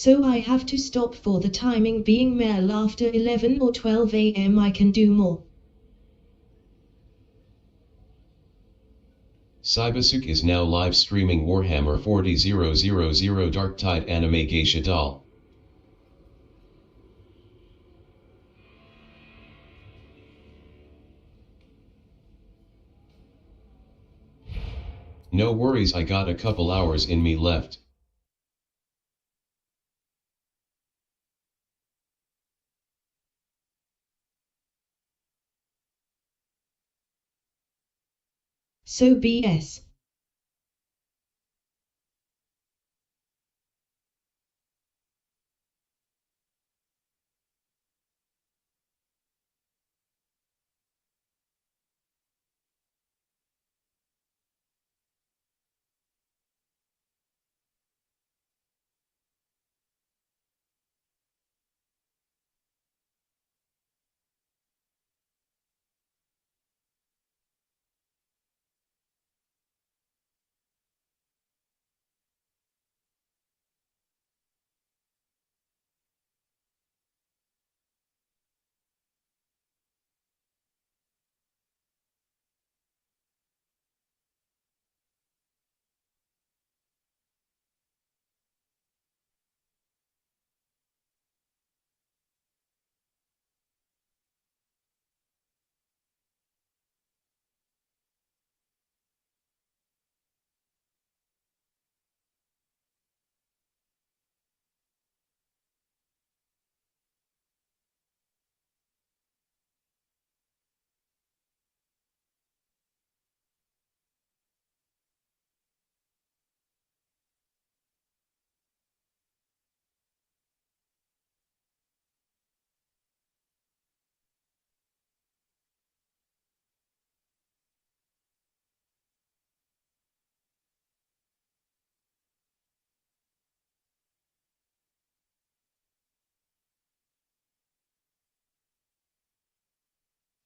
So I have to stop for the timing being mail after 11 or 12 am I can do more. Cybasuk is now live streaming Warhammer 40,000 Darktide Anime Geisha Doll. No worries, I got a couple hours in me left. So BS.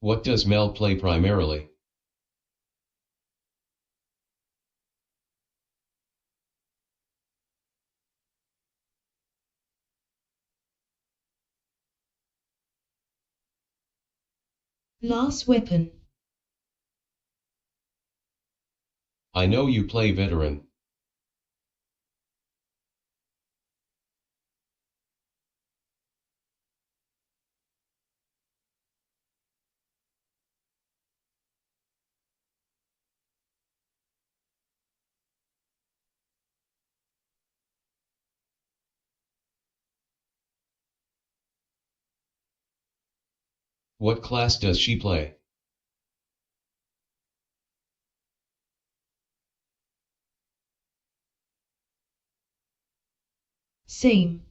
What does Mel play primarily? Last weapon. I know you play veteran. What class does she play? Same.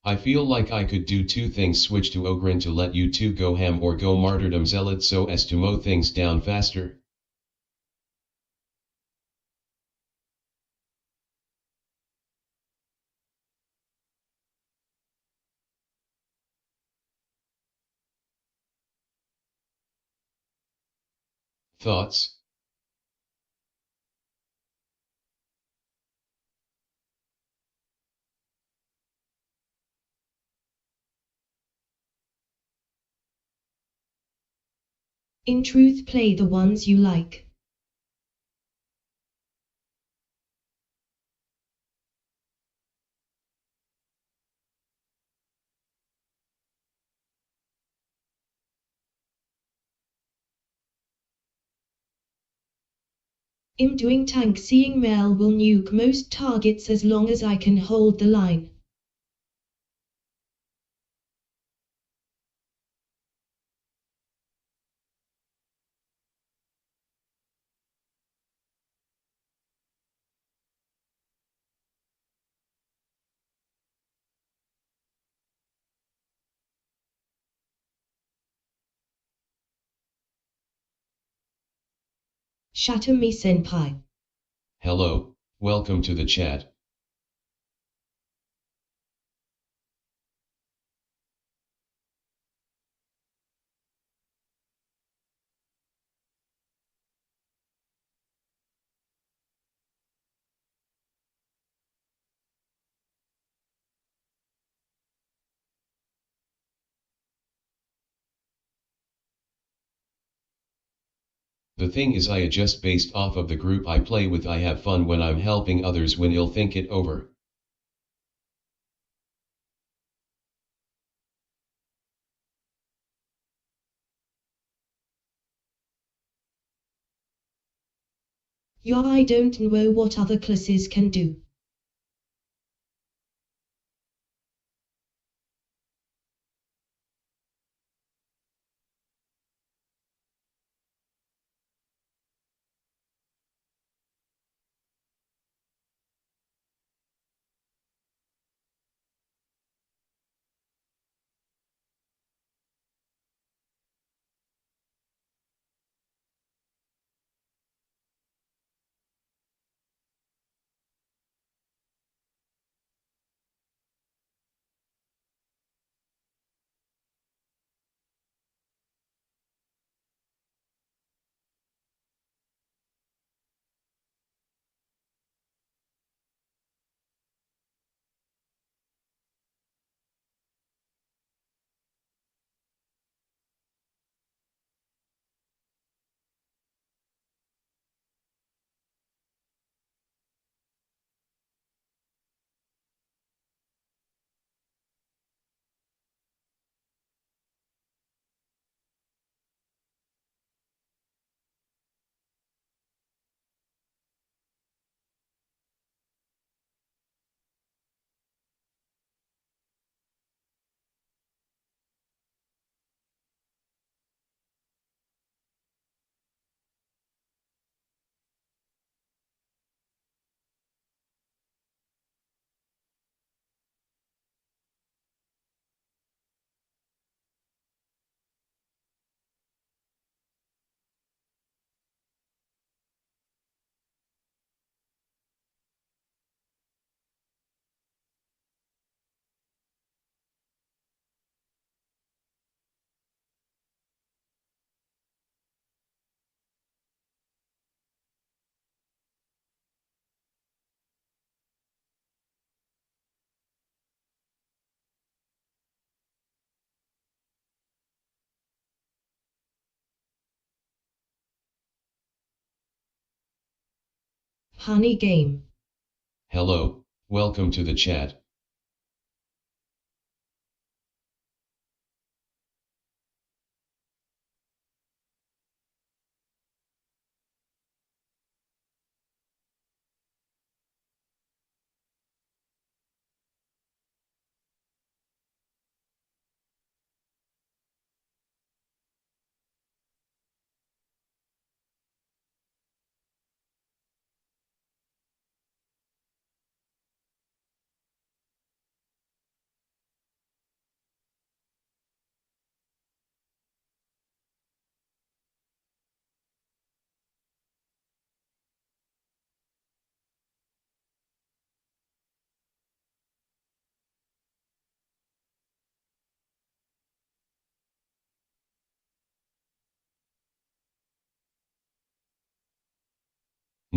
I feel like I could do two things: switch to Ogryn to let you two go ham, or go Martyrdom Zealot so as to mow things down faster. Thoughts? In truth, play the ones you like. I'm doing tank, seeing Mel will nuke most targets as long as I can hold the line. Shatter me, senpai. Hello, welcome to the chat. The thing is, I adjust based off of the group I play with. I have fun when I'm helping others when I'll think it over. Yeah, I don't know what other classes can do. Honey game. Hello, welcome to the chat.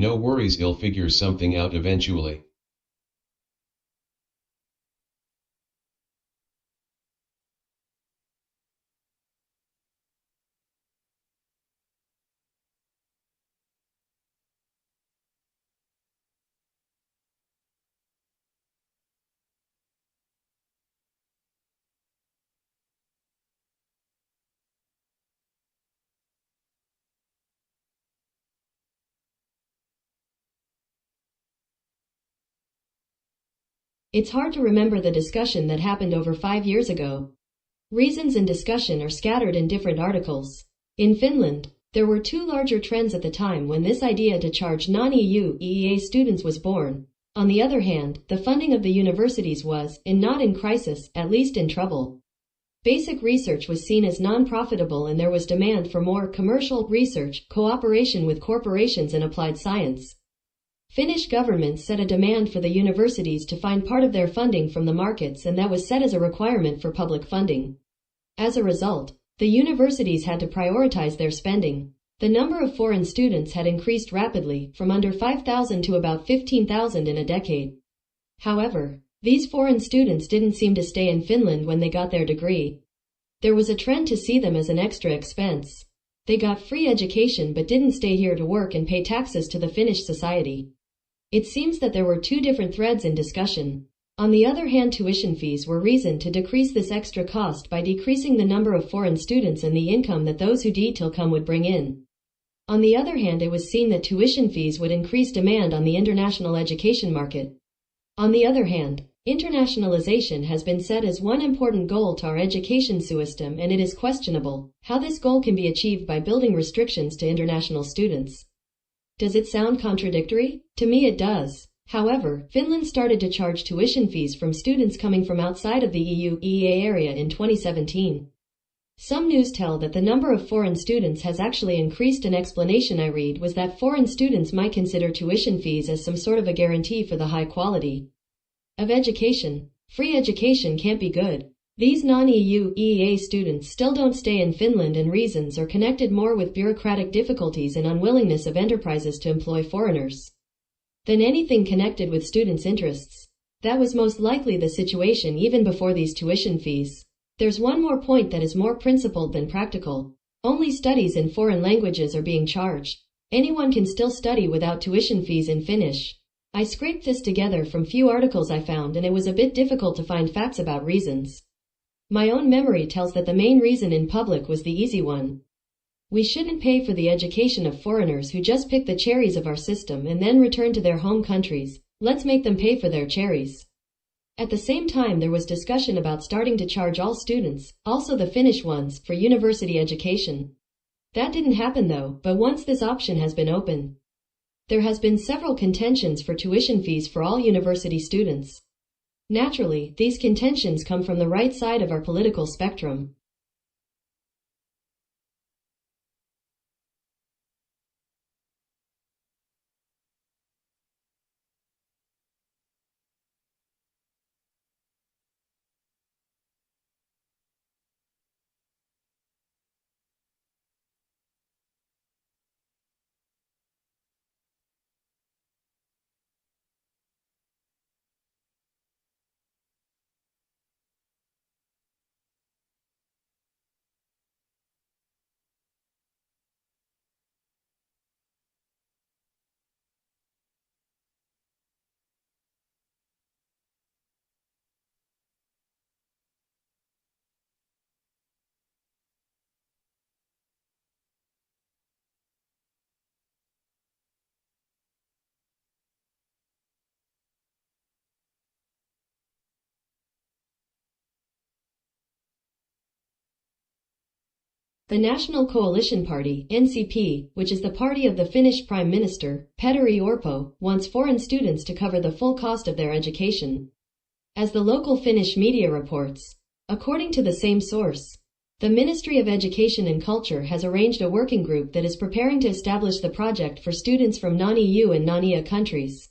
No worries, he'll figure something out eventually. It's hard to remember the discussion that happened over 5 years ago. Reasons and discussion are scattered in different articles. In Finland, there were two larger trends at the time when this idea to charge non-EU EEA students was born. On the other hand, the funding of the universities was, not in crisis, at least in trouble. Basic research was seen as non-profitable and there was demand for more commercial research, cooperation with corporations and applied science. Finnish government set a demand for the universities to find part of their funding from the markets, and that was set as a requirement for public funding. As a result, the universities had to prioritize their spending. The number of foreign students had increased rapidly, from under 5,000 to about 15,000 in a decade. However, these foreign students didn't seem to stay in Finland when they got their degree. There was a trend to see them as an extra expense. They got free education but didn't stay here to work and pay taxes to the Finnish society. It seems that there were two different threads in discussion. On the other hand, tuition fees were reasoned to decrease this extra cost by decreasing the number of foreign students and the income that those who did come would bring in. On the other hand, it was seen that tuition fees would increase demand on the international education market. On the other hand, internationalization has been set as one important goal to our education system, and it is questionable how this goal can be achieved by building restrictions to international students. Does it sound contradictory? To me it does. However, Finland started to charge tuition fees from students coming from outside of the EU-EEA area in 2017. Some news tell that the number of foreign students has actually increased. An explanation I read was that foreign students might consider tuition fees as some sort of a guarantee for the high quality of education. Free education can't be good. These non-EU-EEA students still don't stay in Finland, and reasons are connected more with bureaucratic difficulties and unwillingness of enterprises to employ foreigners than anything connected with students' interests. That was most likely the situation even before these tuition fees. There's one more point that is more principled than practical. Only studies in foreign languages are being charged. Anyone can still study without tuition fees in Finnish. I scraped this together from few articles I found, and it was a bit difficult to find facts about reasons. My own memory tells that the main reason in public was the easy one. We shouldn't pay for the education of foreigners who just pick the cherries of our system and then return to their home countries. Let's make them pay for their cherries. At the same time, there was discussion about starting to charge all students, also the Finnish ones, for university education. That didn't happen though, but once this option has been opened, there has been several contentions for tuition fees for all university students. Naturally, these contentions come from the right side of our political spectrum. The National Coalition Party, NCP, which is the party of the Finnish Prime Minister, Petteri Orpo, wants foreign students to cover the full cost of their education. As the local Finnish media reports, according to the same source, the Ministry of Education and Culture has arranged a working group that is preparing to establish the project for students from non-EU and non-EEA countries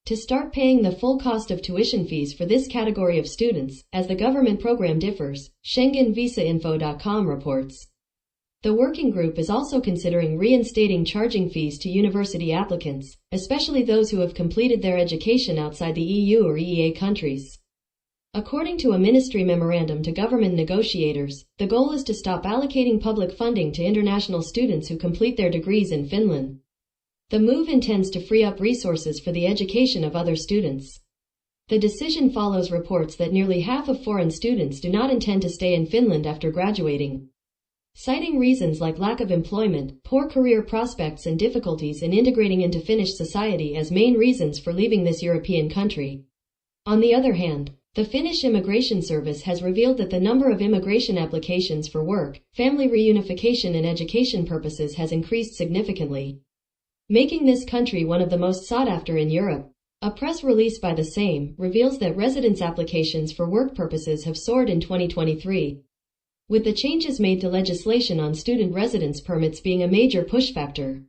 to start paying the full cost of tuition fees for this category of students, as the government program differs, SchengenVisaInfo.com reports. The working group is also considering reinstating charging fees to university applicants, especially those who have completed their education outside the EU or EEA countries. According to a ministry memorandum to government negotiators, the goal is to stop allocating public funding to international students who complete their degrees in Finland. The move intends to free up resources for the education of other students. The decision follows reports that nearly half of foreign students do not intend to stay in Finland after graduating, citing reasons like lack of employment, poor career prospects, and difficulties in integrating into Finnish society as main reasons for leaving this European country. On the other hand, the Finnish Immigration Service has revealed that the number of immigration applications for work, family reunification, and education purposes has increased significantly, making this country one of the most sought after in Europe. A press release by the same reveals that residence applications for work purposes have soared in 2023, with the changes made to legislation on student residence permits being a major push factor.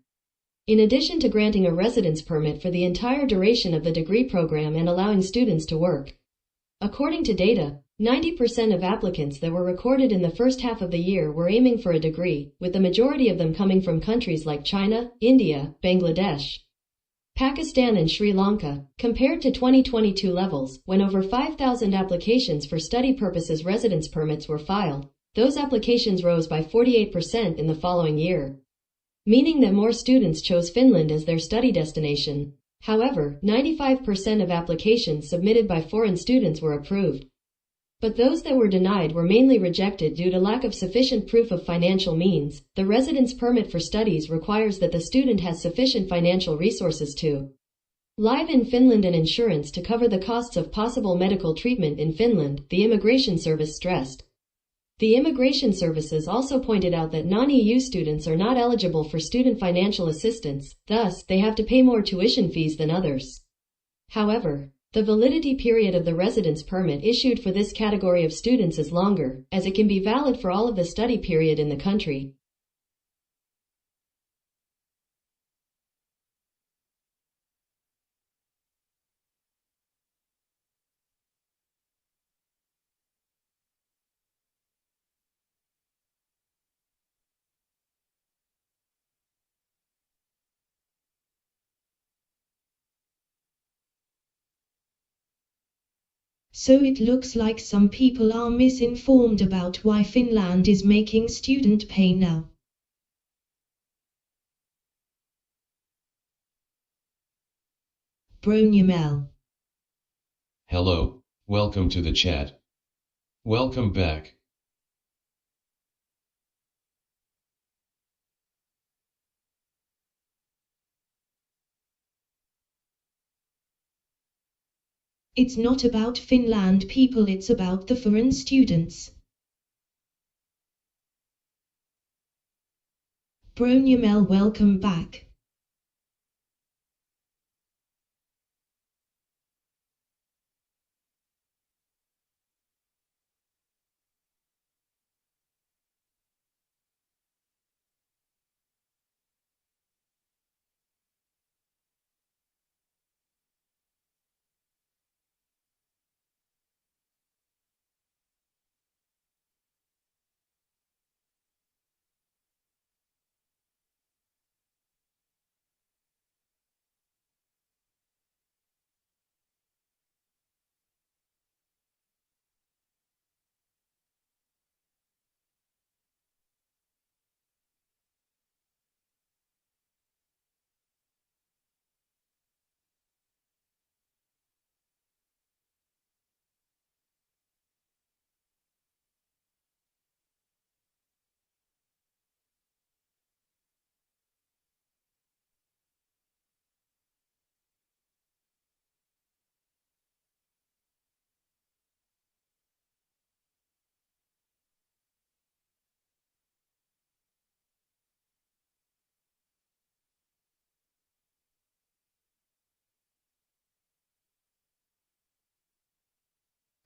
In addition to granting a residence permit for the entire duration of the degree program and allowing students to work, according to data, 90% of applicants that were recorded in the first half of the year were aiming for a degree, with the majority of them coming from countries like China, India, Bangladesh, Pakistan, and Sri Lanka, compared to 2022 levels, when over 5,000 applications for study purposes residence permits were filed. Those applications rose by 48% in the following year, meaning that more students chose Finland as their study destination. However, 95% of applications submitted by foreign students were approved, but those that were denied were mainly rejected due to lack of sufficient proof of financial means. The residence permit for studies requires that the student has sufficient financial resources to live in Finland and insurance to cover the costs of possible medical treatment in Finland, the Immigration Service stressed. The Immigration Services also pointed out that non-EU students are not eligible for student financial assistance, thus, they have to pay more tuition fees than others. However, the validity period of the residence permit issued for this category of students is longer, as it can be valid for all of the study period in the country. So it looks like some people are misinformed about why Finland is making student pay now. Bronyamel. Hello, welcome to the chat. Welcome back. It's not about Finland people, it's about the foreign students. Bronyamel, welcome back.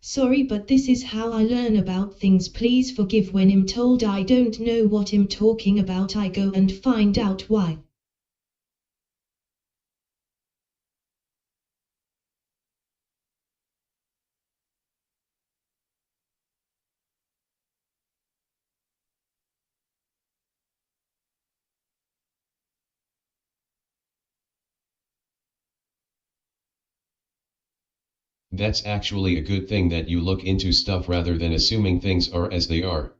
Sorry, but this is how I learn about things. Please forgive when I'm told I don't know what I'm talking about. I go and find out why. That's actually a good thing that you look into stuff rather than assuming things are as they are.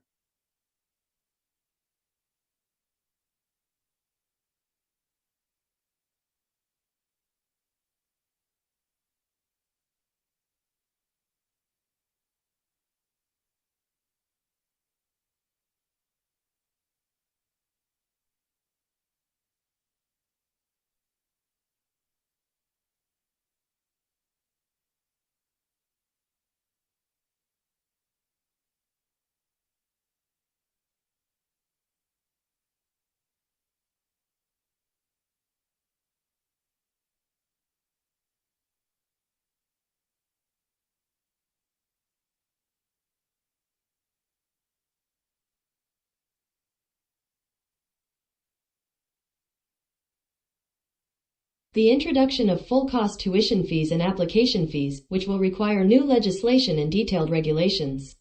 The introduction of full-cost tuition fees and application fees, which will require new legislation and detailed regulations,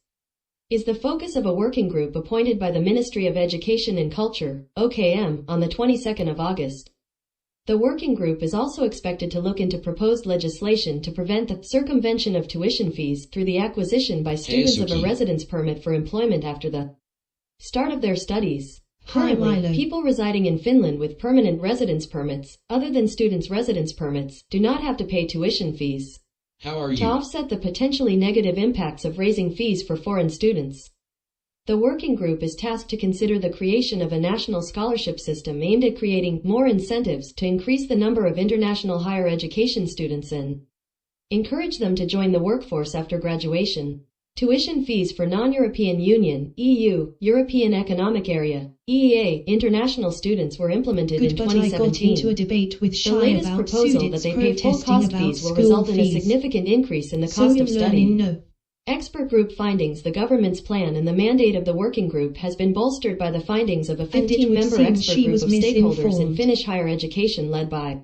is the focus of a working group appointed by the Ministry of Education and Culture, OKM, on the 22nd of August. The working group is also expected to look into proposed legislation to prevent the circumvention of tuition fees through the acquisition by students of a residence permit for employment after the start of their studies. Currently, people residing in Finland with permanent residence permits, other than students' residence permits, do not have to pay tuition fees. How are you? To offset the potentially negative impacts of raising fees for foreign students, the working group is tasked to consider the creation of a national scholarship system aimed at creating more incentives to increase the number of international higher education students and encourage them to join the workforce after graduation. Tuition fees for non-European Union, EU, European Economic Area, EEA, international students were implemented in 2017. But I got into a debate with Shai the latest about proposal that they pay full cost fees will result in a significant increase in the cost of study. Expert group findings. The government's plan and the mandate of the working group has been bolstered by the findings of a 15-member expert group of stakeholders in Finnish higher education led by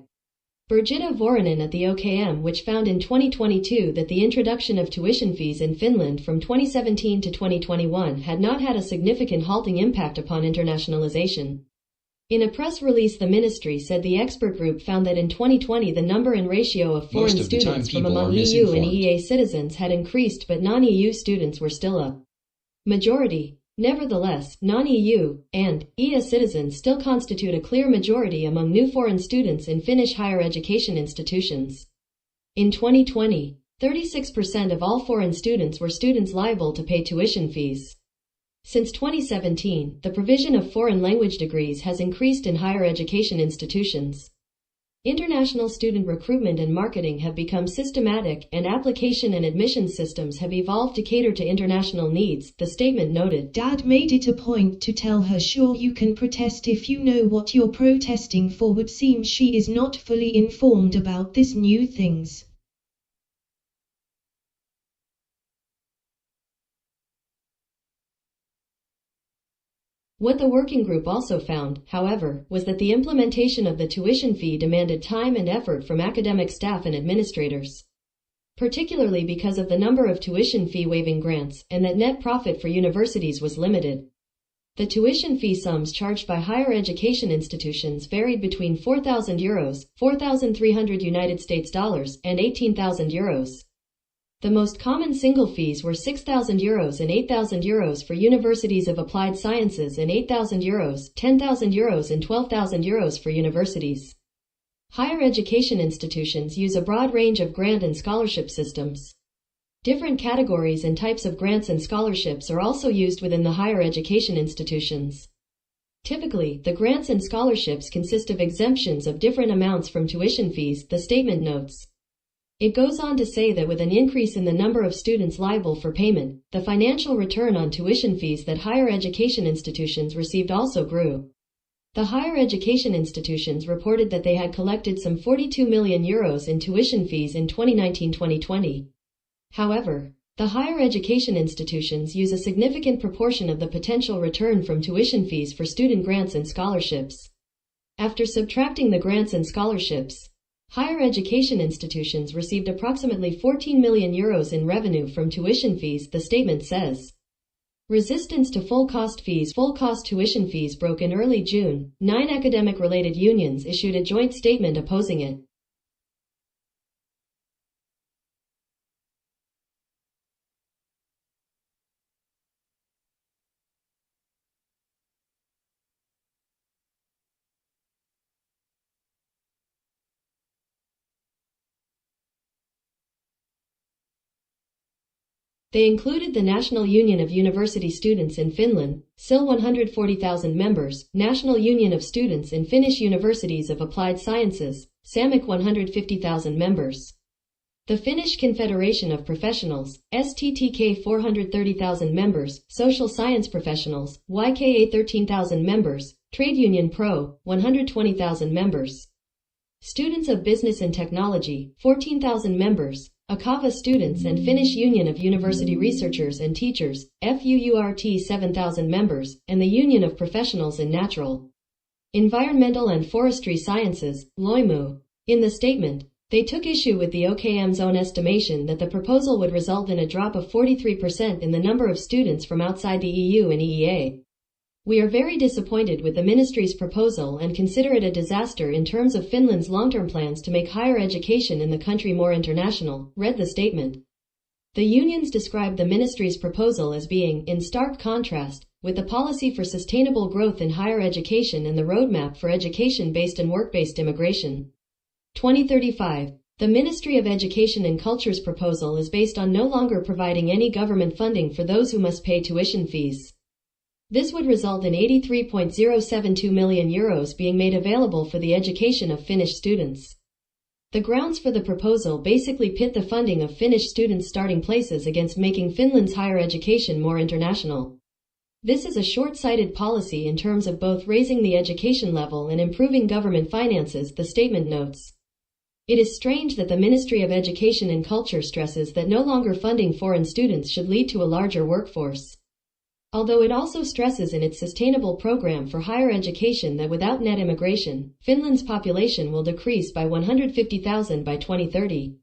Birgitta Voronen at the OKM, which found in 2022 that the introduction of tuition fees in Finland from 2017 to 2021 had not had a significant halting impact upon internationalization. In a press release, the ministry said the expert group found that in 2020 the number and ratio of foreign students from among EU and EEA citizens had increased, but non-EU students were still a majority. Nevertheless, non-EU and EEA citizens still constitute a clear majority among new foreign students in Finnish higher education institutions. In 2020, 36% of all foreign students were students liable to pay tuition fees. Since 2017, the provision of foreign language degrees has increased in higher education institutions. International student recruitment and marketing have become systematic, and application and admission systems have evolved to cater to international needs, the statement noted. Dad made it a point to tell her, sure, you can protest if you know what you're protesting for. Would seem she is not fully informed about this new things. What the working group also found, however, was that the implementation of the tuition fee demanded time and effort from academic staff and administrators, particularly because of the number of tuition fee waiving grants, and that net profit for universities was limited. The tuition fee sums charged by higher education institutions varied between €4,000, $4,300 and €18,000. The most common single fees were €6,000 and €8,000 for universities of applied sciences and €8,000, €10,000 and €12,000 for universities. Higher education institutions use a broad range of grant and scholarship systems. Different categories and types of grants and scholarships are also used within the higher education institutions. Typically, the grants and scholarships consist of exemptions of different amounts from tuition fees, the statement notes. It goes on to say that with an increase in the number of students liable for payment, the financial return on tuition fees that higher education institutions received also grew. The higher education institutions reported that they had collected some €42 million in tuition fees in 2019-2020. However, the higher education institutions use a significant proportion of the potential return from tuition fees for student grants and scholarships. After subtracting the grants and scholarships, higher education institutions received approximately €14 million in revenue from tuition fees, the statement says. Resistance to full-cost tuition fees broke in early June. 9 academic-related unions issued a joint statement opposing it. They included the National Union of University Students in Finland, SIL 140,000 members, National Union of Students in Finnish Universities of Applied Sciences, SAMIC 150,000 members. The Finnish Confederation of Professionals, STTK 430,000 members, Social Science Professionals, YKA 13,000 members, Trade Union Pro, 120,000 members. Students of Business and Technology, 14,000 members, Akava Students and Finnish Union of University Researchers and Teachers, FUURT 7,000 members, and the Union of Professionals in Natural, Environmental and Forestry Sciences, LOIMU. In the statement, they took issue with the OKM's own estimation that the proposal would result in a drop of 43% in the number of students from outside the EU and EEA. We are very disappointed with the Ministry's proposal and consider it a disaster in terms of Finland's long-term plans to make higher education in the country more international, read the statement. The unions described the Ministry's proposal as being in stark contrast with the policy for sustainable growth in higher education and the roadmap for education-based and work-based immigration. 2035. The Ministry of Education and Culture's proposal is based on no longer providing any government funding for those who must pay tuition fees. This would result in €83.072 million being made available for the education of Finnish students. The grounds for the proposal basically pit the funding of Finnish students' starting places against making Finland's higher education more international. This is a short-sighted policy in terms of both raising the education level and improving government finances, the statement notes. It is strange that the Ministry of Education and Culture stresses that no longer funding foreign students should lead to a larger workforce. Although it also stresses in its sustainable program for higher education that without net immigration, Finland's population will decrease by 150,000 by 2030.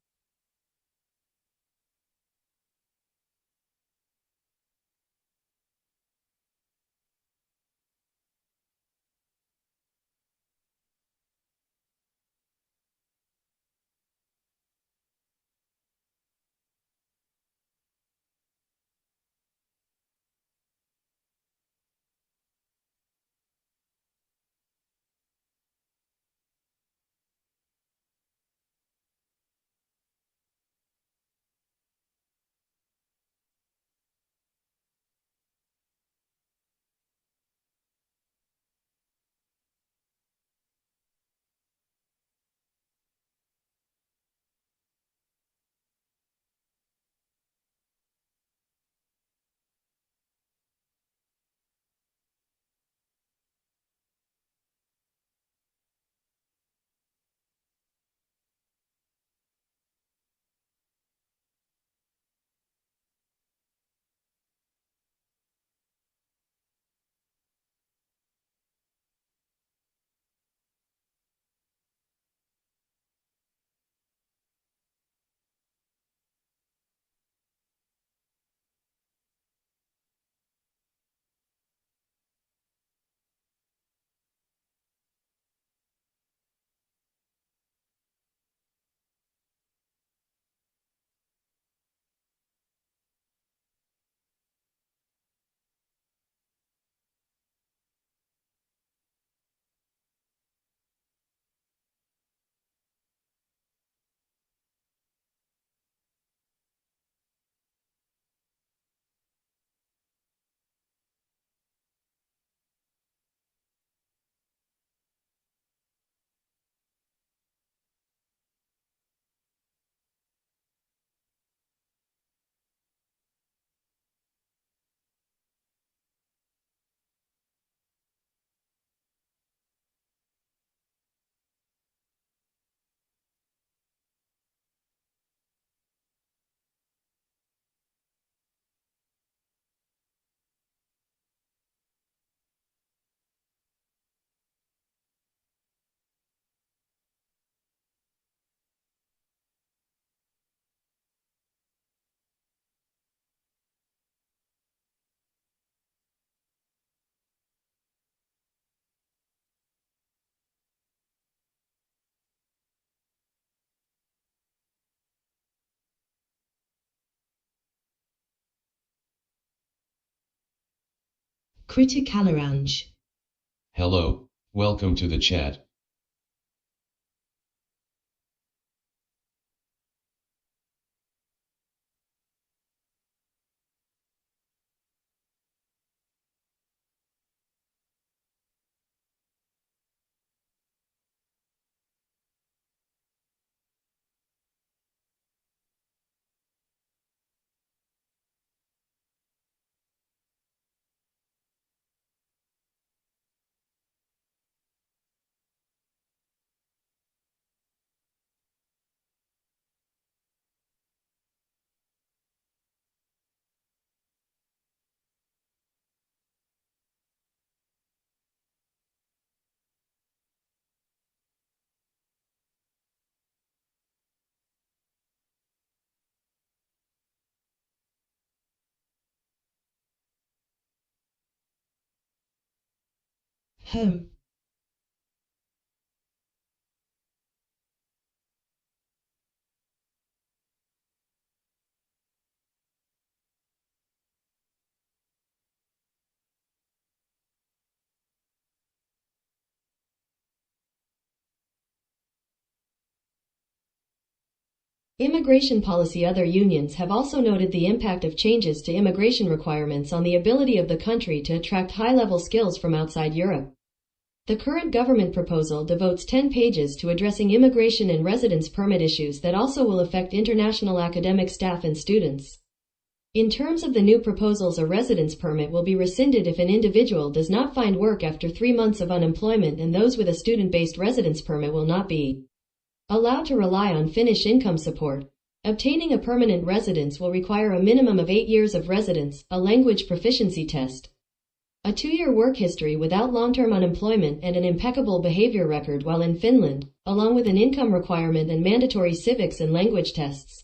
Criticalorange. Hello, welcome to the chat. Immigration policy. Other unions have also noted the impact of changes to immigration requirements on the ability of the country to attract high-level skills from outside Europe. The current government proposal devotes 10 pages to addressing immigration and residence permit issues that also will affect international academic staff and students. In terms of the new proposals, a residence permit will be rescinded if an individual does not find work after 3 months of unemployment, and those with a student-based residence permit will not be allowed to rely on Finnish income support. Obtaining a permanent residence will require a minimum of 8 years of residence, a language proficiency test, a 2-year work history without long-term unemployment, and an impeccable behavior record while in Finland, along with an income requirement and mandatory civics and language tests.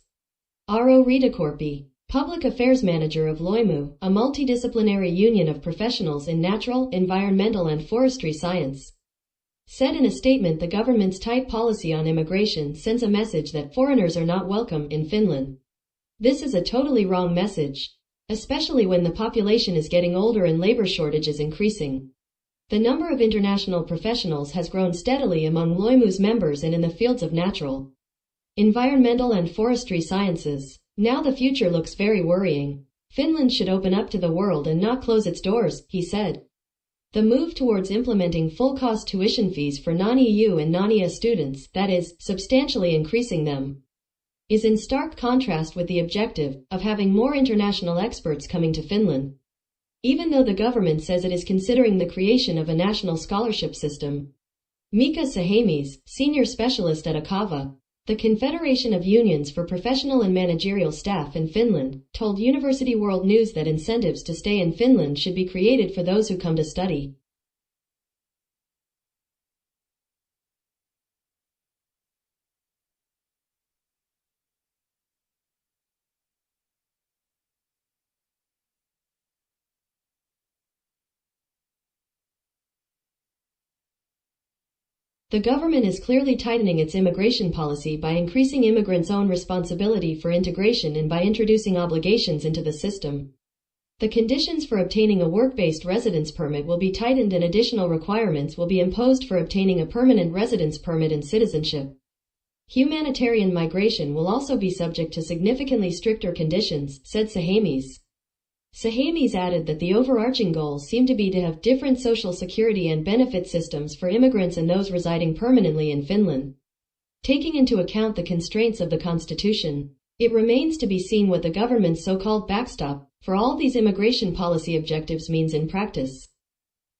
Aaro Riitakorpi, Public Affairs Manager of Loimu, a multidisciplinary union of professionals in natural, environmental and forestry science, said in a statement the government's tight policy on immigration sends a message that foreigners are not welcome in Finland. This is a totally wrong message, especially when the population is getting older and labor shortage is increasing. The number of international professionals has grown steadily among Loimu's members and in the fields of natural, environmental and forestry sciences. Now the future looks very worrying. Finland should open up to the world and not close its doors, he said. The move towards implementing full-cost tuition fees for non-EU and non-EA students, that is, substantially increasing them, is in stark contrast with the objective of having more international experts coming to Finland. Even though the government says it is considering the creation of a national scholarship system. Mika Sahamies, senior specialist at Akava, the Confederation of Unions for Professional and Managerial Staff in Finland, told University World News that incentives to stay in Finland should be created for those who come to study. The government is clearly tightening its immigration policy by increasing immigrants' own responsibility for integration and by introducing obligations into the system. The conditions for obtaining a work-based residence permit will be tightened and additional requirements will be imposed for obtaining a permanent residence permit and citizenship. Humanitarian migration will also be subject to significantly stricter conditions, said Sahamies. Sahamies added that the overarching goals seem to be to have different social security and benefit systems for immigrants and those residing permanently in Finland. Taking into account the constraints of the constitution, it remains to be seen what the government's so-called backstop for all these immigration policy objectives means in practice.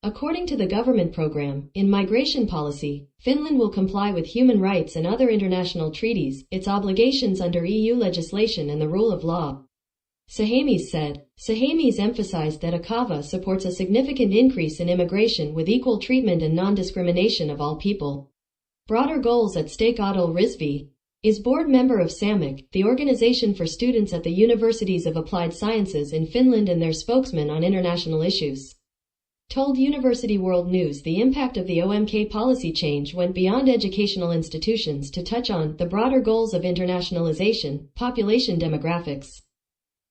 According to the government program, in migration policy, Finland will comply with human rights and other international treaties, its obligations under EU legislation and the rule of law. Sahamies said. Sahamies emphasized that Akava supports a significant increase in immigration with equal treatment and non-discrimination of all people. Broader goals at stake. Adil Rizvi is board member of SAMIC, the organization for students at the Universities of Applied Sciences in Finland, and their spokesman on international issues, told University World News the impact of the OMK policy change went beyond educational institutions to touch on the broader goals of internationalization, population demographics,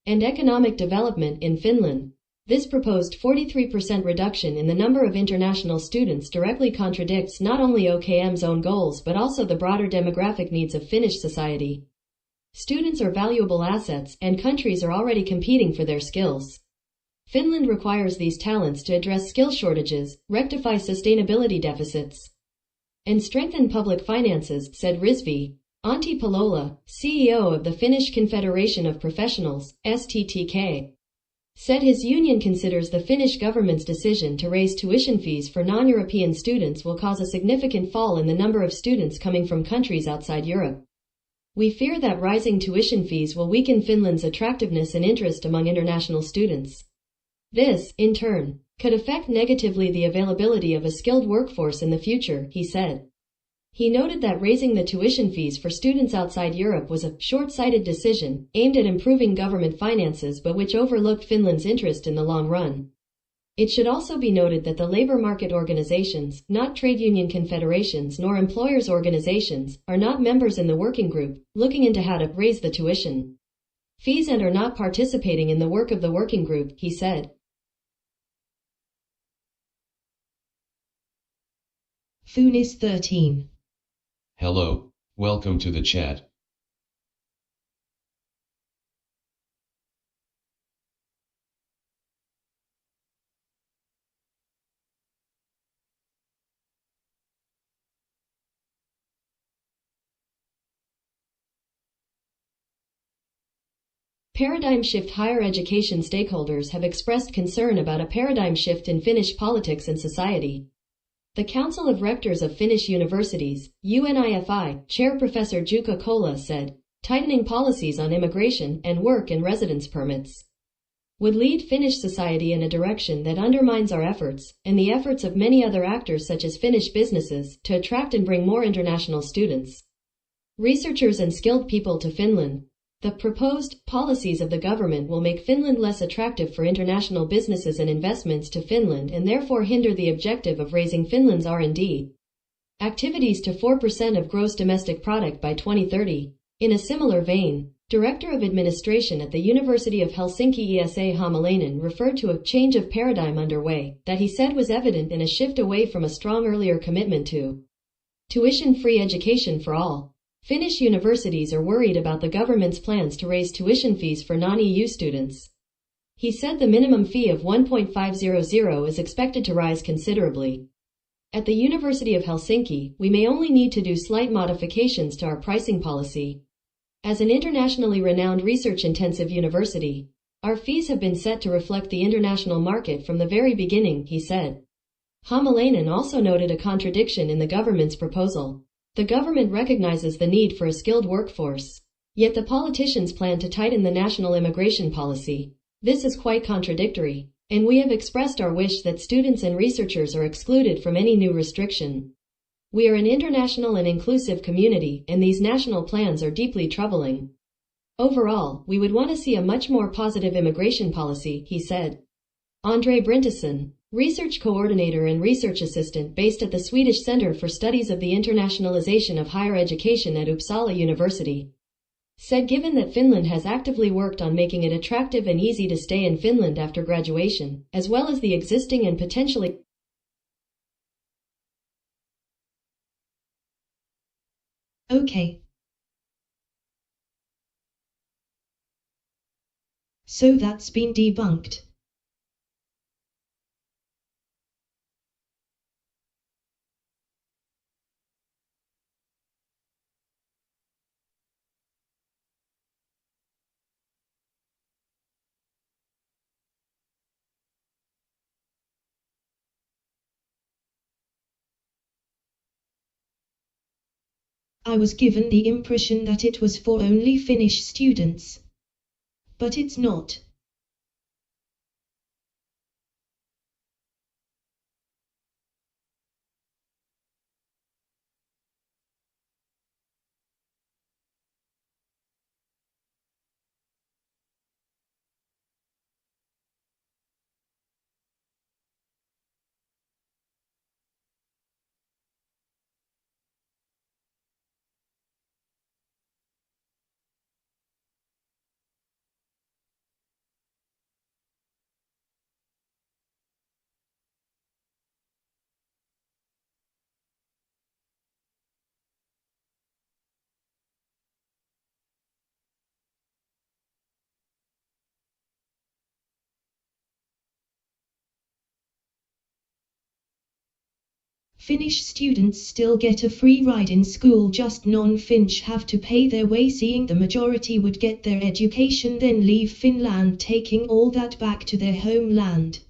and economic development in Finland. This proposed 43% reduction in the number of international students directly contradicts not only OKM's own goals but also the broader demographic needs of Finnish society. Students are valuable assets, and countries are already competing for their skills. Finland requires these talents to address skill shortages, rectify sustainability deficits, and strengthen public finances, said Rizvi. Antti Palola, CEO of the Finnish Confederation of Professionals, STTK, said his union considers the Finnish government's decision to raise tuition fees for non-European students will cause a significant fall in the number of students coming from countries outside Europe. We fear that rising tuition fees will weaken Finland's attractiveness and interest among international students. This, in turn, could affect negatively the availability of a skilled workforce in the future, he said. He noted that raising the tuition fees for students outside Europe was a short-sighted decision aimed at improving government finances but which overlooked Finland's interest in the long run. It should also be noted that the labor market organizations, not trade union confederations nor employers' organizations, are not members in the working group, looking into how to raise the tuition fees and are not participating in the work of the working group, he said. Funis 13. Hello, welcome to the chat. Paradigm shift. Higher education stakeholders have expressed concern about a paradigm shift in Finnish politics and society. The Council of Rectors of Finnish Universities, UNIFI, Chair Professor Jukka Kola said, tightening policies on immigration and work and residence permits would lead Finnish society in a direction that undermines our efforts, and the efforts of many other actors such as Finnish businesses, to attract and bring more international students, researchers and skilled people to Finland. The proposed policies of the government will make Finland less attractive for international businesses and investments to Finland and therefore hinder the objective of raising Finland's R&D activities to 4% of gross domestic product by 2030. In a similar vein, Director of Administration at the University of Helsinki Esa Hamalainen referred to a change of paradigm underway that he said was evident in a shift away from a strong earlier commitment to tuition-free education for all. Finnish universities are worried about the government's plans to raise tuition fees for non-EU students. He said the minimum fee of 1.500 is expected to rise considerably. At the University of Helsinki, we may only need to do slight modifications to our pricing policy. As an internationally renowned research-intensive university, our fees have been set to reflect the international market from the very beginning, he said. Hamalainen also noted a contradiction in the government's proposal. The government recognizes the need for a skilled workforce, yet the politicians plan to tighten the national immigration policy. This is quite contradictory, and we have expressed our wish that students and researchers are excluded from any new restriction. We are an international and inclusive community, and these national plans are deeply troubling. Overall, we would want to see a much more positive immigration policy, he said. Andre Brintisson, research coordinator and research assistant based at the Swedish Center for Studies of the Internationalization of Higher Education at Uppsala University, said given that Finland has actively worked on making it attractive and easy to stay in Finland after graduation, as well as the existing and potentially Okay. So that's been debunked. I was given the impression that it was for only Finnish students. But it's not. Finnish students still get a free ride in school, just non-Finnish have to pay their way, seeing the majority would get their education then leave Finland, taking all that back to their homeland.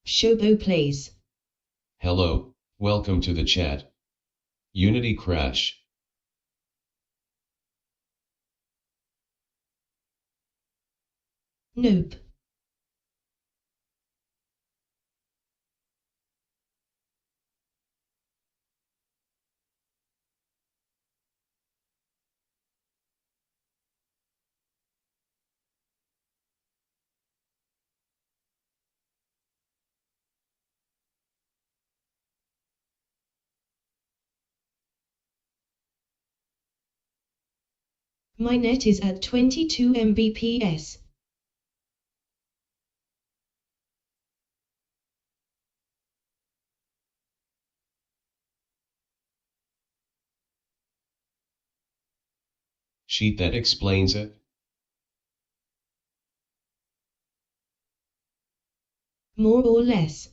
Shobo plays. Hello, welcome to the chat. Unity crash. Nope. My net is at 22 Mbps. Sheet that explains it. More or less.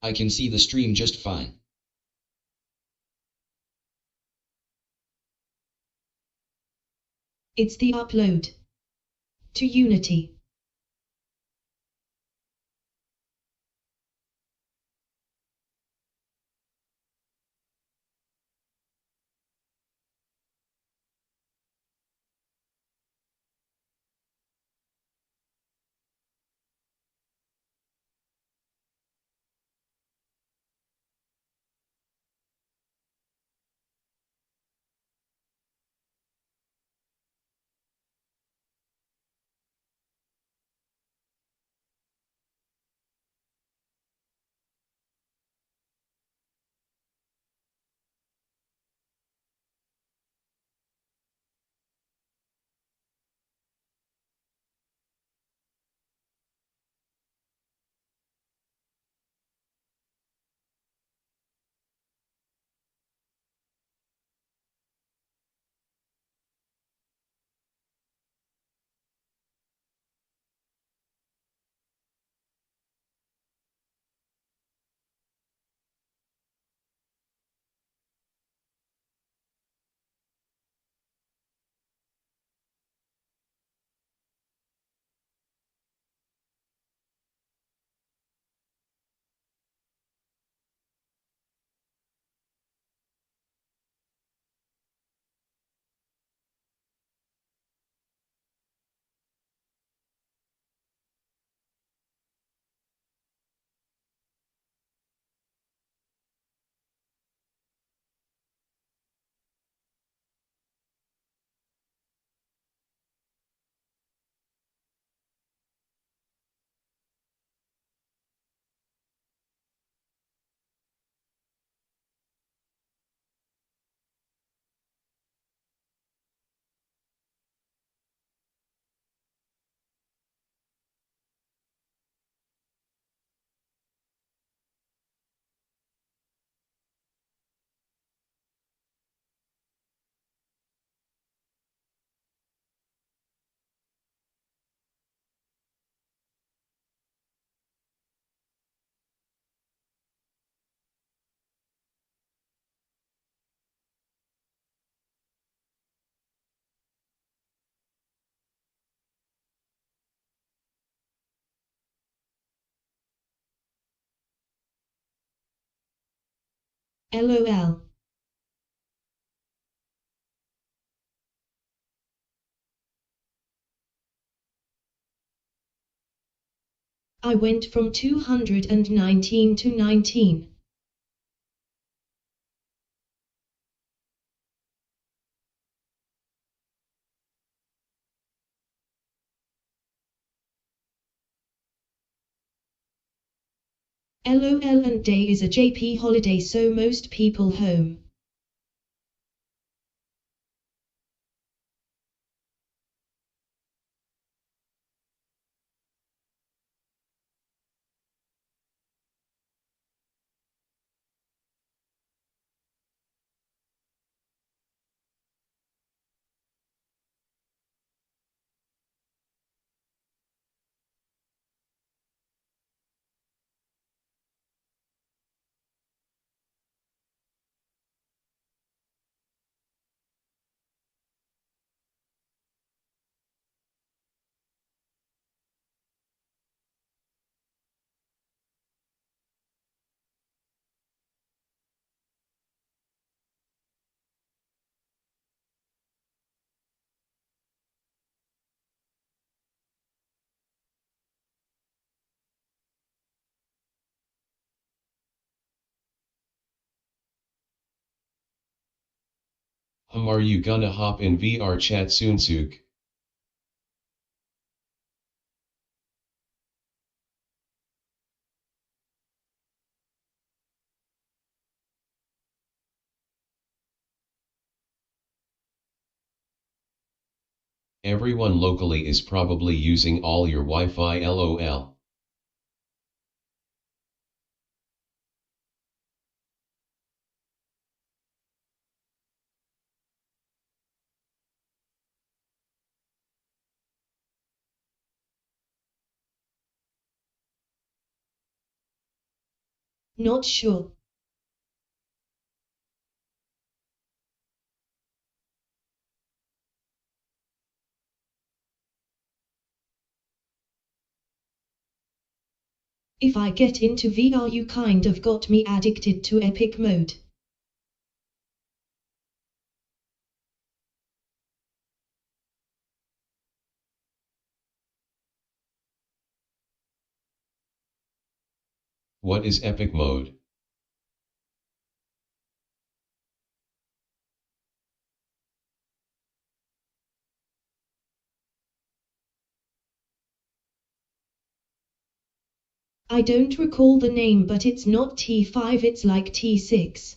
I can see the stream just fine. It's the upload to Unity. LOL. I went from 219 to 19. LOL, and day is a JP holiday, so most people home. Are you gonna hop in VR chat soon, Sook? Everyone locally is probably using all your Wi-Fi, lol. Not sure. If I get into VR, you kind of got me addicted to epic mode. What is epic mode? I don't recall the name, but it's not T5, it's like T6.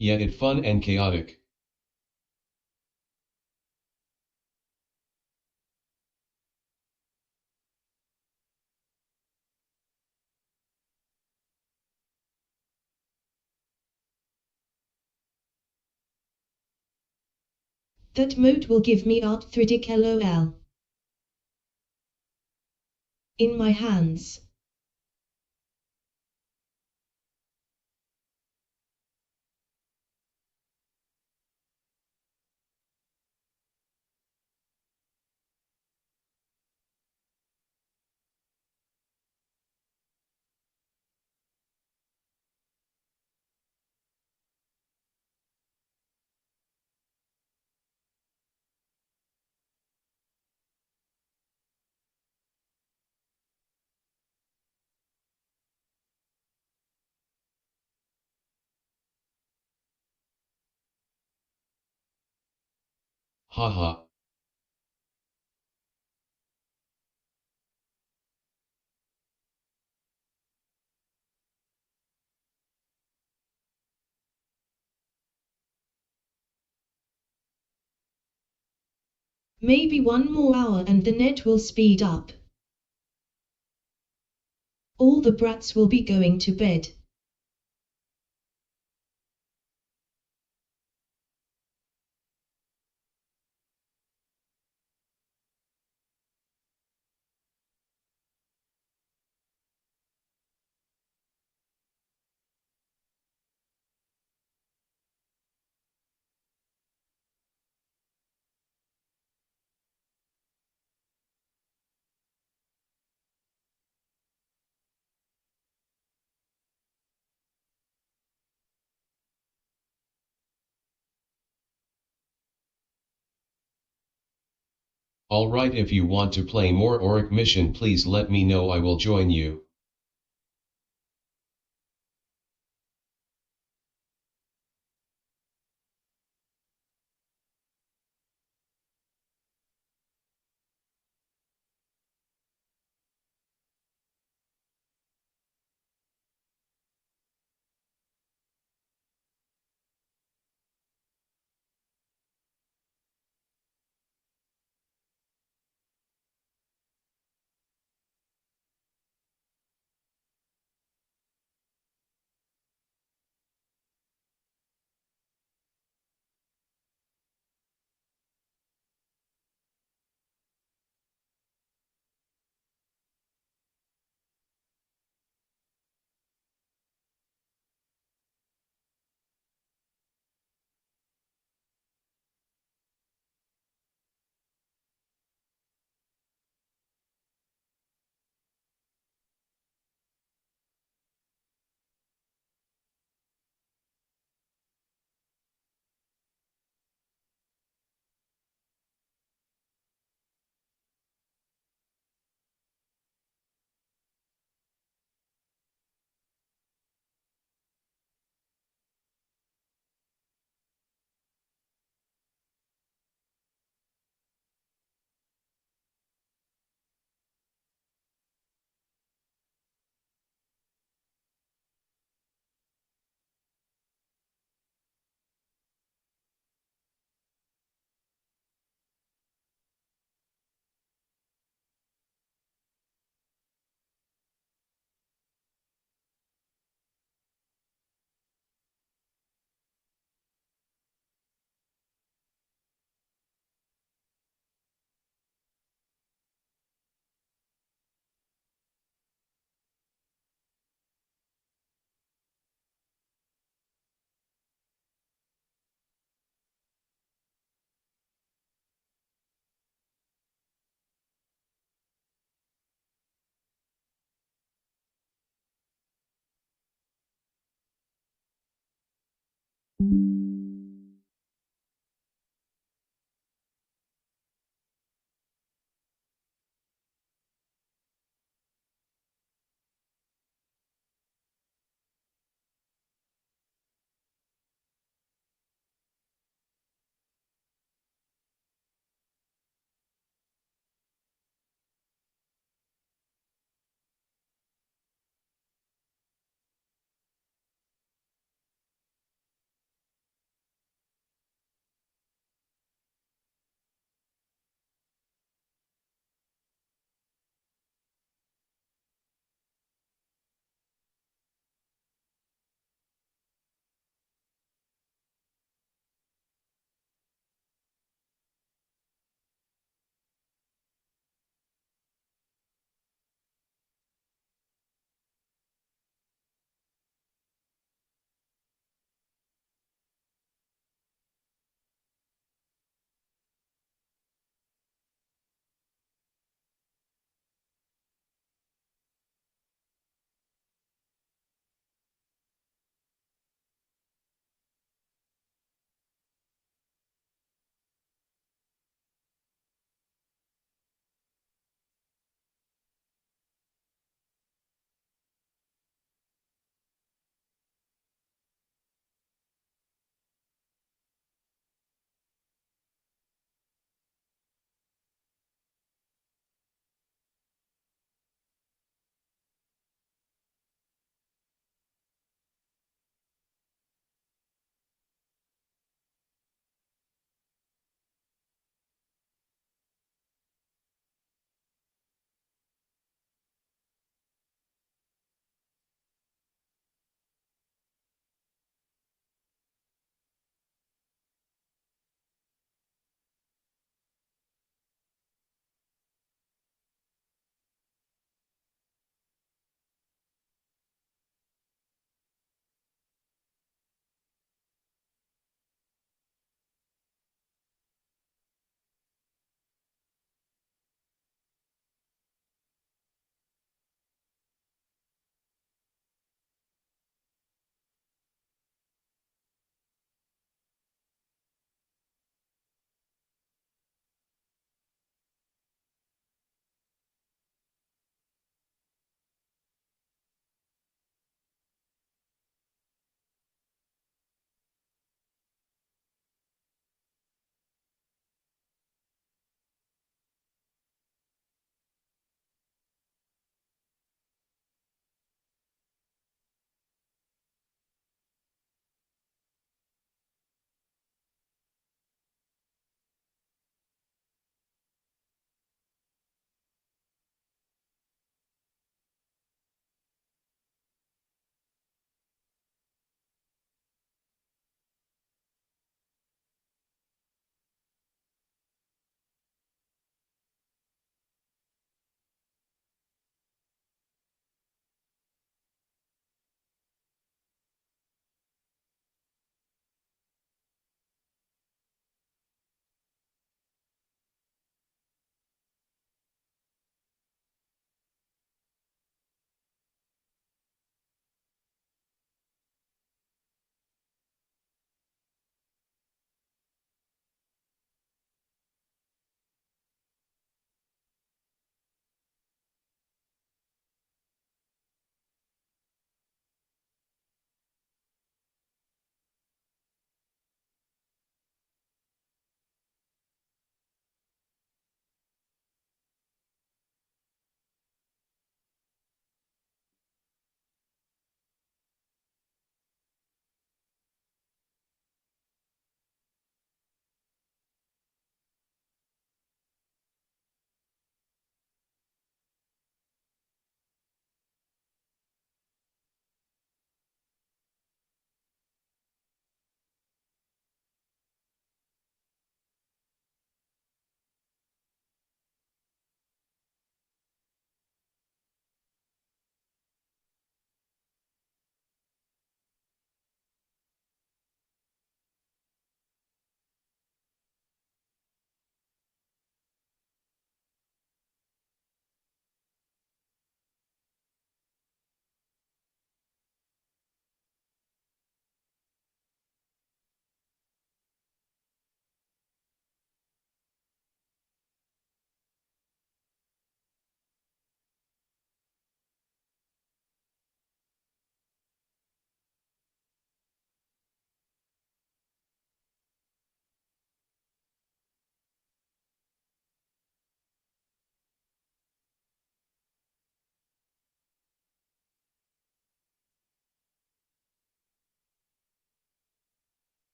Yet it fun and chaotic. That mode will give me arthritic, lol. In my hands. Haha. Maybe one more hour and the net will speed up. All the brats will be going to bed. Alright, if you want to play more Auric mission, please let me know, I will join you.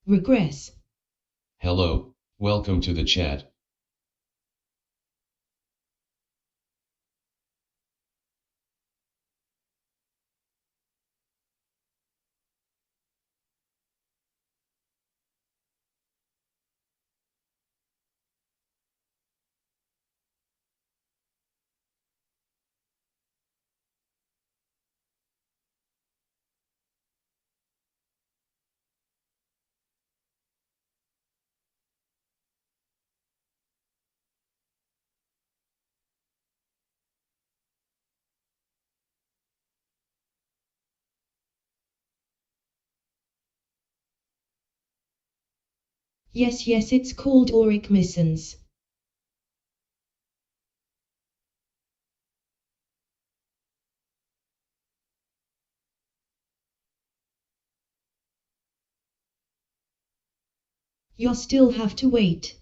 Regress. Hello, welcome to the chat. Yes, it's called auric missions. You still have to wait.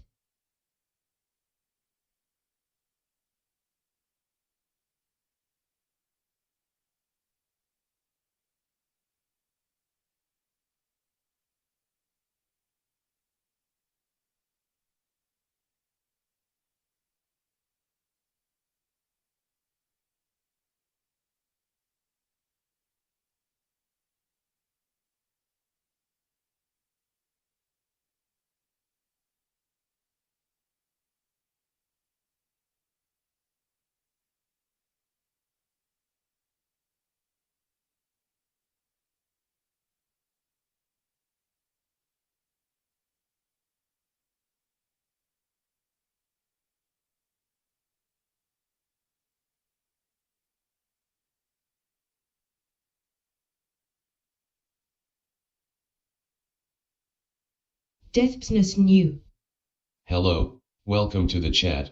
Depthness new. Hello, welcome to the chat.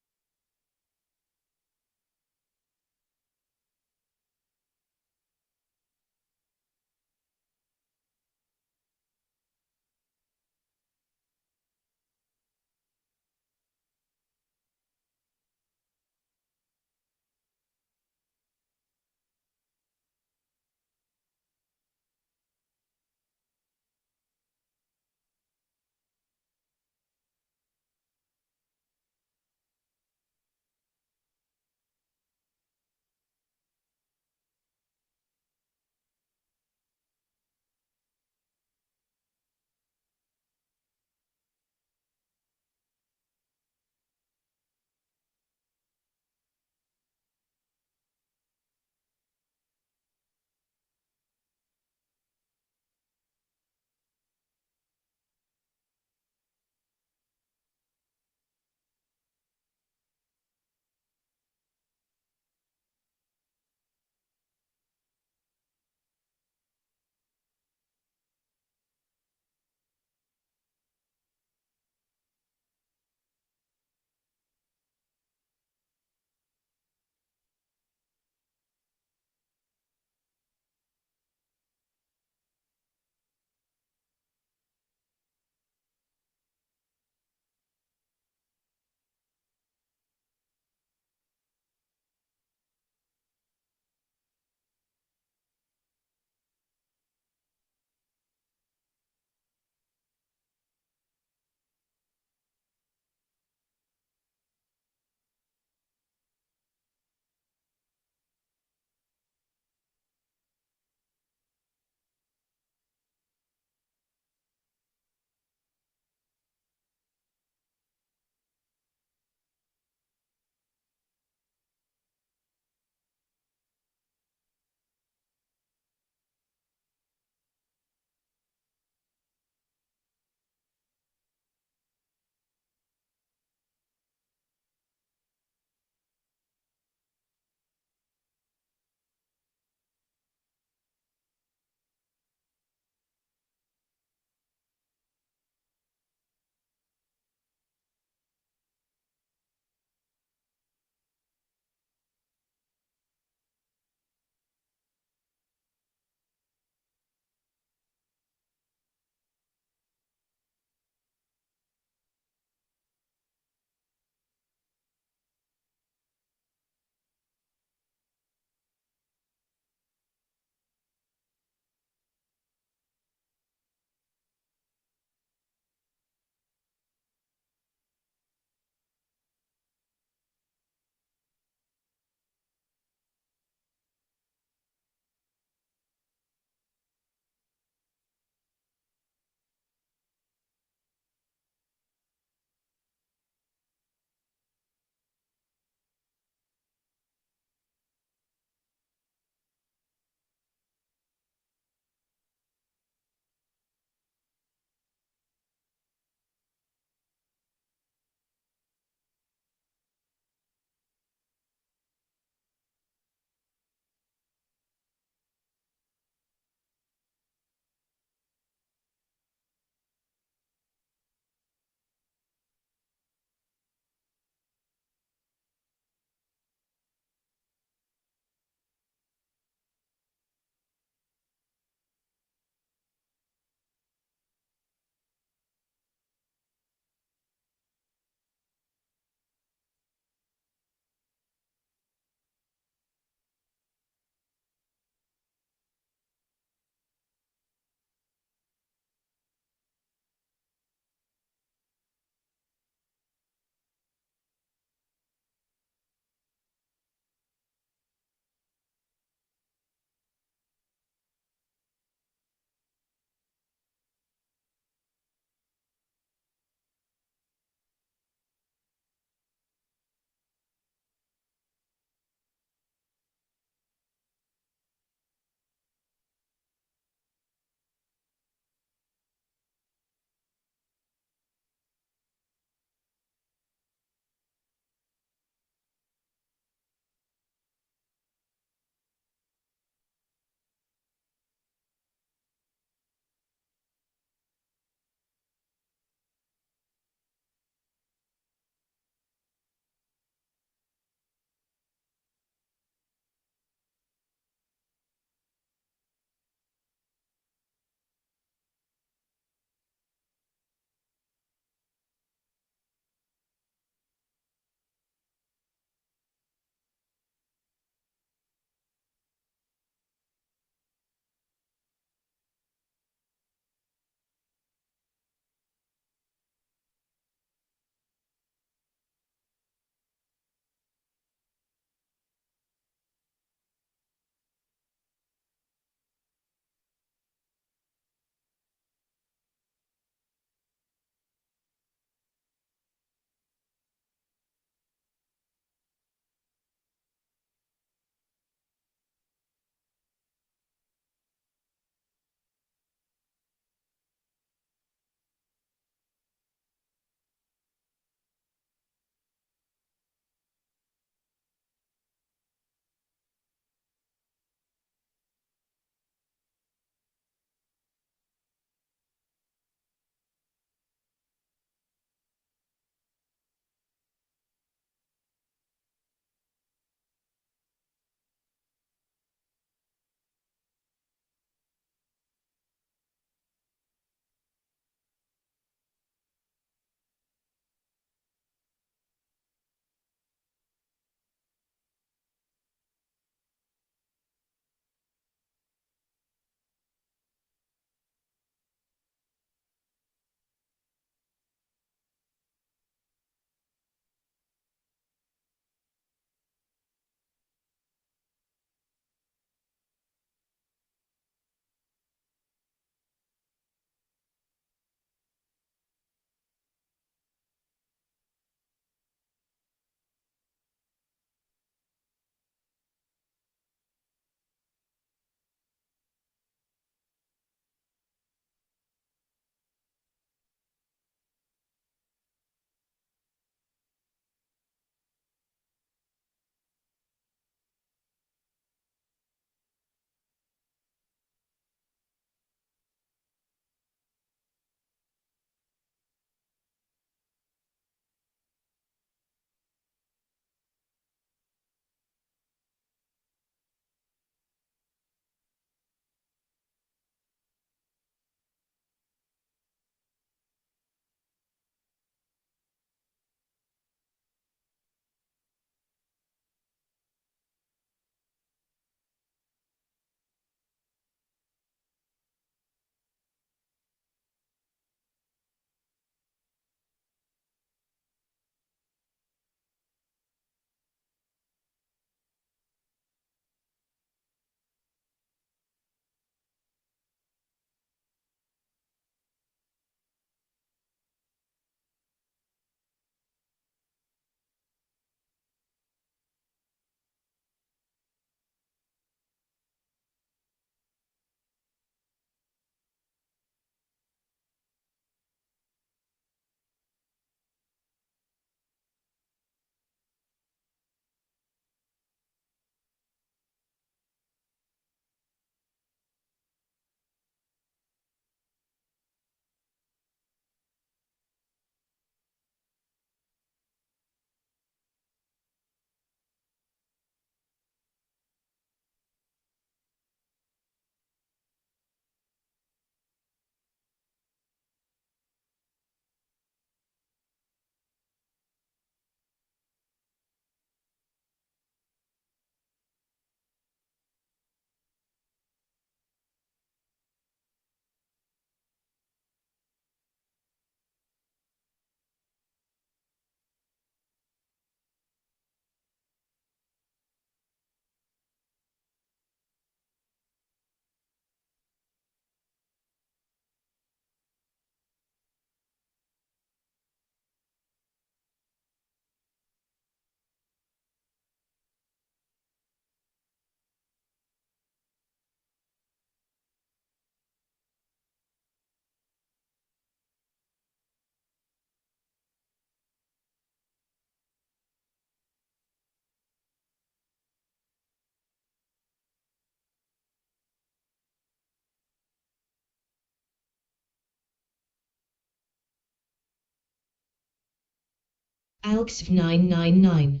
Alxv999.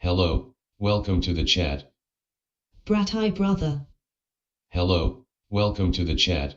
Hello, welcome to the chat. Bratai brother. Hello, welcome to the chat.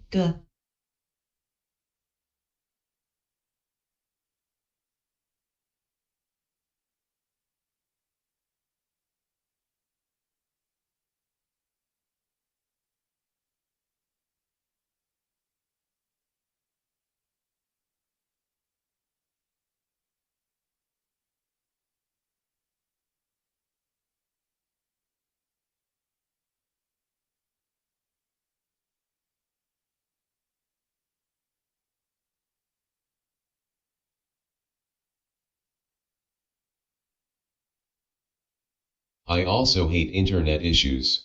G. I also hate internet issues.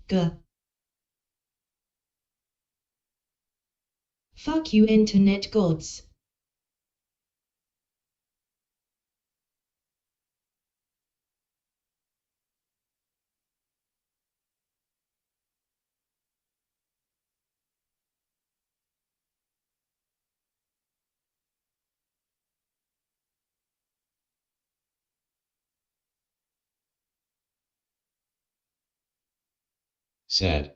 G. Fuck you internet gods. Sad.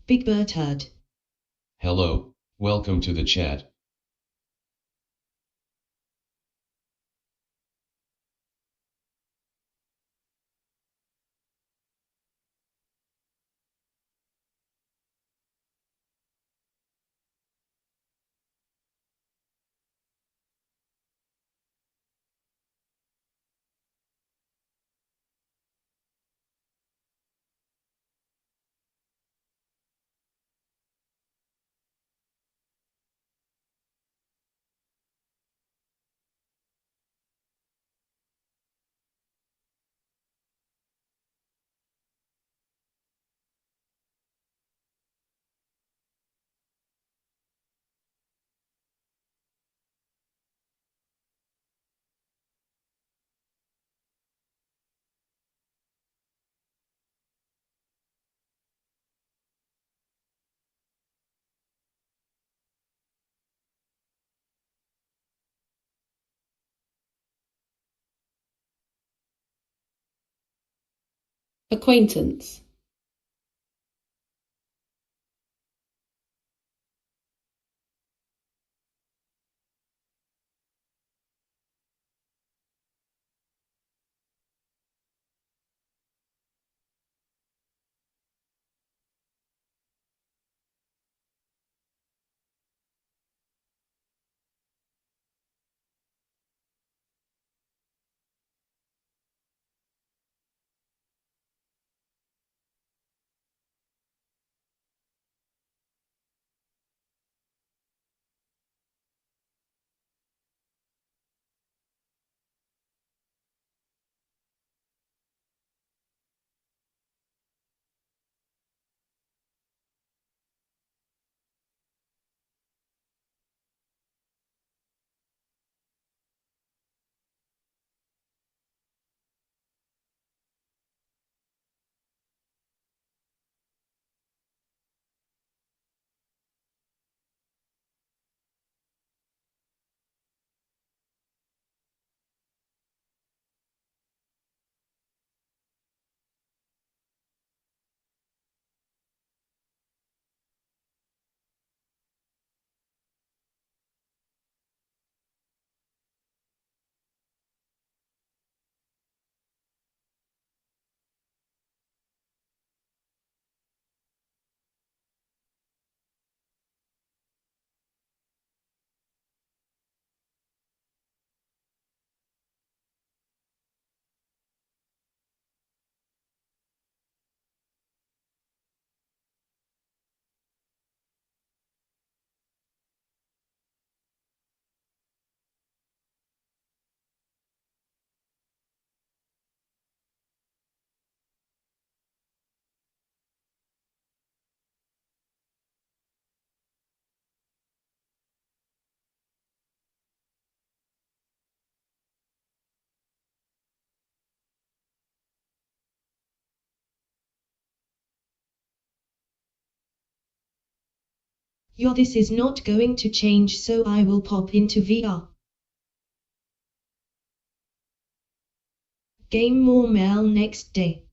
Big Bertad. Hello, welcome to the chat. Acquaintance. Yo, this is not going to change, so I will pop into VR. Game more mail next day.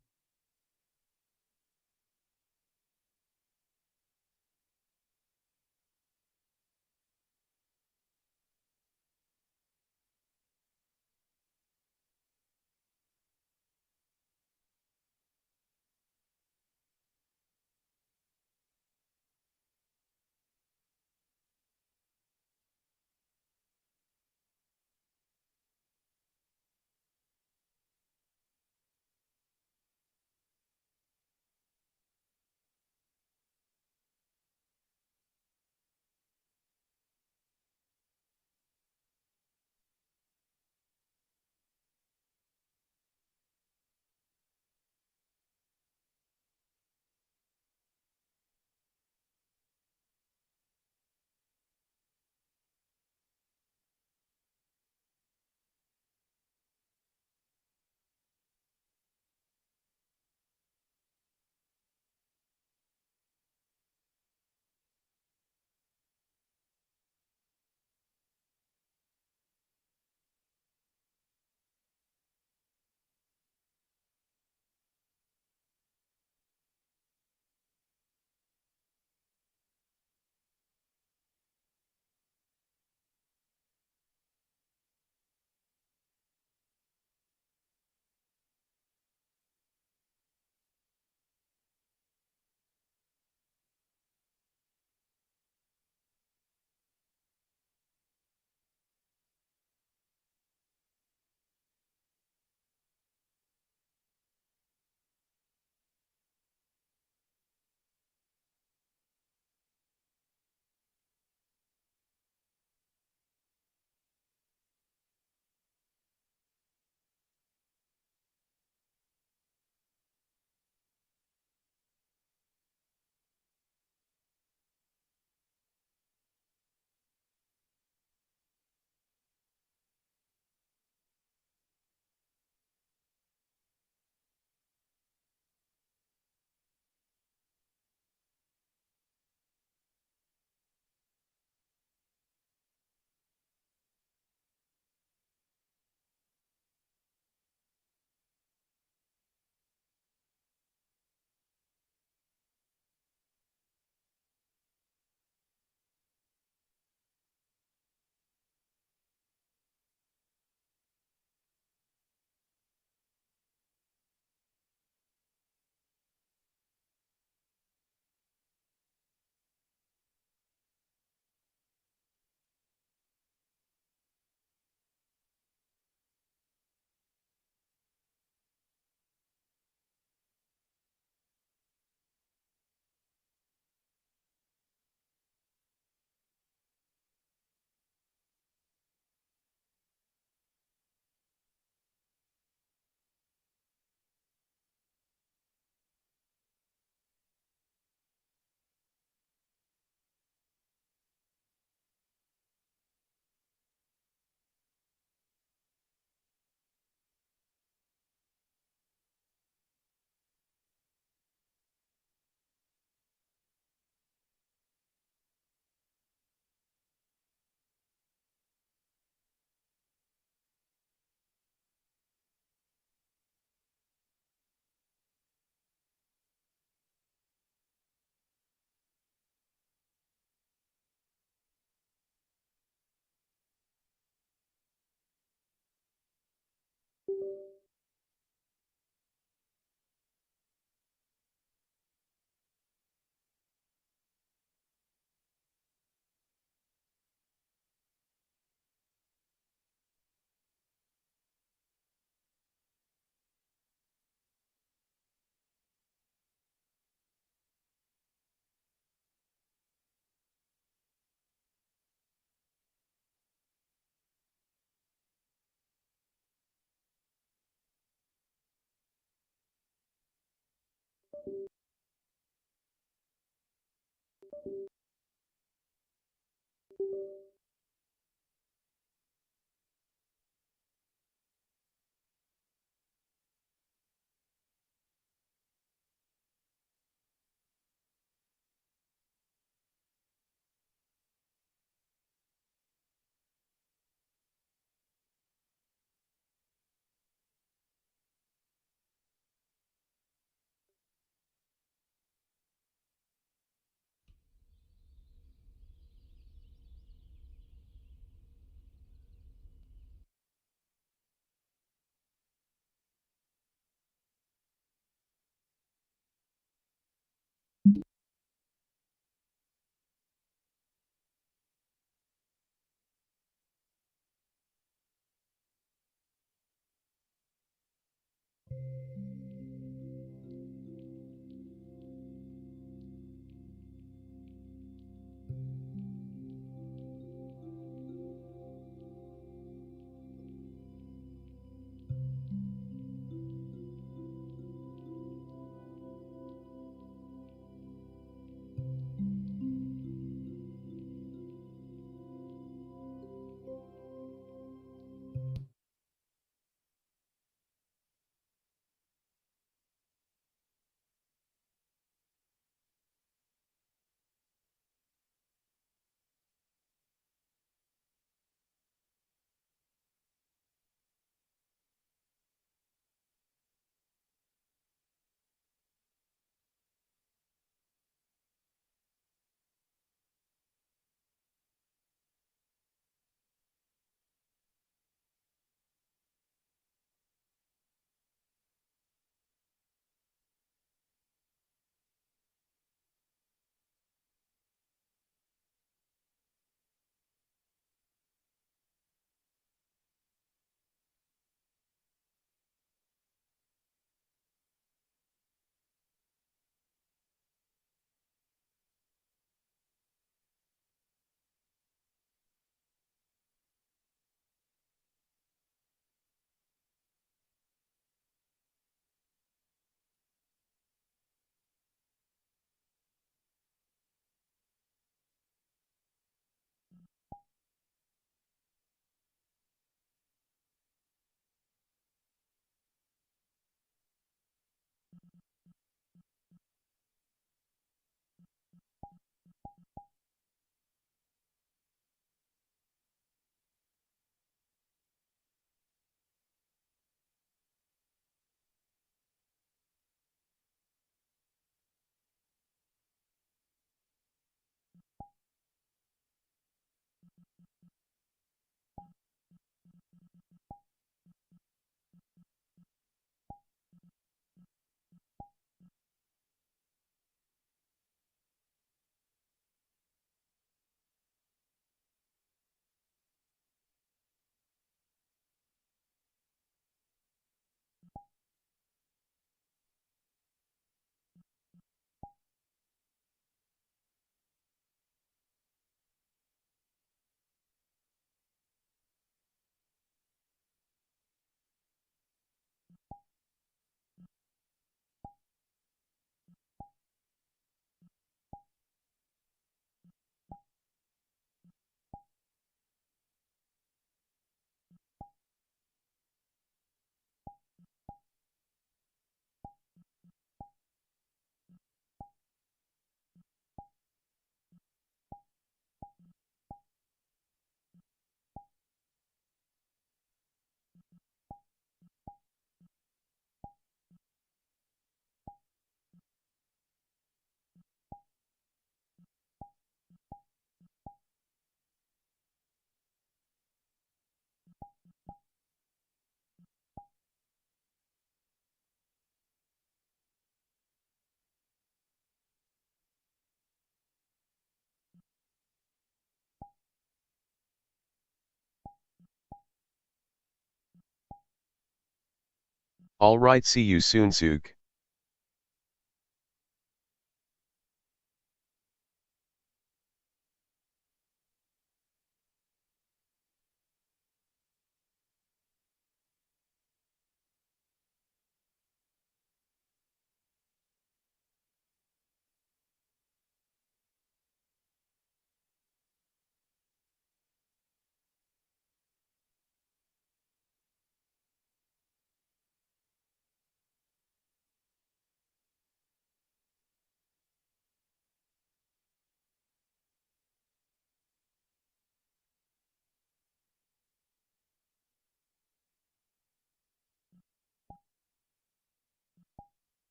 Alright, see you soon, Sook.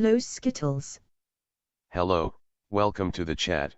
Los Skittles. Hello, welcome to the chat.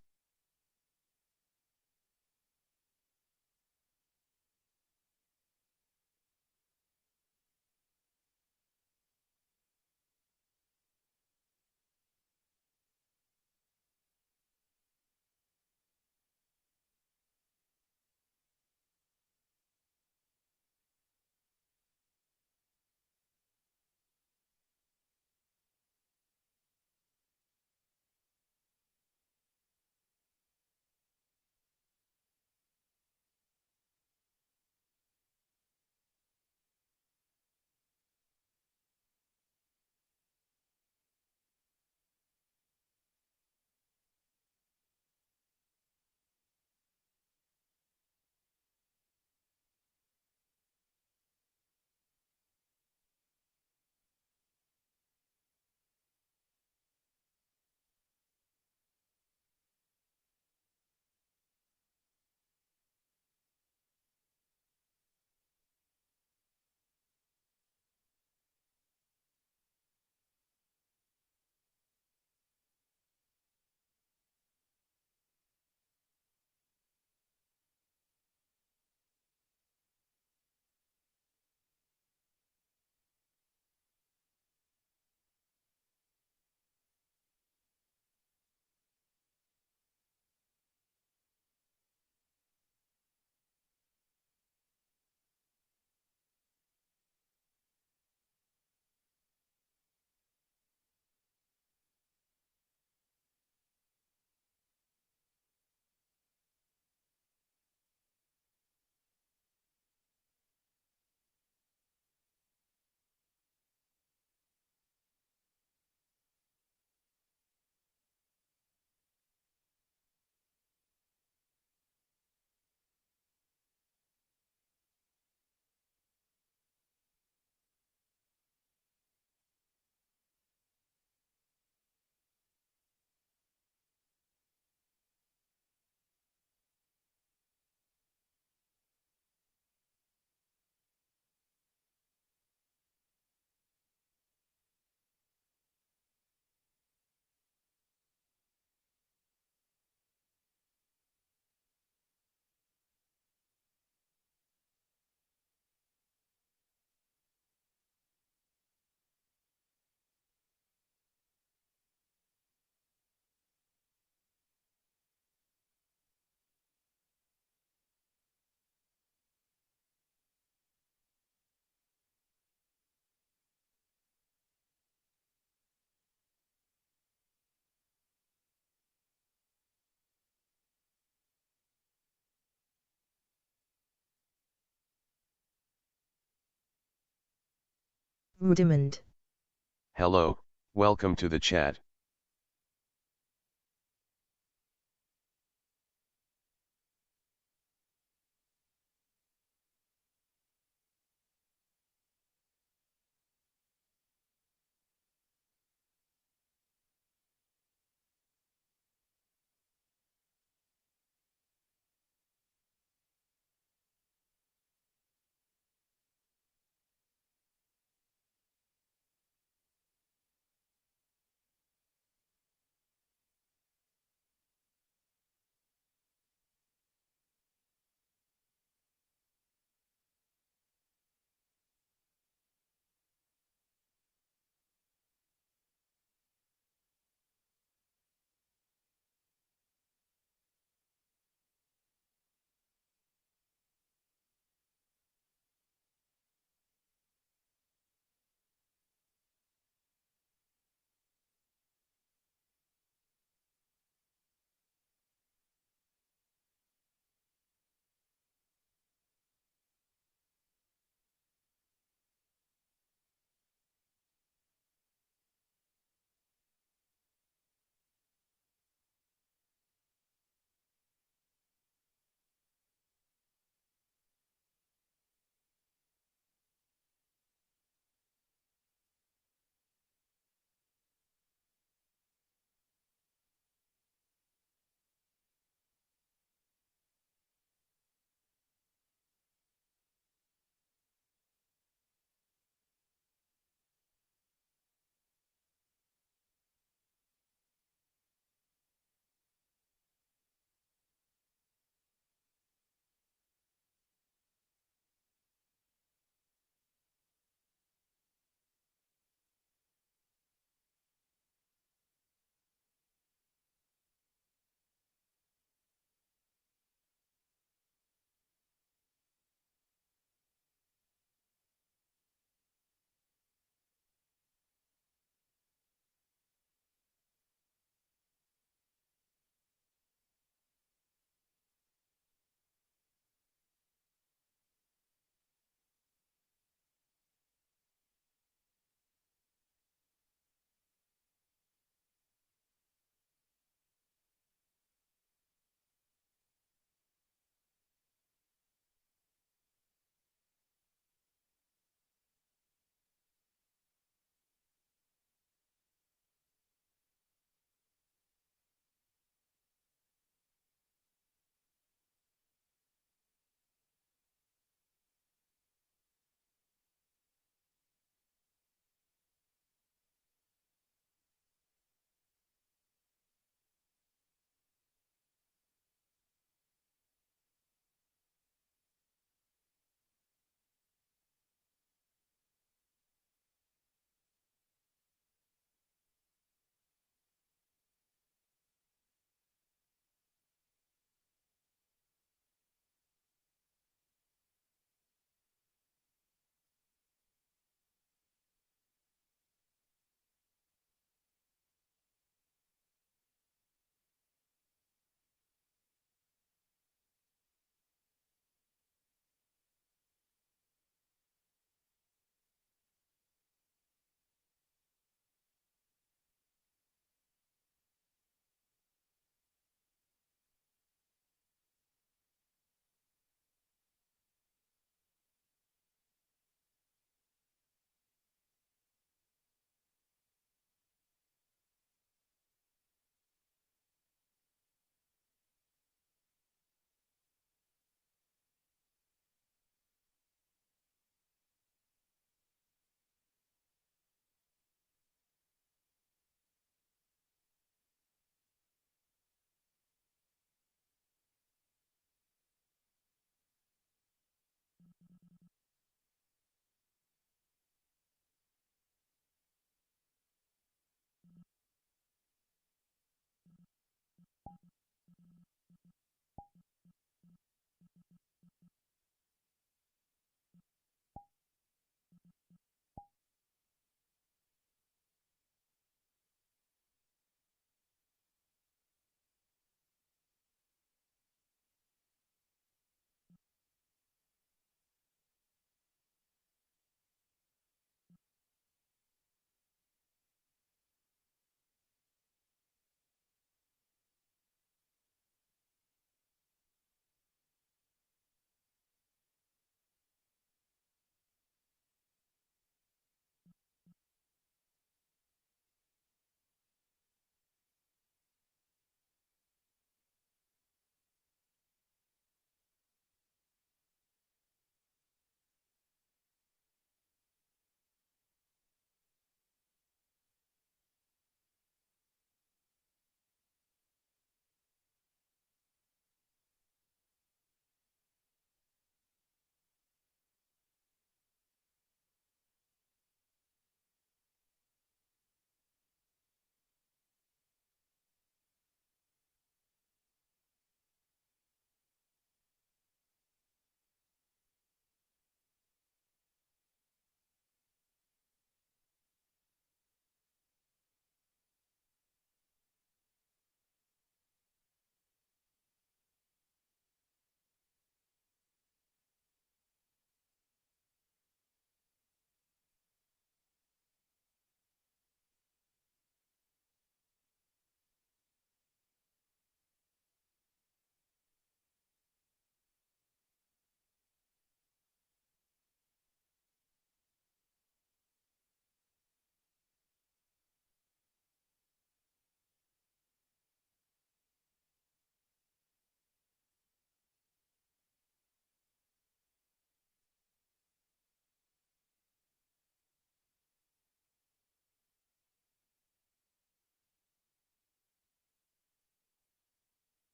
Rudiment. Hello, welcome to the chat.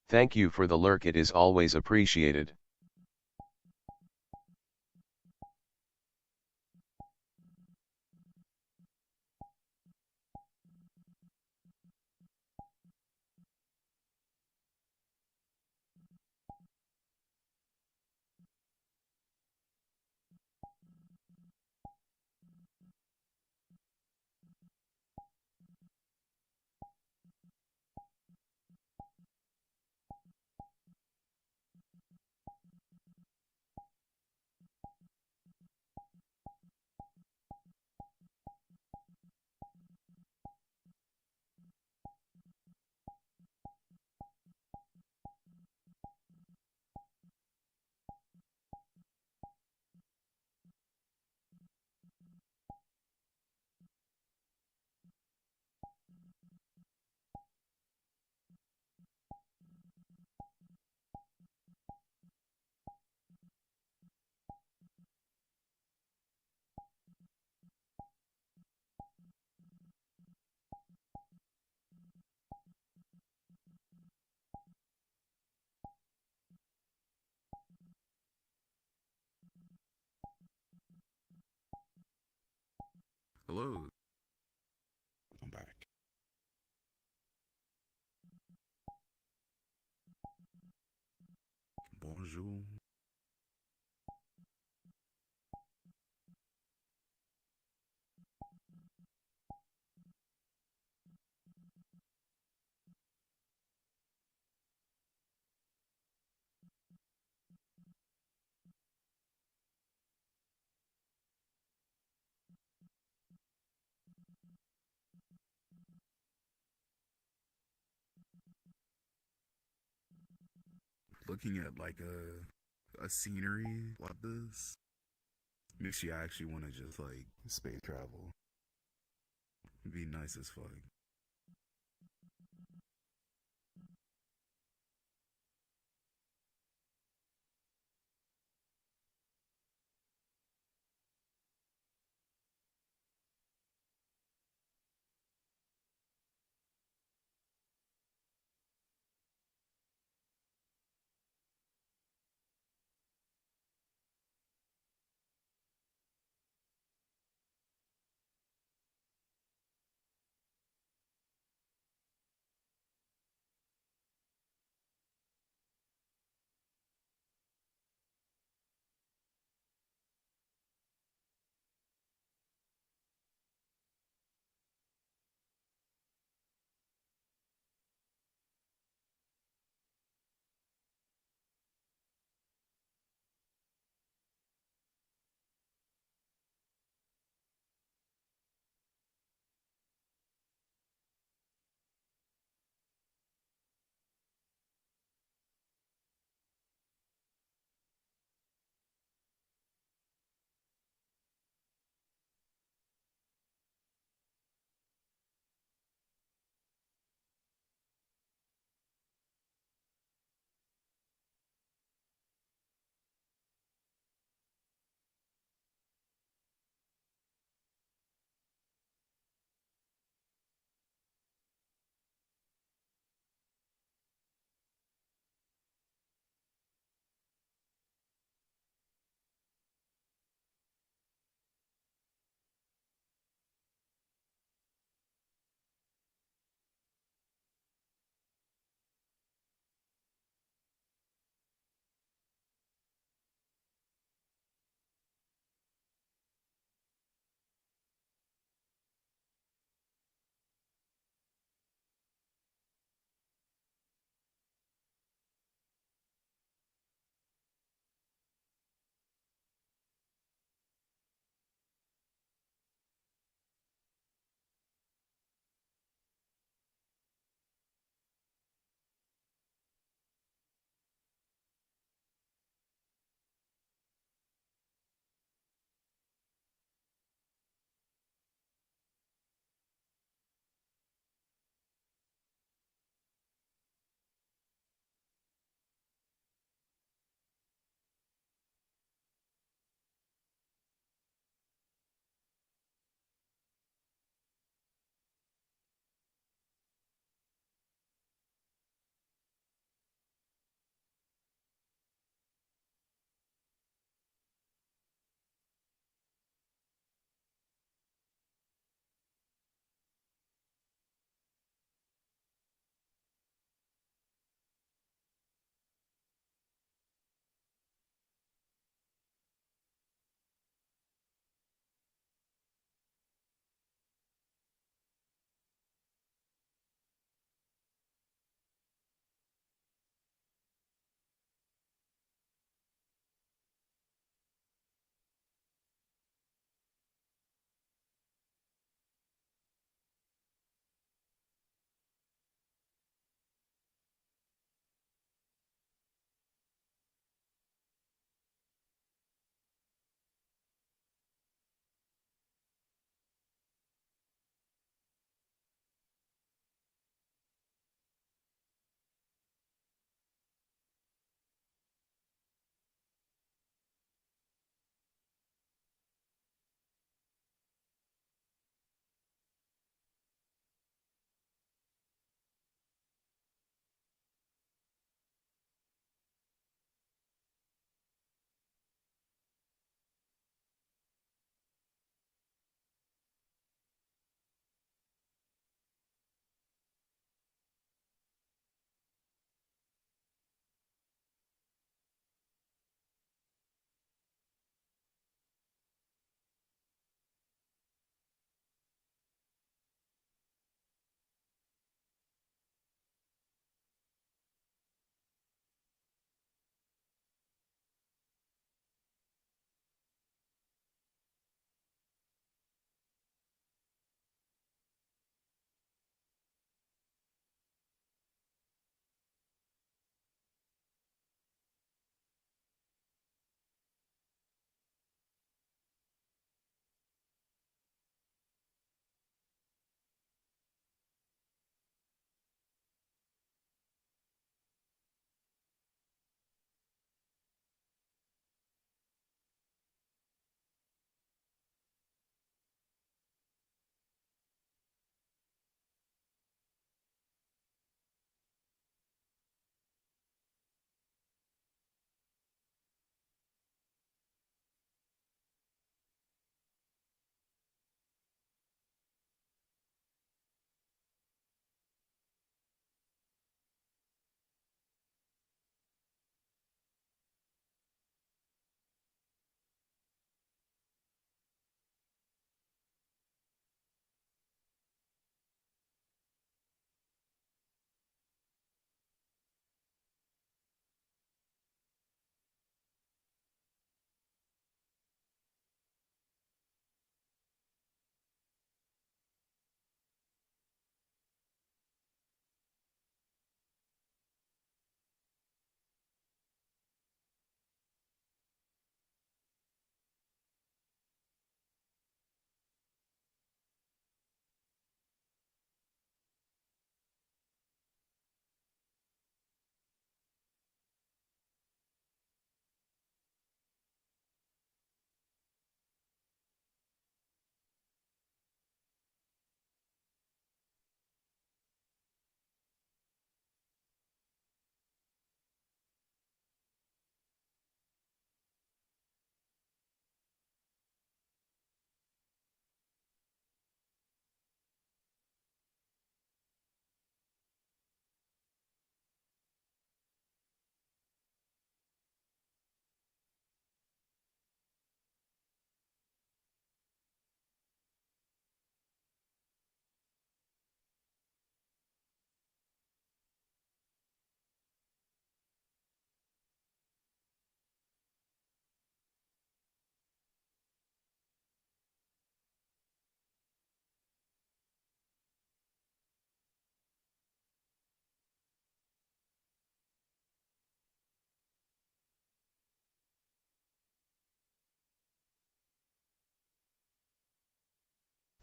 Thank you for the lurk, it is always appreciated. Hello. I'm back. Bonjour. Looking at like a scenery like this makes you actually want to just like space travel. It'd be nice as fuck.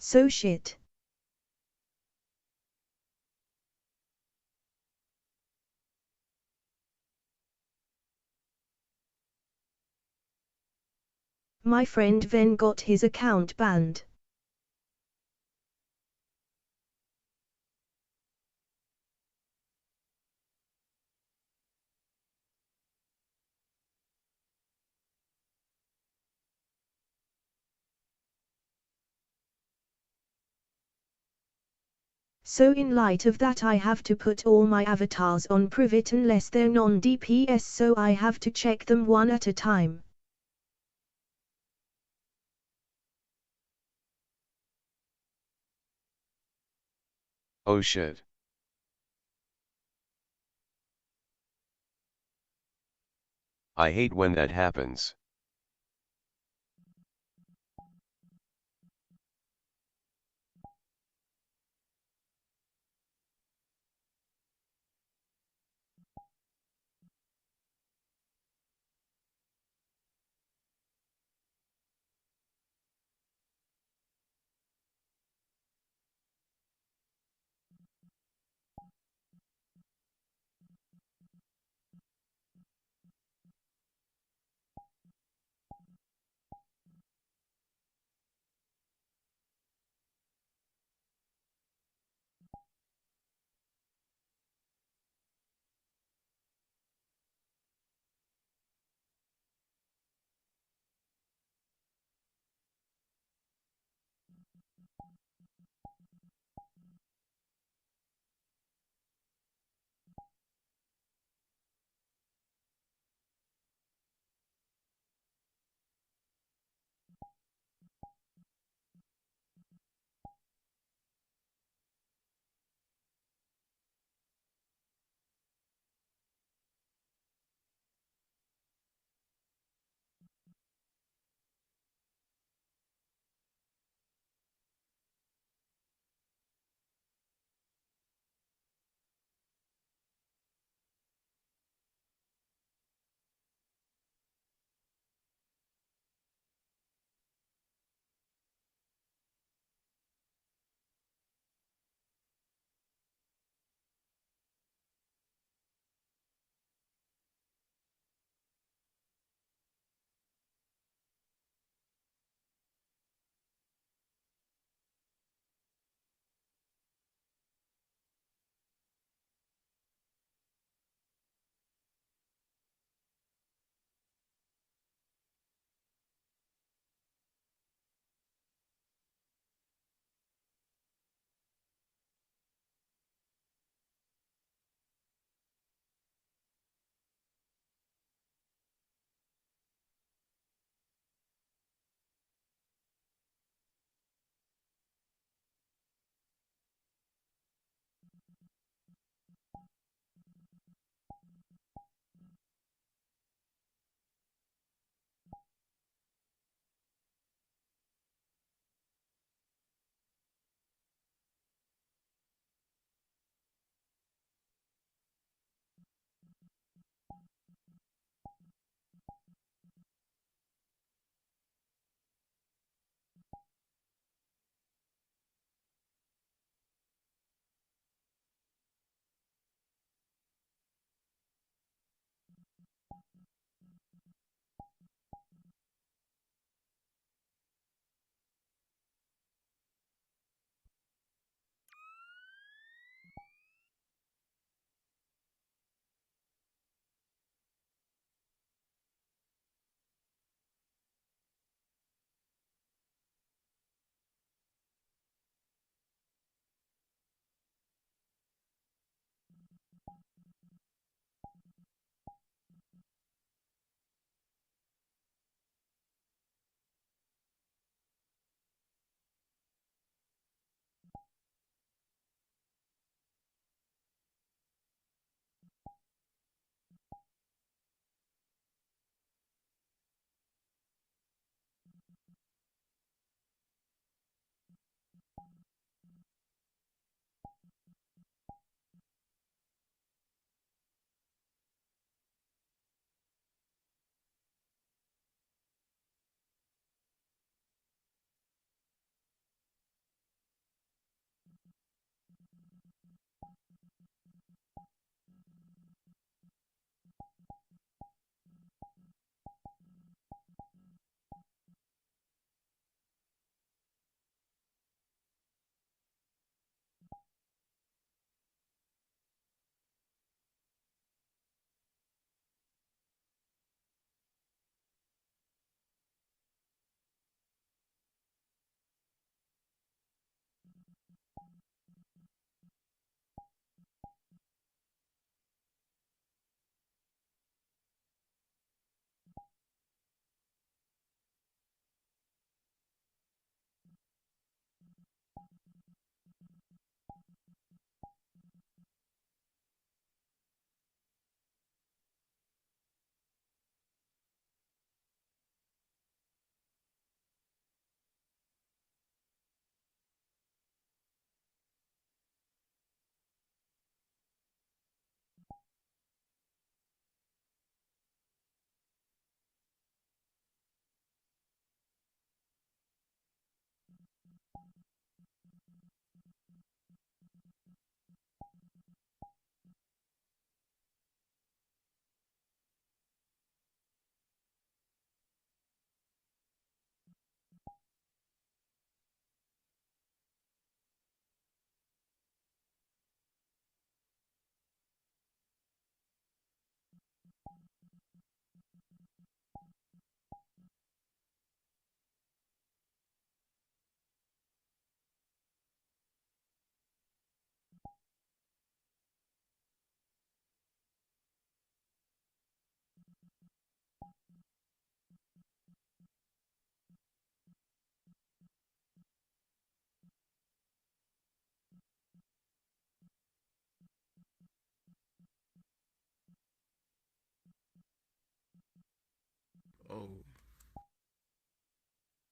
So shit. My friend Ven got his account banned. So in light of that I have to put all my avatars on private unless they're non-DPS, so I have to check them one at a time. Oh shit. I hate when that happens.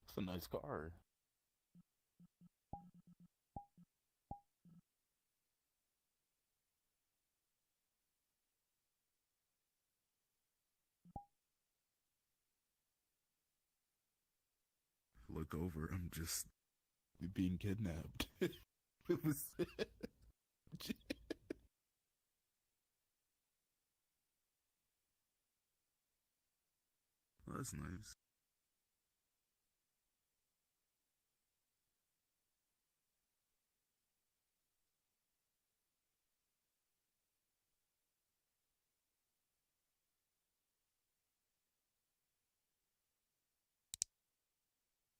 It's a nice car. Look over, I'm just being kidnapped. It was- Well, that's nice.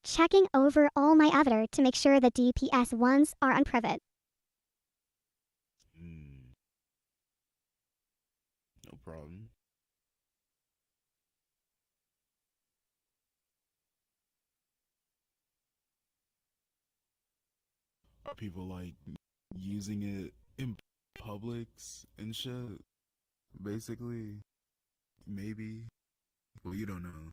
Checking over all my avatar to make sure the DPS ones are on private. Mm, no problem. Are people like using it in Publix and shit? Basically, maybe. Well, you don't know.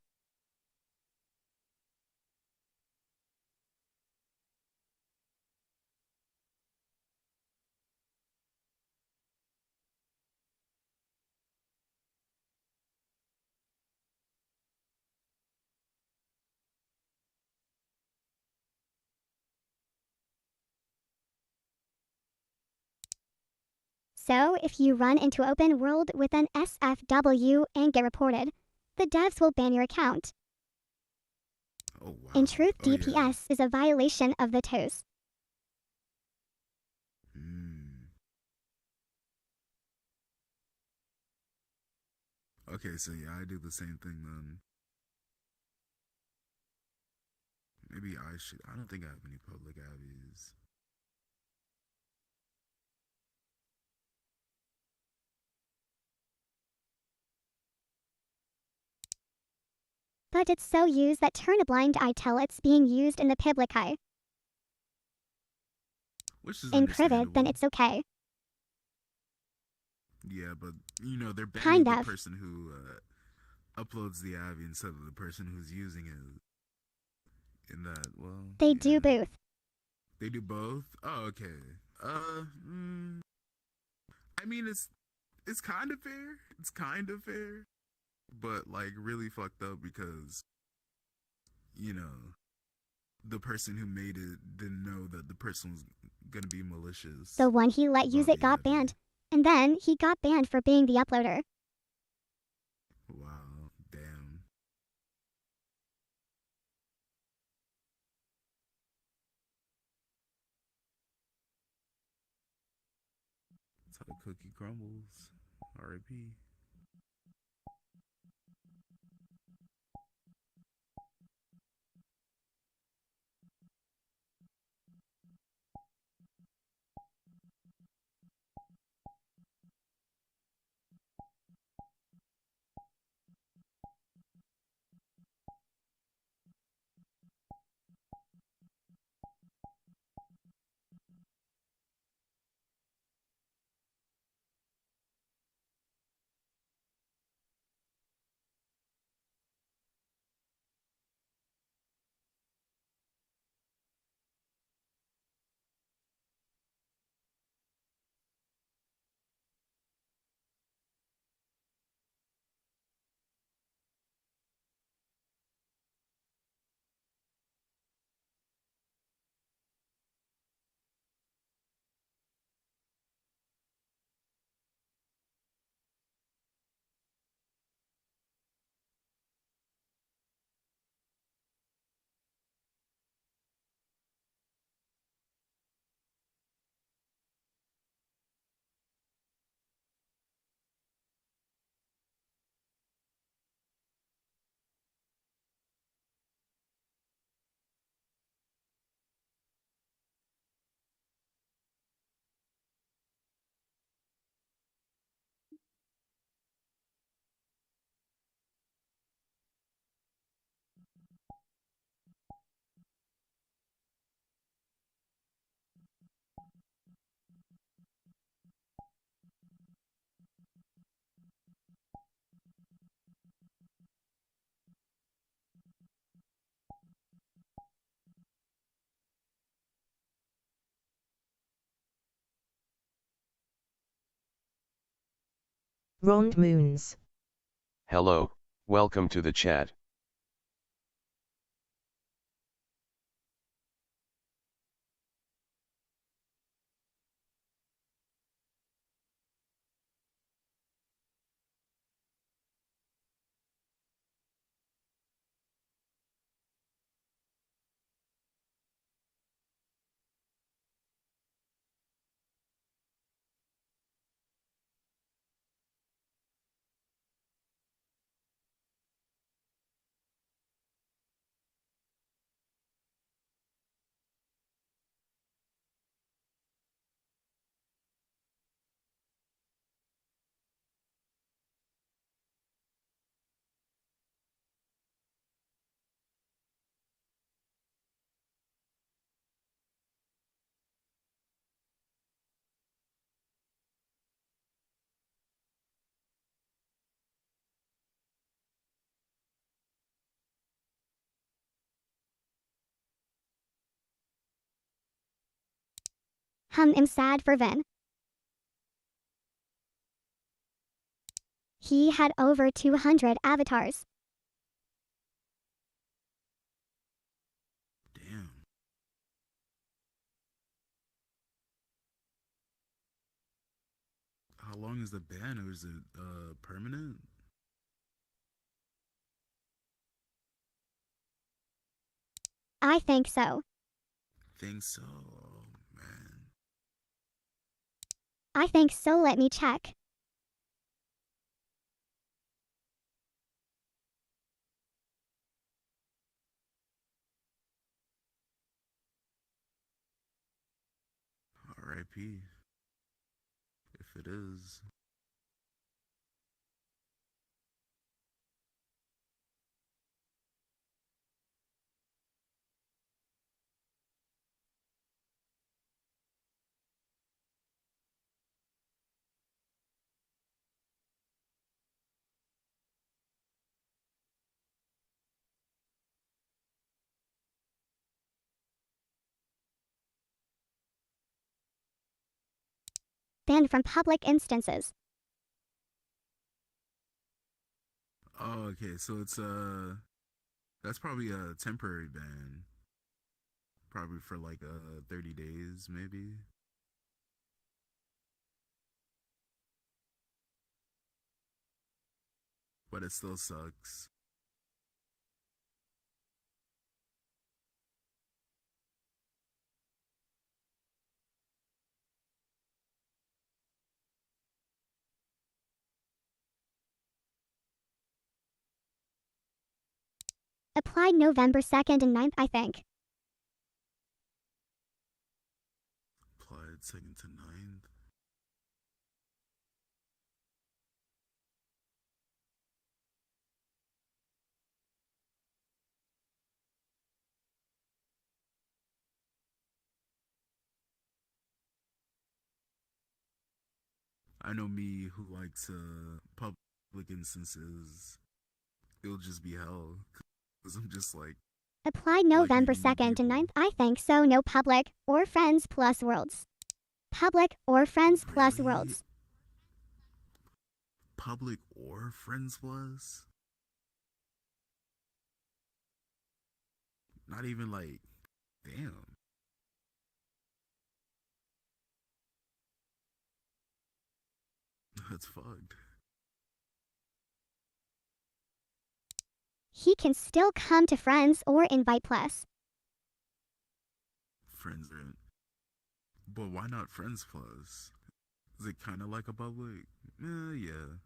So, if you run into open world with an SFW and get reported, the devs will ban your account. Oh wow. In truth, Oh yeah. DPS is a violation of the TOS. Hmm. Okay, so yeah, I do the same thing then. Maybe I should. I don't think I have any public abbeys. But it's so used that turn a blind eye till it's being used in the public eye. Which is In private, then understandable. it's okay. Yeah, but you know they're banning Kind the of. person who uploads the Abby instead of the person who's using it. In that, well, They yeah. do both. They do both. Oh, okay. I mean, it's kind of fair. It's kind of fair, but like really fucked up because you know the person who made it didn't know that the person was gonna be malicious. The one he let use about it the got Abby. banned. And then he got banned for being the uploader. Wow, damn. That's how the cookie crumbles. R.I.P. Rond Moons. Hello, welcome to the chat. I'm sad for Vin. He had over 200 avatars. Damn. How long is the ban, or is it permanent? I think so. Think so, man. I think so. Let me check. R.I.P. If it is. Banned from public instances. Oh, okay. So it's that's probably a temporary ban. Probably for like 30 days, maybe. But it still sucks. Applied November 2nd and 9th, I think. Applied 2nd to 9th. I know me who likes public instances. It'll just be hell. Cause I'm just like, Applied November 2nd and 9th, I think so. No public or friends plus worlds. Public or friends plus really? worlds. Public or friends plus? Not even like, damn. That's fucked. He can still come to friends or invite plus. Friends are, but why not friends plus? Is it kind of like a public? Yeah.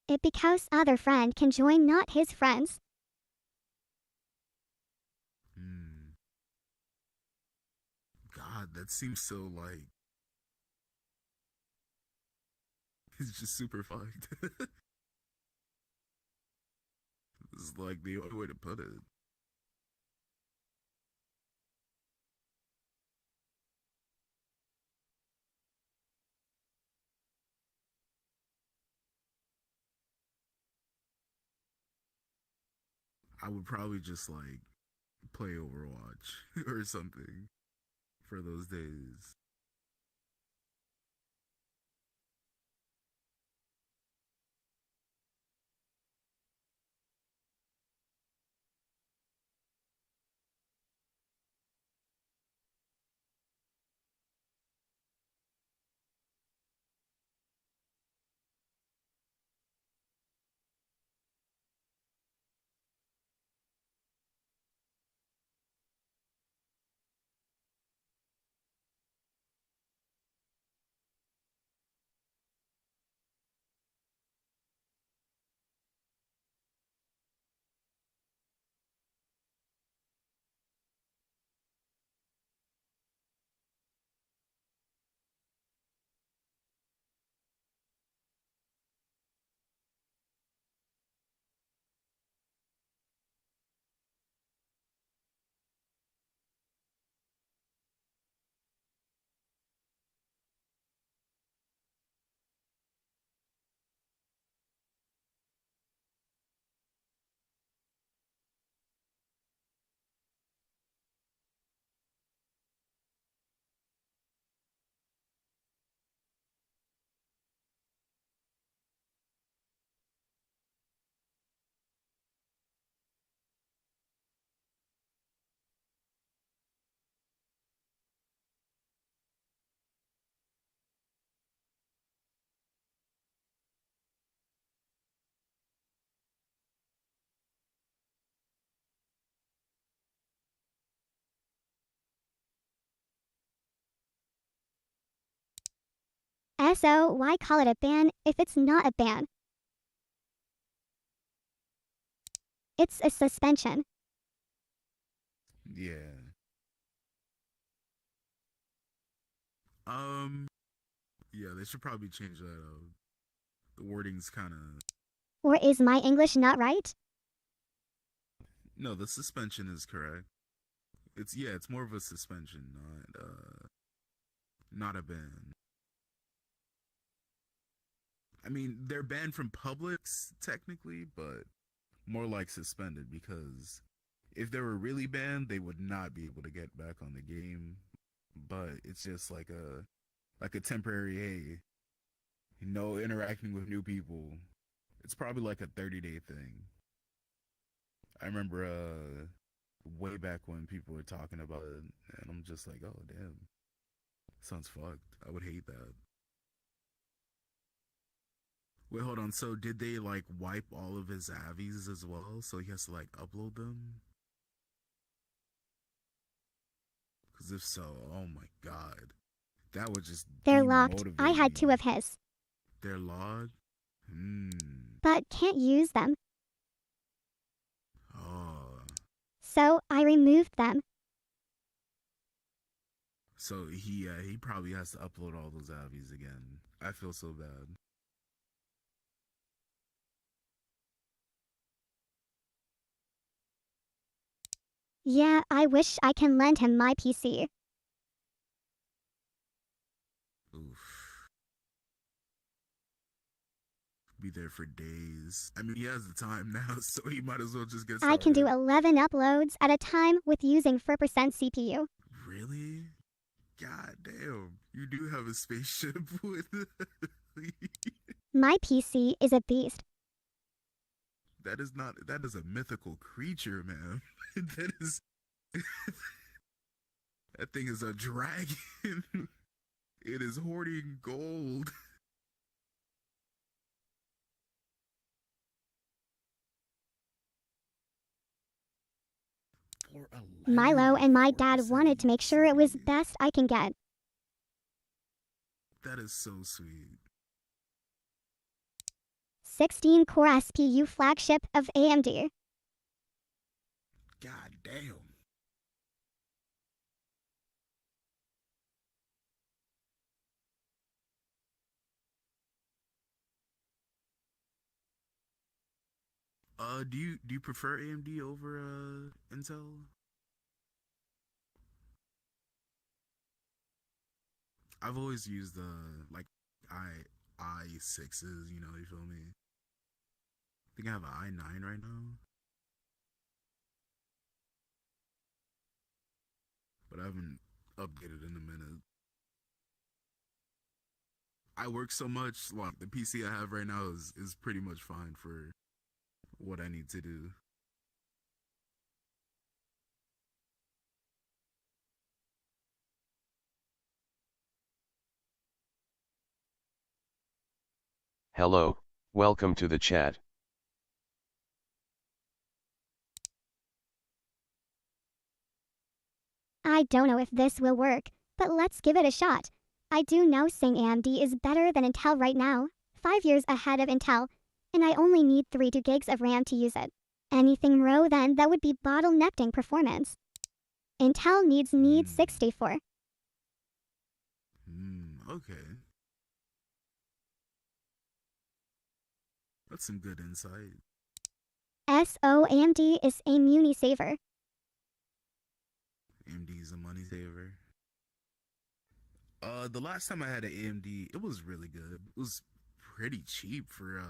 It because other friend can join, not his friends. God, that seems so like it's just super fucked. This is like the only way to put it. I would probably just like play Overwatch or something for those days. So why call it a ban if it's not a ban? It's a suspension. Yeah. Um. Yeah, they should probably change that out. The wording's kind of. Or is my English not right? No, the suspension is correct. It's more of a suspension, not a ban. I mean, they're banned from Publix technically, but more like suspended because if they were really banned, they would not be able to get back on the game. But it's just like a temporary, hey, no interacting with new people. It's probably like a 30-day thing. I remember way back when people were talking about it, and I'm just like, oh damn, sounds fucked. I would hate that. Wait, hold on. So did they like wipe all of his avies as well? So he has to like upload them? Because if so, oh my god, that would just They're locked. I demotivate had me. 2 of his. They're logged. But can't use them. Oh, So I removed them. so he probably has to upload all those avies again. I feel so bad. Yeah, I wish I can lend him my PC. Oof. Be there for days. I mean, he has the time now, so he might as well just get started. I can do 11 uploads at a time with using 4% CPU. Really? God damn. You do have a spaceship with. My PC is a beast. That is not. That is a mythical creature, man. That is. That thing is a dragon. It is hoarding gold. For 11 Milo and my dad 4% wanted to make sure it was CPU. best I can get. That is so sweet. 16-core SPU flagship of AMD. God damn. Do you prefer AMD over Intel? I've always used the like i6s, you feel me? I think I have an i9 right now. but I haven't updated in a minute. I work so much, like the PC I have right now is pretty much fine for what I need to do. Hello, welcome to the chat. I don't know if this will work, but let's give it a shot. I do know saying AMD is better than Intel right now, 5 years ahead of Intel, and I only need 32 gigs of RAM to use it. Anything more then that would be bottlenecking performance. Intel needs Hmm. 64. Okay. That's some good insight. So AMD is a muni saver. AMD's a money saver. The last time I had an AMD, it was really good. It was pretty cheap for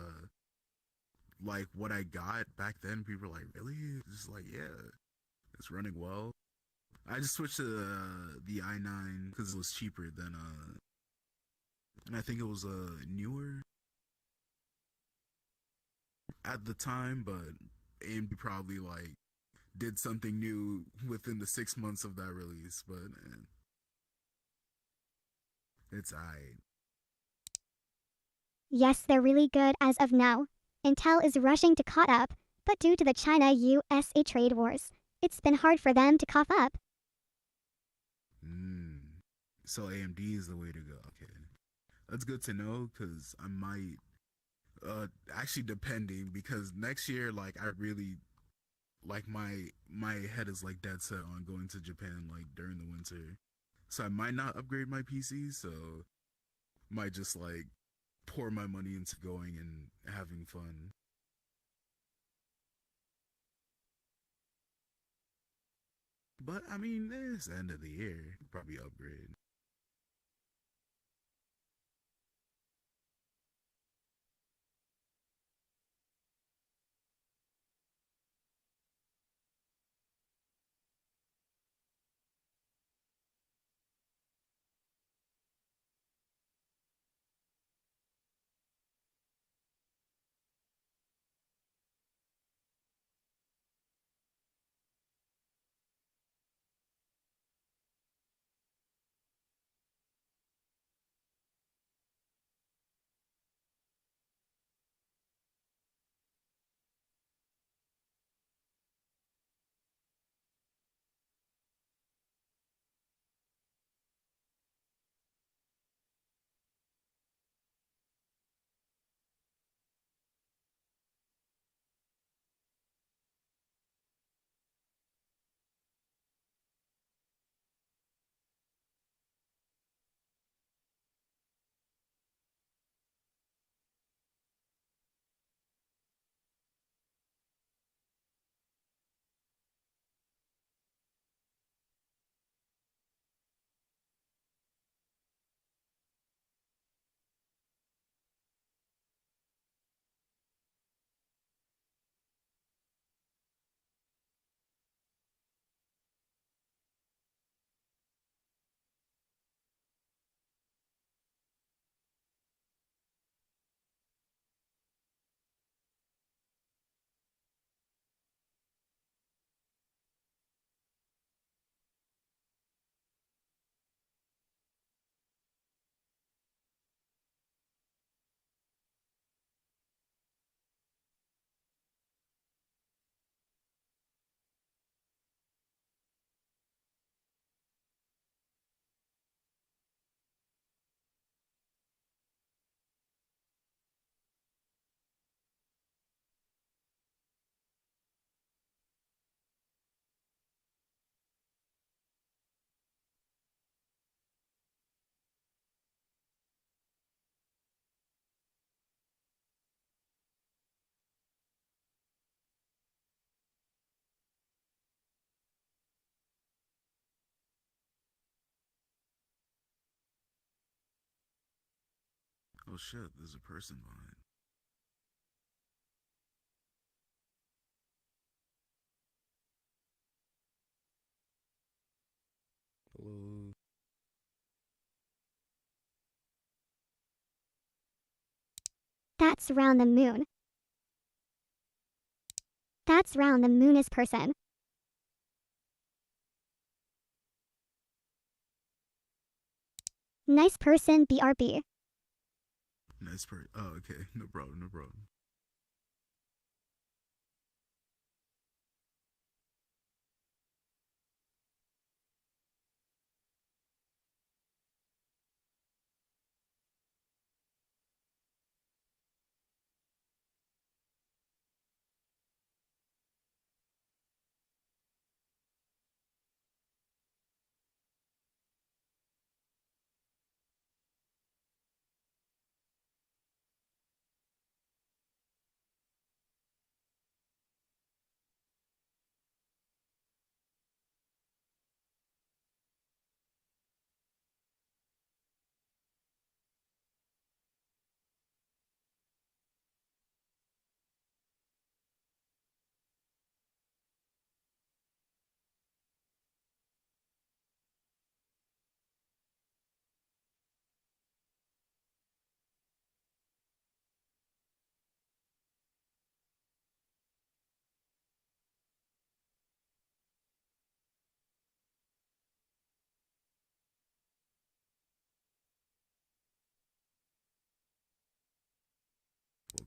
like what I got back then. People were like, really? Just like, yeah, it's running well. I just switched to the i9 because it was cheaper than and I think it was newer at the time, but AMD probably like did something new within the 6 months of that release. But it's alright. Yes, they're really good as of now. Intel is rushing to caught up, but due to the China-USA trade wars, it's been hard for them to cough up. So AMD is the way to go. Okay, that's good to know because I might actually depending because next year like I really like my head is like dead set on going to Japan like during the winter. So I might not upgrade my PC, so might just like pour my money into going and having fun. But I mean, it's the end of the year. Probably upgrade. Oh shit, there's a person behind. That's round the moon. That's round the moon is person. Nice person BRB. Nice part. Oh, okay. No problem. No problem.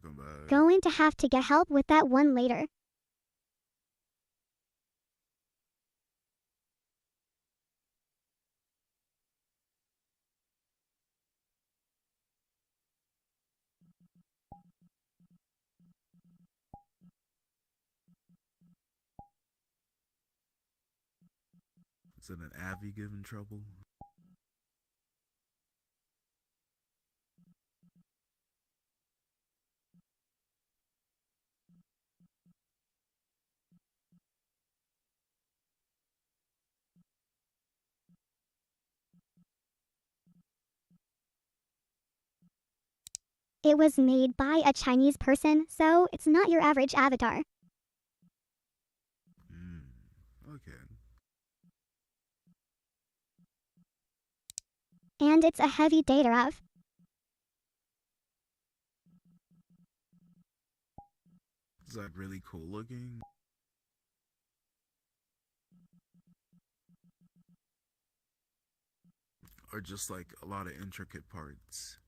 Welcome back. Going to have to get help with that one later. Is it an Avi giving trouble? It was made by a Chinese person, so it's not your average avatar. Okay. And it's a heavy data of. Is that really cool looking? Or just like a lot of intricate parts?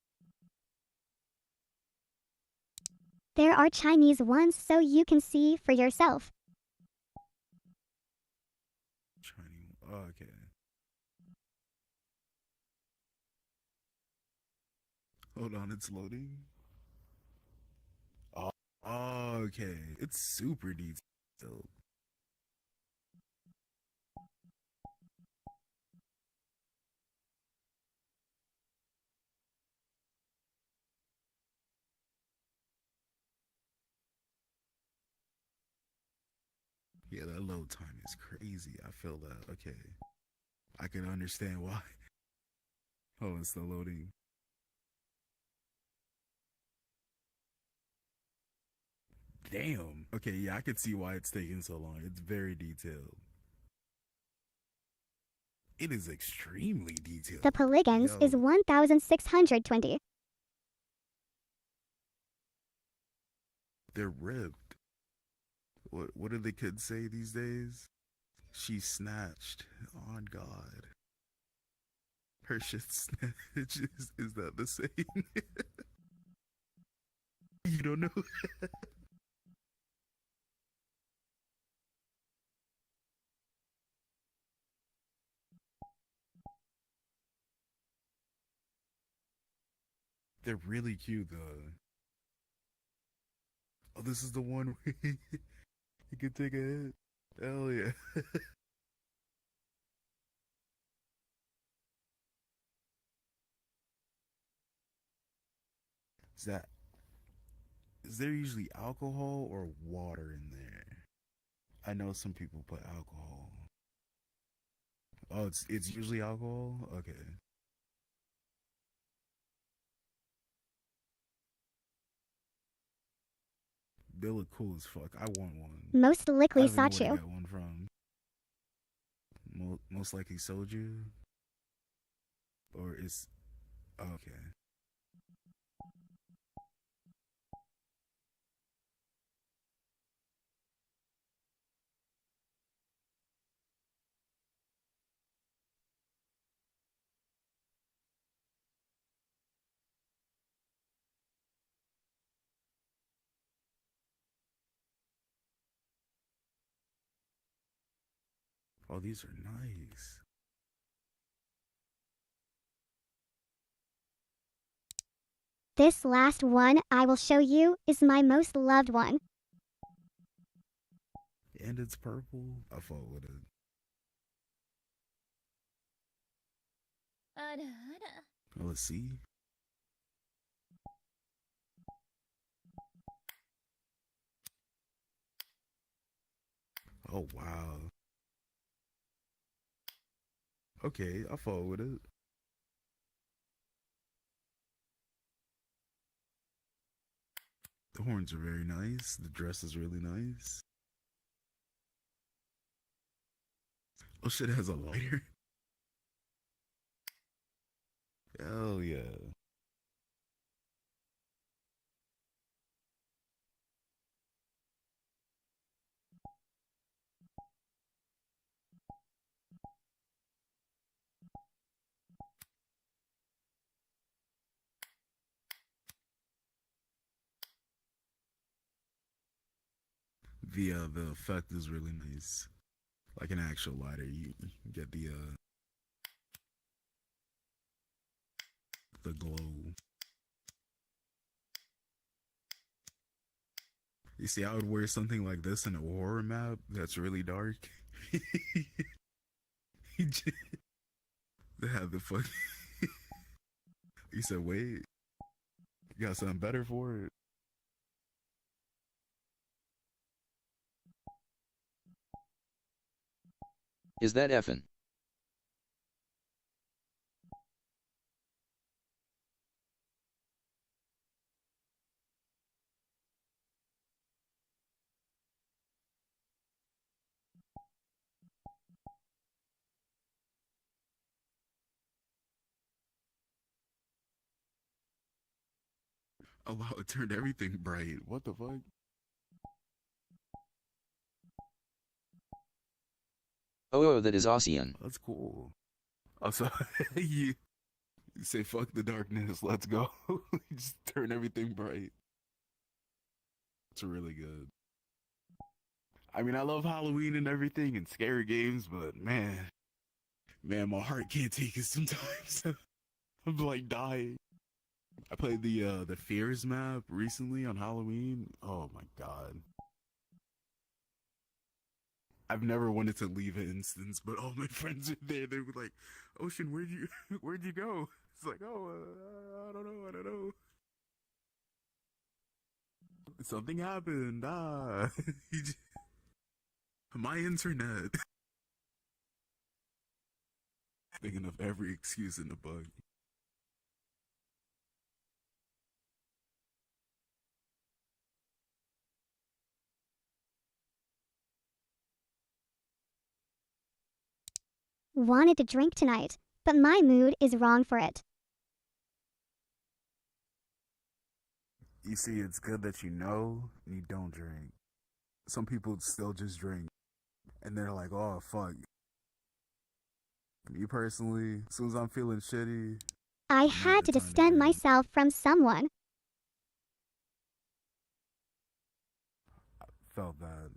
There are Chinese ones so you can see for yourself. Chinese. Oh, okay. Hold on, it's loading. Oh, okay. It's super detailed. Yeah, that load time is crazy. I feel that. Okay. I can understand why. Oh, it's still loading. Damn. Okay, yeah, I could see why it's taking so long. It's very detailed. It is extremely detailed. The polygons Yo, is 1620. they're ripped. What do the kids say these days? She snatched. On God. Her shit snatched. Is that the same? You don't know? They're really cute though. Oh, this is the one where you can take a hit. Hell yeah. Is that is there usually alcohol or water in there? I know some people put alcohol. Oh, it's usually alcohol? Okay. They look cool as fuck. I want one. Most I likely don't even know where to Sachu. get one from. Most likely soju? Or is okay. Oh, these are nice. This last one I will show you is my most loved one. And it's purple. I fought with it. Well, let's see. Oh, wow. Okay, I fought with it. The horns are very nice. The dress is really nice. Oh shit, it has a lighter. Hell yeah. The effect is really nice. Like an actual lighter. You get the glow. You see, I would wear something like this in a horror map that's really dark. They have the fuck. You said, wait, you got something better for it? Is that effin'? Oh wow, it turned everything bright. What the fuck? Oh, that is Ocean. That's cool. Also, you, you say fuck the darkness, let's go. Just turn everything bright. It's really good. I mean, I love Halloween and everything and scary games, but man, my heart can't take it sometimes. I'm like dying. I played the Fears map recently on Halloween. Oh my god. I've never wanted to leave an instance, but all my friends are there. They were like, "Ocean, where'd you go?" It's like, "Oh, I don't know. Something happened. Ah, my internet." Thinking of every excuse in the book. Wanted to drink tonight, but my mood is wrong for it. You see, it's good that you know and you don't drink. Some people still just drink, and they're like, "Oh fuck." Me personally, as soon as I'm feeling shitty, I not had the to time to distance drink. myself from someone. Felt that.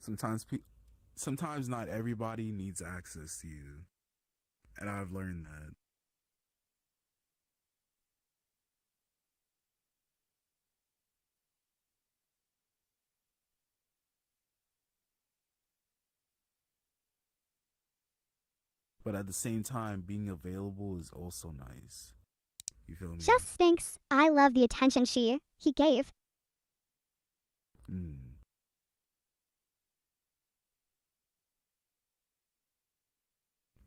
Sometimes sometimes not everybody needs access to you, and I've learned that. But at the same time, being available is also nice. You feel me? Just thinks I love the attention he gave. Mm.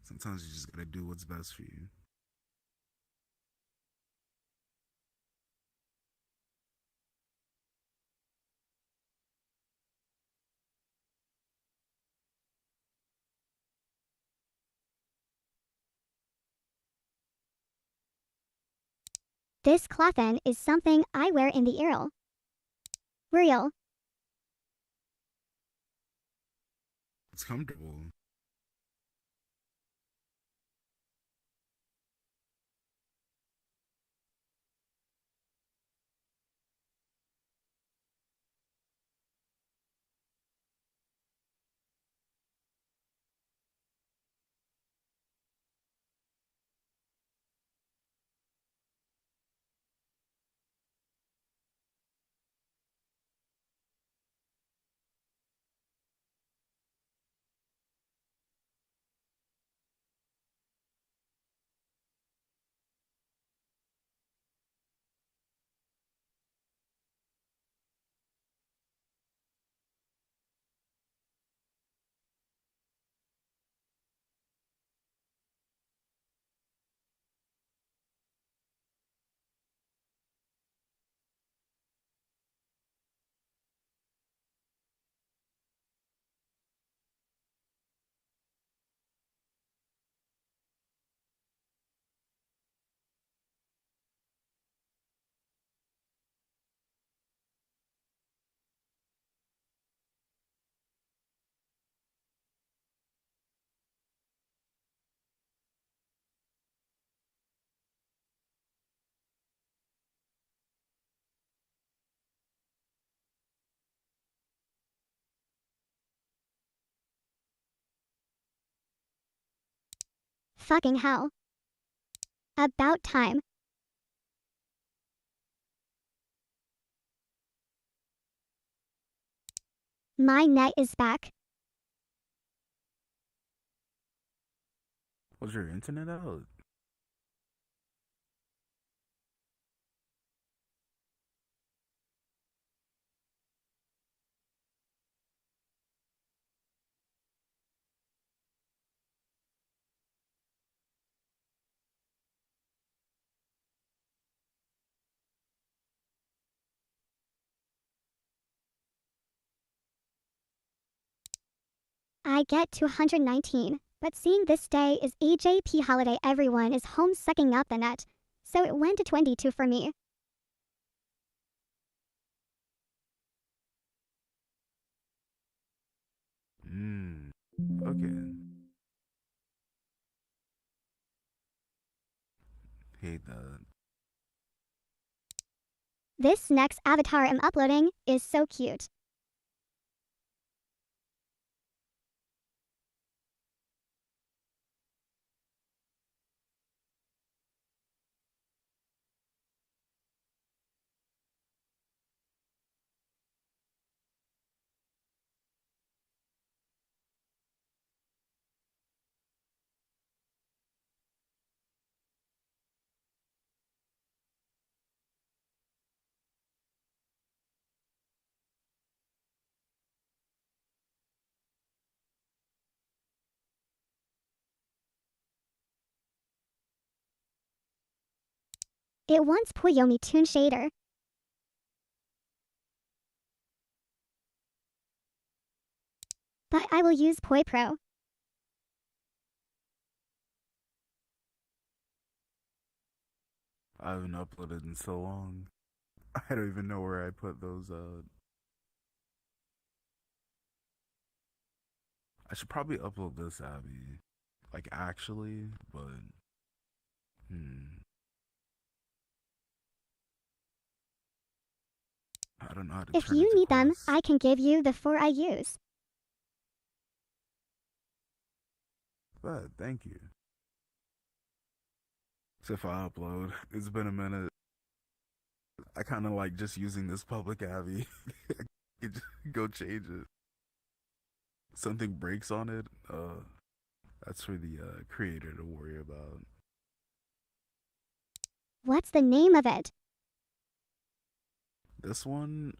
Sometimes you just gotta do what's best for you. This clothen is something I wear in the earl. Real. It's comfortable. Fucking hell. About time. My net is back. Was your internet out? I get 219, but seeing this day is AJP holiday, everyone is home sucking up the net, so it went to 22 for me. Okay. Hate that. This next avatar I'm uploading is so cute. It wants Puyomi Toon Shader. But I will use Poi Pro. I haven't uploaded in so long. I don't even know where I put those. I should probably upload this, Abby. Like, actually, but. I don't know how to If turn you it to need them, post. I can give you the 4 I use. But thank you. So if I upload, it's been a minute. I kind of like just using this public Abby. I could just go change it. Something breaks on it. That's for the creator to worry about. What's the name of it? This one,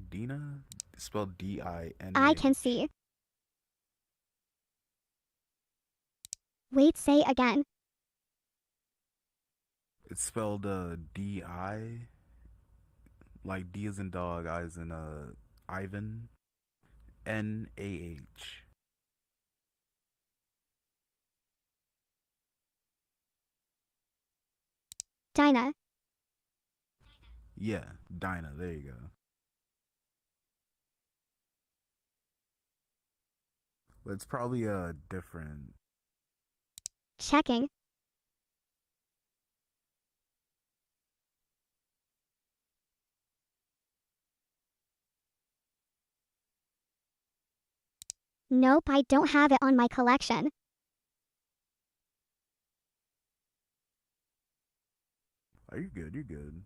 Dina, spelled D-I-N-A. I can see. Wait, say again. It's spelled D-I, like D as in dog, I as in Ivan, N-A-H. Dinah. Yeah, Dinah, there you go. But it's probably different. Checking. Nope, I don't have it on my collection. Oh, you're good, you're good.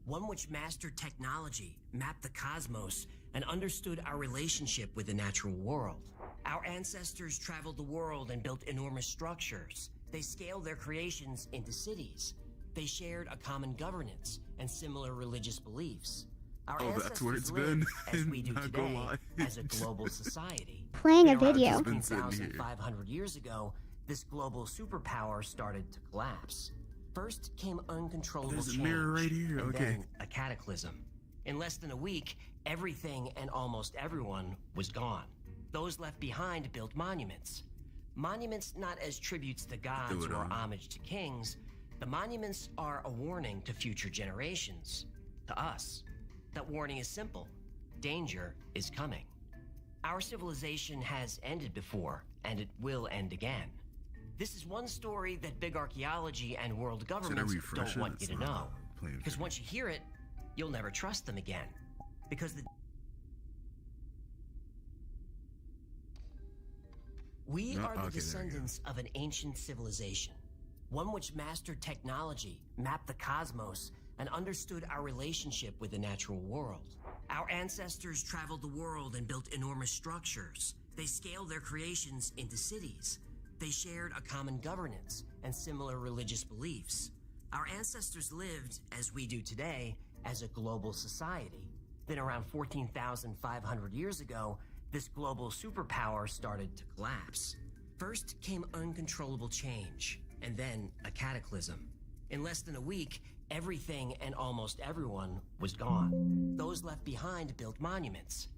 One which mastered technology, mapped the cosmos, and understood our relationship with the natural world. Our ancestors traveled the world and built enormous structures. They scaled their creations into cities. They shared a common governance and similar religious beliefs. Our That's where it's ancestors lived, been. as we do Not gonna today, lie. as a global society. Playing a Around video. 15,500 years ago, this global superpower started to collapse. First came uncontrollable There's a change, mirror right here, and okay. then a cataclysm. In less than a week, everything and almost everyone was gone. Those left behind built monuments. Monuments not as tributes to gods it or on. homage to kings. The monuments are a warning to future generations, to us. That warning is simple. Danger is coming. Our civilization has ended before, and it will end again. This is one story that big archaeology and world governments refresh don't it? want you It's to not know. playing Because for me. once you hear it, you'll never trust them again. Because we No, are the okay, there we go. descendants of an ancient civilization. One which mastered technology, mapped the cosmos, and understood our relationship with the natural world. Our ancestors traveled the world and built enormous structures. They scaled their creations into cities. They shared a common governance and similar religious beliefs. Our ancestors lived, as we do today, as a global society. Then around 14,500 years ago, this global superpower started to collapse. First came uncontrollable change, and then a cataclysm. In less than a week, everything and almost everyone was gone. Those left behind built monuments.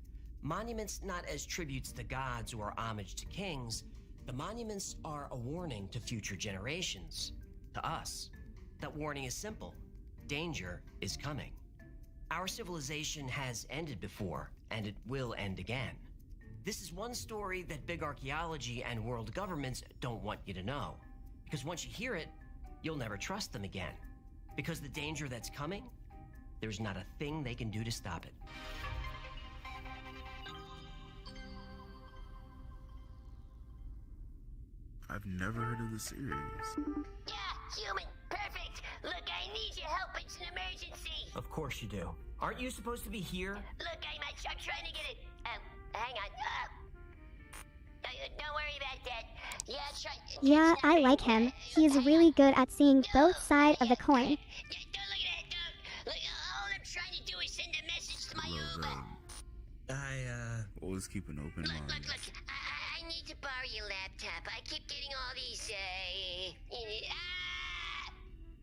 Monuments not as tributes to gods or homage to kings. The monuments are a warning to future generations, to us. That warning is simple. Danger is coming. Our civilization has ended before, and it will end again. This is one story that big archaeology and world governments don't want you to know. Because once you hear it, you'll never trust them again. Because the danger that's coming, there's not a thing they can do to stop it. I've never heard of the series. Yeah, human, perfect. Look, I need your help. It's an emergency. Of course you do. Aren't you supposed to be here? Look, I'm trying to get it. Hang on. Don't worry about that. Yeah, try. Yeah, I like him. He's really good at seeing both sides of the coin. Don't look at that. Don't. Look, all I'm trying to do is send a message to my Uber. Always keep an open Look, mind. I need to borrow your laptop. I keep getting all these,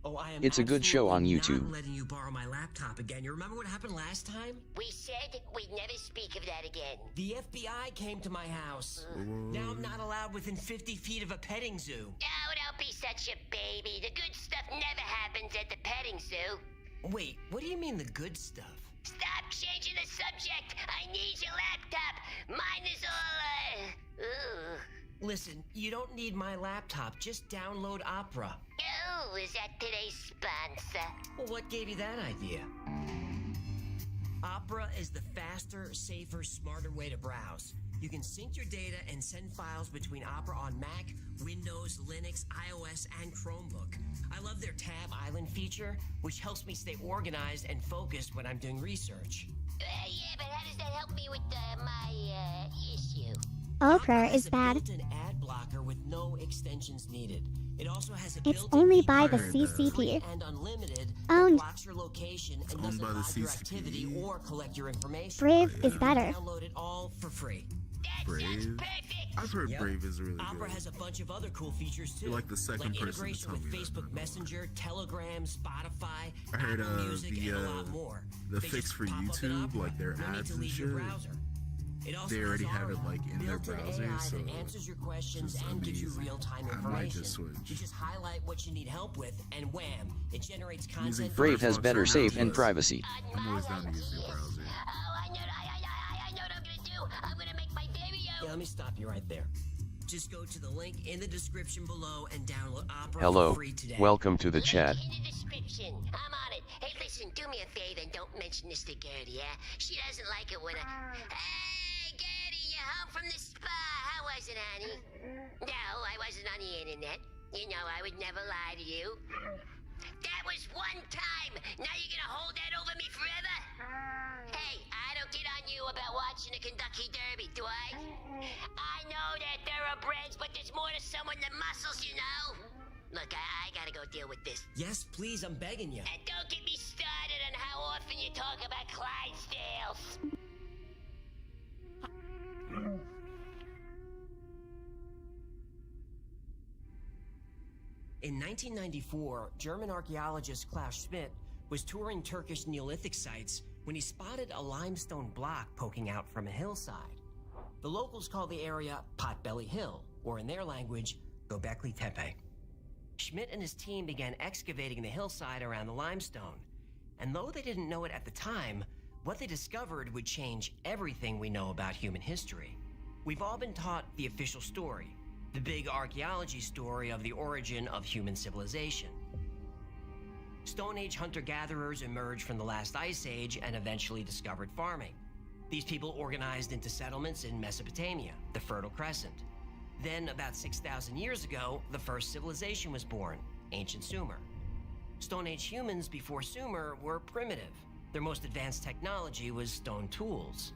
Oh, I am It's a good show on absolutely YouTube. not letting you borrow my laptop again. You remember what happened last time? We said we'd never speak of that again. The FBI came to my house. Now I'm not allowed within 50 feet of a petting zoo. Oh, don't be such a baby. The good stuff never happens at the petting zoo. Wait, what do you mean the good stuff? Stop changing the subject. I need your laptop. Mine is all, Listen, you don't need my laptop. Just download Opera. Oh, is that today's sponsor? Well, what gave you that idea? Opera is the faster, safer, smarter way to browse. You can sync your data and send files between Opera on Mac, Windows, Linux, iOS, and Chromebook. I love their Tab Island feature, which helps me stay organized and focused when I'm doing research. Yeah, but how does that help me with my issue? Opera has is a bad. built-in ad blocker with no extensions needed. It also has a It's built-in only by the VPN, CCP. free and unlimited, Owned. that blocks your location and owned doesn't by the hide your CCP. activity or collect your information. Brave is You better. can download it all for free. That sounds Brave? perfect. I've heard Yep. Brave is really Opera good. has a bunch of other cool features too. You're like the second person to integration tell with me that, Facebook not gonna Messenger, Telegram, Spotify, I heard, Apple Music, and a lot more. the They fix just for pop up in YouTube, Opera. like their No need ads to and leave your shit. browser. It also They already has have it, Aura, like, in their built-in browser, AI so that answers your questions it's and gives you amazing. real-time I might information. just switch. You just highlight what you need help with, and wham, it generates Using content. Brave has Firefox better right now, safe and but privacy. I'm always down to use your browser. Oh, I know what I'm gonna do. I'm gonna make my video. Yeah, let me stop you right there. Just go to the link in the description below and download Opera Hello, for free today. welcome to the chat. Link in the description. I'm on it. Hey, listen, do me a favor and don't mention this to Gertie, yeah? She doesn't like it when Hey, Gertie, you home from the spa? How was it, honey? No, I wasn't on the internet. You know I would never lie to you. That was one time. Now you're gonna hold that over me forever? Hey, I don't get on you about watching the Kentucky Derby, do I? I know that there are breads, but there's more to someone than muscles, you know? Look, I gotta go deal with this. Yes, please, I'm begging you. And don't get me started on how often you talk about Clydesdales. In 1994, German archaeologist Klaus Schmidt was touring Turkish Neolithic sites when he spotted a limestone block poking out from a hillside. The locals call the area Potbelly Hill, or in their language, Göbekli Tepe. Schmidt and his team began excavating the hillside around the limestone, and though they didn't know it at the time, what they discovered would change everything we know about human history. We've all been taught the official story, the big archaeology story of the origin of human civilization. Stone Age hunter-gatherers emerged from the last ice age and eventually discovered farming. These people organized into settlements in Mesopotamia, the Fertile Crescent. Then, about 6,000 years ago, the first civilization was born, ancient Sumer. Stone Age humans before Sumer were primitive. Their most advanced technology was stone tools.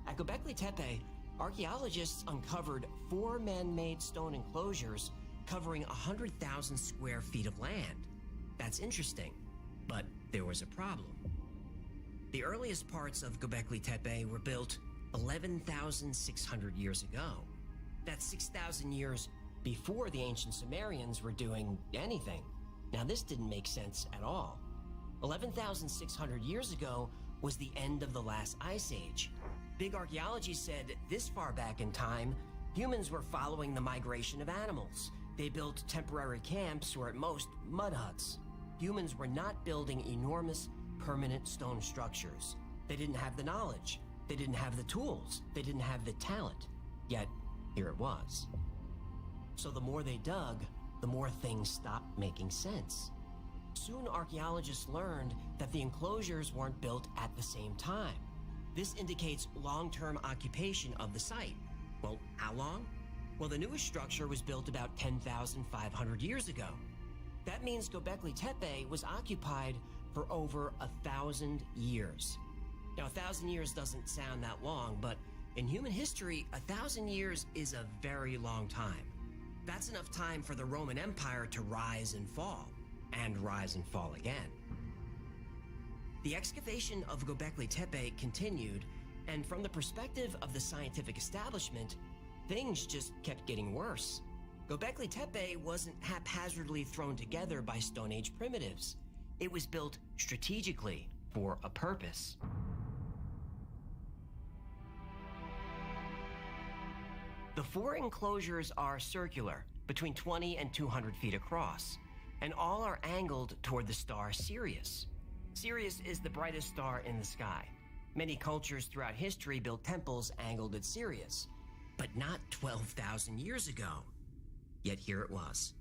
At Göbekli Tepe, archaeologists uncovered 4 man-made stone enclosures covering 100,000 square feet of land. That's interesting, but there was a problem. The earliest parts of Göbekli Tepe were built 11,600 years ago. That's 6,000 years before the ancient Sumerians were doing anything. Now this didn't make sense at all. 11,600 years ago was the end of the last ice age. Big archaeology said this far back in time, humans were following the migration of animals. They built temporary camps or at most mud huts. Humans were not building enormous permanent stone structures. They didn't have the knowledge. They didn't have the tools. They didn't have the talent. Yet, here it was. So the more they dug, the more things stopped making sense. Soon archaeologists learned that the enclosures weren't built at the same time. This indicates long-term occupation of the site. Well, how long? Well, the newest structure was built about 10,500 years ago. That means Göbekli Tepe was occupied for over 1,000 years. Now, 1,000 years doesn't sound that long, but in human history, 1,000 years is a very long time. That's enough time for the Roman Empire to rise and fall again. The excavation of Göbekli Tepe continued, and from the perspective of the scientific establishment, things just kept getting worse. Göbekli Tepe wasn't haphazardly thrown together by Stone Age primitives. It was built strategically for a purpose. The 4 enclosures are circular, between 20 and 200 feet across, and all are angled toward the star Sirius. Sirius is the brightest star in the sky. Many cultures throughout history built temples angled at Sirius, but not 12,000 years ago. Yet here it was.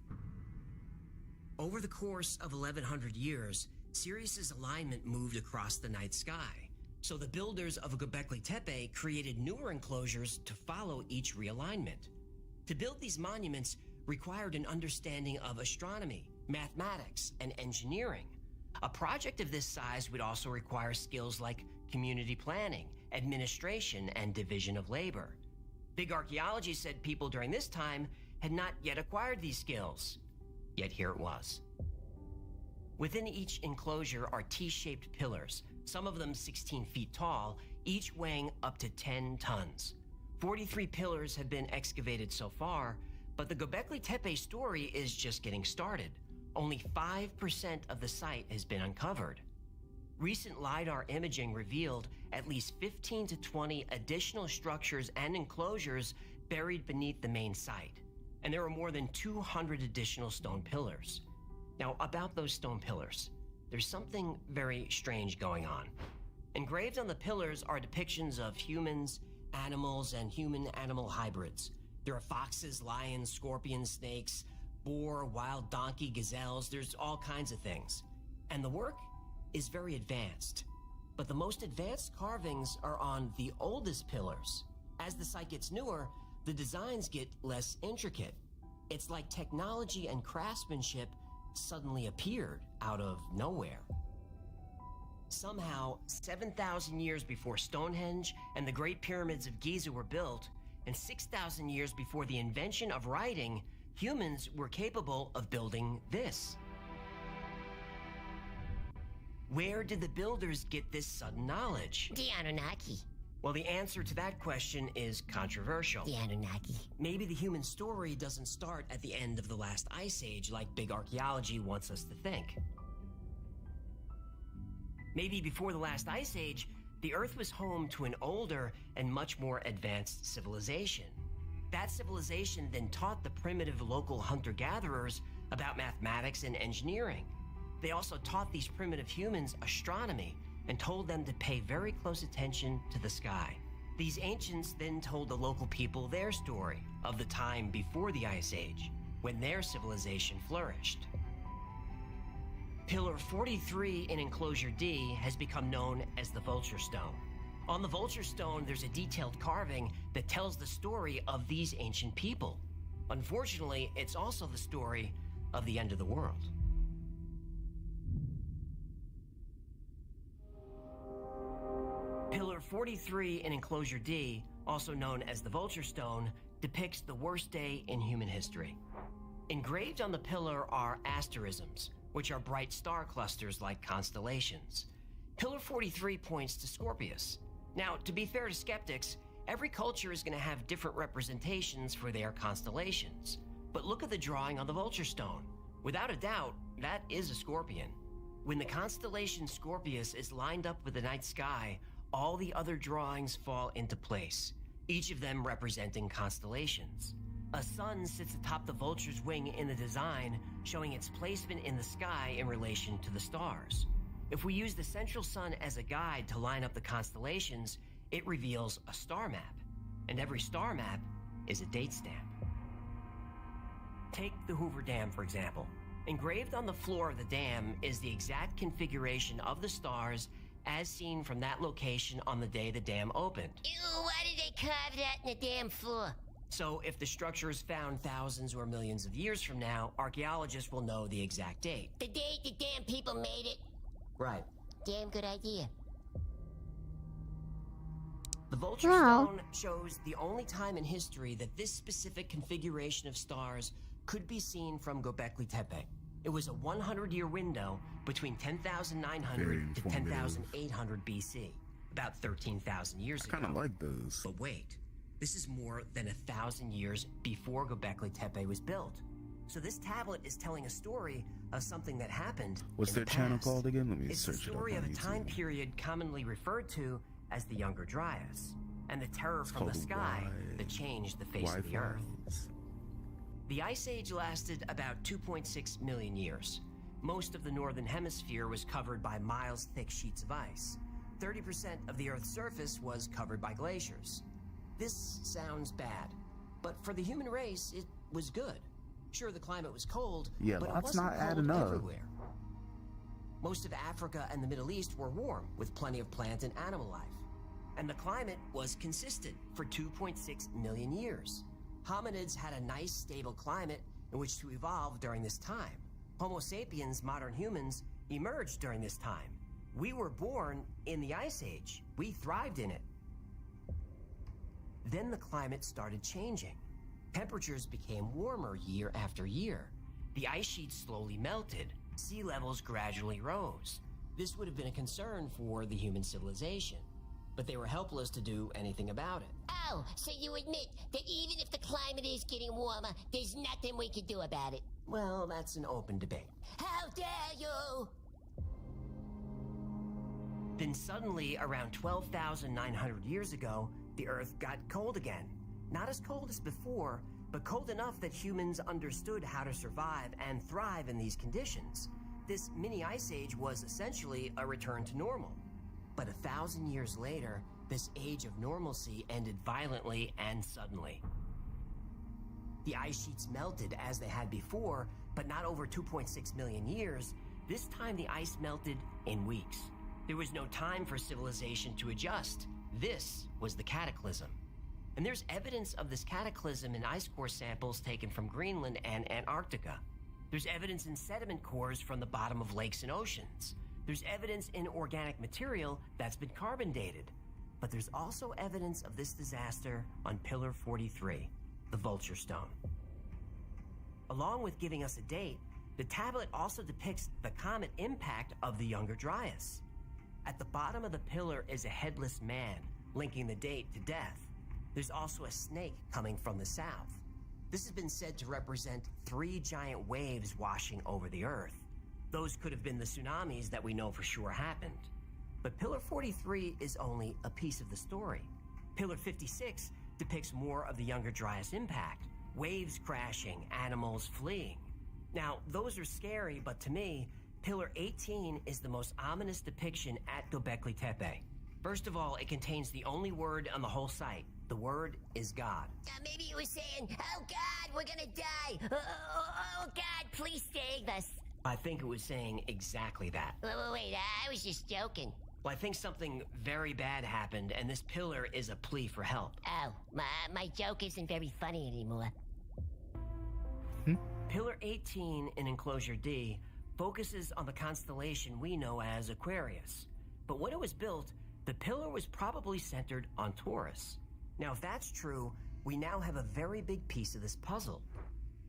Over the course of 1,100 years, Sirius's alignment moved across the night sky. So the builders of Göbekli Tepe created newer enclosures to follow each realignment. To build these monuments required an understanding of astronomy, mathematics, and engineering. A project of this size would also require skills like community planning, administration, and division of labor. Big archaeology said people during this time had not yet acquired these skills. Yet here it was. Within each enclosure are T-shaped pillars, some of them 16 feet tall, each weighing up to 10 tons. 43 pillars have been excavated so far, but the Göbekli Tepe story is just getting started. Only 5% of the site has been uncovered. Recent LiDAR imaging revealed at least 15 to 20 additional structures and enclosures buried beneath the main site, and there are more than 200 additional stone pillars. Now, about those stone pillars, there's something very strange going on. Engraved on the pillars are depictions of humans, animals, and human-animal hybrids. There are foxes, lions, scorpions, snakes, boar, wild donkey, gazelles, there's all kinds of things. And the work is very advanced. But the most advanced carvings are on the oldest pillars. As the site gets newer, the designs get less intricate. It's like technology and craftsmanship suddenly appeared out of nowhere. Somehow, 7,000 years before Stonehenge and the Great Pyramids of Giza were built, and 6,000 years before the invention of writing, humans were capable of building this. Where did the builders get this sudden knowledge? The Anunnaki. Well, the answer to that question is controversial. The Anunnaki. Maybe the human story doesn't start at the end of the last ice age like big archaeology wants us to think. Maybe before the last ice age, the Earth was home to an older and much more advanced civilization. That civilization then taught the primitive local hunter-gatherers about mathematics and engineering. They also taught these primitive humans astronomy and told them to pay very close attention to the sky. These ancients then told the local people their story of the time before the Ice Age, when their civilization flourished. Pillar 43 in Enclosure D has become known as the Vulture Stone. On the Vulture Stone, there's a detailed carving that tells the story of these ancient people. Unfortunately, it's also the story of the end of the world. Pillar 43 in Enclosure D, also known as the Vulture Stone, depicts the worst day in human history. Engraved on the pillar are asterisms, which are bright star clusters like constellations. Pillar 43 points to Scorpius. Now, to be fair to skeptics, every culture is going to have different representations for their constellations. But look at the drawing on the Vulture Stone. Without a doubt, that is a scorpion. When the constellation Scorpius is lined up with the night sky, all the other drawings fall into place, each of them representing constellations. A sun sits atop the vulture's wing in the design, showing its placement in the sky in relation to the stars. If we use the central sun as a guide to line up the constellations, it reveals a star map, and every star map is a date stamp. Take the Hoover Dam, for example. Engraved on the floor of the dam is the exact configuration of the stars as seen from that location on the day the dam opened. Ew, why did they carve that in the damn floor? So if the structure is found thousands or millions of years from now, archaeologists will know the exact date. The date the damn people made it? Right. Damn good idea. The Vulture Stone shows the only time in history that this specific configuration of stars could be seen from Göbekli Tepe. It was a 100-year window between 10,900 to 10,800 BC, about 13,000 years ago. I kind of like those. But wait, this is more than 1,000 years before Göbekli Tepe was built. So this tablet is telling a story of something that happened. What's their channel called again? Let me it's search it up. It's the story on of a YouTube. time period commonly referred to as the Younger Dryas, and the terror from the sky that changed the face of the Earth. The Ice Age lasted about 2.6 million years. Most of the northern hemisphere was covered by miles-thick sheets of ice. 30% of the Earth's surface was covered by glaciers. This sounds bad, but for the human race, it was good. Sure, the climate was cold, but it wasn't cold everywhere. Most of Africa and the Middle East were warm, with plenty of plant and animal life. And the climate was consistent for 2.6 million years. Hominids had a nice, stable climate in which to evolve during this time. Homo sapiens, modern humans, emerged during this time. We were born in the Ice Age. We thrived in it. Then the climate started changing. Temperatures became warmer year after year. The ice sheets slowly melted. Sea levels gradually rose. This would have been a concern for the human civilization, but they were helpless to do anything about it. Oh, so you admit that even if the climate is getting warmer, there's nothing we can do about it? Well, that's an open debate. How dare you! Then suddenly, around 12,900 years ago, the Earth got cold again. Not as cold as before, but cold enough that humans understood how to survive and thrive in these conditions. This mini ice age was essentially a return to normal. But 1,000 years later, this age of normalcy ended violently and suddenly. The ice sheets melted as they had before, but not over 2.6 million years. This time the ice melted in weeks. There was no time for civilization to adjust. This was the cataclysm. And there's evidence of this cataclysm in ice core samples taken from Greenland and Antarctica. There's evidence in sediment cores from the bottom of lakes and oceans. There's evidence in organic material that's been carbon dated. But there's also evidence of this disaster on Pillar 43, the Vulture Stone. Along with giving us a date, the tablet also depicts the comet impact of the Younger Dryas. At the bottom of the pillar is a headless man linking the date to death. There's also a snake coming from the south. This has been said to represent 3 giant waves washing over the Earth. Those could have been the tsunamis that we know for sure happened. But Pillar 43 is only a piece of the story. Pillar 56 depicts more of the Younger Dryas impact, waves crashing, animals fleeing. Now, those are scary, but to me, Pillar 18 is the most ominous depiction at Göbekli Tepe. First of all, it contains the only word on the whole site. The word is God. Maybe it was saying, oh God, we're gonna die. Oh God, please save us. I think it was saying exactly that. Wait, I was just joking. Well, I think something very bad happened, and this pillar is a plea for help. Oh, my joke isn't very funny anymore. Pillar 18 in Enclosure D focuses on the constellation we know as Aquarius. But when it was built, the pillar was probably centered on Taurus. Now, if that's true, we now have a very big piece of this puzzle.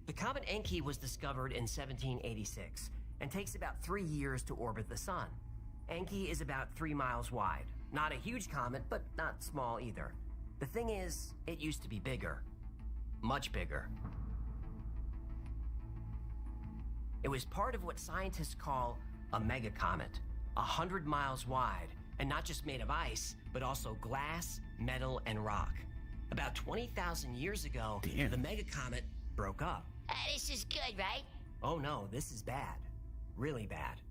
The comet Enki was discovered in 1786 and takes about 3 years to orbit the sun. Enki is about 3 miles wide. Not a huge comet, but not small either. The thing is, it used to be bigger. Much bigger. It was part of what scientists call a megacomet, 100 miles wide, and not just made of ice, but also glass, metal, and rock. About 20,000 years ago, the megacomet broke up. This is good, right? Oh no, this is bad. Really bad.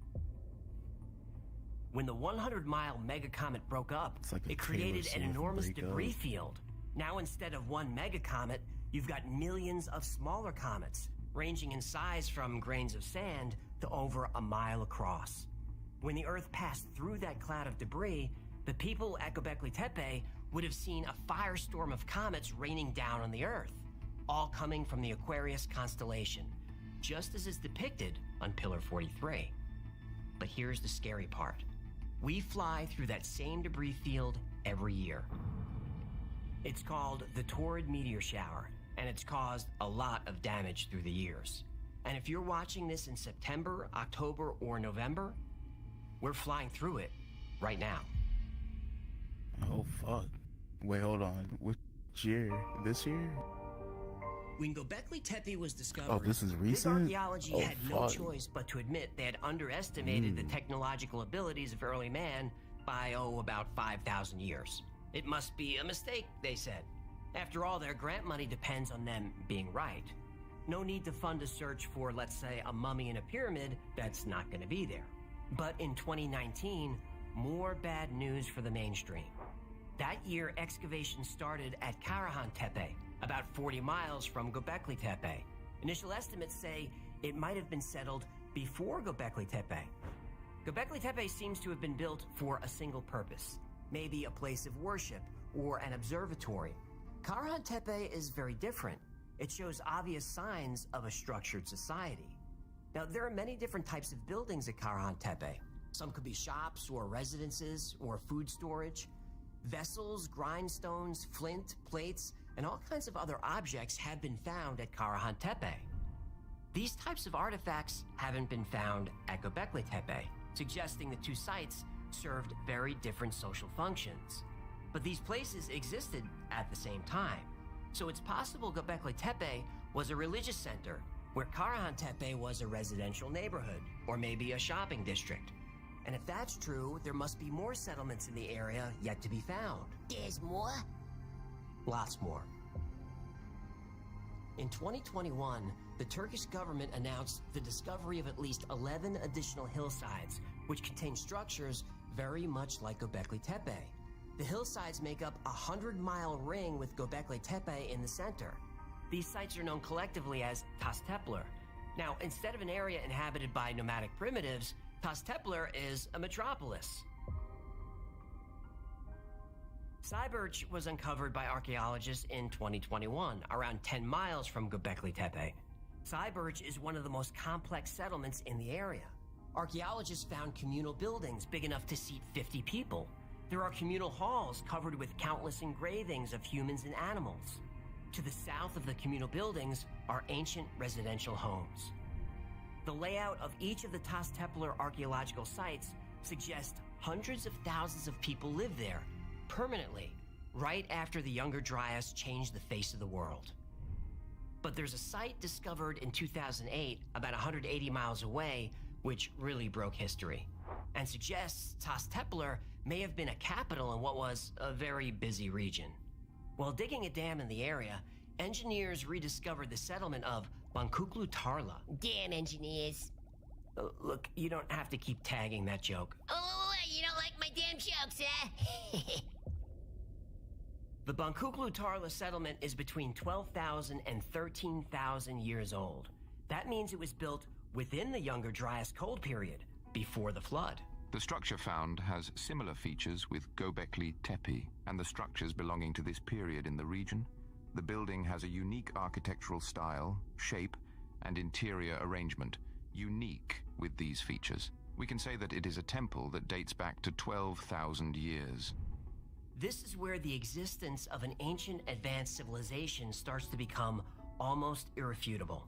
When the 100-mile megacomet broke up, it created an enormous debris field. Now instead of one megacomet, you've got millions of smaller comets, ranging in size from grains of sand to over a mile across. When the Earth passed through that cloud of debris, the people at Göbekli Tepe would have seen a firestorm of comets raining down on the Earth, all coming from the Aquarius constellation, just as is depicted on Pillar 43. But here's the scary part. We fly through that same debris field every year. It's called the Taurid meteor shower, and it's caused a lot of damage through the years. And if you're watching this in September, October, or November, we're flying through it right now. Oh, fuck. Wait, hold on. Which year? This year? When Göbekli Tepe was discovered, Oh, this is recent? big archaeology had no fuck. choice but to admit they had underestimated the technological abilities of early man by, about 5,000 years. It must be a mistake, they said. After all, their grant money depends on them being right. No need to fund a search for, let's say, a mummy in a pyramid that's not going to be there. But in 2019, more bad news for the mainstream. That year, excavation started at Karahan Tepe, about 40 miles from Göbekli Tepe. Initial estimates say it might have been settled before Göbekli Tepe. Göbekli Tepe seems to have been built for a single purpose, maybe a place of worship or an observatory. Karahan Tepe is very different. It shows obvious signs of a structured society. Now, there are many different types of buildings at Karahan Tepe. Some could be shops or residences or food storage. Vessels, grindstones, flint, plates, and all kinds of other objects have been found at Karahan Tepe. These types of artifacts haven't been found at Göbekli Tepe, suggesting the two sites served very different social functions. But these places existed at the same time. So it's possible Göbekli Tepe was a religious center, where Karahan Tepe was a residential neighborhood, or maybe a shopping district. And if that's true, there must be more settlements in the area yet to be found. There's more? Lots more. In 2021, the Turkish government announced the discovery of at least 11 additional hillsides, which contain structures very much like Göbekli Tepe. The hillsides make up a 100-mile ring with Göbekli Tepe in the center. These sites are known collectively as Taztepler. Now, instead of an area inhabited by nomadic primitives, Taztepler is a metropolis. Cyberch was uncovered by archaeologists in 2021, around 10 miles from Göbekli Tepe. Cyberch is one of the most complex settlements in the area. Archaeologists found communal buildings big enough to seat 50 people. There are communal halls covered with countless engravings of humans and animals. To the south of the communal buildings are ancient residential homes. The layout of each of the Taztepler archaeological sites suggests hundreds of thousands of people live there permanently right after the Younger Dryas changed the face of the world. But there's a site discovered in 2008, about 180 miles away, which really broke history, and suggests Tas-Tepler may have been a capital in what was a very busy region. While digging a dam in the area, engineers rediscovered the settlement of Bankuklu Tarla. Damn engineers. Look, you don't have to keep tagging that joke. Oh, what? You don't like my damn jokes, huh? The Bankuklu Tarla settlement is between 12,000 and 13,000 years old. That means it was built within the Younger Dryas cold period, before the flood. The structure found has similar features with Göbekli Tepe and the structures belonging to this period in the region. The building has a unique architectural style, shape, and interior arrangement, unique with these features. We can say that it is a temple that dates back to 12,000 years. This is where the existence of an ancient advanced civilization starts to become almost irrefutable.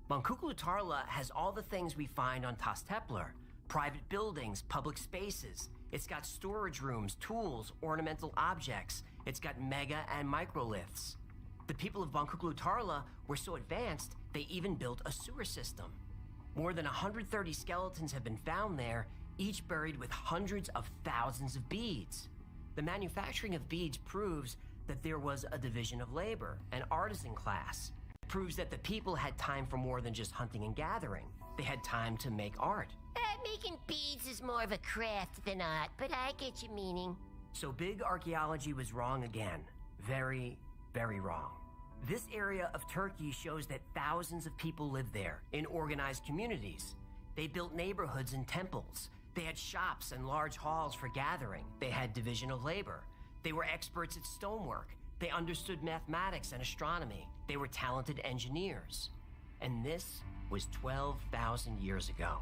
Bankuklu Tarla has all the things we find on Tas-Tepler: private buildings, public spaces. It's got storage rooms, tools, ornamental objects. It's got mega and microliths. The people of Bankuklu Tarla were so advanced, they even built a sewer system. More than 130 skeletons have been found there, each buried with hundreds of thousands of beads. The manufacturing of beads proves that there was a division of labor, an artisan class. It proves that the people had time for more than just hunting and gathering. They had time to make art. Making beads is more of a craft than art, but I get your meaning. So big archaeology was wrong again. Very, very wrong. This area of Turkey shows that thousands of people lived there in organized communities. They built neighborhoods and temples. They had shops and large halls for gathering. They had division of labor. They were experts at stonework. They understood mathematics and astronomy. They were talented engineers. And this was 12,000 years ago.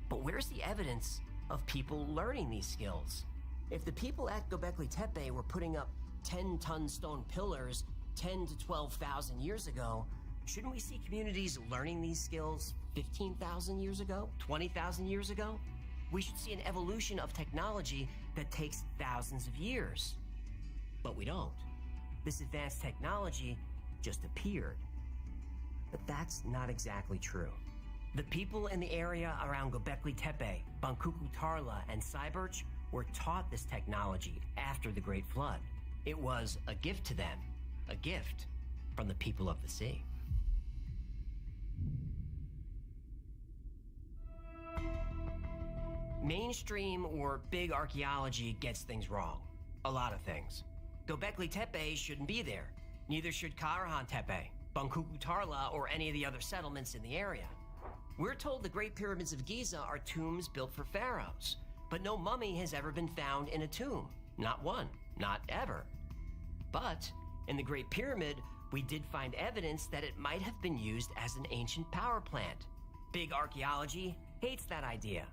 But where's the evidence of people learning these skills? If the people at Göbekli Tepe were putting up 10-ton stone pillars 10 to 12,000 years ago, shouldn't we see communities learning these skills 15,000 years ago, 20,000 years ago? We should see an evolution of technology that takes thousands of years. But we don't. This advanced technology just appeared. But that's not exactly true. The people in the area around Göbekli Tepe, Bankuklu Tarla, and Sayburç were taught this technology after the Great Flood. It was a gift to them, a gift from the people of the sea. Mainstream or big archaeology gets things wrong. A lot of things. Göbekli Tepe shouldn't be there. Neither should Karahan Tepe, Bankuklu Tarla, or any of the other settlements in the area. We're told the Great Pyramids of Giza are tombs built for pharaohs, but no mummy has ever been found in a tomb. Not one, not ever. But in the Great Pyramid, we did find evidence that it might have been used as an ancient power plant. Big archaeology hates that idea.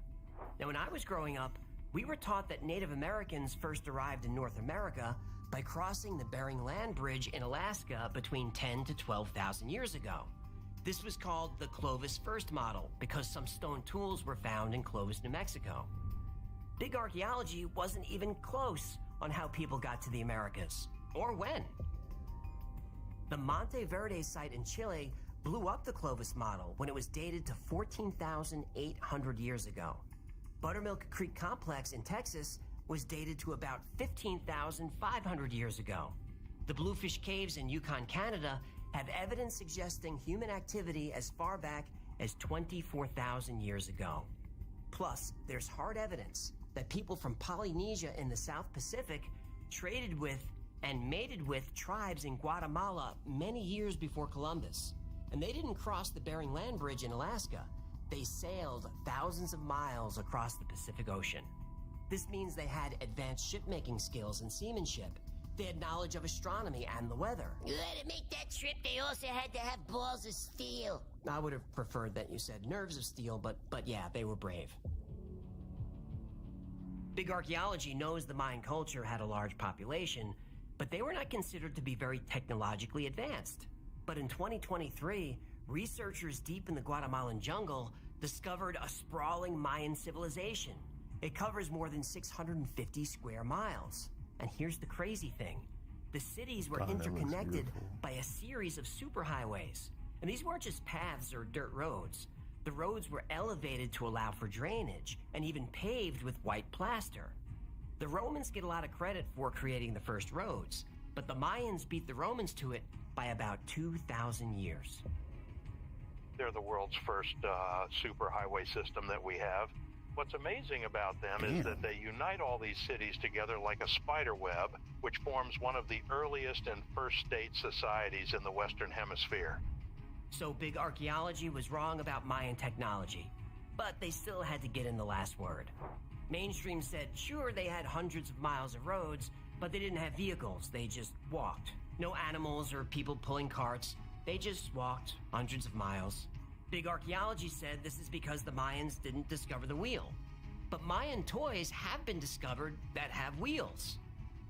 Now, when I was growing up, we were taught that Native Americans first arrived in North America by crossing the Bering Land Bridge in Alaska between 10 to 12,000 years ago. This was called the Clovis First model because some stone tools were found in Clovis, New Mexico. Big archaeology wasn't even close on how people got to the Americas, or when. The Monte Verde site in Chile blew up the Clovis model when it was dated to 14,800 years ago. Buttermilk Creek Complex in Texas was dated to about 15,500 years ago. The Bluefish Caves in Yukon, Canada have evidence suggesting human activity as far back as 24,000 years ago. Plus, there's hard evidence that people from Polynesia in the South Pacific traded with and mated with tribes in Guatemala many years before Columbus. And they didn't cross the Bering Land Bridge in Alaska. They sailed thousands of miles across the Pacific Ocean. This means they had advanced shipmaking skills and seamanship. They had knowledge of astronomy and the weather. To make that trip, they also had to have balls of steel. I would have preferred that you said nerves of steel, but yeah, they were brave. Big archaeology knows the Mayan culture had a large population, but they were not considered to be very technologically advanced. But in 2023, researchers deep in the Guatemalan jungle discovered a sprawling Mayan civilization. It covers more than 650 square miles. And here's the crazy thing. The cities were God, that looks interconnected beautiful. by a series of superhighways. And these weren't just paths or dirt roads. The roads were elevated to allow for drainage and even paved with white plaster. The Romans get a lot of credit for creating the first roads, but the Mayans beat the Romans to it by about 2,000 years. They're the world's first superhighway system that we have. What's amazing about them is that they unite all these cities together like a spider web, which forms one of the earliest and first state societies in the Western Hemisphere. So big archaeology was wrong about Mayan technology, but they still had to get in the last word. Mainstream said, sure, they had hundreds of miles of roads, but they didn't have vehicles, they just walked. No animals or people pulling carts, they just walked hundreds of miles. Big archaeology said this is because the Mayans didn't discover the wheel. But Mayan toys have been discovered that have wheels.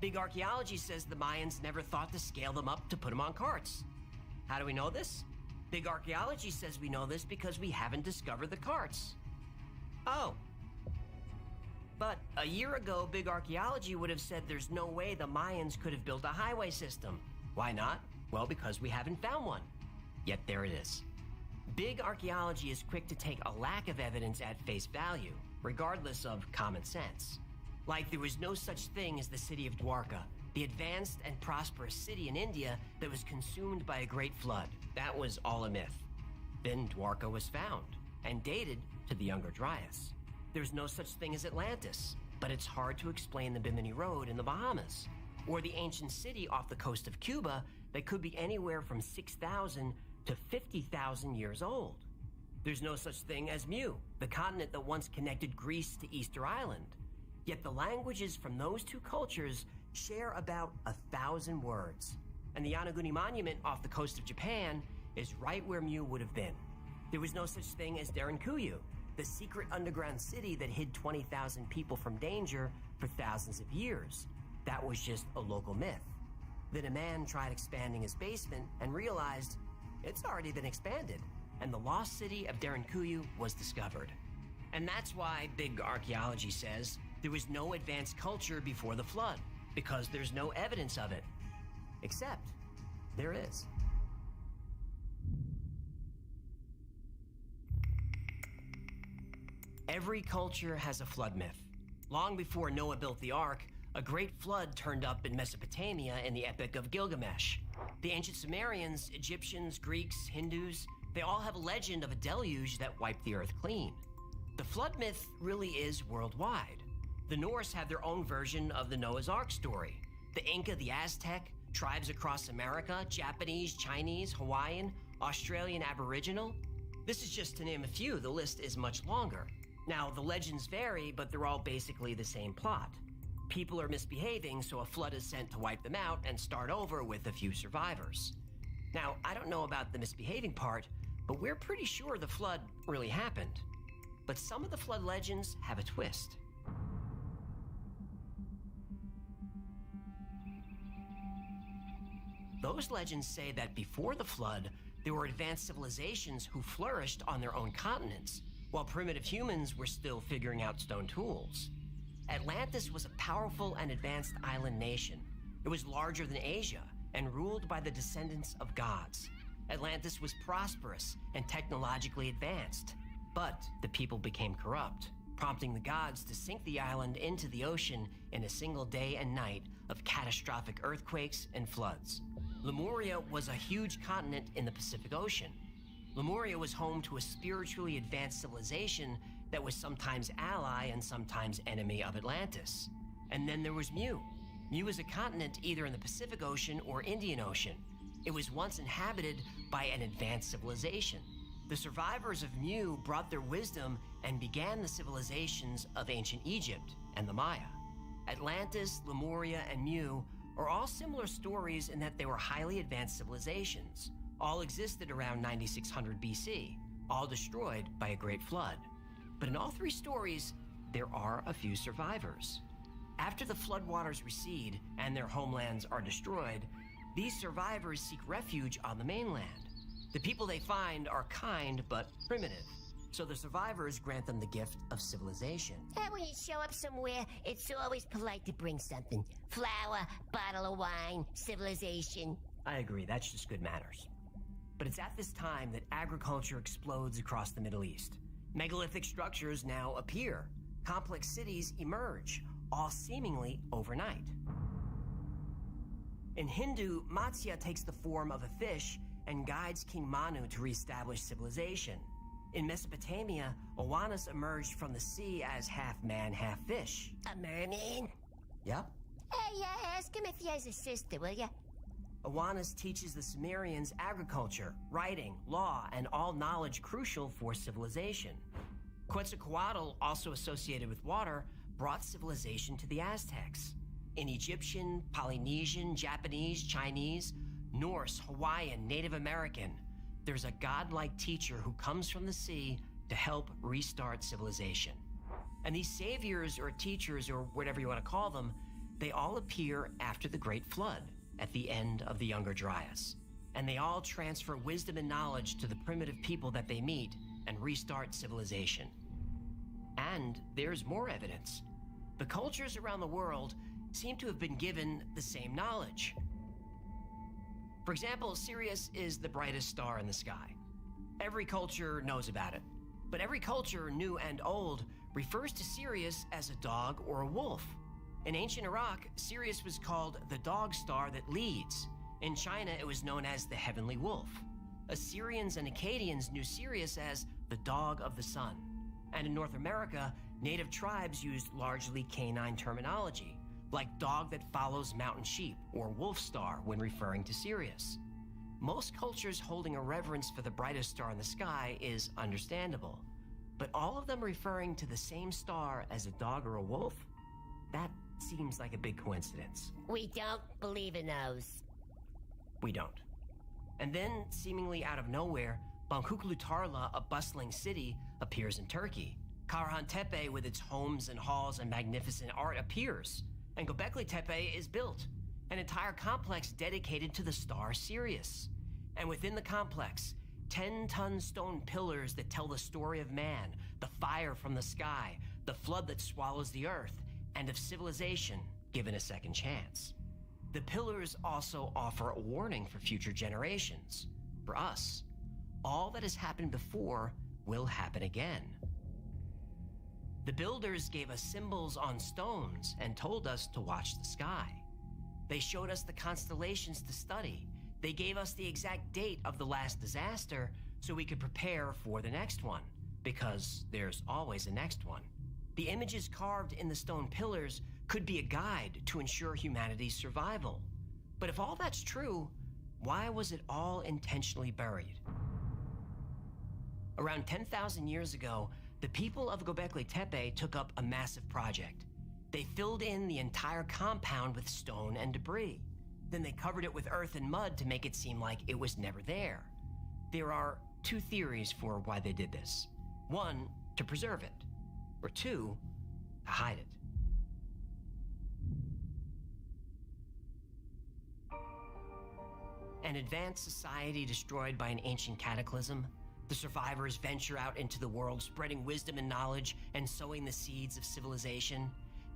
Big archaeology says the Mayans never thought to scale them up to put them on carts. How do we know this? Big archaeology says we know this because we haven't discovered the carts. Oh. But a year ago, big archaeology would have said there's no way the Mayans could have built a highway system. Why not? Well, because we haven't found one. Yet there it is. Big archaeology is quick to take a lack of evidence at face value, regardless of common sense. Like there was no such thing as the city of Dwarka, the advanced and prosperous city in India that was consumed by a great flood. That was all a myth. Then Dwarka was found and dated to the Younger Dryas. There's no such thing as Atlantis, but it's hard to explain the Bimini Road in the Bahamas, or the ancient city off the coast of Cuba that could be anywhere from 6,000 to 50,000 years old. There's no such thing as Mu, the continent that once connected Greece to Easter Island. Yet the languages from those two cultures share about 1,000 words. And the Yonaguni Monument off the coast of Japan is right where Mu would have been. There was no such thing as Derinkuyu, the secret underground city that hid 20,000 people from danger for thousands of years. That was just a local myth. Then a man tried expanding his basement and realized it's already been expanded, and the lost city of Derinkuyu was discovered. And that's why big archaeology says there was no advanced culture before the flood, because there's no evidence of it. Except, there is. Every culture has a flood myth. Long before Noah built the Ark, a great flood turned up in Mesopotamia in the Epic of Gilgamesh. The ancient Sumerians, Egyptians, Greeks, Hindus, they all have a legend of a deluge that wiped the earth clean. The flood myth really is worldwide. The Norse have their own version of the Noah's Ark story. The Inca, the Aztec, tribes across America, Japanese, Chinese, Hawaiian, Australian Aboriginal. This is just to name a few, the list is much longer. Now, the legends vary, but they're all basically the same plot. People are misbehaving, so a flood is sent to wipe them out and start over with a few survivors. Now, I don't know about the misbehaving part, but we're pretty sure the flood really happened. But some of the flood legends have a twist. Those legends say that before the flood, there were advanced civilizations who flourished on their own continents, while primitive humans were still figuring out stone tools. Atlantis was a powerful and advanced island nation. It was larger than Asia and ruled by the descendants of gods. Atlantis was prosperous and technologically advanced, but the people became corrupt, prompting the gods to sink the island into the ocean in a single day and night of catastrophic earthquakes and floods. Lemuria was a huge continent in the Pacific Ocean. Lemuria was home to a spiritually advanced civilization that was sometimes ally and sometimes enemy of Atlantis. And then there was Mu. Mu is a continent either in the Pacific Ocean or Indian Ocean. It was once inhabited by an advanced civilization. The survivors of Mu brought their wisdom and began the civilizations of ancient Egypt and the Maya. Atlantis, Lemuria, and Mu are all similar stories in that they were highly advanced civilizations. All existed around 9600 BC, all destroyed by a great flood. But in all three stories, there are a few survivors. After the floodwaters recede and their homelands are destroyed, these survivors seek refuge on the mainland. The people they find are kind but primitive. So the survivors grant them the gift of civilization. And when you show up somewhere, it's always polite to bring something. Flour, bottle of wine, civilization. I agree, that's just good manners. But it's at this time that agriculture explodes across the Middle East. Megalithic structures now appear. Complex cities emerge, all seemingly overnight. In Hindu, Matsya takes the form of a fish and guides King Manu to reestablish civilization. In Mesopotamia, Oannes emerged from the sea as half man, half fish. A merman? Yep. Hey, ask him if he has a sister, will ya? Oannes teaches the Sumerians agriculture, writing, law, and all knowledge crucial for civilization. Quetzalcoatl, also associated with water, brought civilization to the Aztecs. In Egyptian, Polynesian, Japanese, Chinese, Norse, Hawaiian, Native American, there's a godlike teacher who comes from the sea to help restart civilization. And these saviors or teachers or whatever you want to call them, they all appear after the Great Flood at the end of the Younger Dryas. And they all transfer wisdom and knowledge to the primitive people that they meet and restart civilization. And there's more evidence. The cultures around the world seem to have been given the same knowledge. For example, Sirius is the brightest star in the sky. Every culture knows about it, but every culture, new and old, refers to Sirius as a dog or a wolf. In ancient Iraq, Sirius was called the dog star that leads. In China, it was known as the heavenly wolf. Assyrians and Akkadians knew Sirius as the dog of the sun. And in North America, native tribes used largely canine terminology, like dog that follows mountain sheep or wolf star when referring to Sirius. Most cultures holding a reverence for the brightest star in the sky is understandable, but all of them referring to the same star as a dog or a wolf? That seems like a big coincidence. We don't believe in those. We don't. And then, seemingly out of nowhere, Bangkoklu Tarla, a bustling city, appears in Turkey. Karahan Tepe, with its homes and halls and magnificent art, appears. And Göbekli Tepe is built, an entire complex dedicated to the star Sirius. And within the complex, 10-ton stone pillars that tell the story of man, the fire from the sky, the flood that swallows the earth, and of civilization given a second chance. The pillars also offer a warning for future generations. For us, all that has happened before will happen again. The builders gave us symbols on stones and told us to watch the sky. They showed us the constellations to study. They gave us the exact date of the last disaster so we could prepare for the next one, because there's always a next one. The images carved in the stone pillars could be a guide to ensure humanity's survival. But if all that's true, why was it all intentionally buried? Around 10,000 years ago, the people of Göbekli Tepe took up a massive project. They filled in the entire compound with stone and debris. Then they covered it with earth and mud to make it seem like it was never there. There are two theories for why they did this. One, to preserve it, or two, to hide it. An advanced society destroyed by an ancient cataclysm. The survivors venture out into the world, spreading wisdom and knowledge and sowing the seeds of civilization.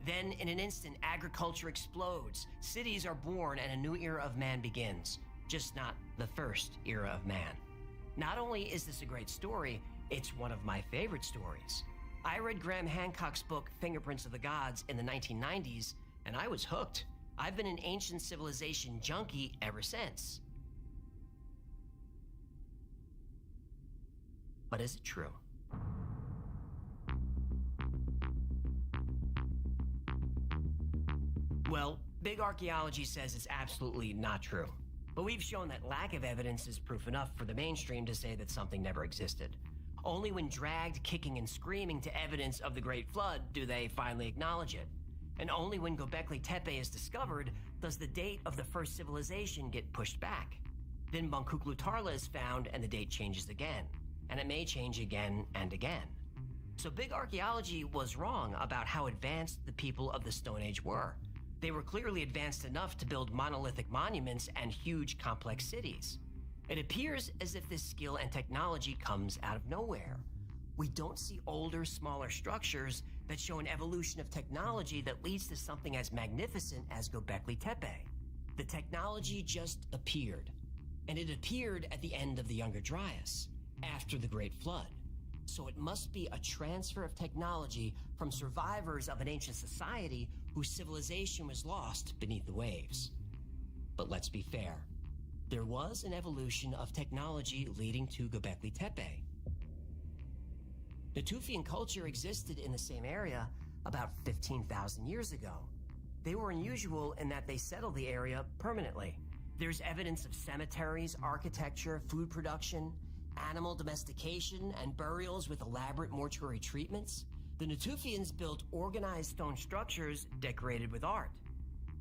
Then, in an instant, agriculture explodes, cities are born, and a new era of man begins. Just not the first era of man. Not only is this a great story, it's one of my favorite stories. I read Graham Hancock's book, Fingerprints of the Gods, in the 1990s, and I was hooked. I've been an ancient civilization junkie ever since. But is it true? Well, big archaeology says it's absolutely not true. But we've shown that lack of evidence is proof enough for the mainstream to say that something never existed. Only when dragged kicking and screaming to evidence of the Great Flood do they finally acknowledge it. And only when Göbekli Tepe is discovered does the date of the first civilization get pushed back. Then Bangkoklu Tarla is found and the date changes again. And it may change again and again. So big archaeology was wrong about how advanced the people of the Stone Age were. They were clearly advanced enough to build monolithic monuments and huge complex cities. It appears as if this skill and technology comes out of nowhere. We don't see older, smaller structures that show an evolution of technology that leads to something as magnificent as Göbekli Tepe. The technology just appeared. And it appeared at the end of the Younger Dryas, after the Great Flood. So it must be a transfer of technology from survivors of an ancient society whose civilization was lost beneath the waves. But let's be fair. There was an evolution of technology leading to Göbekli Tepe. Natufian culture existed in the same area about 15,000 years ago. They were unusual in that they settled the area permanently. There's evidence of cemeteries, architecture, food production, animal domestication, and burials with elaborate mortuary treatments. The Natufians built organized stone structures decorated with art.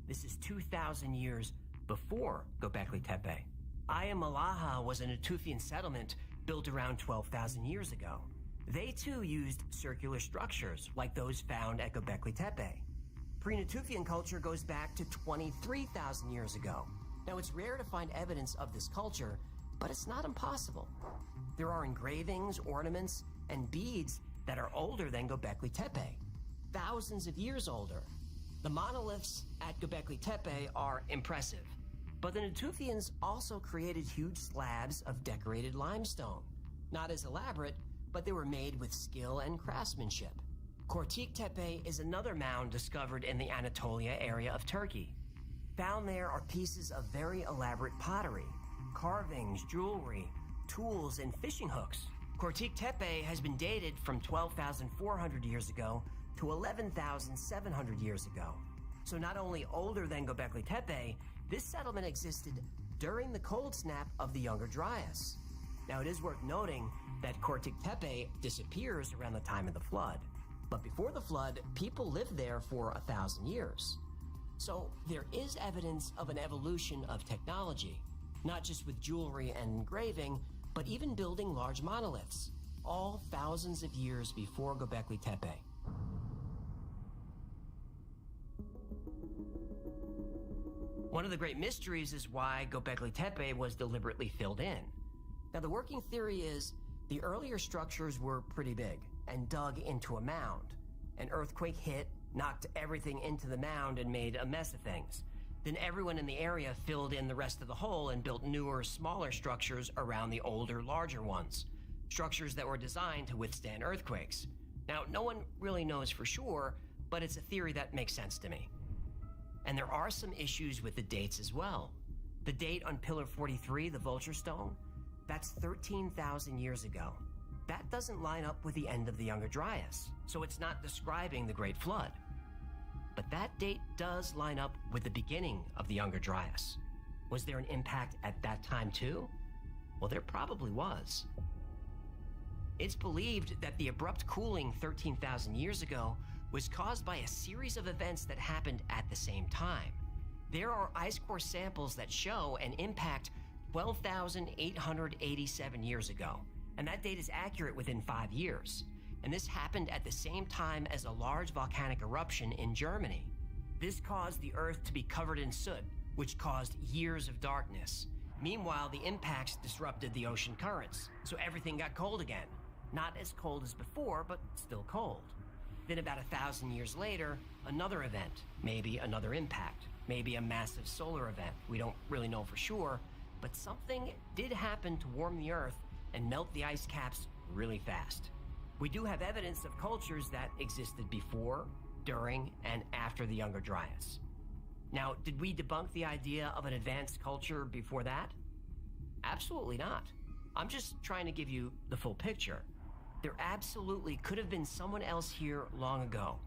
This is 2,000 years before Göbekli Tepe. Aya Malaha was a Natufian settlement built around 12,000 years ago. They too used circular structures like those found at Göbekli Tepe. Pre-Natufian culture goes back to 23,000 years ago. Now, it's rare to find evidence of this culture, but it's not impossible. There are engravings, ornaments, and beads that are older than Göbekli Tepe, thousands of years older. The monoliths at Göbekli Tepe are impressive, but the Natufians also created huge slabs of decorated limestone. Not as elaborate, but they were made with skill and craftsmanship. Kortik Tepe is another mound discovered in the Anatolia area of Turkey. Found there are pieces of very elaborate pottery, carvings, jewelry, tools, and fishing hooks. Kortik Tepe has been dated from 12,400 years ago to 11,700 years ago. So not only older than Göbekli Tepe, this settlement existed during the cold snap of the Younger Dryas. Now, it is worth noting that Kortik Tepe disappears around the time of the flood. But before the flood, people lived there for 1,000 years. So there is evidence of an evolution of technology, not just with jewelry and engraving, but even building large monoliths, all thousands of years before Göbekli Tepe. One of the great mysteries is why Göbekli Tepe was deliberately filled in. Now, the working theory is the earlier structures were pretty big and dug into a mound. An earthquake hit, knocked everything into the mound, and made a mess of things. Then everyone in the area filled in the rest of the hole and built newer, smaller structures around the older, larger ones. Structures that were designed to withstand earthquakes. Now, no one really knows for sure, but it's a theory that makes sense to me. And there are some issues with the dates as well. The date on Pillar 43, the Vulture Stone, that's 13,000 years ago. That doesn't line up with the end of the Younger Dryas, so it's not describing the Great Flood. But that date does line up with the beginning of the Younger Dryas. Was there an impact at that time too? Well, there probably was. It's believed that the abrupt cooling 13,000 years ago was caused by a series of events that happened at the same time. There are ice core samples that show an impact 12,887 years ago, and that date is accurate within 5 years. And this happened at the same time as a large volcanic eruption in Germany. This caused the Earth to be covered in soot, which caused years of darkness. Meanwhile, the impacts disrupted the ocean currents, so everything got cold again. Not as cold as before, but still cold. Then about 1,000 years later, another event, maybe another impact, maybe a massive solar event. We don't really know for sure, but something did happen to warm the Earth and melt the ice caps really fast. We do have evidence of cultures that existed before, during, and after the Younger Dryas. Now, did we debunk the idea of an advanced culture before that? Absolutely not. I'm just trying to give you the full picture. There absolutely could have been someone else here long ago.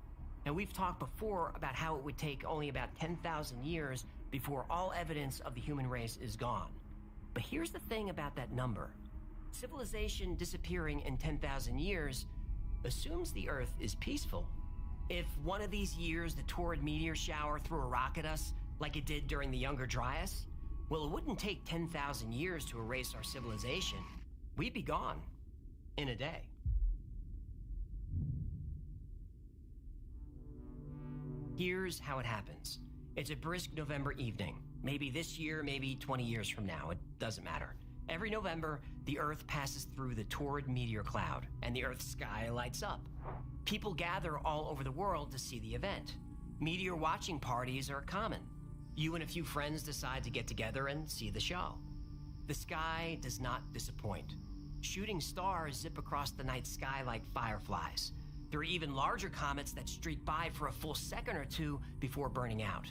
And we've talked before about how it would take only about 10,000 years before all evidence of the human race is gone. But here's the thing about that number. Civilization disappearing in 10,000 years assumes the Earth is peaceful. If one of these years the Taurid meteor shower threw a rock at us, like it did during the Younger Dryas, well, it wouldn't take 10,000 years to erase our civilization. We'd be gone in a day. Here's how it happens. It's a brisk November evening. Maybe this year, maybe 20 years from now. It doesn't matter. Every November, the Earth passes through the Taurid meteor cloud, and the Earth's sky lights up. People gather all over the world to see the event. Meteor watching parties are common. You and a few friends decide to get together and see the show. The sky does not disappoint. Shooting stars zip across the night sky like fireflies. There are even larger comets that streak by for a full second or two before burning out.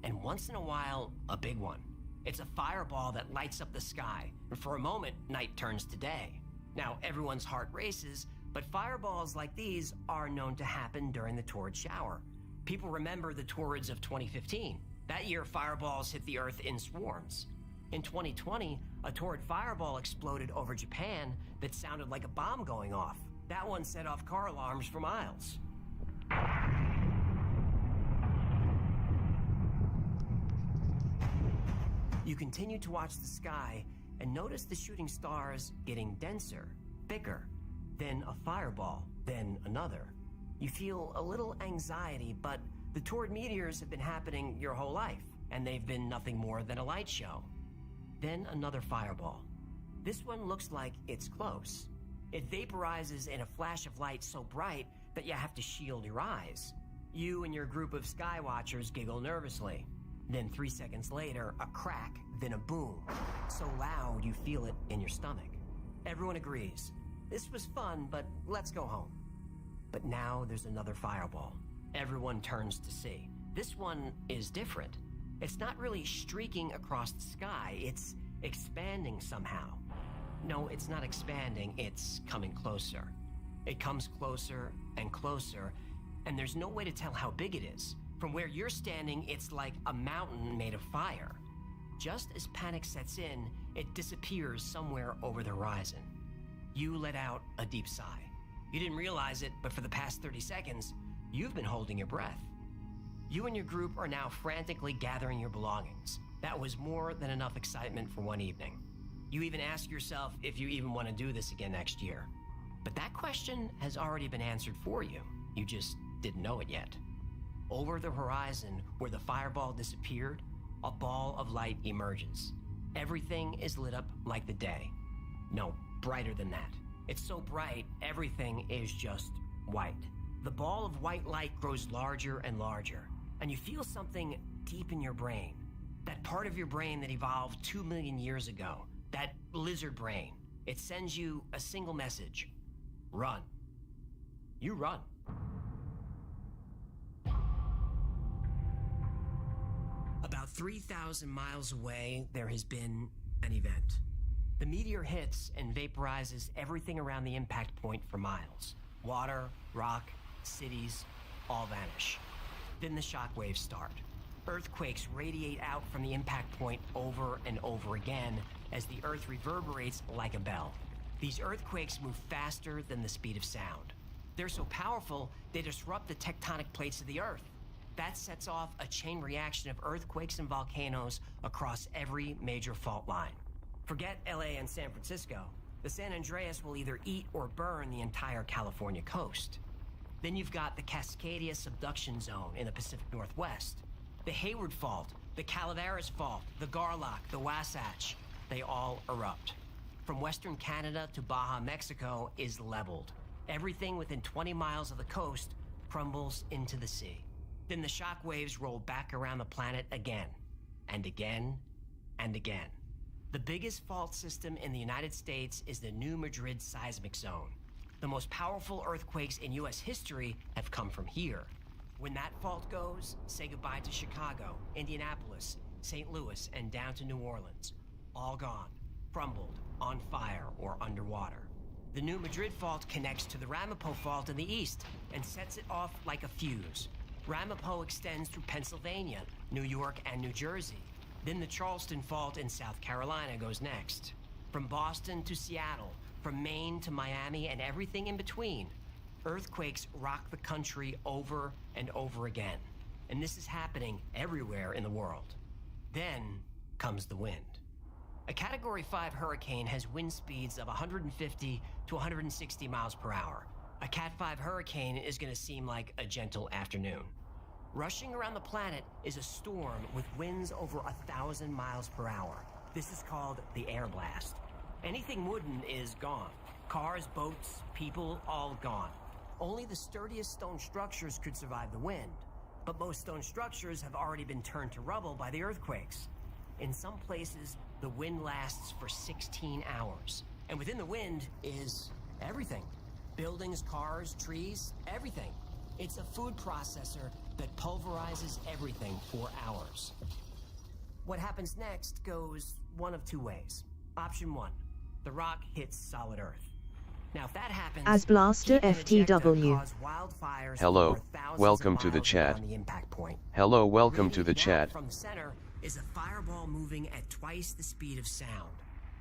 And once in a while, a big one. It's a fireball that lights up the sky, and for a moment, night turns to day. Now, everyone's heart races, but fireballs like these are known to happen during the Taurid shower. People remember the Taurids of 2015. That year, fireballs hit the Earth in swarms. In 2020, a Taurid fireball exploded over Japan that sounded like a bomb going off. That one set off car alarms for miles. You continue to watch the sky and notice the shooting stars getting denser, bigger, then a fireball, then another. You feel a little anxiety, but the Taurid meteors have been happening your whole life, and they've been nothing more than a light show. Then another fireball. This one looks like it's close. It vaporizes in a flash of light so bright that you have to shield your eyes. You and your group of sky watchers giggle nervously. Then 3 seconds later, a crack, then a boom. So loud you feel it in your stomach. Everyone agrees. This was fun, but let's go home. But now there's another fireball. Everyone turns to see. This one is different. It's not really streaking across the sky, it's expanding somehow. No, it's not expanding, it's coming closer. It comes closer and closer, and there's no way to tell how big it is. From where you're standing, it's like a mountain made of fire. Just as panic sets in, it disappears somewhere over the horizon. You let out a deep sigh. You didn't realize it, but for the past 30 seconds, you've been holding your breath. You and your group are now frantically gathering your belongings. That was more than enough excitement for one evening. You even ask yourself if you even want to do this again next year. But that question has already been answered for you. You just didn't know it yet. Over the horizon, where the fireball disappeared, a ball of light emerges. Everything is lit up like the day. No, brighter than that. It's so bright, everything is just white. The ball of white light grows larger and larger, and you feel something deep in your brain. That part of your brain that evolved 2 million years ago, that lizard brain. It sends you a single message. Run. You run. About 3,000 miles away, there has been an event. The meteor hits and vaporizes everything around the impact point for miles. Water, rock, cities, all vanish. Then the shockwaves start. Earthquakes radiate out from the impact point over and over again as the Earth reverberates like a bell. These earthquakes move faster than the speed of sound. They're so powerful, they disrupt the tectonic plates of the Earth. That sets off a chain reaction of earthquakes and volcanoes across every major fault line. Forget LA and San Francisco. The San Andreas will either eat or burn the entire California coast. Then you've got the Cascadia subduction zone in the Pacific Northwest. The Hayward Fault, the Calaveras Fault, the Garlock, the Wasatch, they all erupt. From western Canada to Baja, Mexico is leveled. Everything within 20 miles of the coast crumbles into the sea. Then the shock waves roll back around the planet again, and again, and again. The biggest fault system in the United States is the New Madrid seismic zone. The most powerful earthquakes in U.S. history have come from here. When that fault goes, say goodbye to Chicago, Indianapolis, St. Louis, and down to New Orleans. All gone, crumbled, on fire, or underwater. The New Madrid fault connects to the Ramapo fault in the east and sets it off like a fuse. Ramapo extends through Pennsylvania, New York, and New Jersey. Then the Charleston Fault in South Carolina goes next. From Boston to Seattle, from Maine to Miami, and everything in between, earthquakes rock the country over and over again. And this is happening everywhere in the world. Then comes the wind. A Category 5 hurricane has wind speeds of 150 to 160 miles per hour. A Cat 5 hurricane is going to seem like a gentle afternoon. Rushing around the planet is a storm with winds over 1,000 miles per hour. This is called the air blast. Anything wooden is gone. Cars, boats, people, all gone. Only the sturdiest stone structures could survive the wind. But most stone structures have already been turned to rubble by the earthquakes. In some places, the wind lasts for 16 hours. And within the wind is everything. Buildings, cars, trees, everything. It's a food processor that pulverizes everything for hours. What happens next goes one of two ways. Option 1, the rock hits solid earth. Now if that happens, as Blaster FTW. Hello, welcome to the chat. Hello, welcome to the chat. From the center is a fireball moving at twice the speed of sound.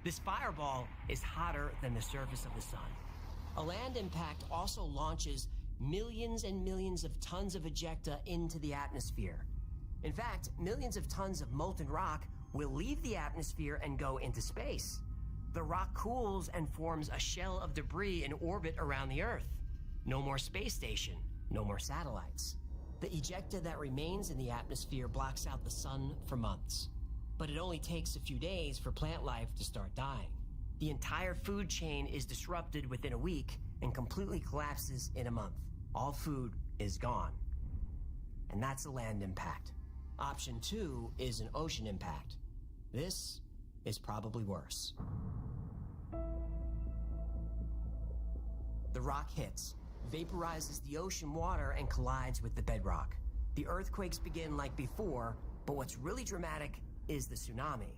This fireball is hotter than the surface of the sun. A land impact also launches millions and millions of tons of ejecta into the atmosphere. In fact, millions of tons of molten rock will leave the atmosphere and go into space. The rock cools and forms a shell of debris in orbit around the Earth. No more space station, no more satellites. The ejecta that remains in the atmosphere blocks out the sun for months. But it only takes a few days for plant life to start dying. The entire food chain is disrupted within a week and completely collapses in a month. All food is gone. And that's a land impact. Option 2 is an ocean impact. This is probably worse. The rock hits, vaporizes the ocean water, and collides with the bedrock. The earthquakes begin like before, but what's really dramatic is the tsunami.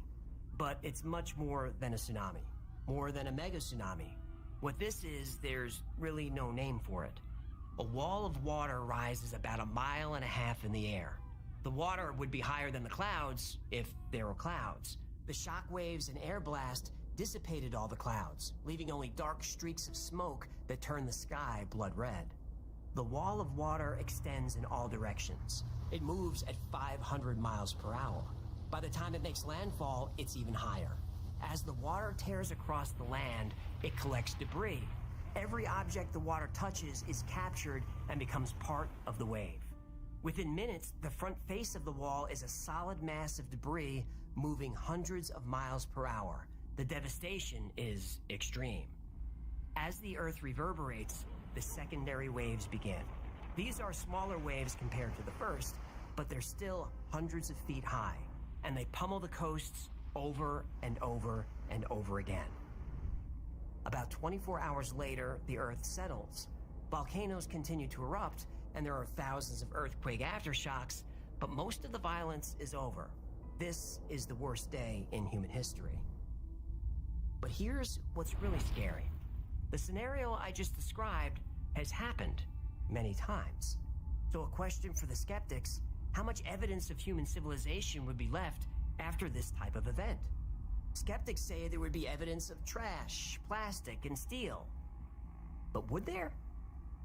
But it's much more than a tsunami, more than a mega tsunami. What this is, there's really no name for it. A wall of water rises about 1.5 miles in the air. The water would be higher than the clouds if there were clouds. The shock waves and air blast dissipated all the clouds, leaving only dark streaks of smoke that turn the sky blood red. The wall of water extends in all directions. It moves at 500 miles per hour. By the time it makes landfall, it's even higher. As the water tears across the land, it collects debris. Every object the water touches is captured and becomes part of the wave. Within minutes, the front face of the wall is a solid mass of debris moving hundreds of miles per hour. The devastation is extreme. As the Earth reverberates, the secondary waves begin. These are smaller waves compared to the first, but they're still hundreds of feet high, and they pummel the coasts over and over and over again. About 24 hours later, the Earth settles. Volcanoes continue to erupt, and there are thousands of earthquake aftershocks, but most of the violence is over. This is the worst day in human history. But here's what's really scary. The scenario I just described has happened many times. So a question for the skeptics: how much evidence of human civilization would be left after this type of event? Skeptics say there would be evidence of trash, plastic, and steel. But would there?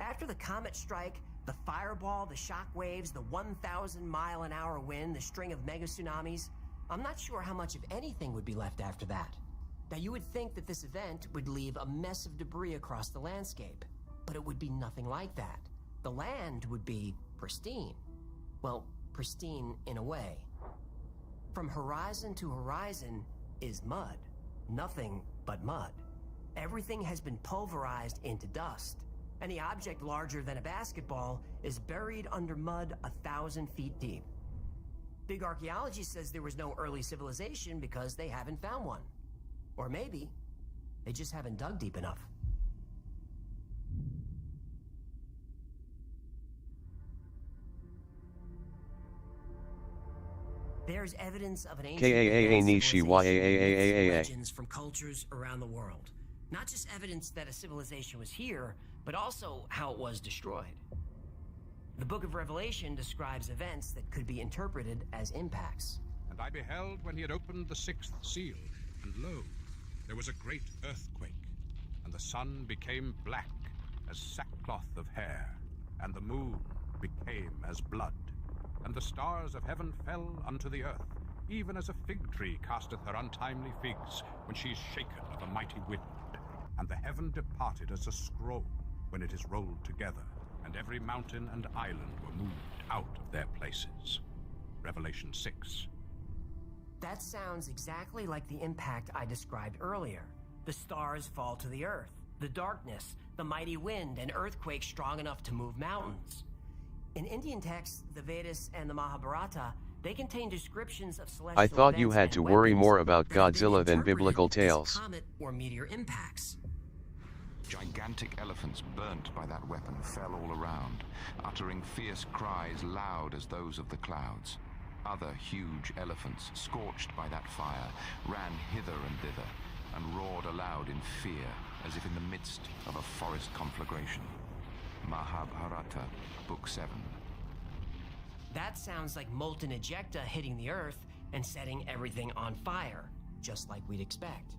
After the comet strike, the fireball, the shock waves, the 1,000-mile-an-hour wind, the string of mega tsunamis, I'm not sure how much of anything would be left after that. Now, you would think that this event would leave a mess of debris across the landscape, but it would be nothing like that. The land would be pristine. Well, pristine in a way. From horizon to horizon is mud. Nothing but mud. Everything has been pulverized into dust, and the object larger than a basketball is buried under mud 1,000 feet deep. Big Archaeology says there was no early civilization because they haven't found one. Or maybe they just haven't dug deep enough. There's evidence of an ancient civilization, legends from cultures around the world. Not just evidence that a civilization was here, but also how it was destroyed. The Book of Revelation describes events that could be interpreted as impacts. And I beheld when he had opened the 6th seal, and lo, there was a great earthquake, and the sun became black as sackcloth of hair, and the moon became as blood, and the stars of heaven fell unto the earth, even as a fig tree casteth her untimely figs when she is shaken of a mighty wind. And the heaven departed as a scroll when it is rolled together, and every mountain and island were moved out of their places. Revelation 6. That sounds exactly like the impact I described earlier. The stars fall to the earth, the darkness, the mighty wind, and earthquakes strong enough to move mountains. In Indian texts, the Vedas and the Mahabharata, they contain descriptions of celestial I thought you events had and to worry weapons more about that have been Godzilla than interpreted biblical as tales. comet or meteor impacts. Gigantic elephants burnt by that weapon fell all around, uttering fierce cries loud as those of the clouds. Other huge elephants, scorched by that fire, ran hither and thither, and roared aloud in fear, as if in the midst of a forest conflagration. Mahabharata, Book 7. That sounds like molten ejecta hitting the earth and setting everything on fire, just like we'd expect.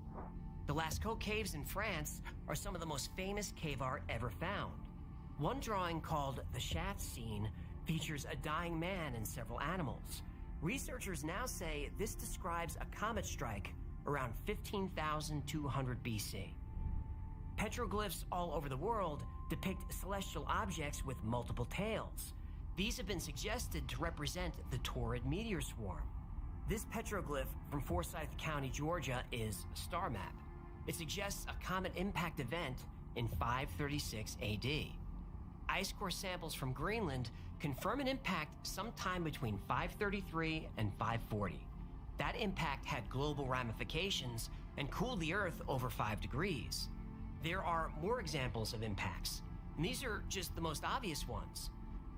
The Lascaux caves in France are some of the most famous cave art ever found. One drawing called the Shaft Scene features a dying man and several animals. Researchers now say this describes a comet strike around 15,200 BC. Petroglyphs all over the world depict celestial objects with multiple tails. These have been suggested to represent the Taurid meteor swarm. This petroglyph from Forsyth County, Georgia is a star map. It suggests a comet impact event in 536 AD. Ice core samples from Greenland confirm an impact sometime between 533 and 540. That impact had global ramifications and cooled the Earth over 5 degrees. There are more examples of impacts, and these are just the most obvious ones.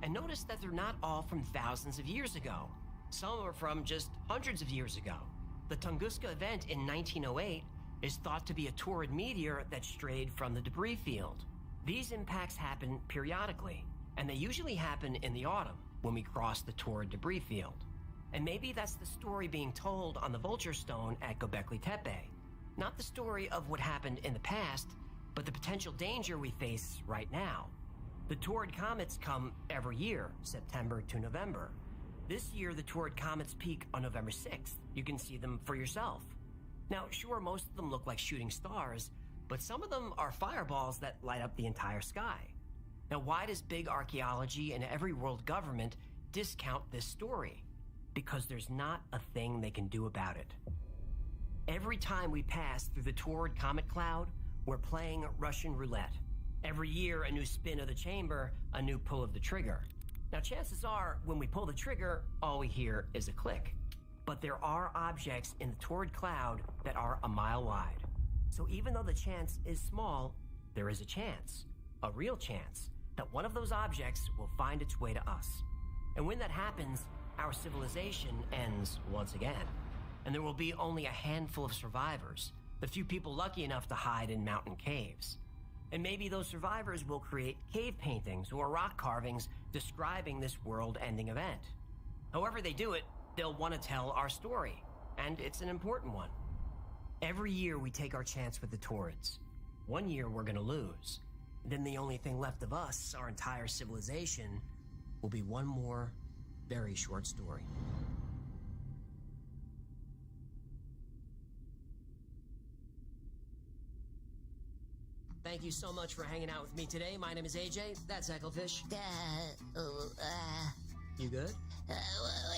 And notice that they're not all from thousands of years ago. Some are from just hundreds of years ago. The Tunguska event in 1908 is thought to be a Taurid meteor that strayed from the debris field. These impacts happen periodically, and they usually happen in the autumn when we cross the Taurid debris field. And maybe that's the story being told on the Vulture Stone at Göbekli Tepe. Not the story of what happened in the past, but the potential danger we face right now. The Taurid comets come every year, September to November. This year, the Taurid comets peak on November 6th. You can see them for yourself. Now, sure, most of them look like shooting stars, but some of them are fireballs that light up the entire sky. Now, why does big archaeology and every world government discount this story? Because there's not a thing they can do about it. Every time we pass through the Taurid comet cloud, we're playing Russian roulette. Every year, a new spin of the chamber, a new pull of the trigger. Now, chances are, when we pull the trigger, all we hear is a click. But there are objects in the Taurid cloud that are a mile wide. So even though the chance is small, there is a chance, a real chance, that one of those objects will find its way to us. And when that happens, our civilization ends once again. And there will be only a handful of survivors, the few people lucky enough to hide in mountain caves. And maybe those survivors will create cave paintings or rock carvings describing this world-ending event. However they do it, they'll want to tell our story, and it's an important one. Every year we take our chance with the Taurids. One year we're gonna lose. Then the only thing left of us, our entire civilization, will be one more very short story. Thank you so much for hanging out with me today. My name is AJ. That's Hecklefish. You good?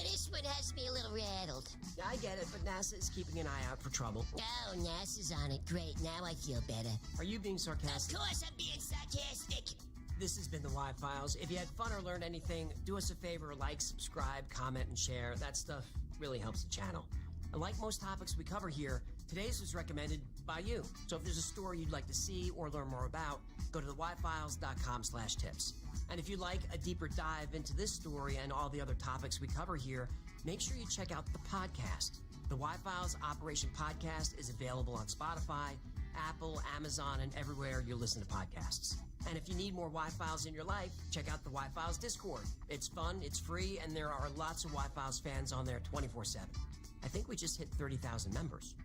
This one has me a little rattled. I get it, but NASA is keeping an eye out for trouble. Oh, NASA's on it. Great, now I feel better. Are you being sarcastic? Of course I'm being sarcastic. This has been the Y-Files. If you had fun or learned anything, do us a favor, like, subscribe, comment, and share. That stuff really helps the channel. And like most topics we cover here, today's was recommended by you. So if there's a story you'd like to see or learn more about, go to theyfiles.com/tips. And if you'd like a deeper dive into this story and all the other topics we cover here, make sure you check out the podcast. The Y-Files Operation Podcast is available on Spotify, Apple, Amazon, and everywhere you listen to podcasts. And if you need more Y-Files in your life, check out the Y-Files Discord. It's fun, it's free, and there are lots of Y-Files fans on there 24/7. I think we just hit 30,000 members.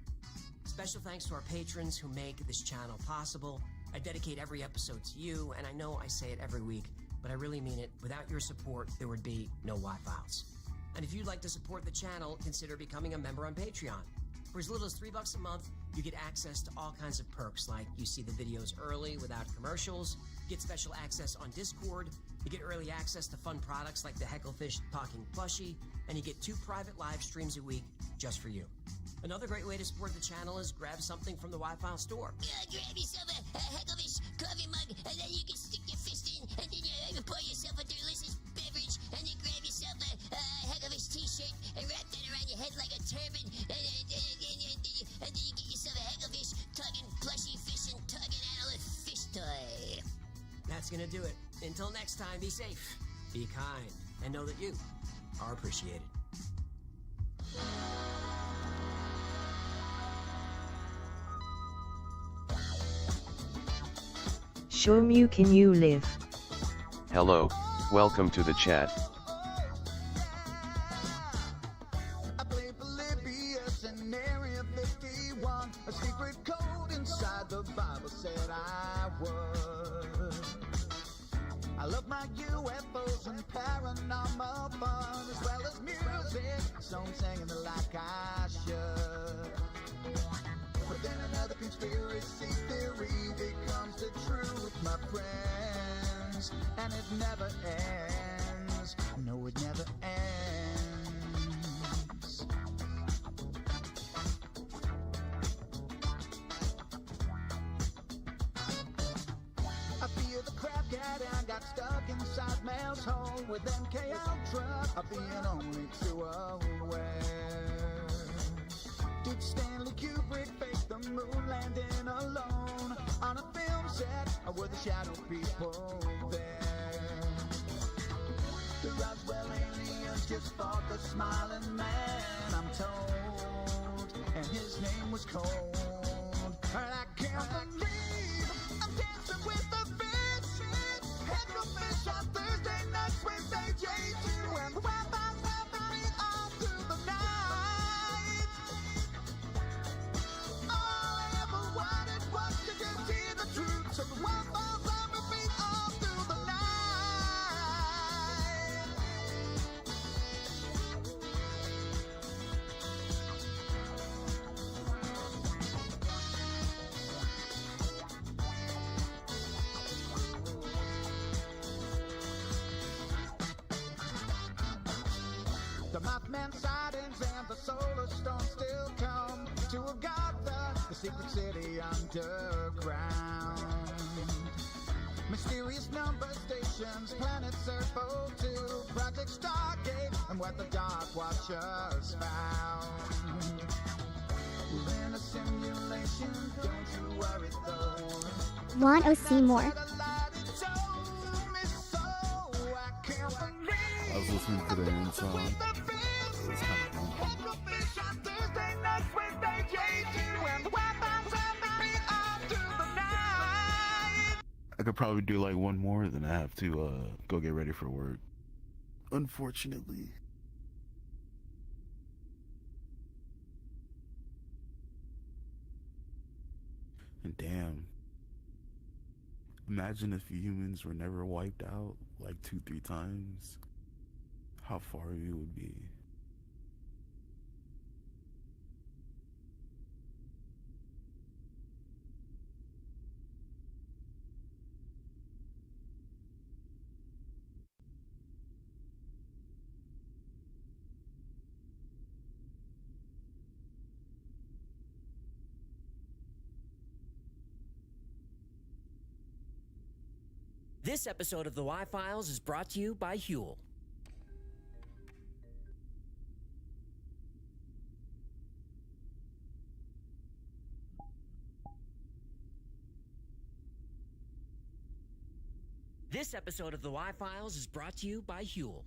Special thanks to our patrons who make this channel possible. I dedicate every episode to you, and I know I say it every week, but I really mean it. Without your support, there would be no Y-Files. And if you'd like to support the channel, consider becoming a member on Patreon. For as little as $3 a month, you get access to all kinds of perks, like you see the videos early without commercials, you get special access on Discord, you get early access to fun products like the Hecklefish Talking Plushie, and you get 2 private live streams a week just for you. Another great way to support the channel is grab something from the Wi-Fi store. Grab yourself a Hecklefish coffee mug, and then you can stick your fist in, and then you pour yourself a delicious beverage, and then grab yourself a Hecklefish t-shirt, and wrap that around your head like a turban, and then you get yourself a Hecklefish tugging plushy fish and tugging animal fish toy. That's gonna do it. Until next time, be safe, be kind, and know that you are appreciated. Show me can you live? Hello, welcome to the chat. I played Philippians in Area 51. A secret code inside the Bible said I would. I love my UFOs and paranormal fun, as well as music, so I'm singing it like I should. But then another conspiracy theory becomes the truth, my friends, and it never ends. No, it never ends. I feel the crap got stuck inside Mel's hole with MK Ultra, of being only too aware. Did Stanley Kubrick fake the moon landing alone on a film set, or were the shadow people there? The Roswell aliens just fought the smiling man, I'm told, and his name was Cold. And I can't believe I'm dancing with the fish. Hecklefish on Thursday nights with AJ2, and the Wi-Fi's helping me all through the night. All I ever wanted was to just hear the truth, so the Wi-Fi's helping me all through the night. The Mothman sightings and the solar storm still come to Agatha, the secret city underground. Mysterious number stations, planet Earth 02, Project Stargate, and what the Dark Watchers found. We're in a simulation, don't you worry though. Want to see more? I was listening to the end song. It was kind of fun. I could probably do like one more, then I have to go get ready for work. Unfortunately. And damn. Imagine if humans were never wiped out like 2-3 times. How far we would be. This episode of the Y-Files is brought to you by Huel. This episode of the Y-Files is brought to you by Huel.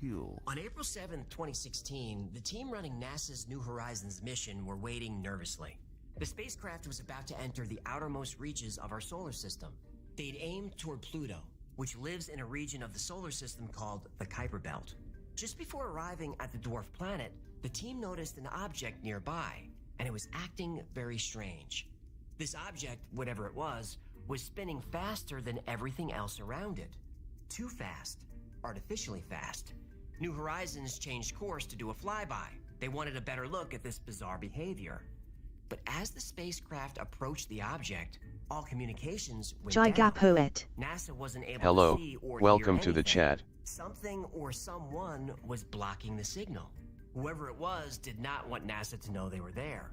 Huel. On April 7th, 2016, the team running NASA's New Horizons mission were waiting nervously. The spacecraft was about to enter the outermost reaches of our solar system. They'd aimed toward Pluto, which lives in a region of the solar system called the Kuiper Belt. Just before arriving at the dwarf planet, the team noticed an object nearby, and it was acting very strange. This object, whatever it was spinning faster than everything else around it. Too fast. Artificially fast. New Horizons changed course to do a flyby. They wanted a better look at this bizarre behavior. But as the spacecraft approached the object, all communications went down. Poet. NASA wasn't able to see or welcome hear to the anything. chat. Something or someone was blocking the signal. Whoever it was did not want NASA to know they were there,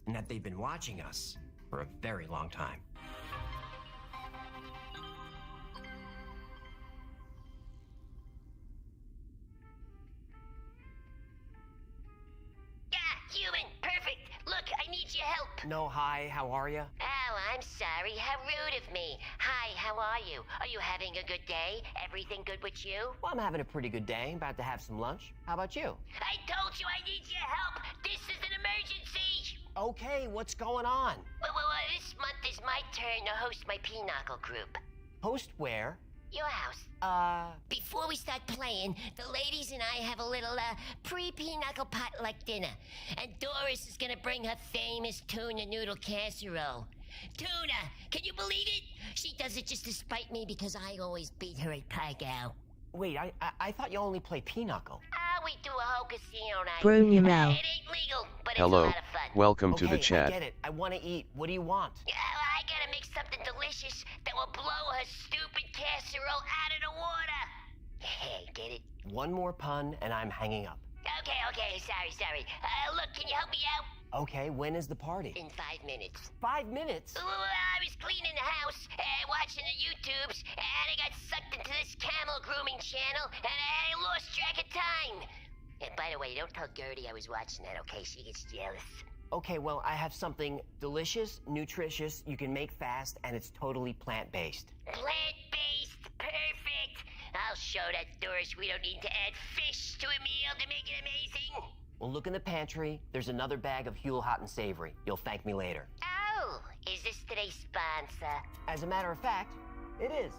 and that they've been watching us for a very long time. Human, perfect. Look, I need your help. No, hi, how are ya? Oh, I'm sorry. How rude of me. Hi, how are you? Are you having a good day? Everything good with you? Well, I'm having a pretty good day. About to have some lunch. How about you? I told you I need your help. This is an emergency. Okay, what's going on? Well, this month is my turn to host my Pinochle group. Host where? Your house. Before we start playing, the ladies and I have a little, pre-pinochle potluck dinner. And Doris is gonna bring her famous tuna noodle casserole. Tuna! Can you believe it? She does it just to spite me because I always beat her at Pie-Gal. Wait, I thought you only play Pinochle. We do a whole casino night. Bro, you know. It ain't legal, but Hello, it's a lot of fun. welcome to the I chat. get it. I want to eat. What do you want? I gotta make something delicious that will blow her stupid casserole out of the water. Hey, get it? One more pun and I'm hanging up. Okay, sorry. Look, can you help me out? Okay, when is the party? In 5 minutes. 5 minutes? I was cleaning the house, watching the YouTubes, and I got sucked into this camel grooming channel, and I lost track of time. And by the way, don't tell Gertie I was watching that, okay? She gets jealous. Okay, well, I have something delicious, nutritious, you can make fast, and it's totally plant-based. Plant-based, perfect. I'll show that Doris we don't need to add fish to a meal to make it amazing. Well, look in the pantry. There's another bag of Huel Hot and Savory. You'll thank me later. Oh, is this today's sponsor? As a matter of fact, it is.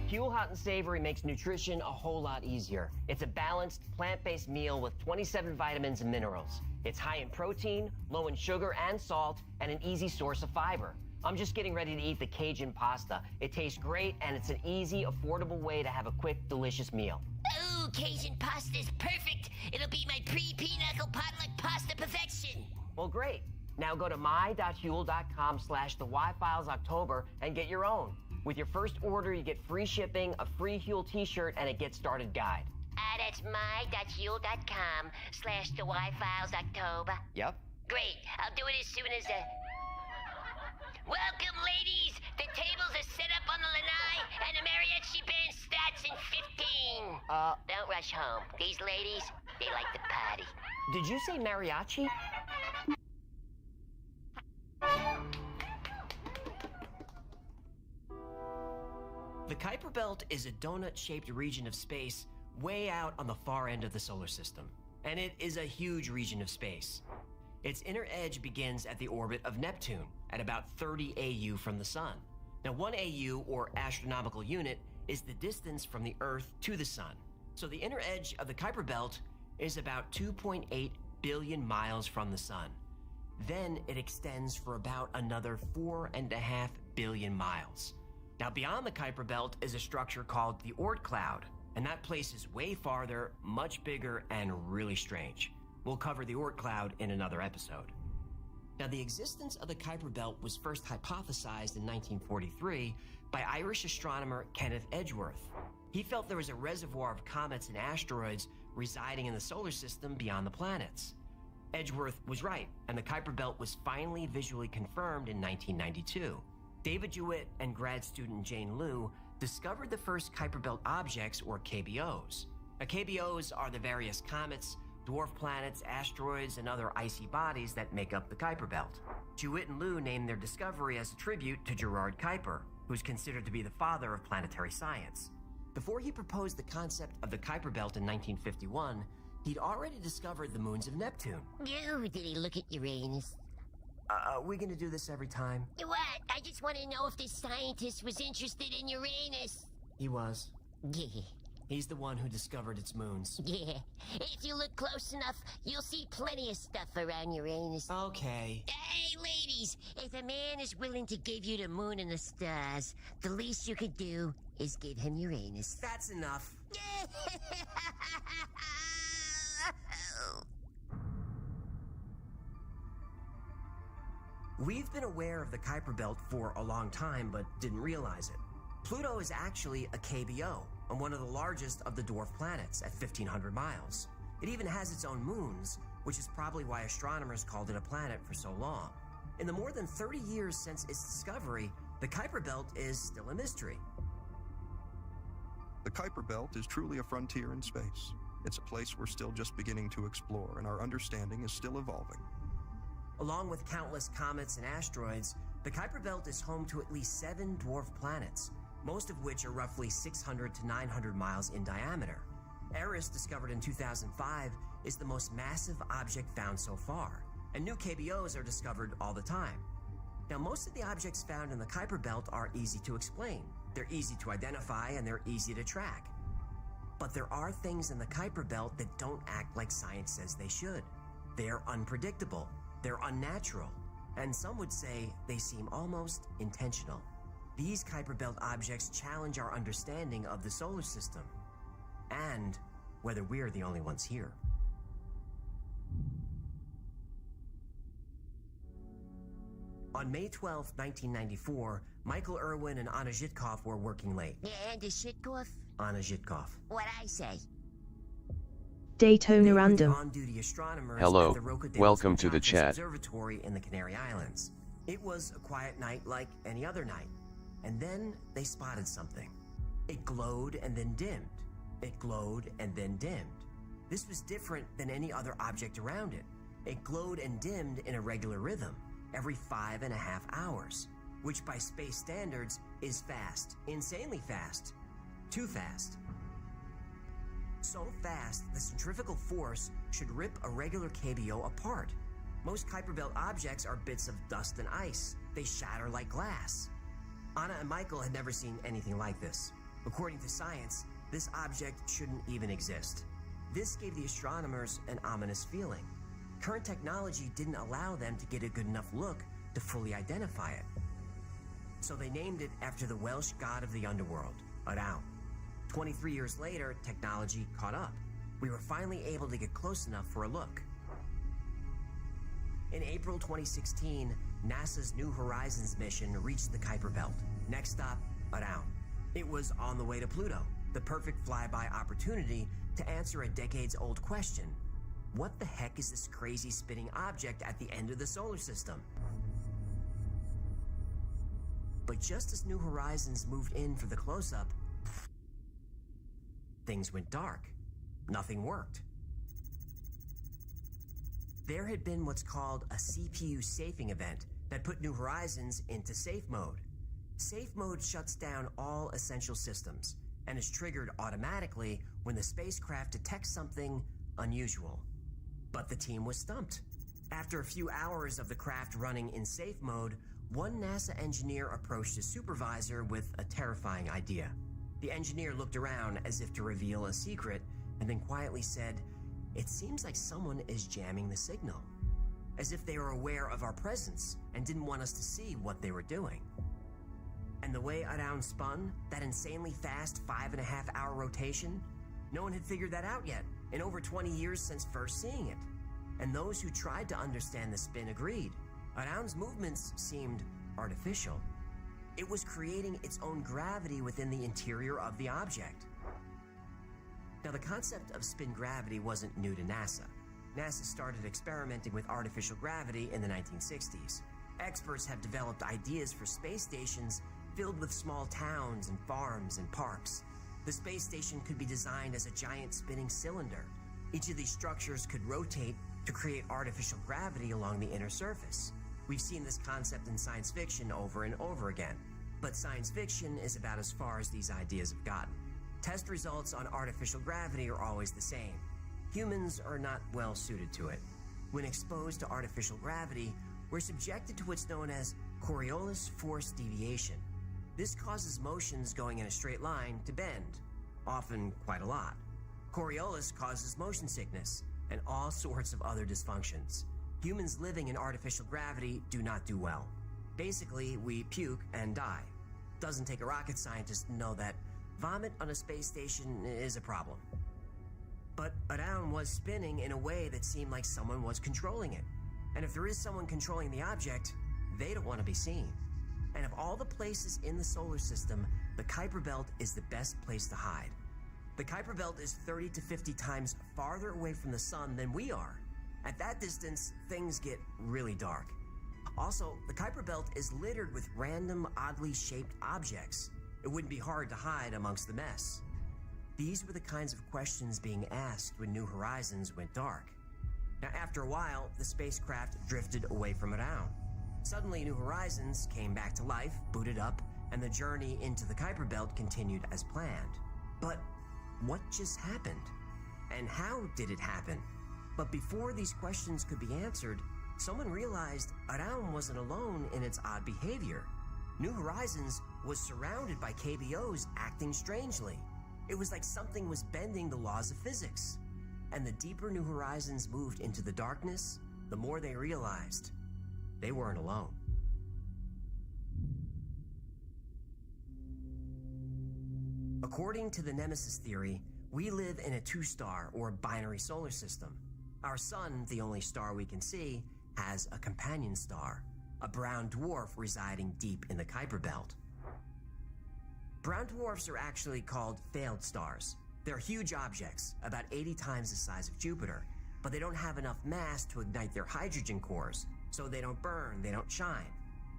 Huel Hot and Savory makes nutrition a whole lot easier. It's a balanced, plant-based meal with 27 vitamins and minerals. It's high in protein, low in sugar and salt, and an easy source of fiber. I'm just getting ready to eat the Cajun pasta. It tastes great, and it's an easy, affordable way to have a quick, delicious meal. Oh, Cajun pasta is perfect. It'll be my pre-pinochle potluck pasta perfection. Well, great. Now go to my.huel.com/theYFilesOctober and get your own. With your first order, you get free shipping, a free Huel t-shirt, and a Get Started guide. That's my.huel.com/theYFilesOctober. Yep. Great. I'll do it as soon as Welcome, ladies. The tables are set up on the lanai, and the mariachi band starts in 15. Don't rush home. These ladies, they like to party. Did you say mariachi? The Kuiper Belt is a donut-shaped region of space way out on the far end of the solar system, and it is a huge region of space. Its inner edge begins at the orbit of Neptune, at about 30 AU from the Sun. Now, 1 AU, or astronomical unit, is the distance from the Earth to the Sun. So the inner edge of the Kuiper Belt is about 2.8 billion miles from the Sun. Then it extends for about another 4.5 billion miles. Now, beyond the Kuiper Belt is a structure called the Oort cloud, and that place is way farther, much bigger, and really strange. We'll cover the Oort cloud in another episode. Now, the existence of the Kuiper Belt was first hypothesized in 1943 by Irish astronomer Kenneth Edgeworth. He felt there was a reservoir of comets and asteroids residing in the solar system beyond the planets. Edgeworth was right, and the Kuiper Belt was finally visually confirmed in 1992. David Jewitt and grad student Jane Liu discovered the first Kuiper Belt objects, or KBOs. Now, KBOs are the various comets, dwarf planets, asteroids, and other icy bodies that make up the Kuiper Belt. Jewitt and Liu named their discovery as a tribute to Gerard Kuiper, who's considered to be the father of planetary science. Before he proposed the concept of the Kuiper Belt in 1951, he'd already discovered the moons of Neptune. Oh, did he look at Uranus? Are we gonna do this every time? What? I just want to know if this scientist was interested in Uranus. He was. Yeah. He's the one who discovered its moons. Yeah. If you look close enough, you'll see plenty of stuff around Uranus. Okay. Hey, ladies, if a man is willing to give you the moon and the stars, the least you could do is give him Uranus. That's enough. We've been aware of the Kuiper Belt for a long time, but didn't realize it. Pluto is actually a KBO, and one of the largest of the dwarf planets at 1,500 miles. It even has its own moons, which is probably why astronomers called it a planet for so long. In the more than 30 years since its discovery, the Kuiper Belt is still a mystery. The Kuiper Belt is truly a frontier in space. It's a place we're still just beginning to explore, and our understanding is still evolving. Along with countless comets and asteroids, the Kuiper Belt is home to at least 7 dwarf planets, most of which are roughly 600 to 900 miles in diameter. Eris, discovered in 2005, is the most massive object found so far, and new KBOs are discovered all the time. Now, most of the objects found in the Kuiper Belt are easy to explain. They're easy to identify, and they're easy to track. But there are things in the Kuiper Belt that don't act like science says they should. They're unpredictable, they're unnatural, and some would say they seem almost intentional. These Kuiper Belt objects challenge our understanding of the solar system, and whether we're the only ones here. On May 12, 1994, Michael Irwin and Anna Zhitkov were working late. And the Zhitkov? Anna Zhitkov. What I say? Daytona Random. On-duty astronomers Hello, at the Roca de welcome los to the Mejares chat. Observatory in the Canary Islands. It was a quiet night like any other night, and then they spotted something. It glowed and then dimmed. It glowed and then dimmed. This was different than any other object around it. It glowed and dimmed in a regular rhythm, every 5.5 hours, which by space standards is fast, insanely fast, too fast. So fast, the centrifugal force should rip a regular KBO apart. Most Kuiper Belt objects are bits of dust and ice. They shatter like glass. Anna and Michael had never seen anything like this. According to science, this object shouldn't even exist. This gave the astronomers an ominous feeling. Current technology didn't allow them to get a good enough look to fully identify it. So they named it after the Welsh god of the underworld, Arawn. 23 years later, technology caught up. We were finally able to get close enough for a look. In April 2016, NASA's New Horizons mission reached the Kuiper Belt. Next stop, Arawn. It was on the way to Pluto, the perfect flyby opportunity to answer a decades-old question. What the heck is this crazy spinning object at the end of the solar system? But just as New Horizons moved in for the close-up, things went dark. Nothing worked. There had been what's called a CPU safing event that put New Horizons into safe mode. Safe mode shuts down all essential systems and is triggered automatically when the spacecraft detects something unusual. But the team was stumped. After a few hours of the craft running in safe mode, one NASA engineer approached his supervisor with a terrifying idea. The engineer looked around as if to reveal a secret and then quietly said, "It seems like someone is jamming the signal," as if they were aware of our presence and didn't want us to see what they were doing. And the way Arawn spun, that insanely fast 5.5 hour rotation, no one had figured that out yet in over 20 years since first seeing it. And those who tried to understand the spin agreed. Arawn's movements seemed artificial. It was creating its own gravity within the interior of the object. Now, the concept of spin gravity wasn't new to NASA. NASA started experimenting with artificial gravity in the 1960s. Experts have developed ideas for space stations filled with small towns and farms and parks. The space station could be designed as a giant spinning cylinder. Each of these structures could rotate to create artificial gravity along the inner surface. We've seen this concept in science fiction over and over again, but science fiction is about as far as these ideas have gotten. Test results on artificial gravity are always the same. Humans are not well suited to it. When exposed to artificial gravity, we're subjected to what's known as Coriolis force deviation. This causes motions going in a straight line to bend, often quite a lot. Coriolis causes motion sickness and all sorts of other dysfunctions. Humans living in artificial gravity do not do well. Basically, we puke and die. Doesn't take a rocket scientist to know that vomit on a space station is a problem. But Arawn was spinning in a way that seemed like someone was controlling it. And if there is someone controlling the object, they don't want to be seen. And of all the places in the solar system, the Kuiper Belt is the best place to hide. The Kuiper Belt is 30 to 50 times farther away from the sun than we are. At that distance, things get really dark. Also, the Kuiper Belt is littered with random, oddly shaped objects. It wouldn't be hard to hide amongst the mess. These were the kinds of questions being asked when New Horizons went dark. Now, after a while, the spacecraft drifted away from Araun. Suddenly, New Horizons came back to life, booted up, and the journey into the Kuiper Belt continued as planned. But what just happened? And how did it happen? But before these questions could be answered, someone realized Araun wasn't alone in its odd behavior. New Horizons was surrounded by KBOs acting strangely. It was like something was bending the laws of physics. And the deeper New Horizons moved into the darkness, the more they realized they weren't alone. According to the Nemesis theory, we live in a two-star or binary solar system. Our sun, the only star we can see, has a companion star, a brown dwarf residing deep in the Kuiper Belt. Brown dwarfs are actually called failed stars. They're huge objects, about 80 times the size of Jupiter, but they don't have enough mass to ignite their hydrogen cores, so they don't burn, they don't shine.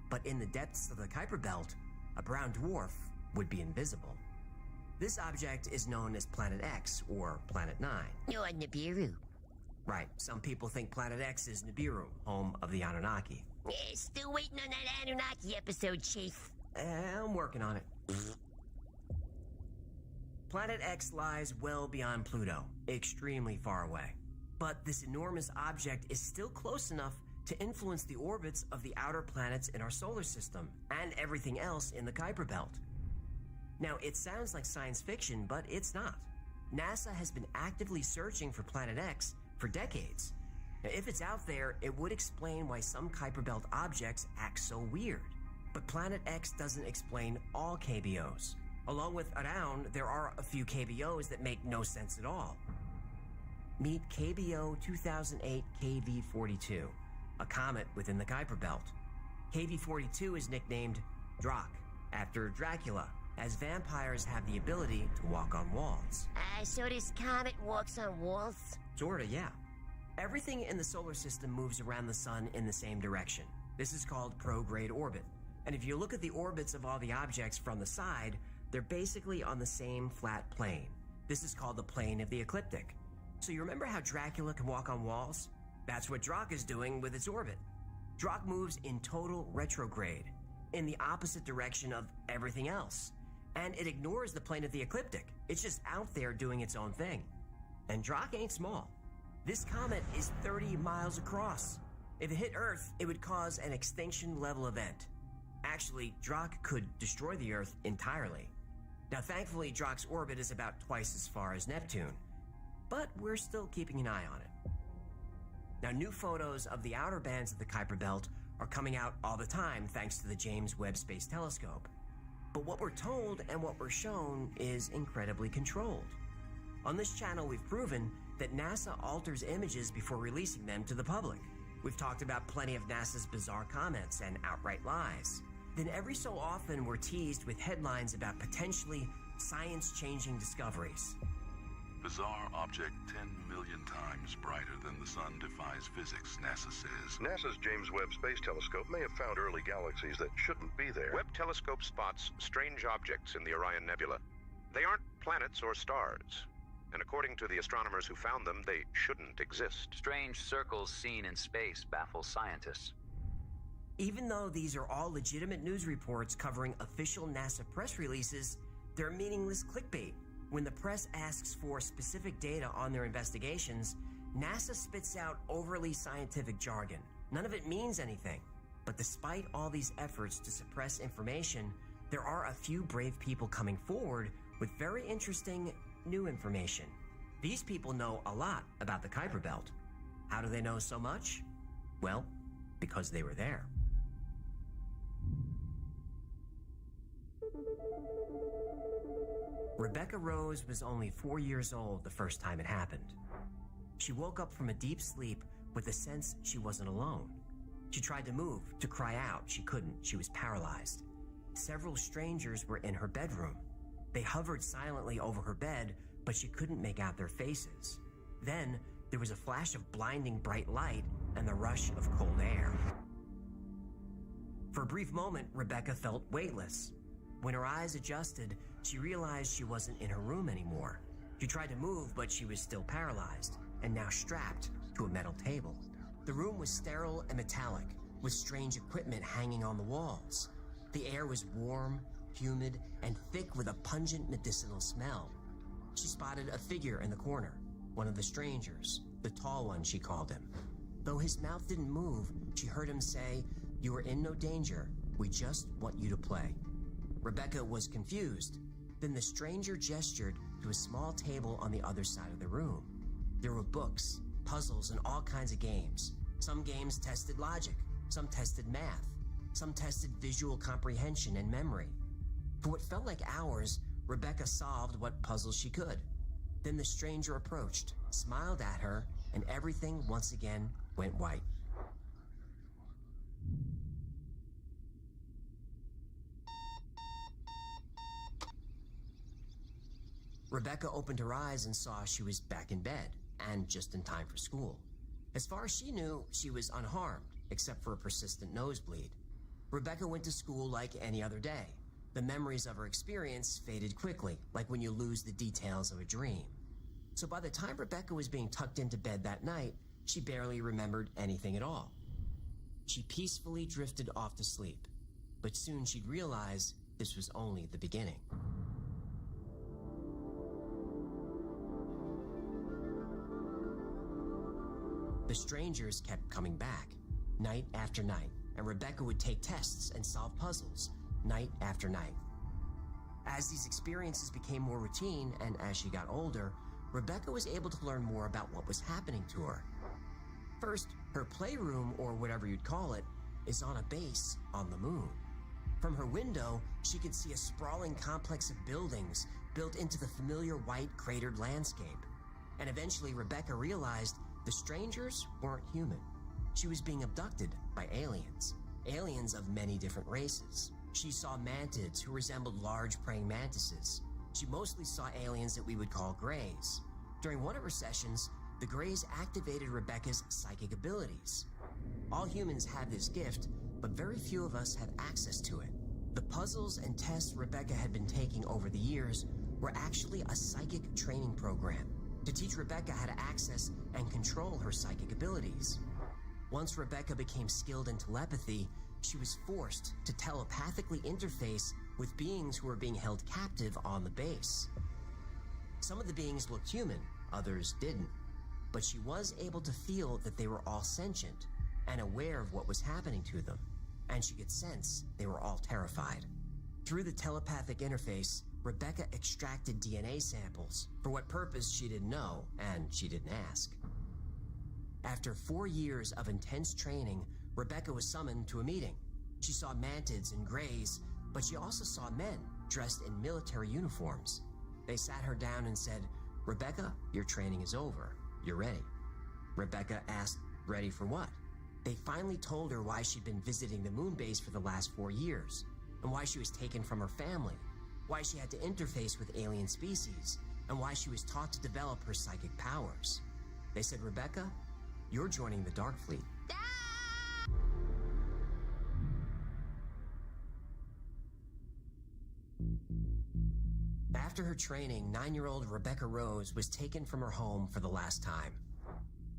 But in the depths of the Kuiper Belt, a brown dwarf would be invisible. This object is known as Planet X, or Planet 9. Or Nibiru. Right, some people think Planet X is Nibiru, home of the Anunnaki. Still waiting on that Anunnaki episode, Chief. I'm working on it. Planet X lies well beyond Pluto, extremely far away. But this enormous object is still close enough to influence the orbits of the outer planets in our solar system and everything else in the Kuiper Belt. Now, it sounds like science fiction, but it's not. NASA has been actively searching for Planet X for decades. Now, if it's out there, it would explain why some Kuiper Belt objects act so weird. But Planet X doesn't explain all KBOs. Along with Araun, there are a few KBOs that make no sense at all. Meet KBO 2008 KV42, a comet within the Kuiper Belt. KV42 is nicknamed Drak, after Dracula, as vampires have the ability to walk on walls. So this comet walks on walls? Sorta, yeah. Everything in the solar system moves around the sun in the same direction. This is called prograde orbit. And if you look at the orbits of all the objects from the side, they're basically on the same flat plane. This is called the plane of the ecliptic. So you remember how Dracula can walk on walls? That's what Drak is doing with its orbit. Drak moves in total retrograde, in the opposite direction of everything else. And it ignores the plane of the ecliptic. It's just out there doing its own thing. And Drak ain't small. This comet is 30 miles across. If it hit Earth, it would cause an extinction-level event. Actually, Drak could destroy the Earth entirely. Now, thankfully, Drak's orbit is about twice as far as Neptune, but we're still keeping an eye on it. Now, new photos of the outer bands of the Kuiper Belt are coming out all the time thanks to the James Webb Space Telescope. But what we're told and what we're shown is incredibly controlled. On this channel, we've proven that NASA alters images before releasing them to the public. We've talked about plenty of NASA's bizarre comments and outright lies. Then every so often we're teased with headlines about potentially science-changing discoveries. Bizarre object 10 million times brighter than the sun defies physics, NASA says. NASA's James Webb Space Telescope may have found early galaxies that shouldn't be there. Webb Telescope spots strange objects in the Orion Nebula. They aren't planets or stars. And according to the astronomers who found them, they shouldn't exist. Strange circles seen in space baffle scientists. Even though these are all legitimate news reports covering official NASA press releases, they're meaningless clickbait. When the press asks for specific data on their investigations, NASA spits out overly scientific jargon. None of it means anything. But despite all these efforts to suppress information, there are a few brave people coming forward with very interesting new information. These people know a lot about the Kuiper Belt. How do they know so much? Well, because they were there. Rebecca Rose was only 4 years old the first time it happened. She woke up from a deep sleep with the sense she wasn't alone. She tried to move, to cry out. She couldn't. She was paralyzed. Several strangers were in her bedroom. They hovered silently over her bed, but she couldn't make out their faces. Then, there was a flash of blinding bright light and the rush of cold air. For a brief moment, Rebecca felt weightless. When her eyes adjusted, she realized she wasn't in her room anymore. She tried to move, but she was still paralyzed, and now strapped to a metal table. The room was sterile and metallic, with strange equipment hanging on the walls. The air was warm, humid, and thick with a pungent medicinal smell. She spotted a figure in the corner, one of the strangers, the tall one she called him. Though his mouth didn't move, she heard him say, "You are in no danger. We just want you to play." Rebecca was confused. Then the stranger gestured to a small table on the other side of the room. There were books, puzzles, and all kinds of games. Some games tested logic, some tested math, some tested visual comprehension and memory. For what felt like hours, Rebecca solved what puzzles she could. Then the stranger approached, smiled at her, and everything once again went white. Rebecca opened her eyes and saw she was back in bed, and just in time for school. As far as she knew, she was unharmed, except for a persistent nosebleed. Rebecca went to school like any other day. The memories of her experience faded quickly, like when you lose the details of a dream. So by the time Rebecca was being tucked into bed that night, she barely remembered anything at all. She peacefully drifted off to sleep, but soon she'd realize this was only the beginning. The strangers kept coming back, night after night, and Rebecca would take tests and solve puzzles, night after night. As these experiences became more routine, and as she got older, Rebecca was able to learn more about what was happening to her. First, her playroom, or whatever you'd call it, is on a base on the moon. From her window, she could see a sprawling complex of buildings built into the familiar white cratered landscape. And eventually, Rebecca realized the strangers weren't human. She was being abducted by aliens of many different races. She saw mantids who resembled large praying mantises. She mostly saw aliens that we would call Greys. During one of her sessions, the Greys activated Rebecca's psychic abilities. All humans have this gift, but very few of us have access to it. The puzzles and tests Rebecca had been taking over the years were actually a psychic training program to teach Rebecca how to access and control her psychic abilities. Once Rebecca became skilled in telepathy, she was forced to telepathically interface with beings who were being held captive on the base. Some of the beings looked human, others didn't, but she was able to feel that they were all sentient and aware of what was happening to them, and she could sense they were all terrified. Through the telepathic interface, Rebecca extracted DNA samples. For what purpose, she didn't know, and she didn't ask. After 4 years of intense training, Rebecca was summoned to a meeting. She saw mantids and Greys, but she also saw men dressed in military uniforms. They sat her down and said, "Rebecca, your training is over. You're ready." Rebecca asked, "Ready for what?" They finally told her why she'd been visiting the moon base for the last 4 years, and why she was taken from her family, why she had to interface with alien species, and why she was taught to develop her psychic powers. They said, "Rebecca, you're joining the Dark Fleet." After her training, 9-year-old Rebecca Rose was taken from her home for the last time.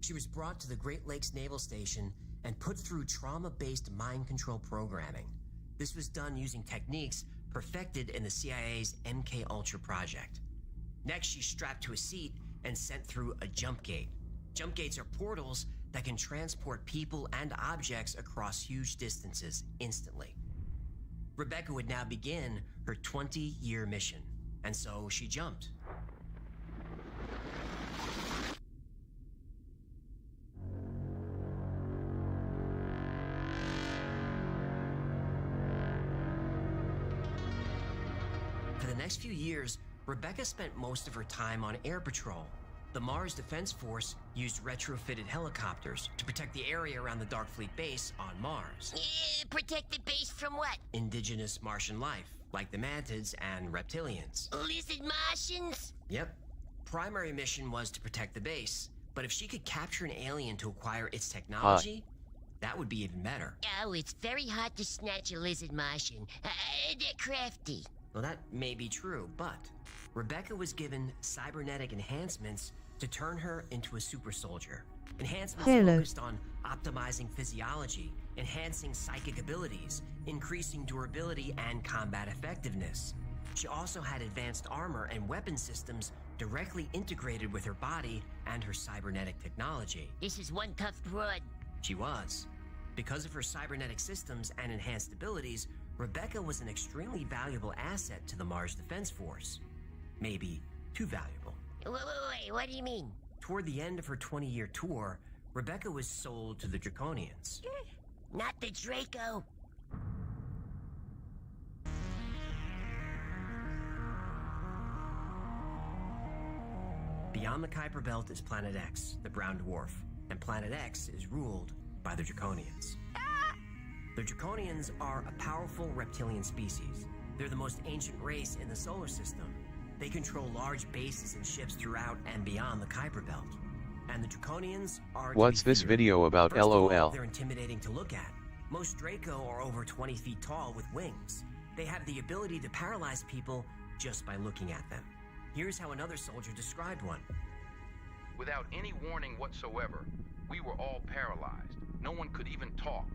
She was brought to the Great Lakes Naval Station and put through trauma-based mind control programming. This was done using techniques perfected in the CIA's MK Ultra project. Next, she's strapped to a seat and sent through a jump gate. Jump gates are portals that can transport people and objects across huge distances instantly. Rebecca would now begin her 20-year mission, and so she jumped. For the next few years, Rebecca spent most of her time on air patrol. The Mars Defense Force used retrofitted helicopters to protect the area around the Dark Fleet base on Mars. Protect the base from what? Indigenous Martian life, like the mantids and reptilians. Lizard Martians? Yep. primary mission was to protect the base, but if she could capture an alien to acquire its technology, that would be even better. Oh, it's very hard to snatch a lizard Martian. They're crafty. Well, that may be true, but Rebecca was given cybernetic enhancements to turn her into a super soldier. Enhancements focused on optimizing physiology, enhancing psychic abilities, increasing durability and combat effectiveness. She also had advanced armor and weapon systems directly integrated with her body and her cybernetic technology. This is one tough broad. She was. Because of her cybernetic systems and enhanced abilities, Rebecca was an extremely valuable asset to the Mars Defense Force. Maybe too valuable. Wait, what do you mean? Toward the end of her 20-year tour, Rebecca was sold to the Draconians. Not the Draco. Beyond the Kuiper Belt is Planet X, the brown dwarf, and Planet X is ruled by the Draconians. The Draconians are a powerful reptilian species. They're the most ancient race in the solar system. They control large bases and ships throughout and beyond the Kuiper Belt. And the Draconians are... What's this video about? First of all, LOL. they're intimidating to look at. Most Draco are over 20 feet tall with wings. They have the ability to paralyze people just by looking at them. Here's how another soldier described one. Without any warning whatsoever, we were all paralyzed. No one could even talk.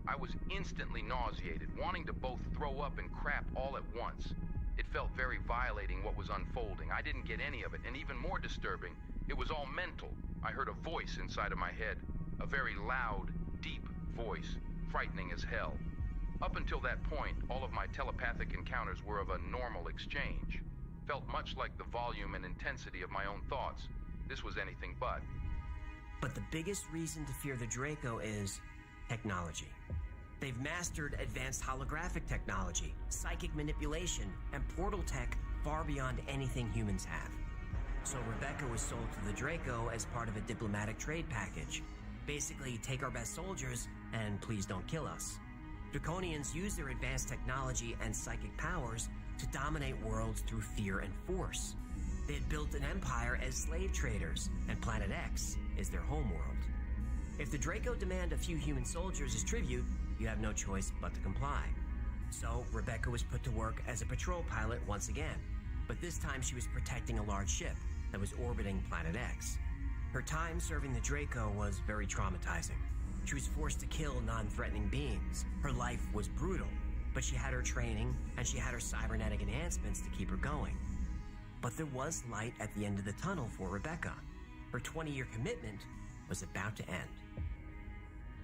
I was instantly nauseated, wanting to both throw up and crap all at once. It felt very violating what was unfolding. I didn't get any of it, and even more disturbing, it was all mental. I heard a voice inside of my head, a very loud, deep voice, frightening as hell. Up until that point, all of my telepathic encounters were of a normal exchange. Felt much like the volume and intensity of my own thoughts. This was anything but. But the biggest reason to fear the Draco is technology. They've mastered advanced holographic technology, psychic manipulation, and portal tech far beyond anything humans have. So Rebecca was sold to the Draco as part of a diplomatic trade package. Basically, take our best soldiers and please don't kill us. Draconians use their advanced technology and psychic powers to dominate worlds through fear and force. They had built an empire as slave traders, and Planet X is their homeworld. If the Draco demand a few human soldiers as tribute, you have no choice but to comply. So Rebecca was put to work as a patrol pilot once again, but this time she was protecting a large ship that was orbiting Planet X. Her time serving the Draco was very traumatizing. She was forced to kill non-threatening beings. Her life was brutal, but she had her training and she had her cybernetic enhancements to keep her going. But there was light at the end of the tunnel for Rebecca. Her 20-year commitment was about to end.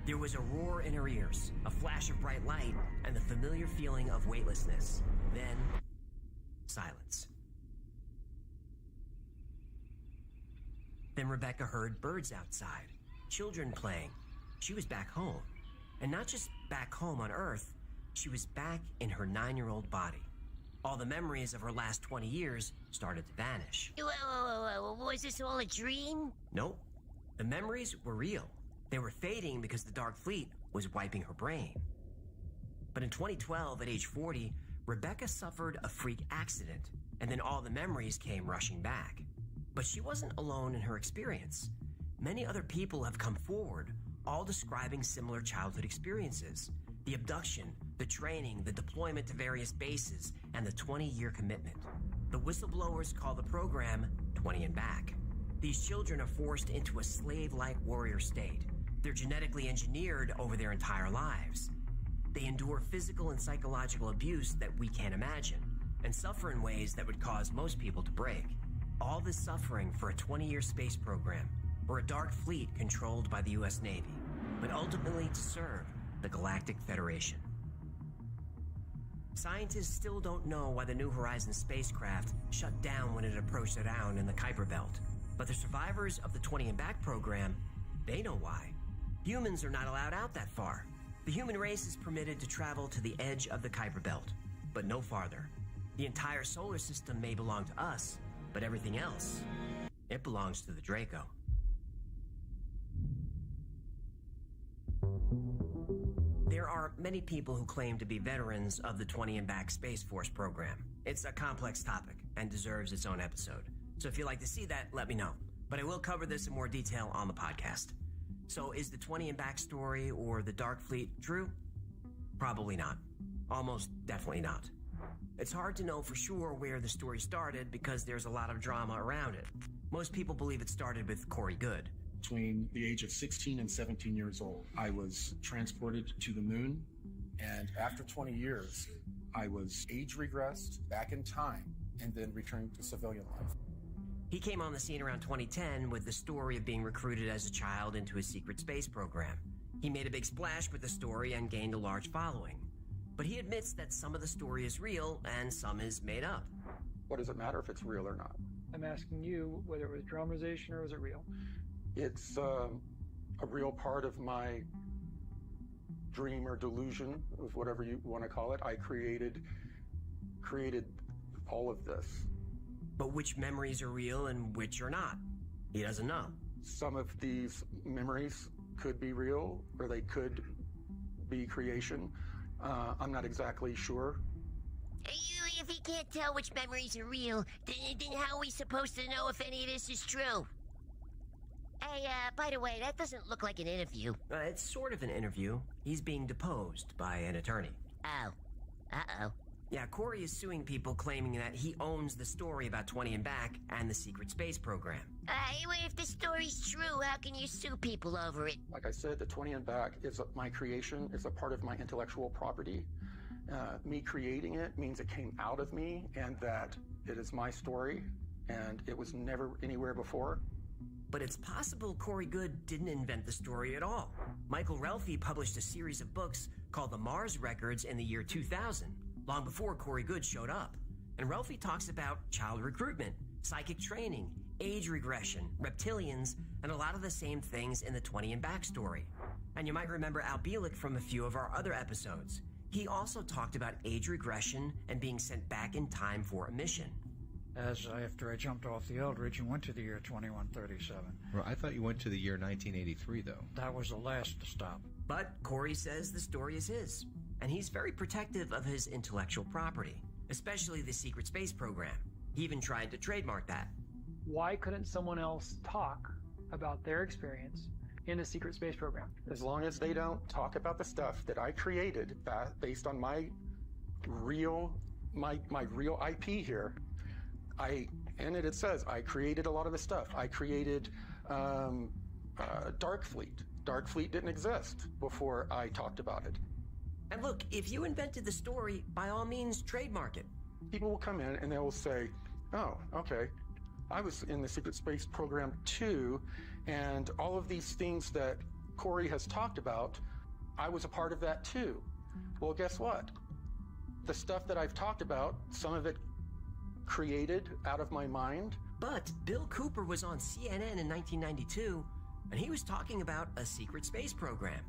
There was a roar in her ears, a flash of bright light, and the familiar feeling of weightlessness. Then, silence. Then Rebecca heard birds outside, children playing. She was back home. And not just back home on Earth, she was back in her 9-year-old body. All the memories of her last 20 years started to vanish. Whoa, was this all a dream? Nope. The memories were real. They were fading because the Dark Fleet was wiping her brain. But in 2012, at age 40, Rebecca suffered a freak accident, and then all the memories came rushing back. But she wasn't alone in her experience. Many other people have come forward, all describing similar childhood experiences. The abduction, the training, the deployment to various bases, and the 20-year commitment. The whistleblowers call the program 20 and Back. These children are forced into a slave-like warrior state. They're genetically engineered over their entire lives. They endure physical and psychological abuse that we can't imagine, and suffer in ways that would cause most people to break. All this suffering for a 20-year space program, or a dark fleet controlled by the US Navy, but ultimately to serve the Galactic Federation. Scientists still don't know why the New Horizons spacecraft shut down when it approached around in the Kuiper Belt. But the survivors of the 20 and Back program, they know why. Humans are not allowed out that far. The human race is permitted to travel to the edge of the Kuiper Belt, but no farther. The entire solar system may belong to us, but everything else, it belongs to the Draco. There are many people who claim to be veterans of the 20 and Back Space Force program. It's a complex topic and deserves its own episode. So if you'd like to see that, let me know. But I will cover this in more detail on the podcast. So is the 20 and Back story or the Dark Fleet true? Probably not. Almost definitely not. It's hard to know for sure where the story started because there's a lot of drama around it. Most people believe it started with Corey Goode. Between the age of 16 and 17 years old, I was transported to the moon, and after 20 years, I was age regressed back in time and then returned to civilian life. He came on the scene around 2010 with the story of being recruited as a child into a secret space program. He made a big splash with the story and gained a large following. But he admits that some of the story is real and some is made up. What does it matter if it's real or not? I'm asking you whether it was dramatization or was it real? It's a real part of my dream or delusion, of whatever you want to call it. I created all of this. But which memories are real and which are not? He doesn't know. Some of these memories could be real, or they could be creation. I'm not exactly sure. If he can't tell which memories are real, then how are we supposed to know if any of this is true? Hey, by the way, that doesn't look like an interview. It's sort of an interview. He's being deposed by an attorney. Oh. Uh-oh. Yeah, Corey is suing people claiming that he owns the story about 20 and Back and the secret space program. If the story's true, how can you sue people over it? Like I said, the 20 and Back is my creation. It's a part of my intellectual property. Me creating it means it came out of me and that it is my story and it was never anywhere before. But it's possible Corey Goode didn't invent the story at all. Michael Relfi published a series of books called The Mars Records in the year 2000, long before Corey Goode showed up. And Relfi talks about child recruitment, psychic training, age regression, reptilians, and a lot of the same things in the 20 and Back story. And you might remember Al Bielek from a few of our other episodes. He also talked about age regression and being sent back in time for a mission. After I jumped off the Eldridge and went to the year 2137. Well, I thought you went to the year 1983, though. That was the last stop. But Corey says the story is his, and he's very protective of his intellectual property, especially the secret space program. He even tried to trademark that. Why couldn't someone else talk about their experience in the secret space program? As long as they don't talk about the stuff that I created based on my real IP here. It says I created a lot of the stuff. I created Dark Fleet. Dark Fleet didn't exist before I talked about it. And look, if you invented the story, by all means, trademark it. People will come in and they will say, oh, okay, I was in the secret space program too, and all of these things that Corey has talked about, I was a part of that too. Well, guess what? The stuff that I've talked about, some of it created out of my mind. But Bill Cooper was on CNN in 1992, and he was talking about a secret space program.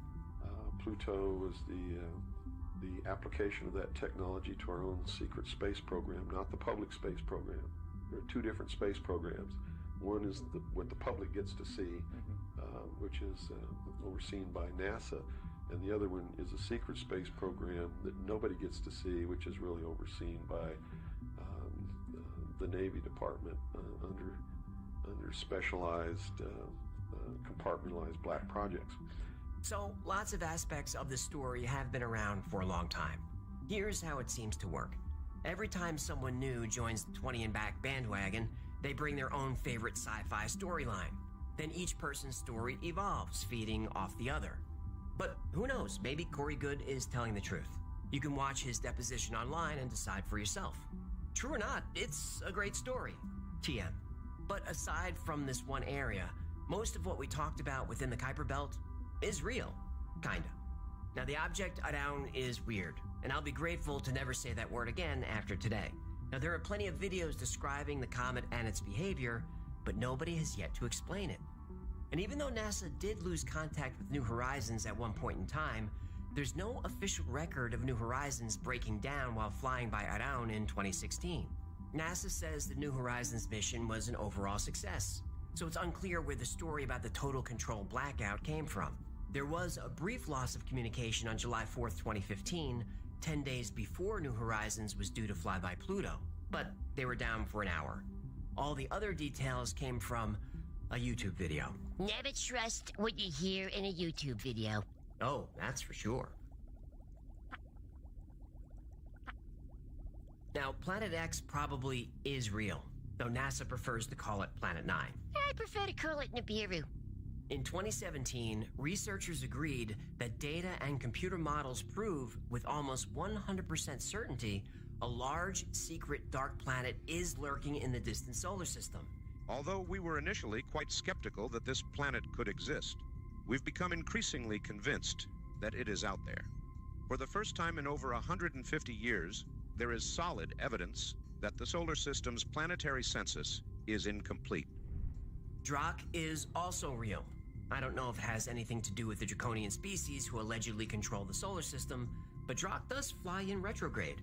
Pluto was the application of that technology to our own secret space program, not the public space program. There are two different space programs. One is what the public gets to see, which is overseen by NASA, and the other one is a secret space program that nobody gets to see, which is really overseen by the Navy Department under specialized, compartmentalized black projects. So, lots of aspects of the story have been around for a long time. Here's how it seems to work. Every time someone new joins the 20 and Back bandwagon, they bring their own favorite sci-fi storyline. Then each person's story evolves, feeding off the other. But who knows, maybe Corey Goode is telling the truth. You can watch his deposition online and decide for yourself. True or not, it's a great story. TM. But aside from this one area, most of what we talked about within the Kuiper Belt is real. Kinda. Now, the object Adaun is weird, and I'll be grateful to never say that word again after today. Now, there are plenty of videos describing the comet and its behavior, but nobody has yet to explain it. And even though NASA did lose contact with New Horizons at one point in time, there's no official record of New Horizons breaking down while flying by Adaun in 2016. NASA says the New Horizons mission was an overall success, so it's unclear where the story about the total control blackout came from. There was a brief loss of communication on July 4th, 2015, 10 days before New Horizons was due to fly by Pluto, but they were down for an hour. All the other details came from a YouTube video. Never trust what you hear in a YouTube video. Oh, that's for sure. Now, Planet X probably is real, though NASA prefers to call it Planet 9. I prefer to call it Nibiru. In 2017, researchers agreed that data and computer models prove with almost 100% certainty a large, secret dark planet is lurking in the distant solar system. Although we were initially quite skeptical that this planet could exist, we've become increasingly convinced that it is out there. For the first time in over 150 years, there is solid evidence that the solar system's planetary census is incomplete. Drakh is also real. I don't know if it has anything to do with the draconian species who allegedly control the solar system, but Drakh does fly in retrograde.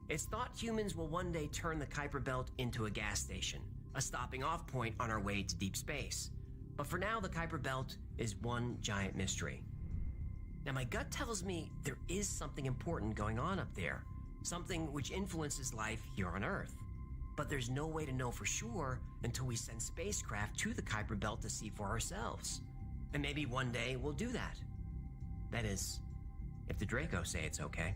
It's thought humans will one day turn the Kuiper Belt into a gas station, a stopping off point on our way to deep space. But for now, the Kuiper Belt is one giant mystery. Now, my gut tells me there is something important going on up there, something which influences life here on Earth. But there's no way to know for sure until we send spacecraft to the Kuiper Belt to see for ourselves. And maybe one day we'll do that. That is, if the Draco say it's okay.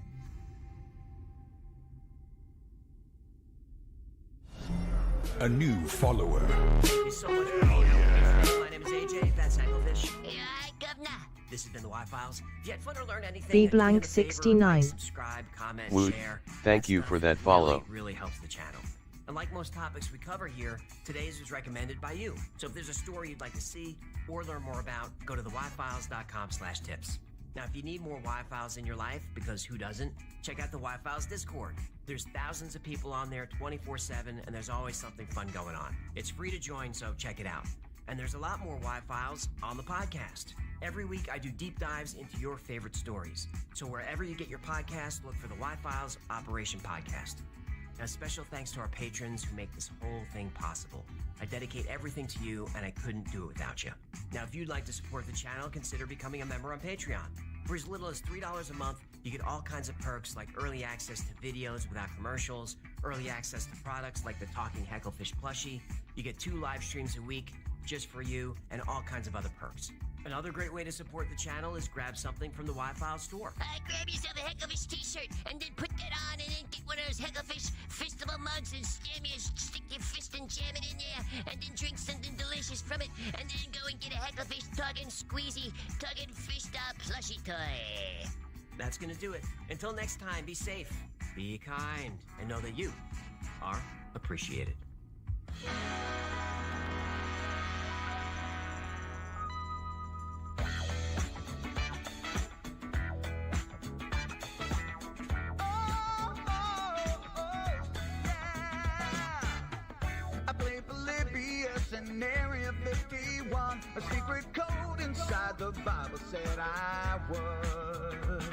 A new follower. Thank you so much for being here. My name is AJ, that's Hacklefish. Yeah, governor. This has been the Y-Files. If you had fun or learned anything, B-Blank69. subscribe, comment, Woot, share. thank you for that follow. Really helps the channel. And like most topics we cover here, today's was recommended by you. So if there's a story you'd like to see or learn more about, go to theyfiles.com/tips. Now, if you need more Y-Files in your life, because who doesn't, check out the Y-Files Discord. There's thousands of people on there 24/7, and there's always something fun going on. It's free to join, so check it out. And there's a lot more Y-Files on the podcast. Every week, I do deep dives into your favorite stories. So wherever you get your podcast, look for the Y-Files Operation Podcast. Now, special thanks to our patrons who make this whole thing possible. I dedicate everything to you, and I couldn't do it without you. Now, if you'd like to support the channel, consider becoming a member on Patreon. For as little as $3 a month, you get all kinds of perks like early access to videos without commercials, early access to products like the Talking Hecklefish plushie. You get 2 live streams a week just for you, and all kinds of other perks. Another great way to support the channel is grab something from the Y-Files store. Grab yourself a Hecklefish t-shirt and then put that on and then get one of those Hecklefish Festival mugs and stick your fist and jam it in there and then drink something delicious from it and then go and get a Hecklefish tugging fish plushie toy. That's gonna do it. Until next time, be safe, be kind, and know that you are appreciated. In Area 51, a secret code inside the Bible said I would.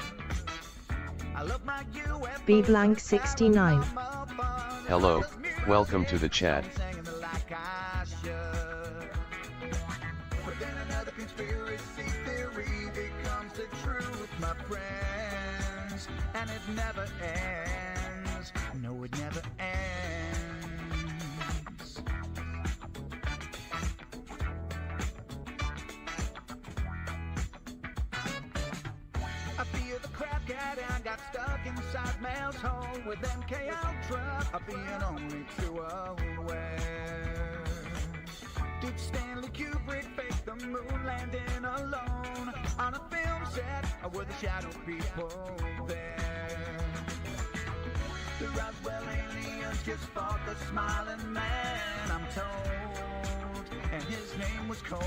I love my UFO. B-Blank69. Hello, welcome to the chat. Like I should. But then another conspiracy theory becomes the truth, my friends. And it never ends. No, it never ends. Got stuck inside Mel's home with MK Ultra, being only too aware. Did Stanley Kubrick fake the moon landing alone on a film set, or were the shadow people there? The Roswell aliens just fought the smiling man, I'm told, and his name was Cold.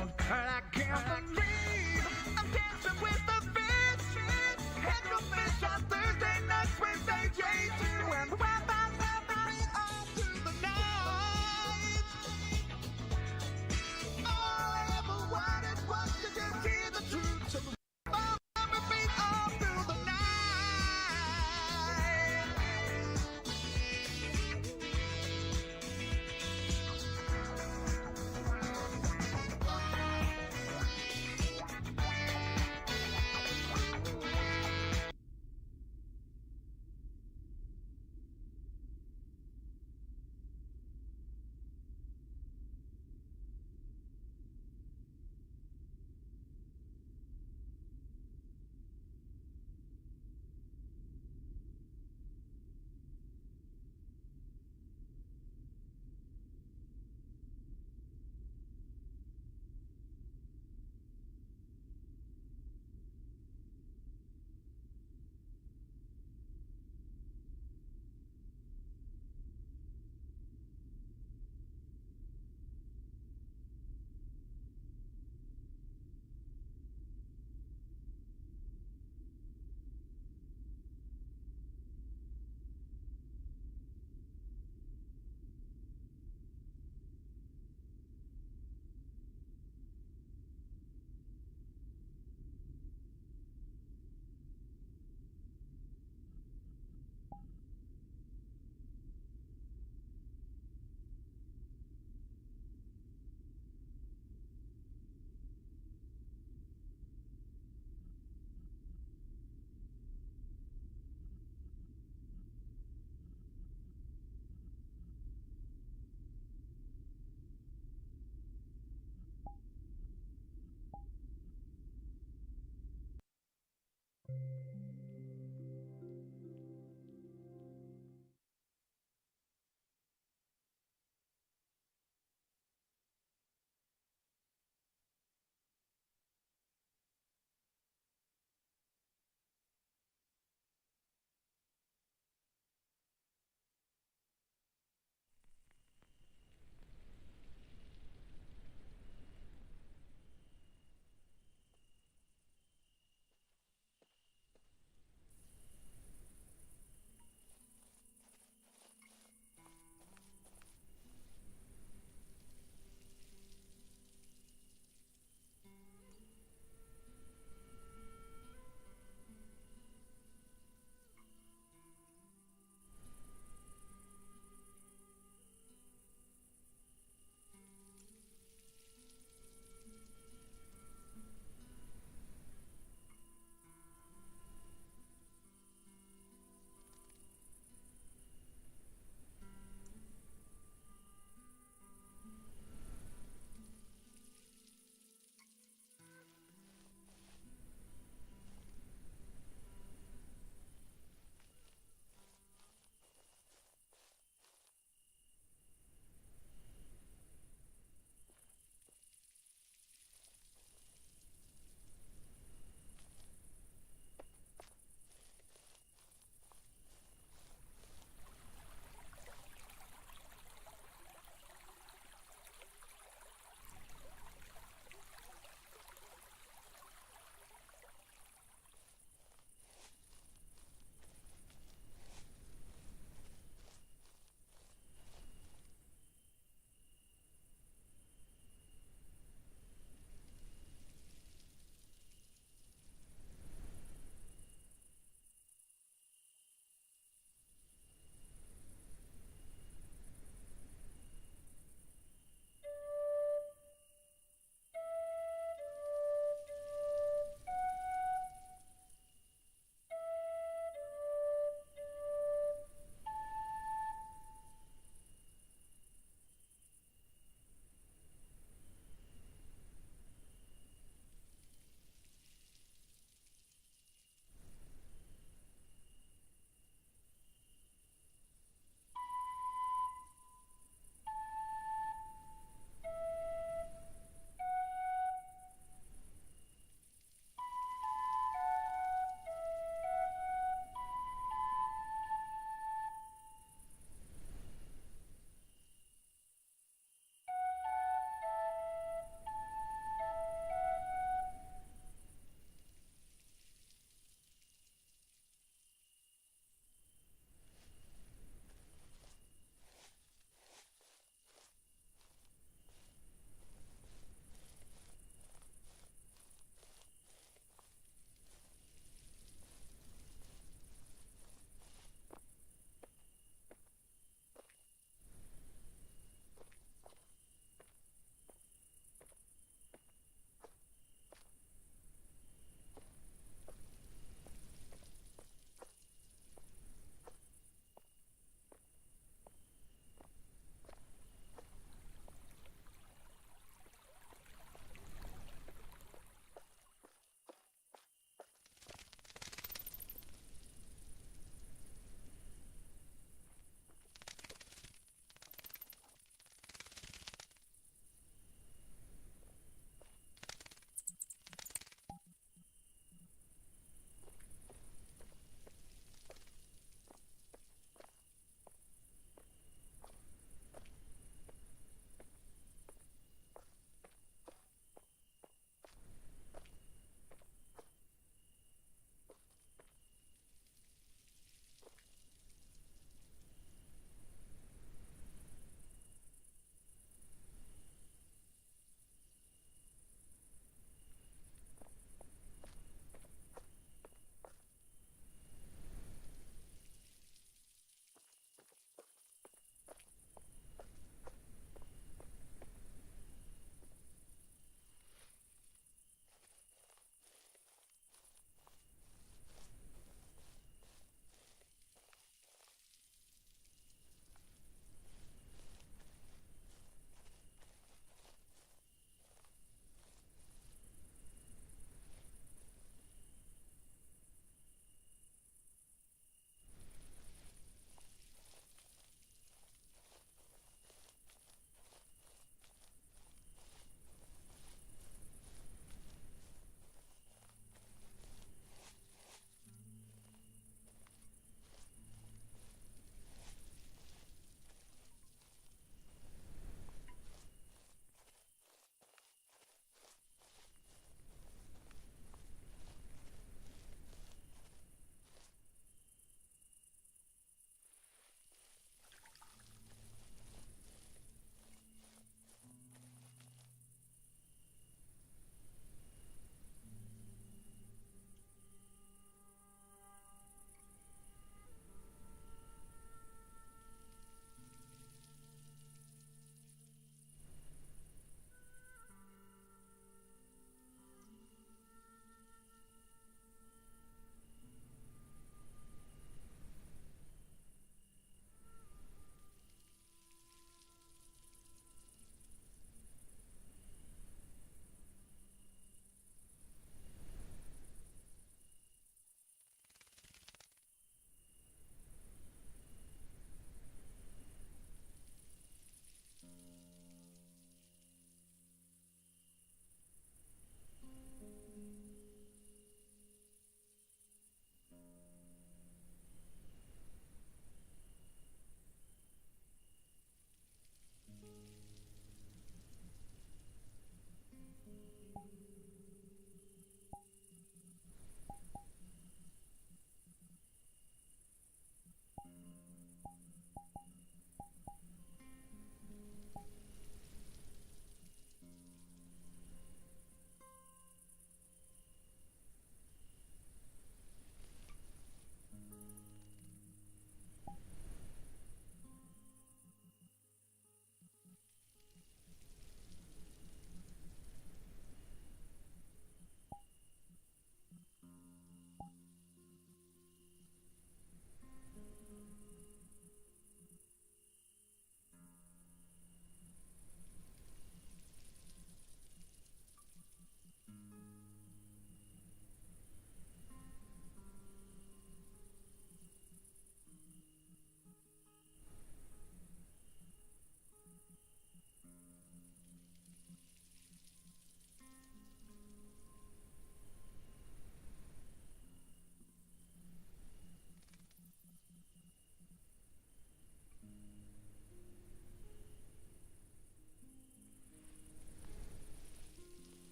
And I can't believe I'm dancing with the Hecklefish on Thursday nights with AJ2 and the Wi-Fi's happening all through the night. All I ever wanted was to just hear the truth. So the Wi-Fi's beat all through the night.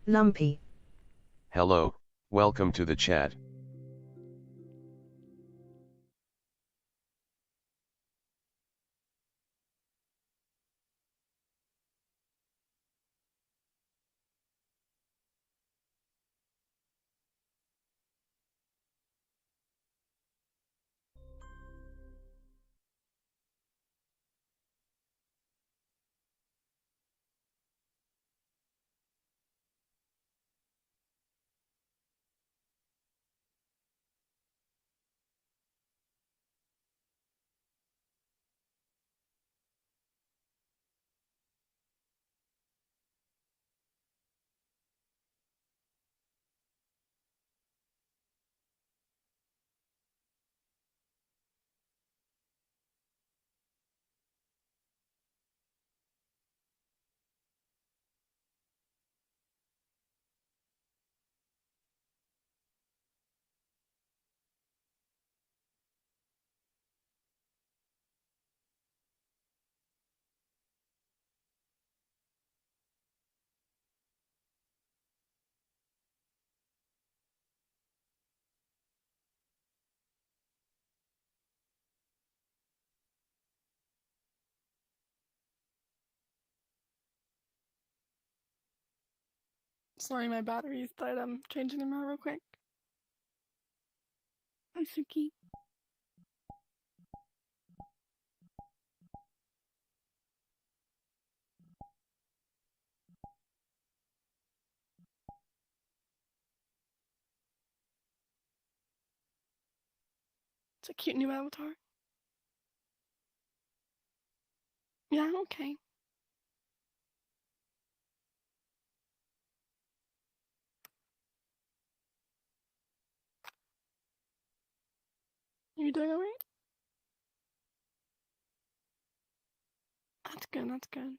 Lumpy. Hello, welcome to the chat. Sorry, my batteries died. I'm changing them out real quick. Hi, Suki. It's a cute new avatar. Yeah, okay. You doing alright? That's good, that's good.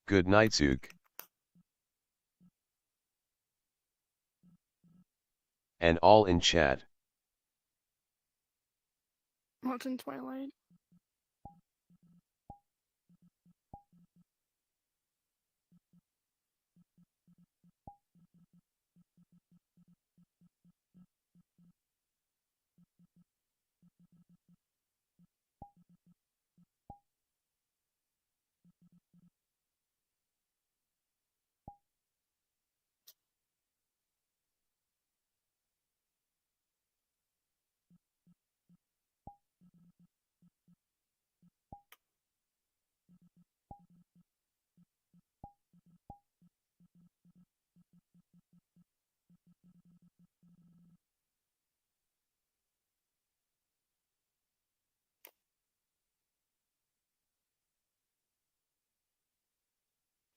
Good night, Zook. And all in chat. Watching Twilight.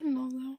No, though.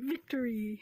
Victory.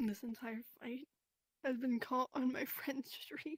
This entire fight has been caught on my friend's stream.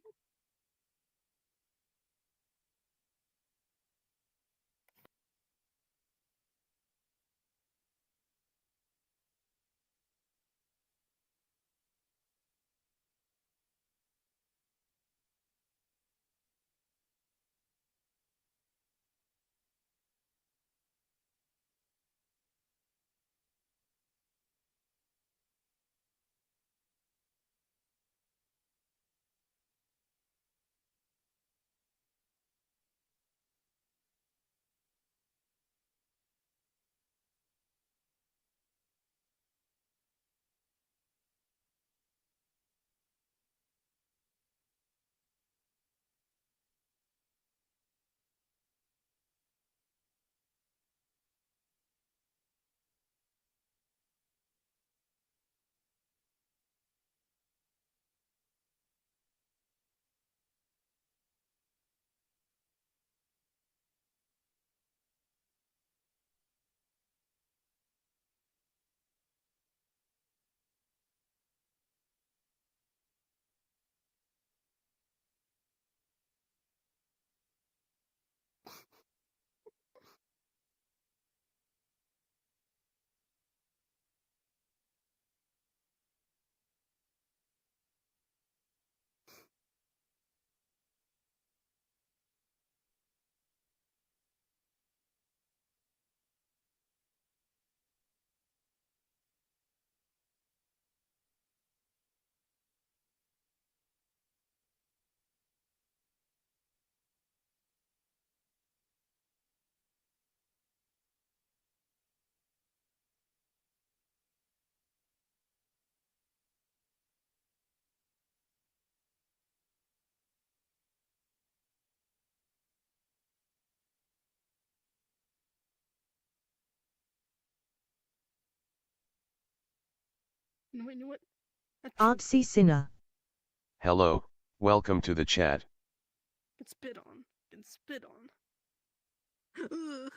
No, you know what? Artsy Sinner. Hello, welcome to the chat. Get spit on. Get spit on. Ugh.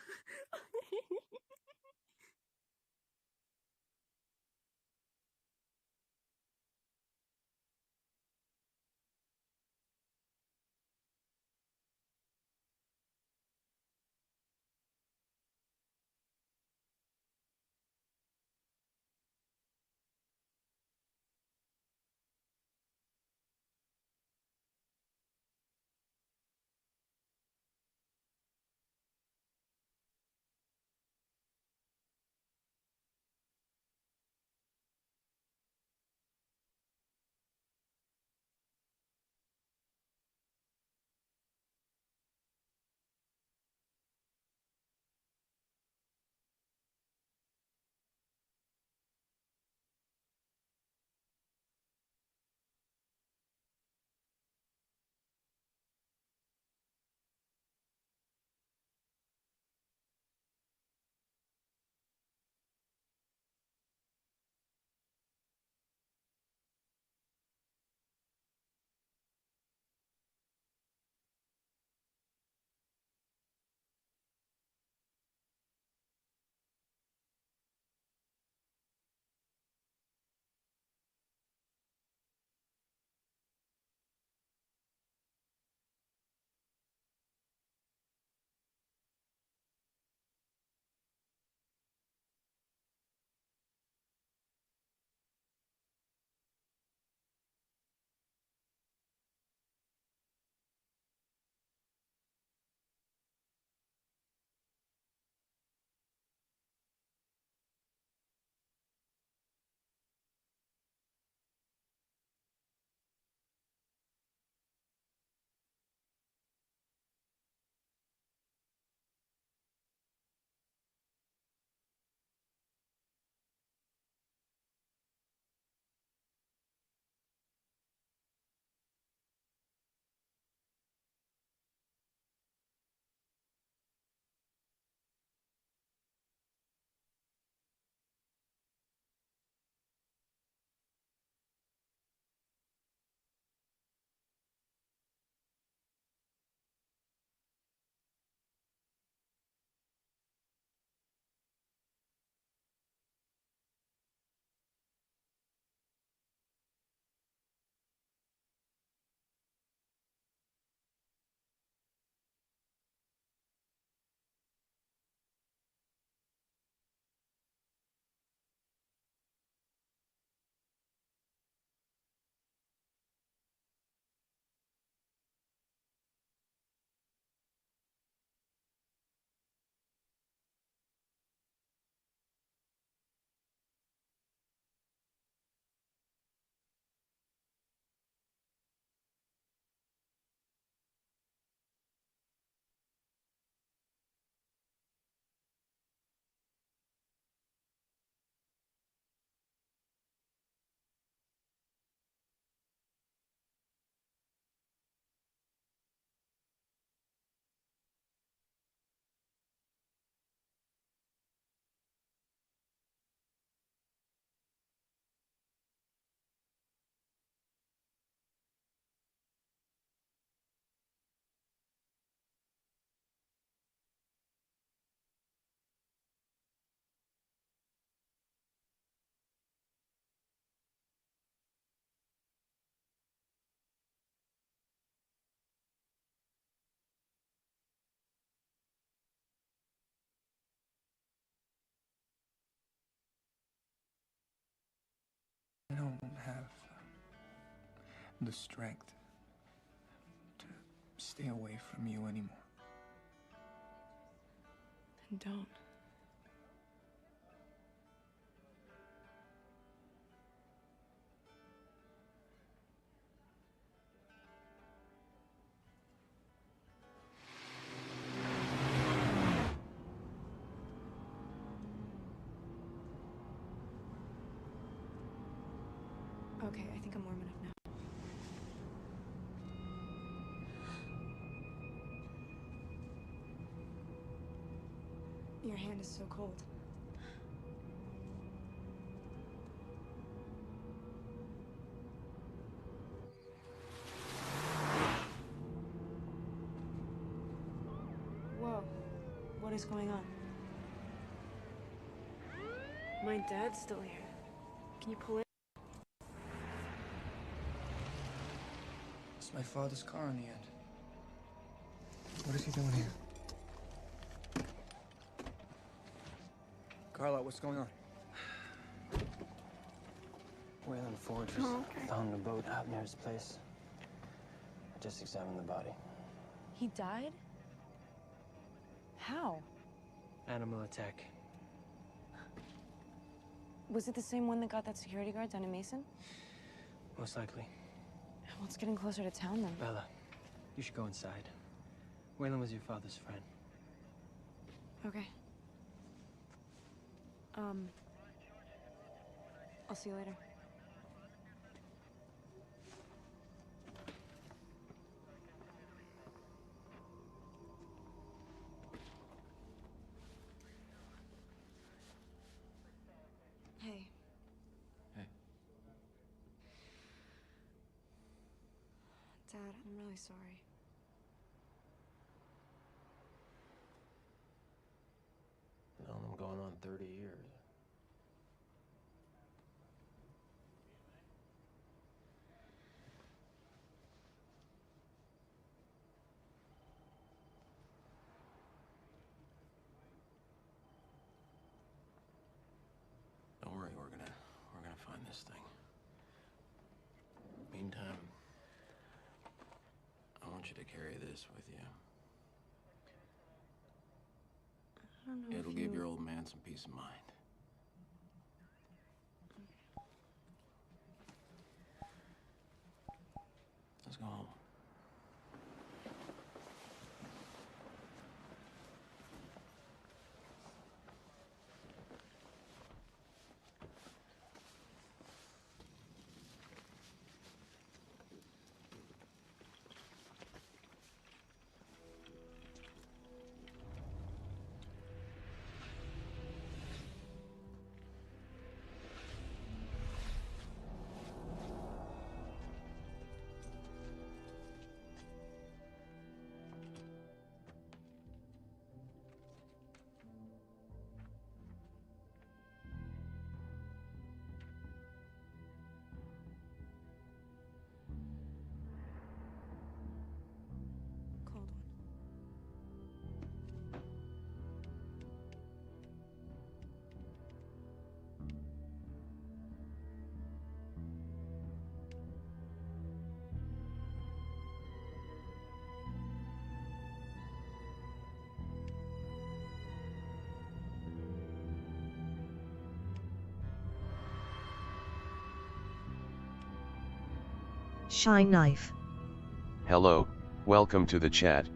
the strength to stay away from you anymore. Then don't. Okay, I think I'm warm enough now. Your hand is so cold. Whoa, what is going on? My dad's still here. Can you pull in? It's my father's car in the end. What is he doing here? Carla, what's going on? Wayland Ford was found in a boat out near his place. I just examined the body. He died? How? Animal attack. Was it the same one that got that security guard down in Mason? Most likely. Well, it's getting closer to town then. Bella, you should go inside. Wayland was your father's friend. Okay. I'll see you later. Hey. Hey. Dad, I'm really sorry. Known them going on 30 years. Don't worry, we're gonna find this thing. Meantime, I want you to carry this with you. I don't know. It'll give your old man some peace of mind. Let's go home. Cold one. Shine knife. Hello, welcome to the chat.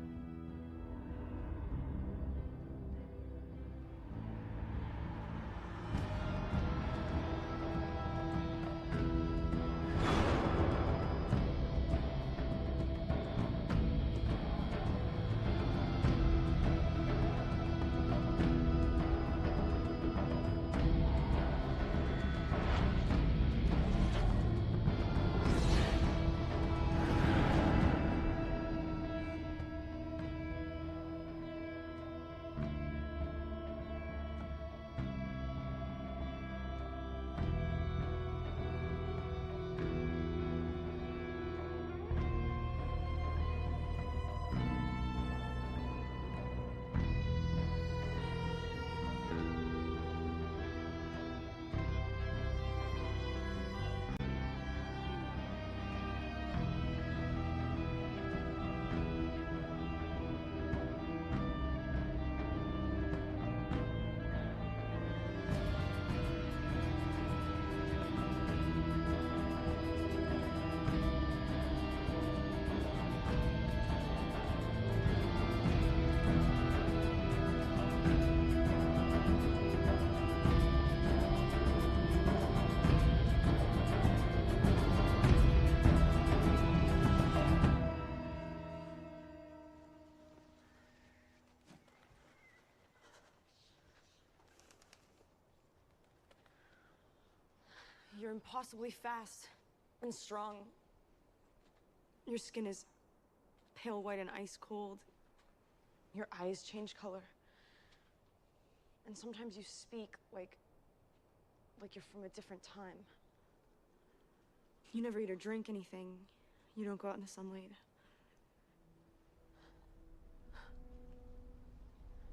You're impossibly fast and strong. Your skin is pale white and ice cold. Your eyes change color. And sometimes you speak like you're from a different time. You never eat or drink anything. You don't go out in the sunlight.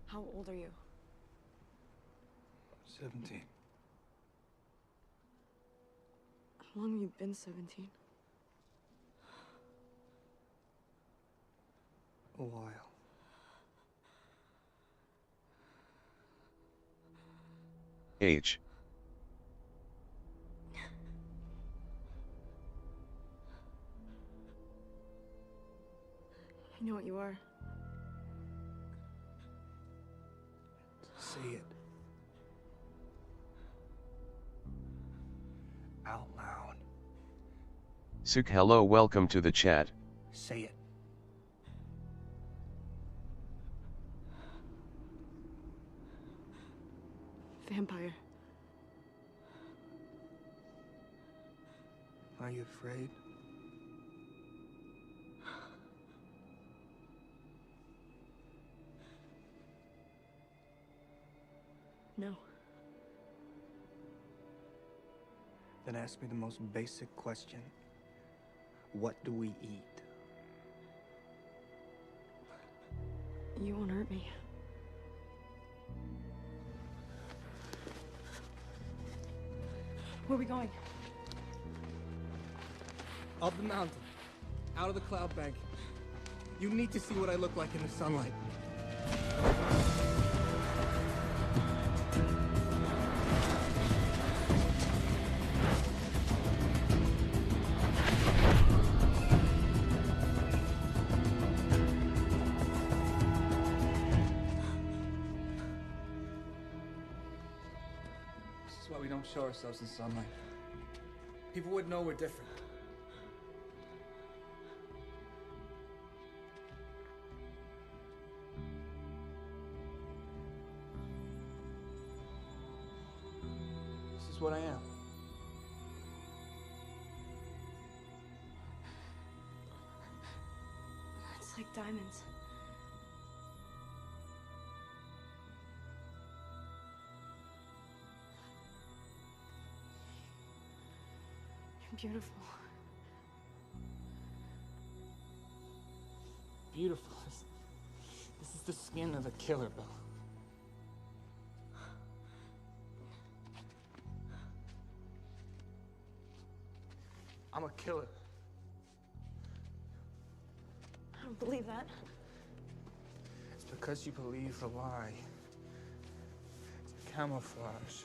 How old are you? 17. How long have you been 17? A while. H. I know what you are. Say it. Out loud. Suk, hello, welcome to the chat. Say it. Vampire. Are you afraid? No. Then ask me the most basic question. What do we eat? You won't hurt me. Where are we going? Up the mountain. Out of the cloud bank. You need to see what I look like in the sunlight. This is why we don't show ourselves in sunlight. People would know we're different. This is what I am. It's like diamonds. You're beautiful. Beautiful. This is the skin of a killer, Bella. I'm a killer. I don't believe that. It's because you believe a lie. It's camouflage.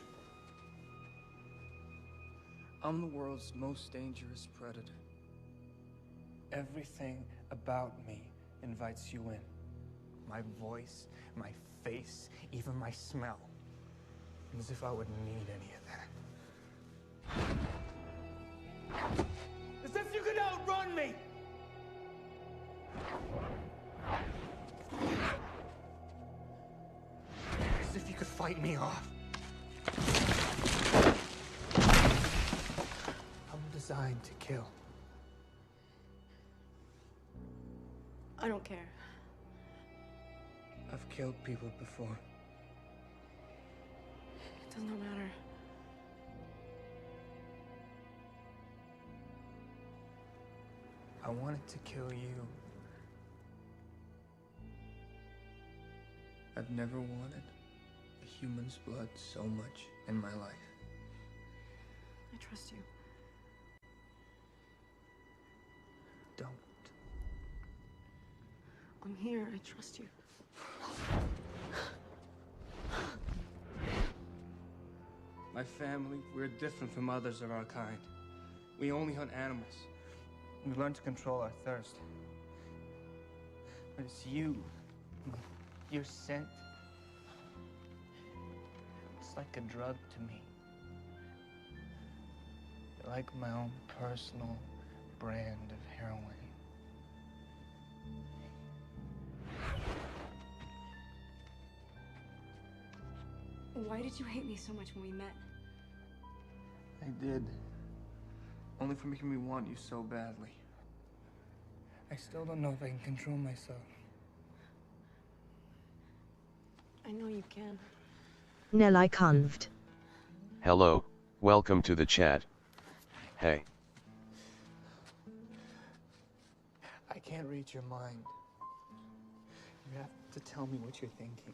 I'm the world's most dangerous predator. Everything about me invites you in. My voice, my face, even my smell. As if I would need any of that. As if you could outrun me! As if you could fight me off. I'm designed to kill. I don't care. I've killed people before. It does not matter. I wanted to kill you. I've never wanted a human's blood so much in my life. I trust you. Don't. I'm here. I trust you. My family, we're different from others of our kind. We only hunt animals. We learn to control our thirst. But it's you. Your scent. It's like a drug to me. You're like my own personal brand of heroin. Why did you hate me so much when we met? I did. Only for making me want you so badly. I still don't know if I can control myself. I know you can. Nelly Kunvd. Hello, welcome to the chat. Hey. I can't read your mind. You have to tell me what you're thinking.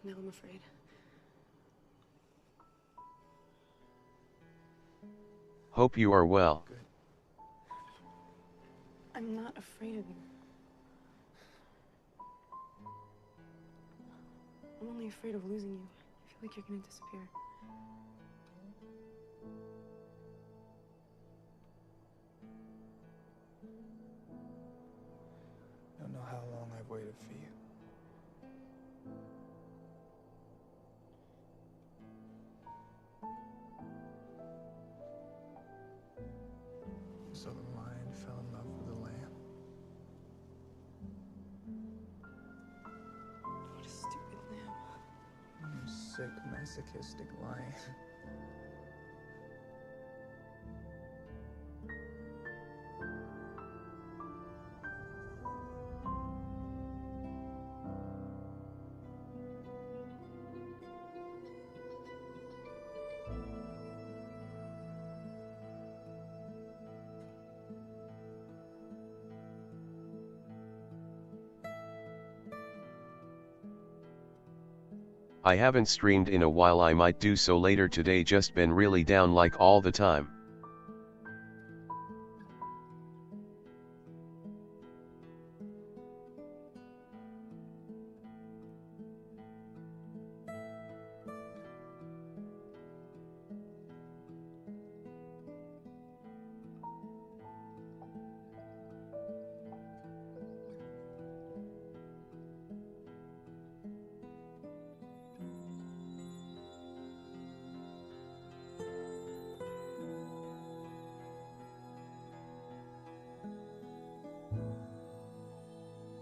Now I'm afraid. Hope you are well. Good. I'm not afraid of you. I'm only afraid of losing you. I feel like you're gonna disappear. I don't know how long I've waited for you. So the lion fell in love with the lamb. What a stupid lamb. You sick, masochistic lion. I haven't streamed in a while, I might do so later today, just been really down like all the time.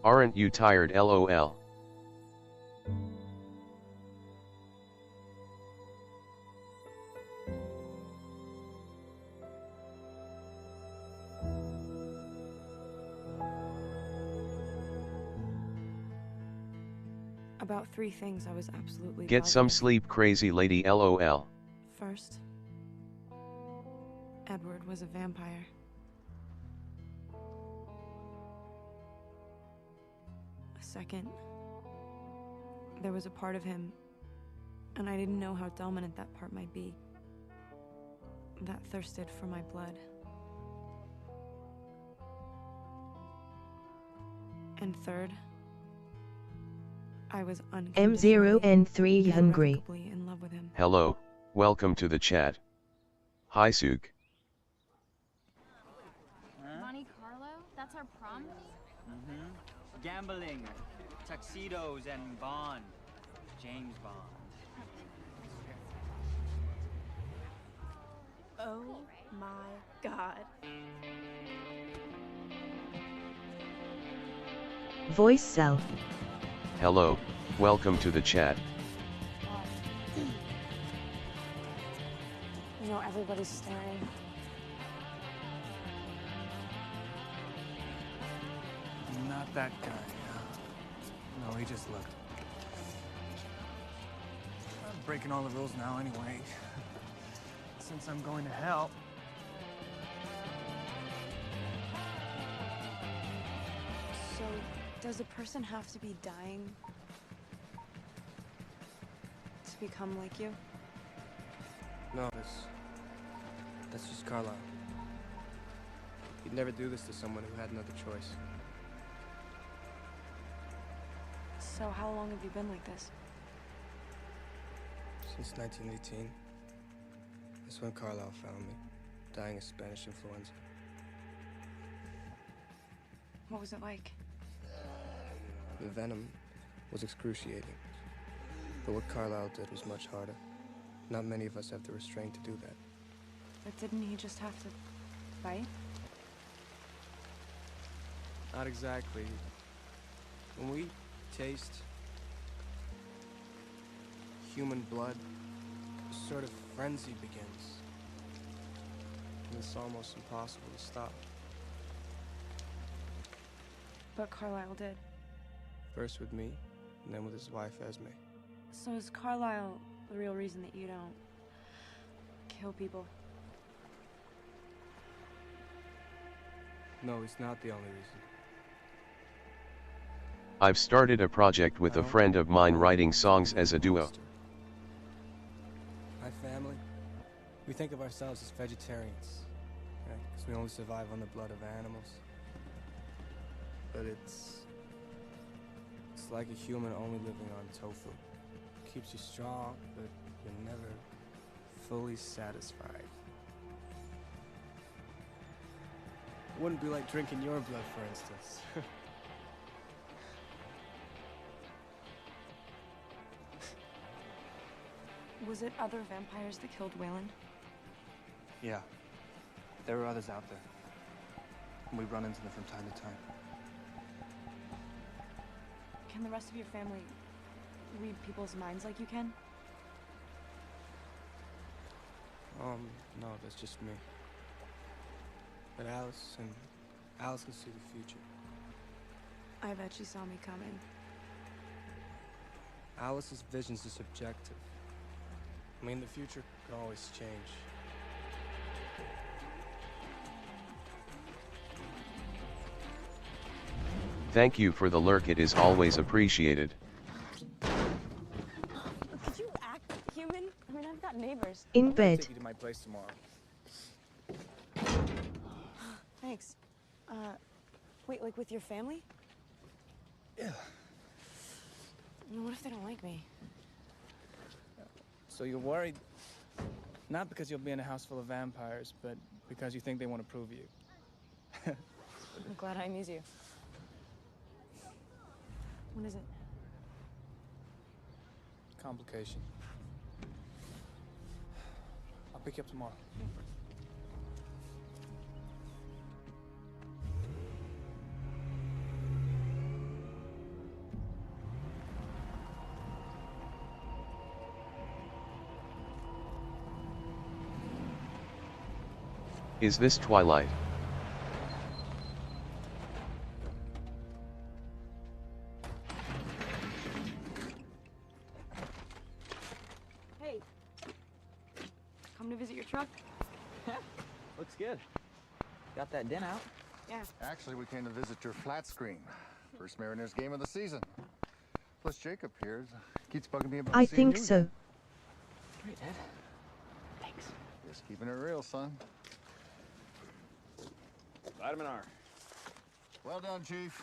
Aren't you tired, LOL? About 3 things I was absolutely Get some positive. sleep, crazy lady, LOL. First, Edward was a vampire. Second, there was a part of him, and I didn't know how dominant that part might be, that thirsted for my blood. And third, I was M0N3 hungry. irrevocably in love with him. Hello, welcome to the chat. Hi Suk. Monte Carlo? That's our prom theme? Mm-hmm. Gambling, tuxedos, and Bond. James Bond. Oh my god. Voice self. Hello, welcome to the chat. You know, everybody's staring. Not that guy. No, he just looked. I'm breaking all the rules now anyway. Since I'm going to hell. So, does a person have to be dying to become like you? No, that's just Carlisle. He'd never do this to someone who had another choice. So how long have you been like this? Since 1918. That's when Carlisle found me, dying of Spanish influenza. What was it like? The venom was excruciating. But what Carlisle did was much harder. Not many of us have the restraint to do that. But didn't he just have to fight? Not exactly. When we taste human blood, a sort of frenzy begins. And it's almost impossible to stop. But Carlisle did. First with me, and then with his wife, Esme. So is Carlisle the real reason that you don't kill people? No, he's not the only reason. I've started a project with a friend of mine writing songs as a duo. My family, we think of ourselves as vegetarians, right? Because we only survive on the blood of animals. But it's like a human only living on tofu. It keeps you strong, but you're never fully satisfied. It wouldn't be like drinking your blood, for instance. Was it other vampires that killed Wayland? Yeah, there were others out there. And we run into them from time to time. Can the rest of your family read people's minds like you can? No, that's just me. But Alice can see the future. I bet she saw me coming. Alice's visions are subjective. I mean, the future can always change. Thank you for the lurk, it is always appreciated. Could you act human? I mean, I've got neighbors. In bed. Take you to my place tomorrow. Thanks. Wait, like with your family? Yeah. What if they don't like me? So you're worried, not because you'll be in a house full of vampires, but because you think they want to prove you. I'm glad I amuse you. When is it? Complication. I'll pick you up tomorrow. Is this Twilight? Hey. Come to visit your truck? Looks good. Got that den out? Yeah. Actually, we came to visit your flat screen. First Mariners game of the season. Plus, Jacob here keeps bugging me about I seeing think you so. again. Great, Dad. Thanks. Just keeping it real, son. Vitamin R. Well done, Chief.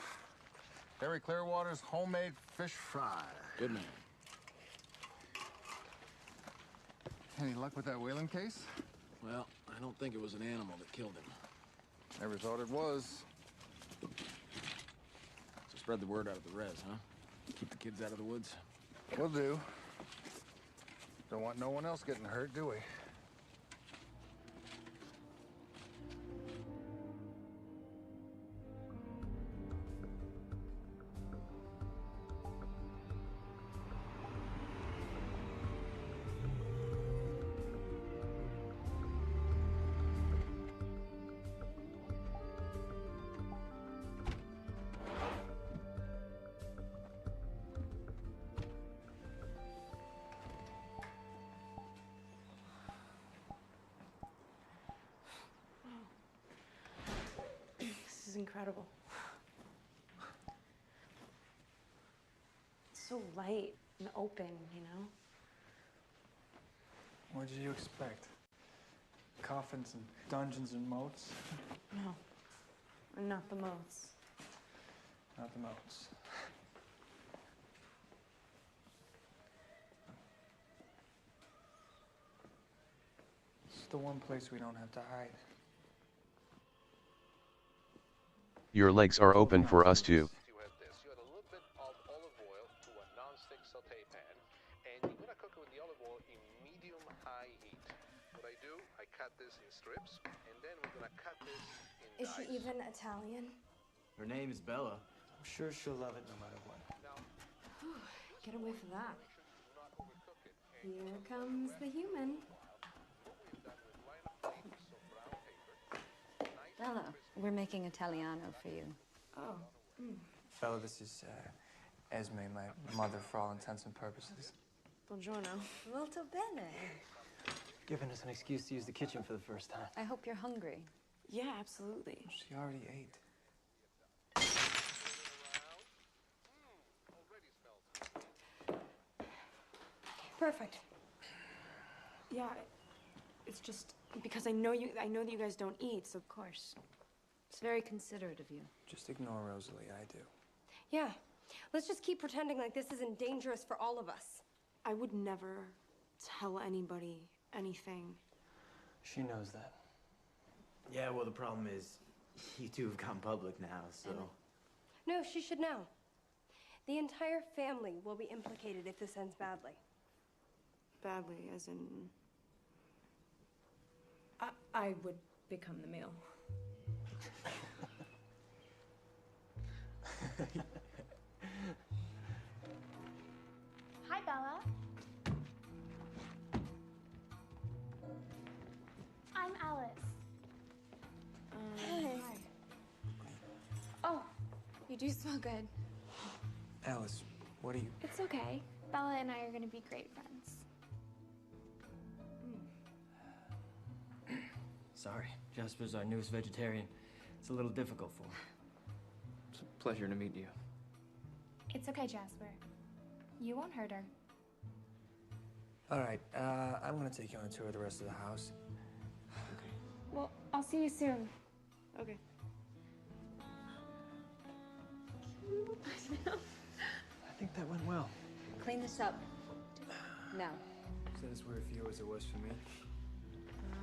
Harry Clearwater's homemade fish fry. Good man. Any luck with that Wayland case? Well, I don't think it was an animal that killed him. Never thought it was. So spread the word out of the res, huh? Keep the kids out of the woods. Will do. Don't want no one else getting hurt, do we? This is incredible. It's so light and open, you know? What did you expect? Coffins and dungeons and moats? No. Not the moats. Not the moats. It's the one place we don't have to hide. Your legs are open for us too. You have this. You add a little bit of olive oil to a non-stick saute pan, and you're gonna cook it with the olive oil in medium-high heat. What I do, I cut this in strips, and then we're gonna cut this in Is dice. she even Italian? Her name is Bella. I'm sure she'll love it no matter what. Get away from that. Here comes the human. We're making Italiano for you. Oh. Bella, this is Esme, my mother for all intents and purposes. Buongiorno. Molto bene. Giving us an excuse to use the kitchen for the first time. I hope you're hungry. Yeah, absolutely. She already ate. Perfect. Yeah, it's just because I know that you guys don't eat, so Of course. It's very considerate of you. Just ignore Rosalie, I do. Yeah. Let's just keep pretending like this isn't dangerous for all of us. I would never tell anybody anything. She knows that. Yeah, well, the problem is, you two have gone public now, so... No, she should know. The entire family will be implicated if this ends badly. Badly, as in... I would become the meal. Hi, Bella. I'm Alice. Hey. Hi. Oh, you do smell good. Alice, what are you... It's okay. Bella and I are gonna be great friends. Sorry, Jasper's our newest vegetarian. It's a little difficult for him. It's a pleasure to meet you. It's okay, Jasper. You won't hurt her. All right, I'm gonna take you on a tour of the rest of the house. Well, I'll see you soon. Okay. I think that went well. Clean this up. Now. Is that as weird for you as it was for me? I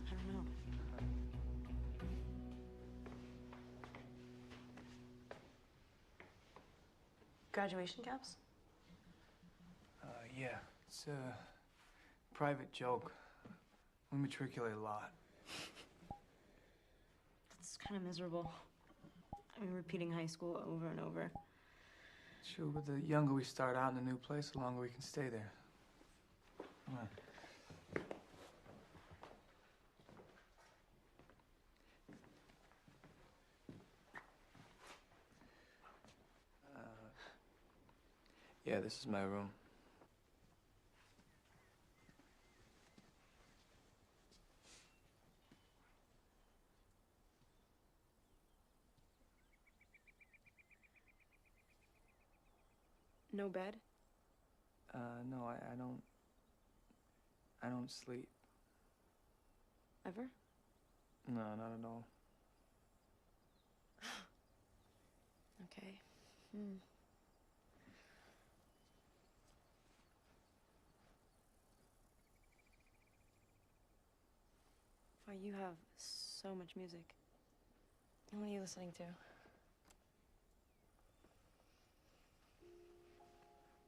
don't know. Graduation caps? Yeah. It's a private joke. We matriculate a lot. That's kind of miserable. I mean, repeating high school over and over. True, but the younger we start out in a new place, the longer we can stay there. Come on. Yeah, this is my room. No bed? No, I don't sleep. Ever? No, not at all. Okay. Wow, you have so much music. What are you listening to?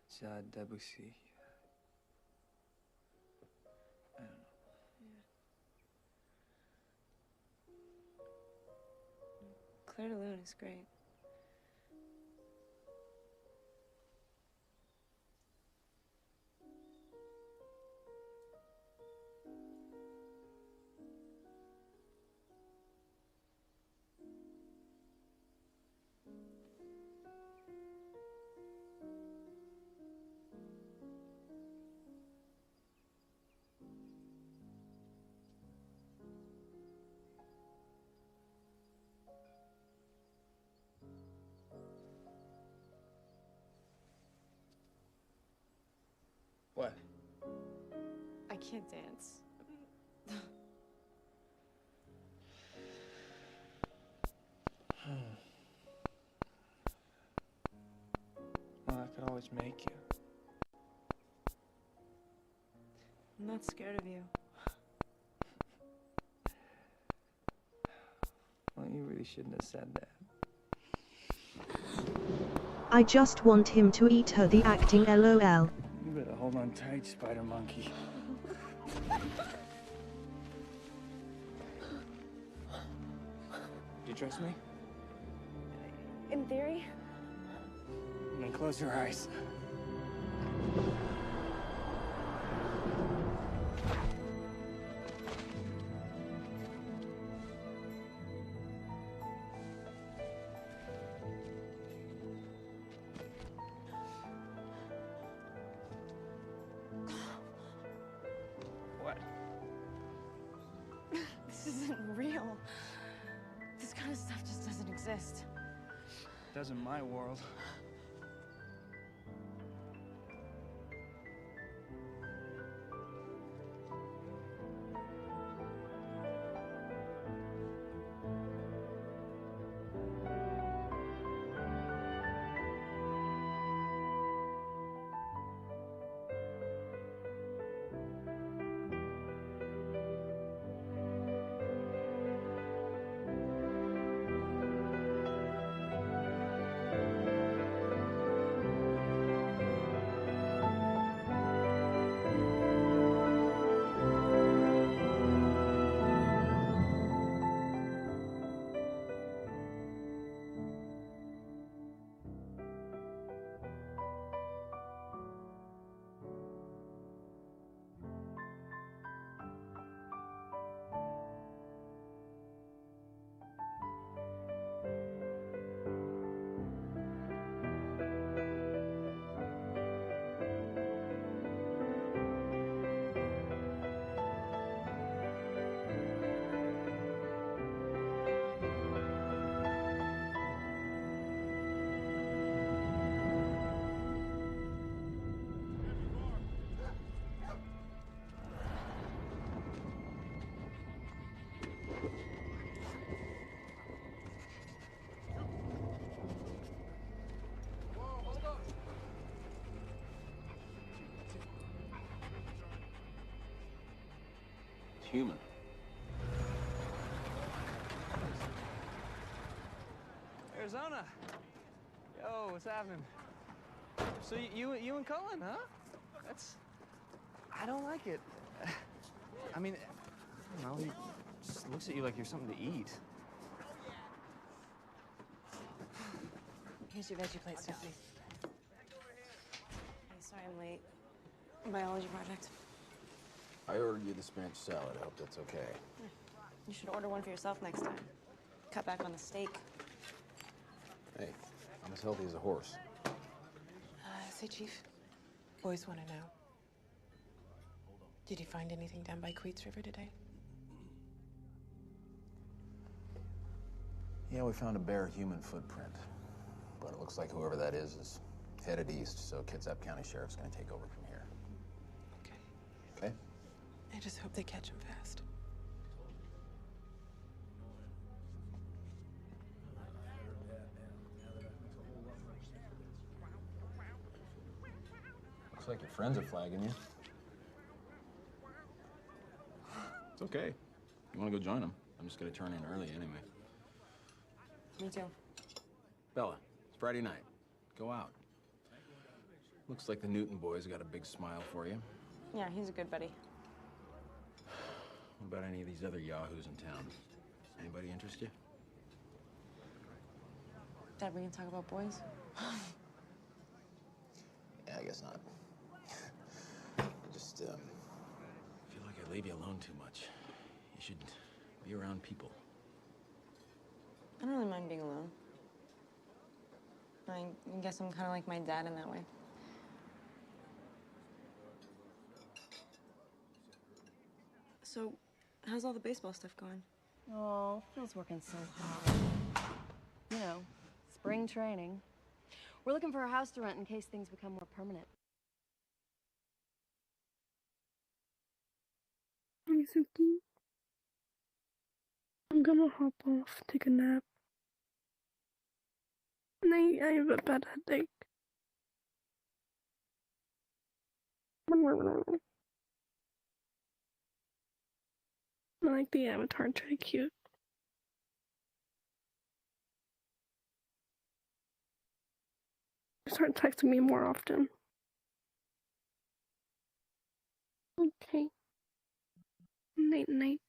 It's Debussy. I don't know. Claire de Lune is great. What? I can't dance. Well, I could always make you. I'm not scared of you. Well, you really shouldn't have said that. I just want him to eat her, the acting LOL. You better hold on tight, Spider Monkey. Do you trust me? In theory. Then close your eyes. exist. Doesn't my world. Human. Arizona. Yo, what's happening? So you and Cullen, huh? That's... I don't like it. I mean, I don't know, he just looks at you like you're something to eat. Here's your veggie plate, Stephanie. Hey, sorry I'm late. Biology project. I ordered you the spinach salad. I hope that's okay. You should order one for yourself next time. Cut back on the steak. Hey, I'm as healthy as a horse. Say, Chief, boys want to know. Did you find anything down by Queets River today? Yeah, we found a bare human footprint. But it looks like whoever that is headed east, so Kitsap County Sheriff's gonna take over from here. Okay? I just hope they catch him fast. Looks like your friends are flagging you. It's okay. You wanna go join them? I'm just gonna turn in early anyway. Me too. Bella, it's Friday night. Go out. Looks like the Newton boys got a big smile for you. Yeah, he's a good buddy. What about any of these other yahoos in town? Anybody interest you? Dad, we can talk about boys? Yeah, I guess not. Just, feel like I leave you alone too much. You should be around people. I don't really mind being alone. I guess I'm kind of like my dad in that way. So, how's all the baseball stuff going? Oh, Phil's working so hard. You know, spring training. We're looking for a house to rent in case things become more permanent. Mizuki, I'm gonna hop off, take a nap. And I have a bad headache. I like the avatar, it's really cute. Start texting me more often. Okay. Night night.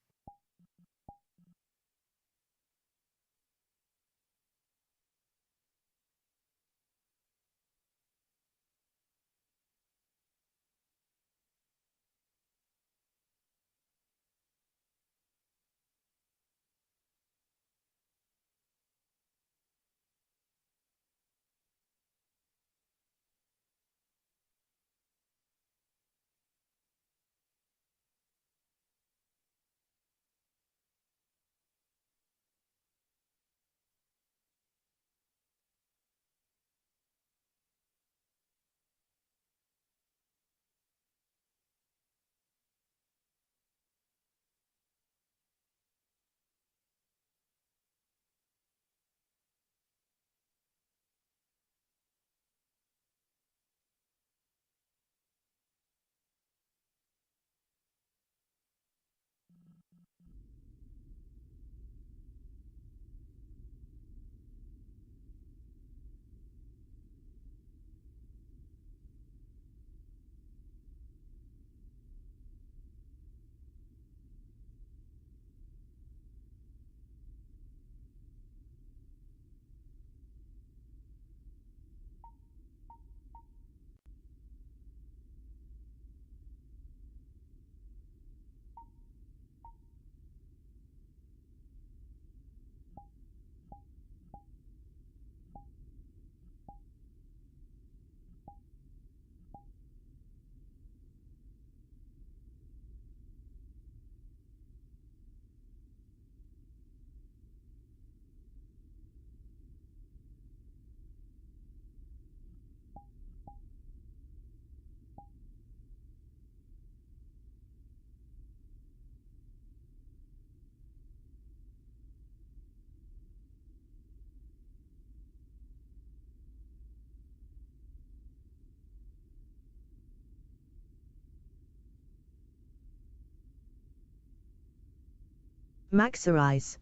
Maxerize.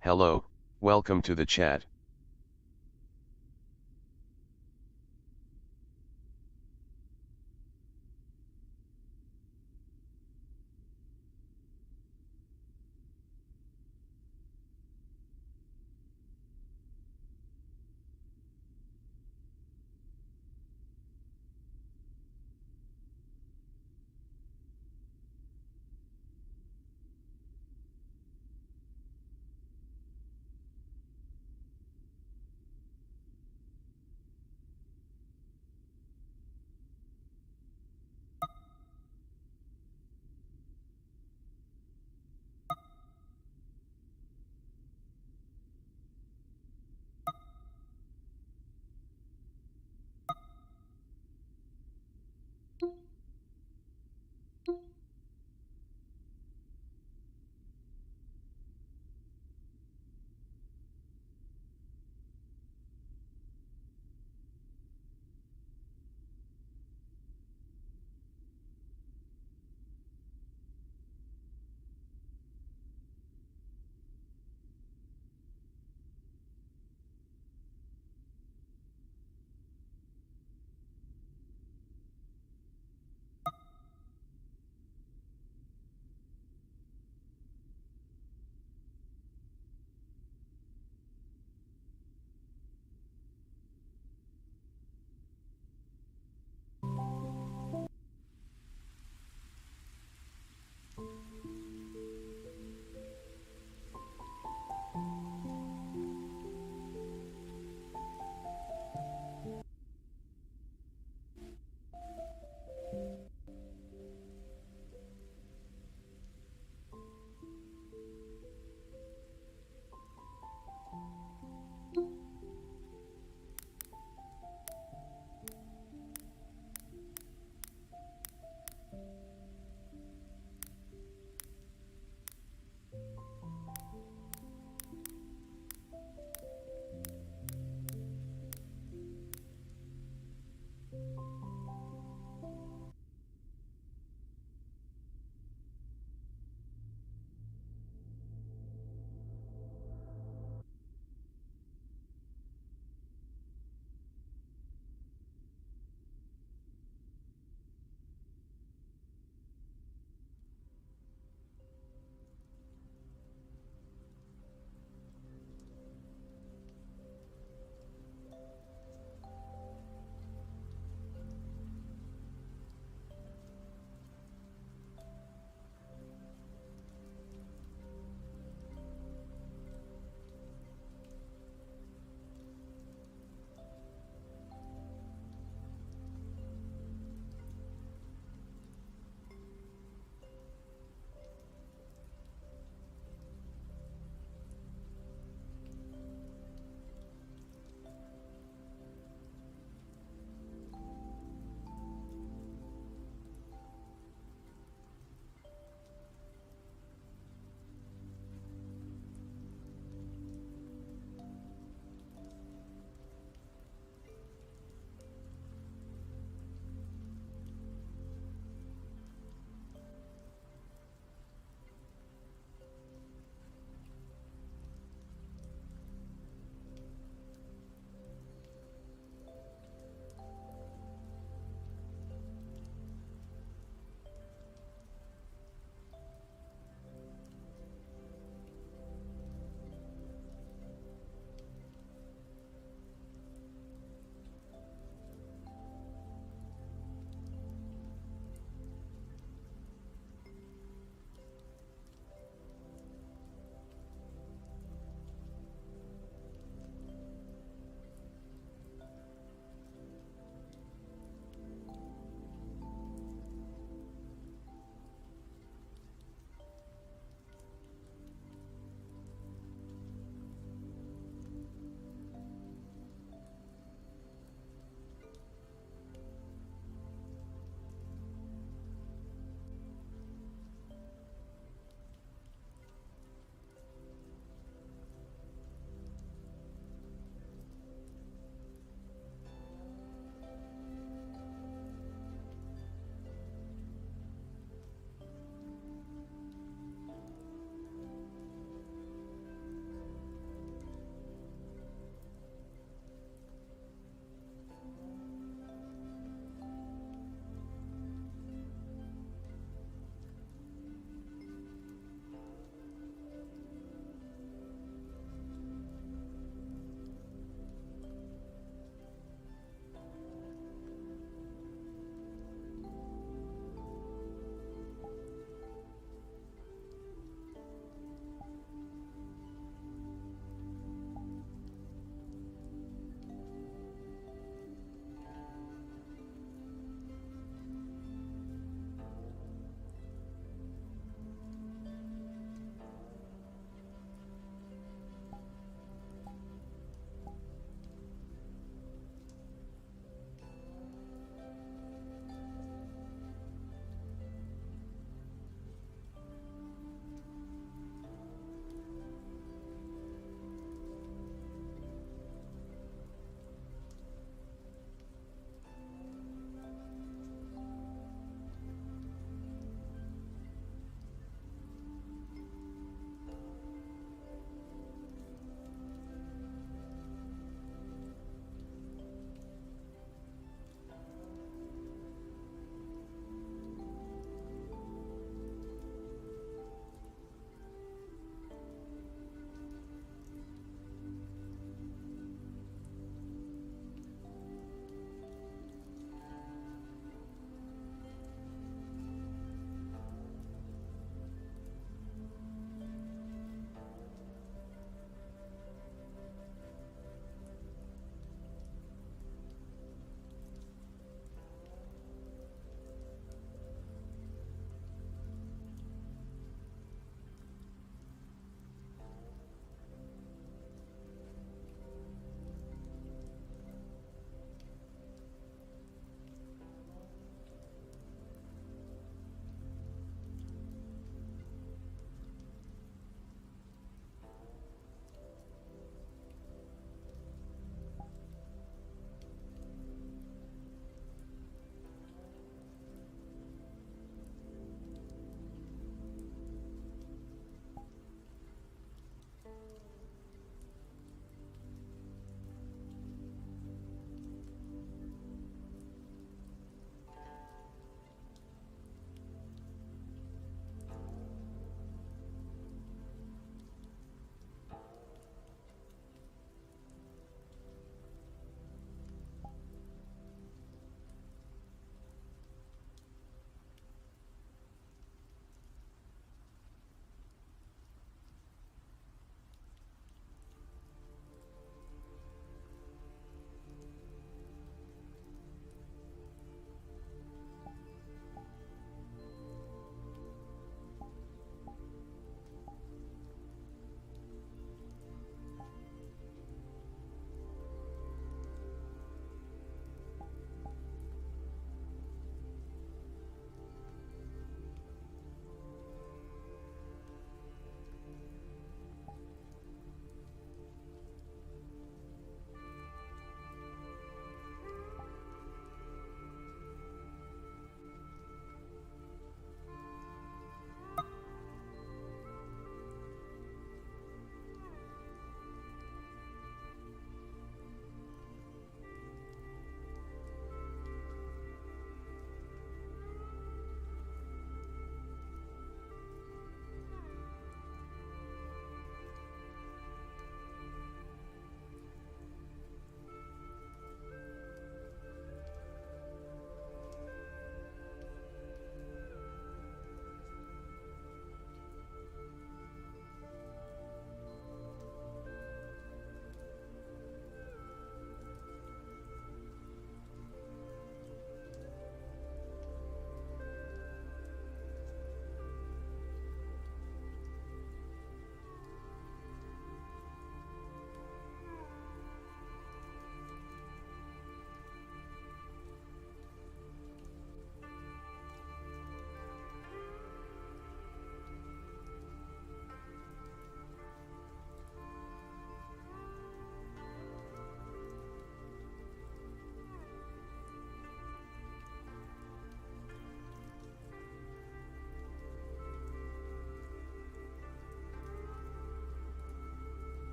Hello, welcome to the chat.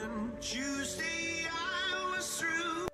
morning, Tuesday I was through.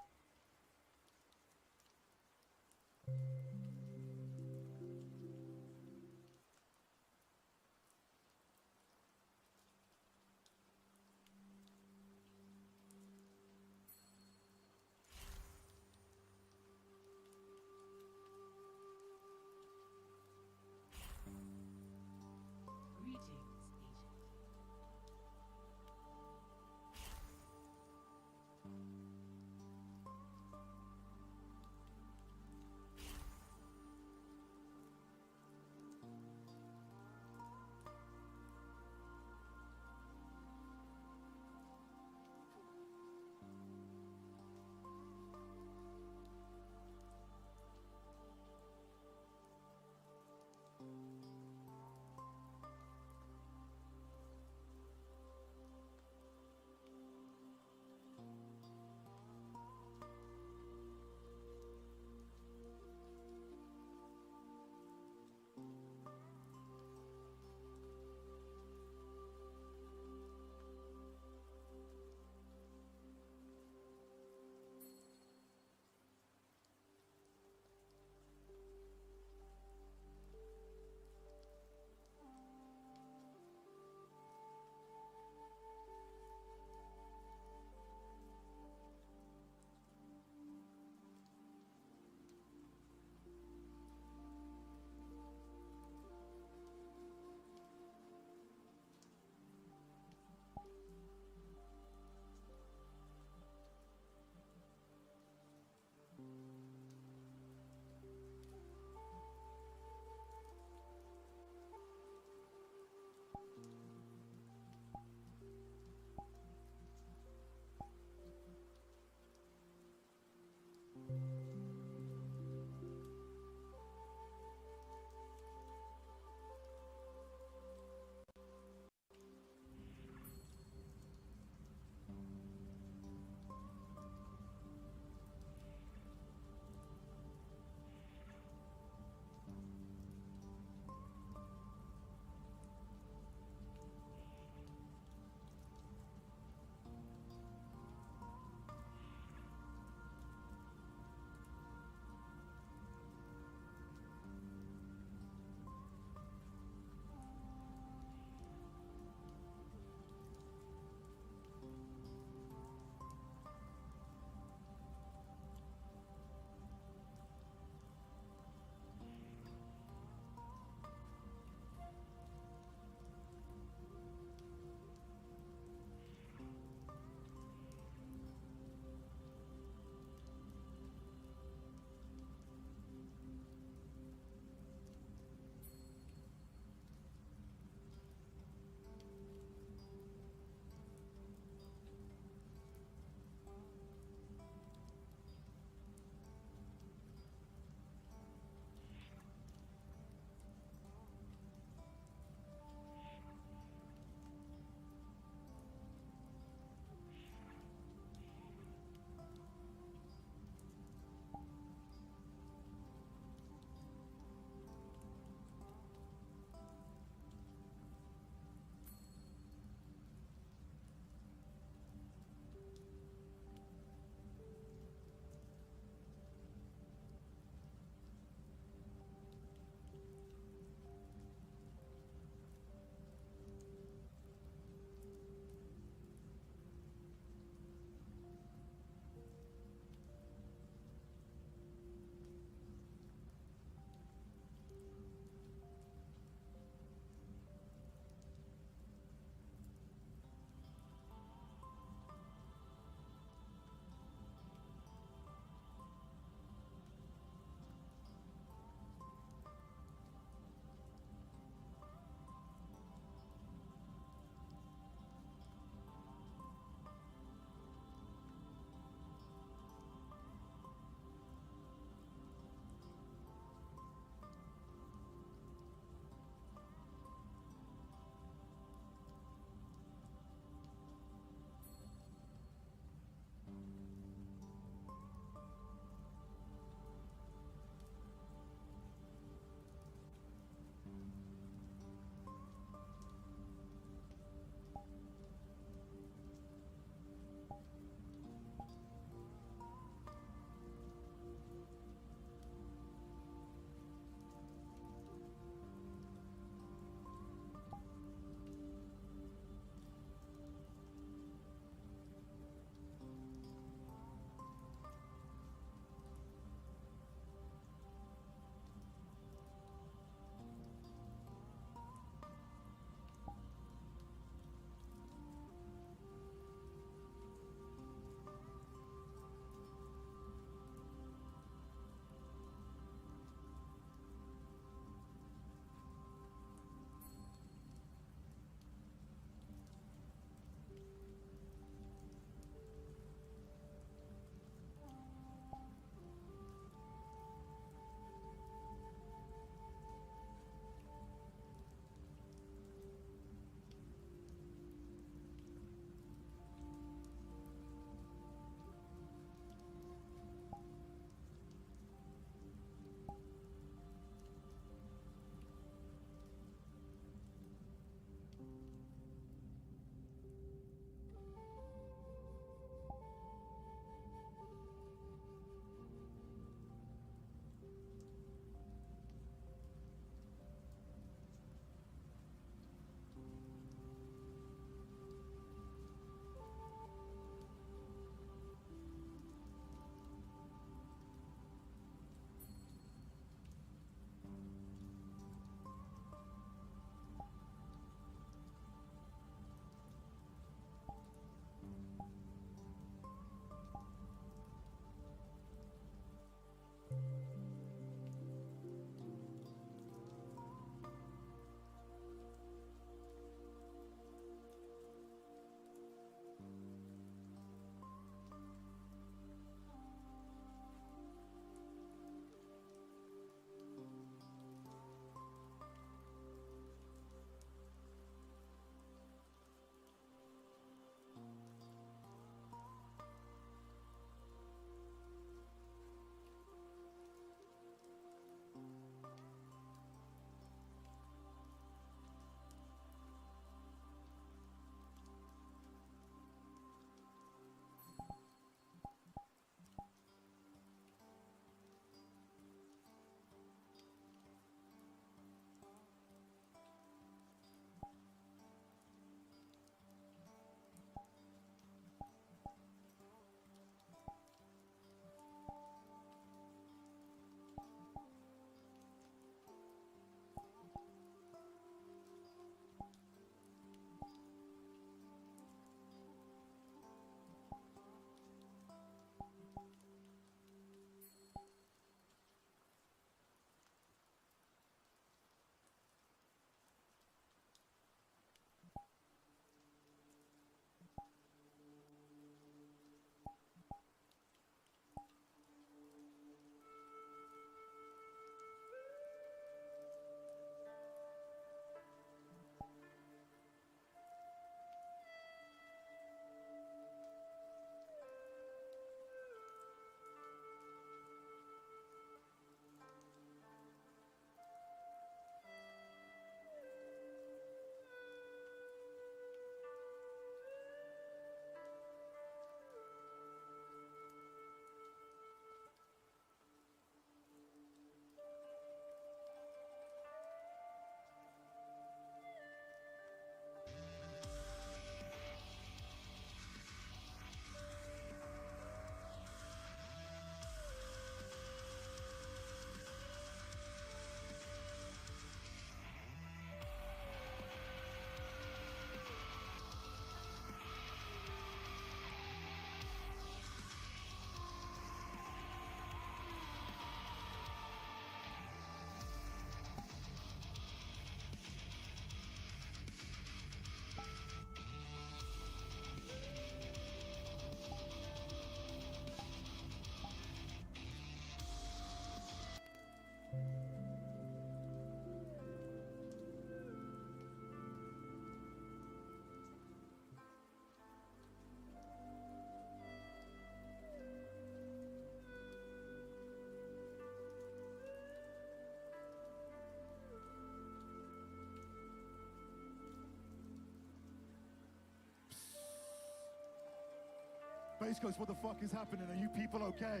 Space Coast, what the fuck is happening? Are you people okay?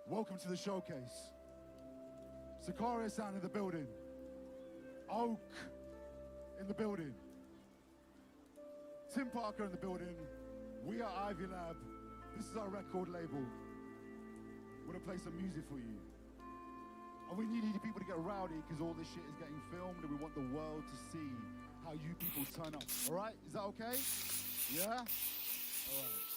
Welcome to the showcase. Sicaria Sound in the building. Oak in the building. Tim Parker in the building. We are Ivy Lab. This is our record label. We're gonna play some music for you. And we need you people to get rowdy because all this shit is getting filmed and we want the world to see how you people turn up. All right? Is that okay? Yeah? All right.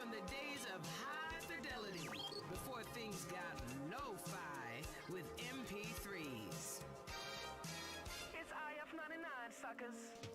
from the days of high fidelity, before things got lo-fi with MP3s. It's IF99, suckers.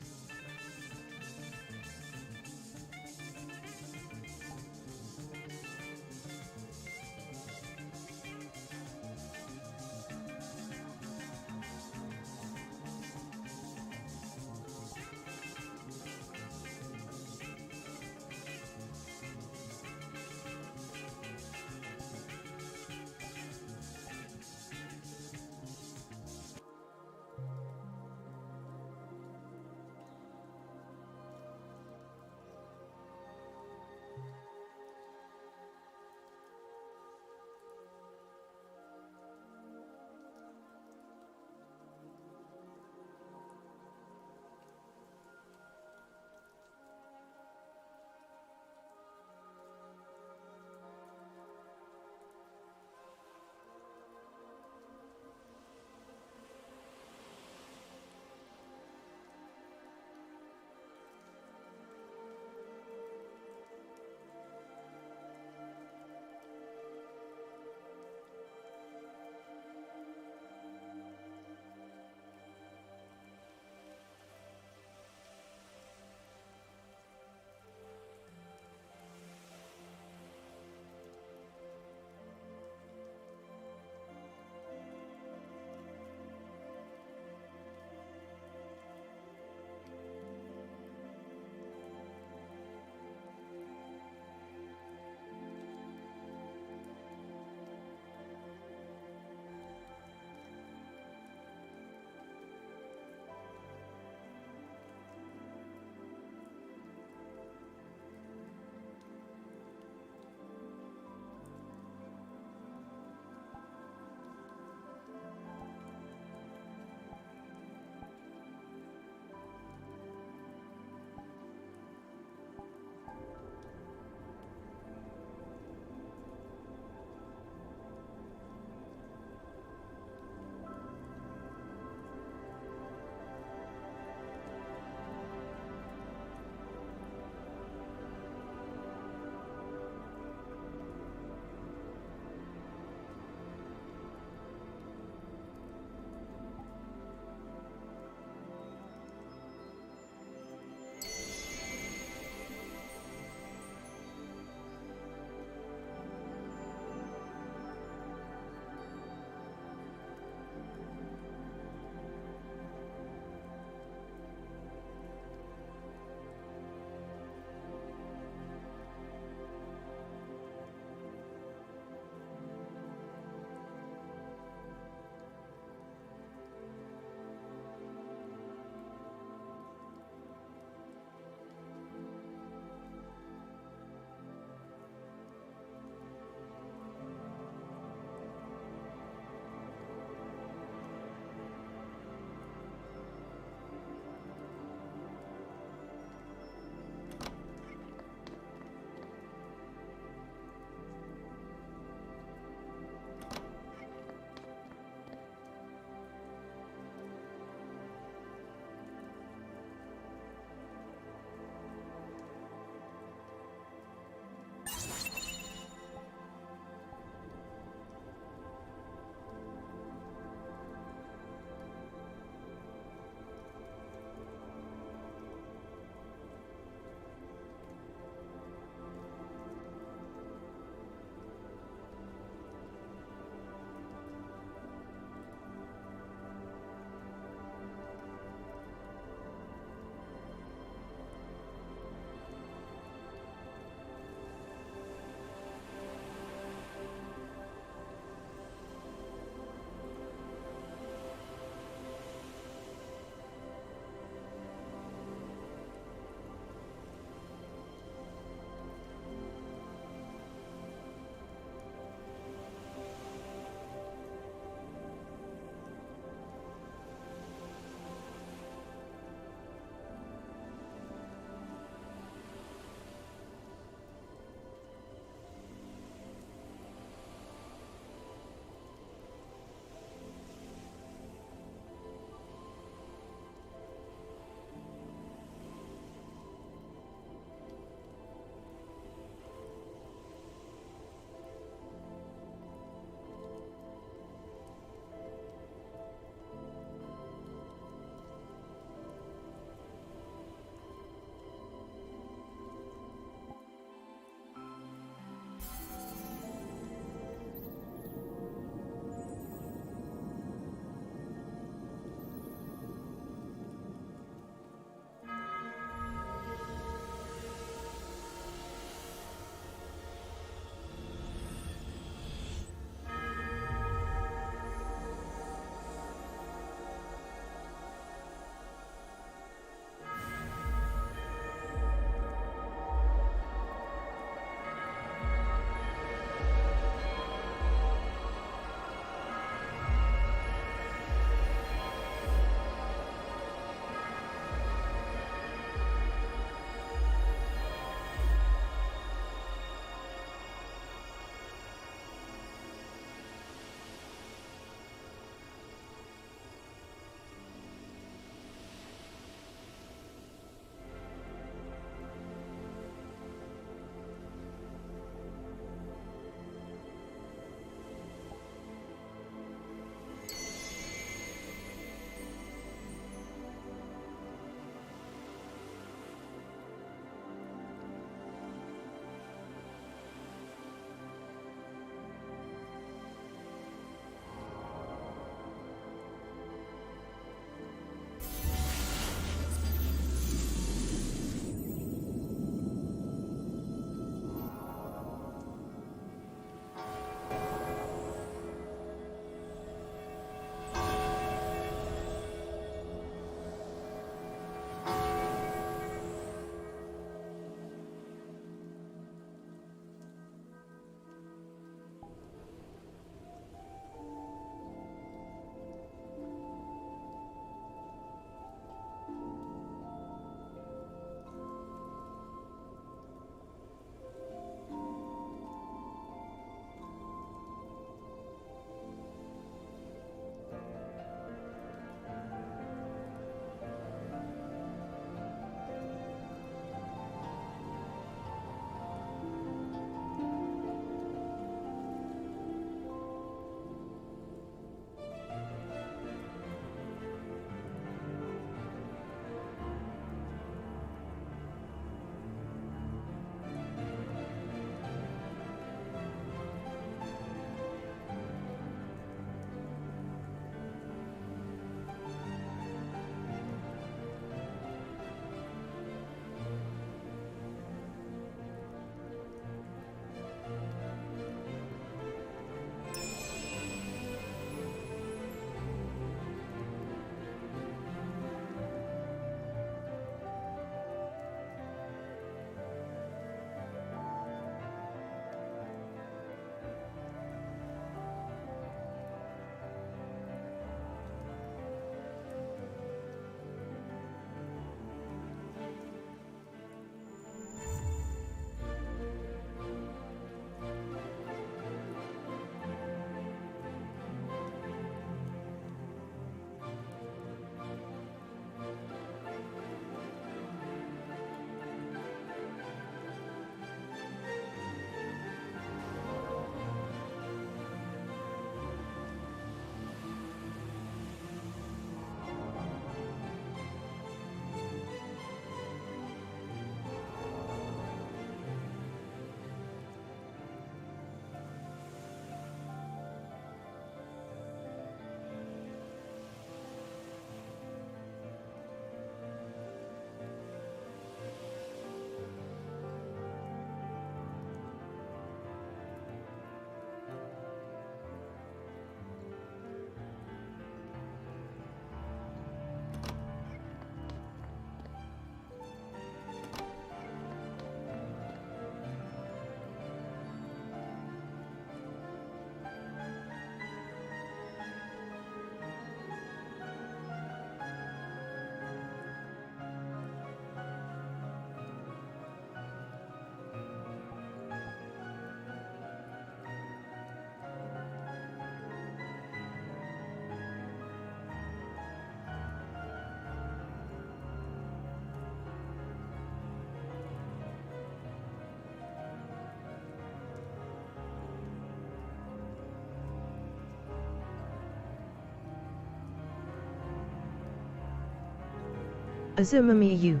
Azumamiyu.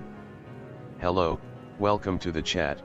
Hello, welcome to the chat.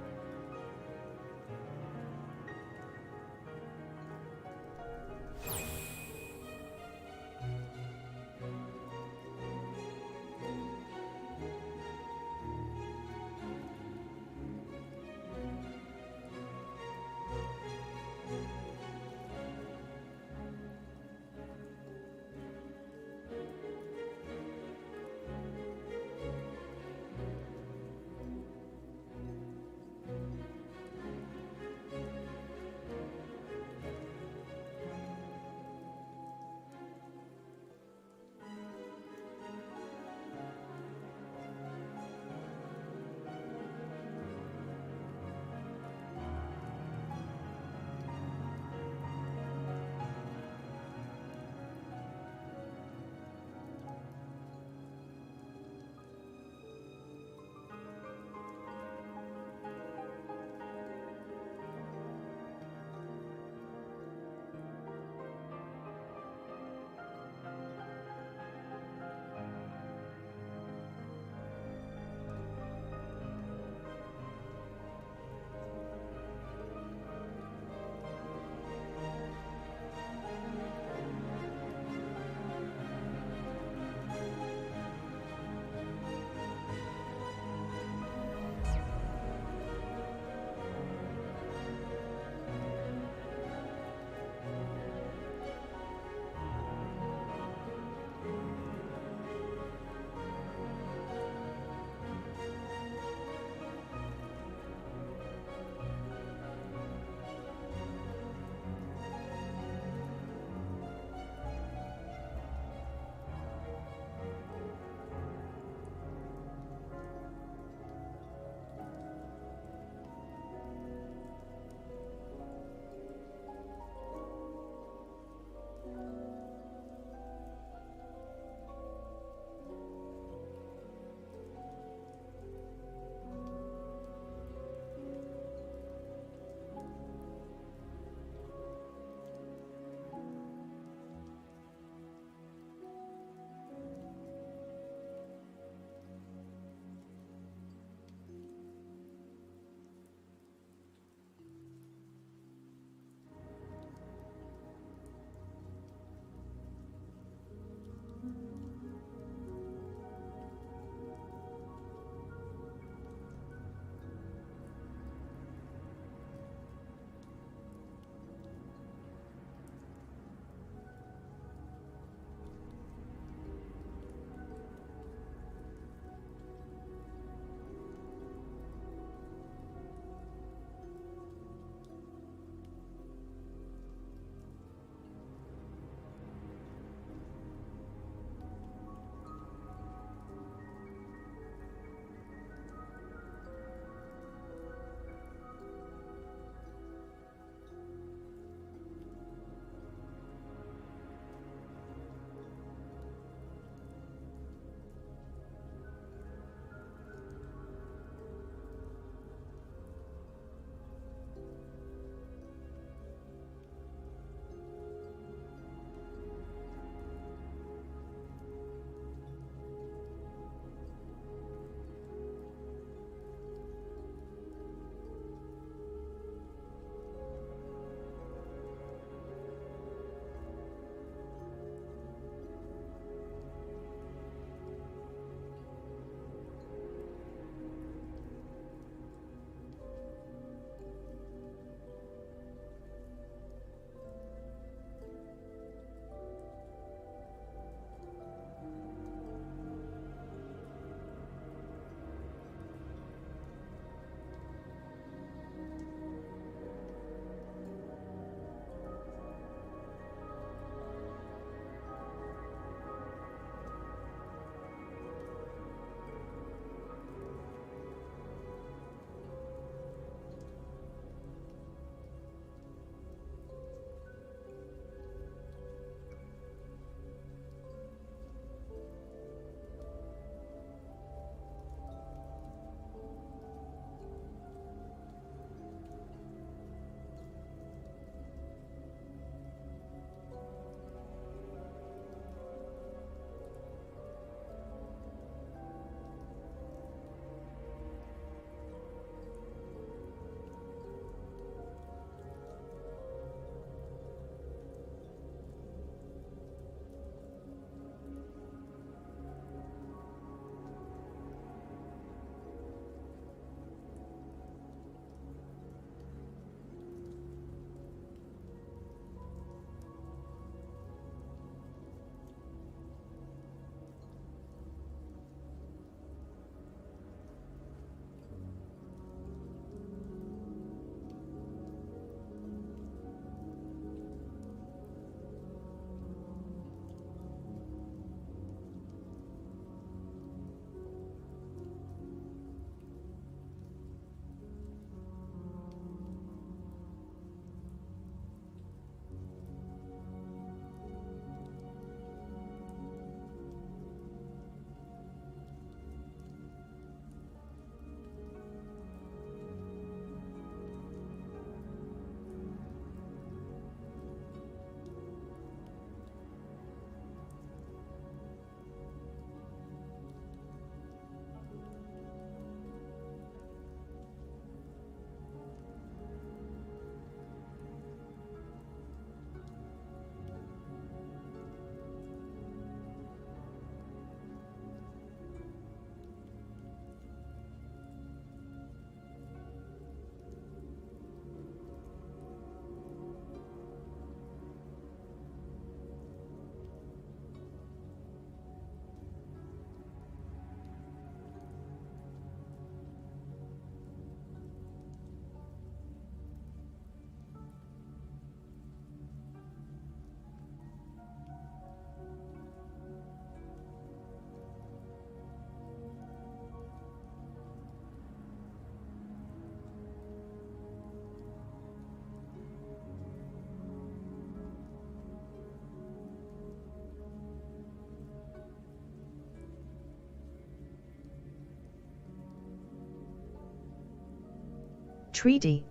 Treaty.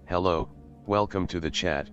Hello, welcome to the chat.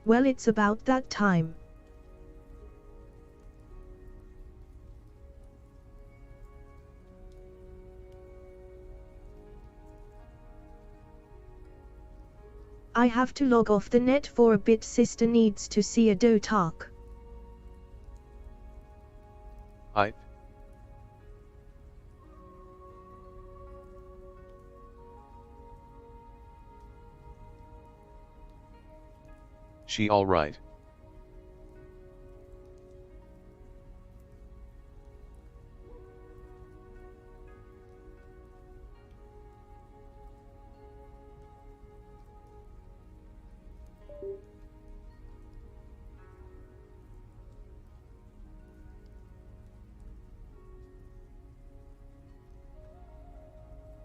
Well, it's about that time. I have to log off the net for a bit. Sister needs to see a dotark. She all right?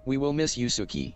We will miss you, Suki.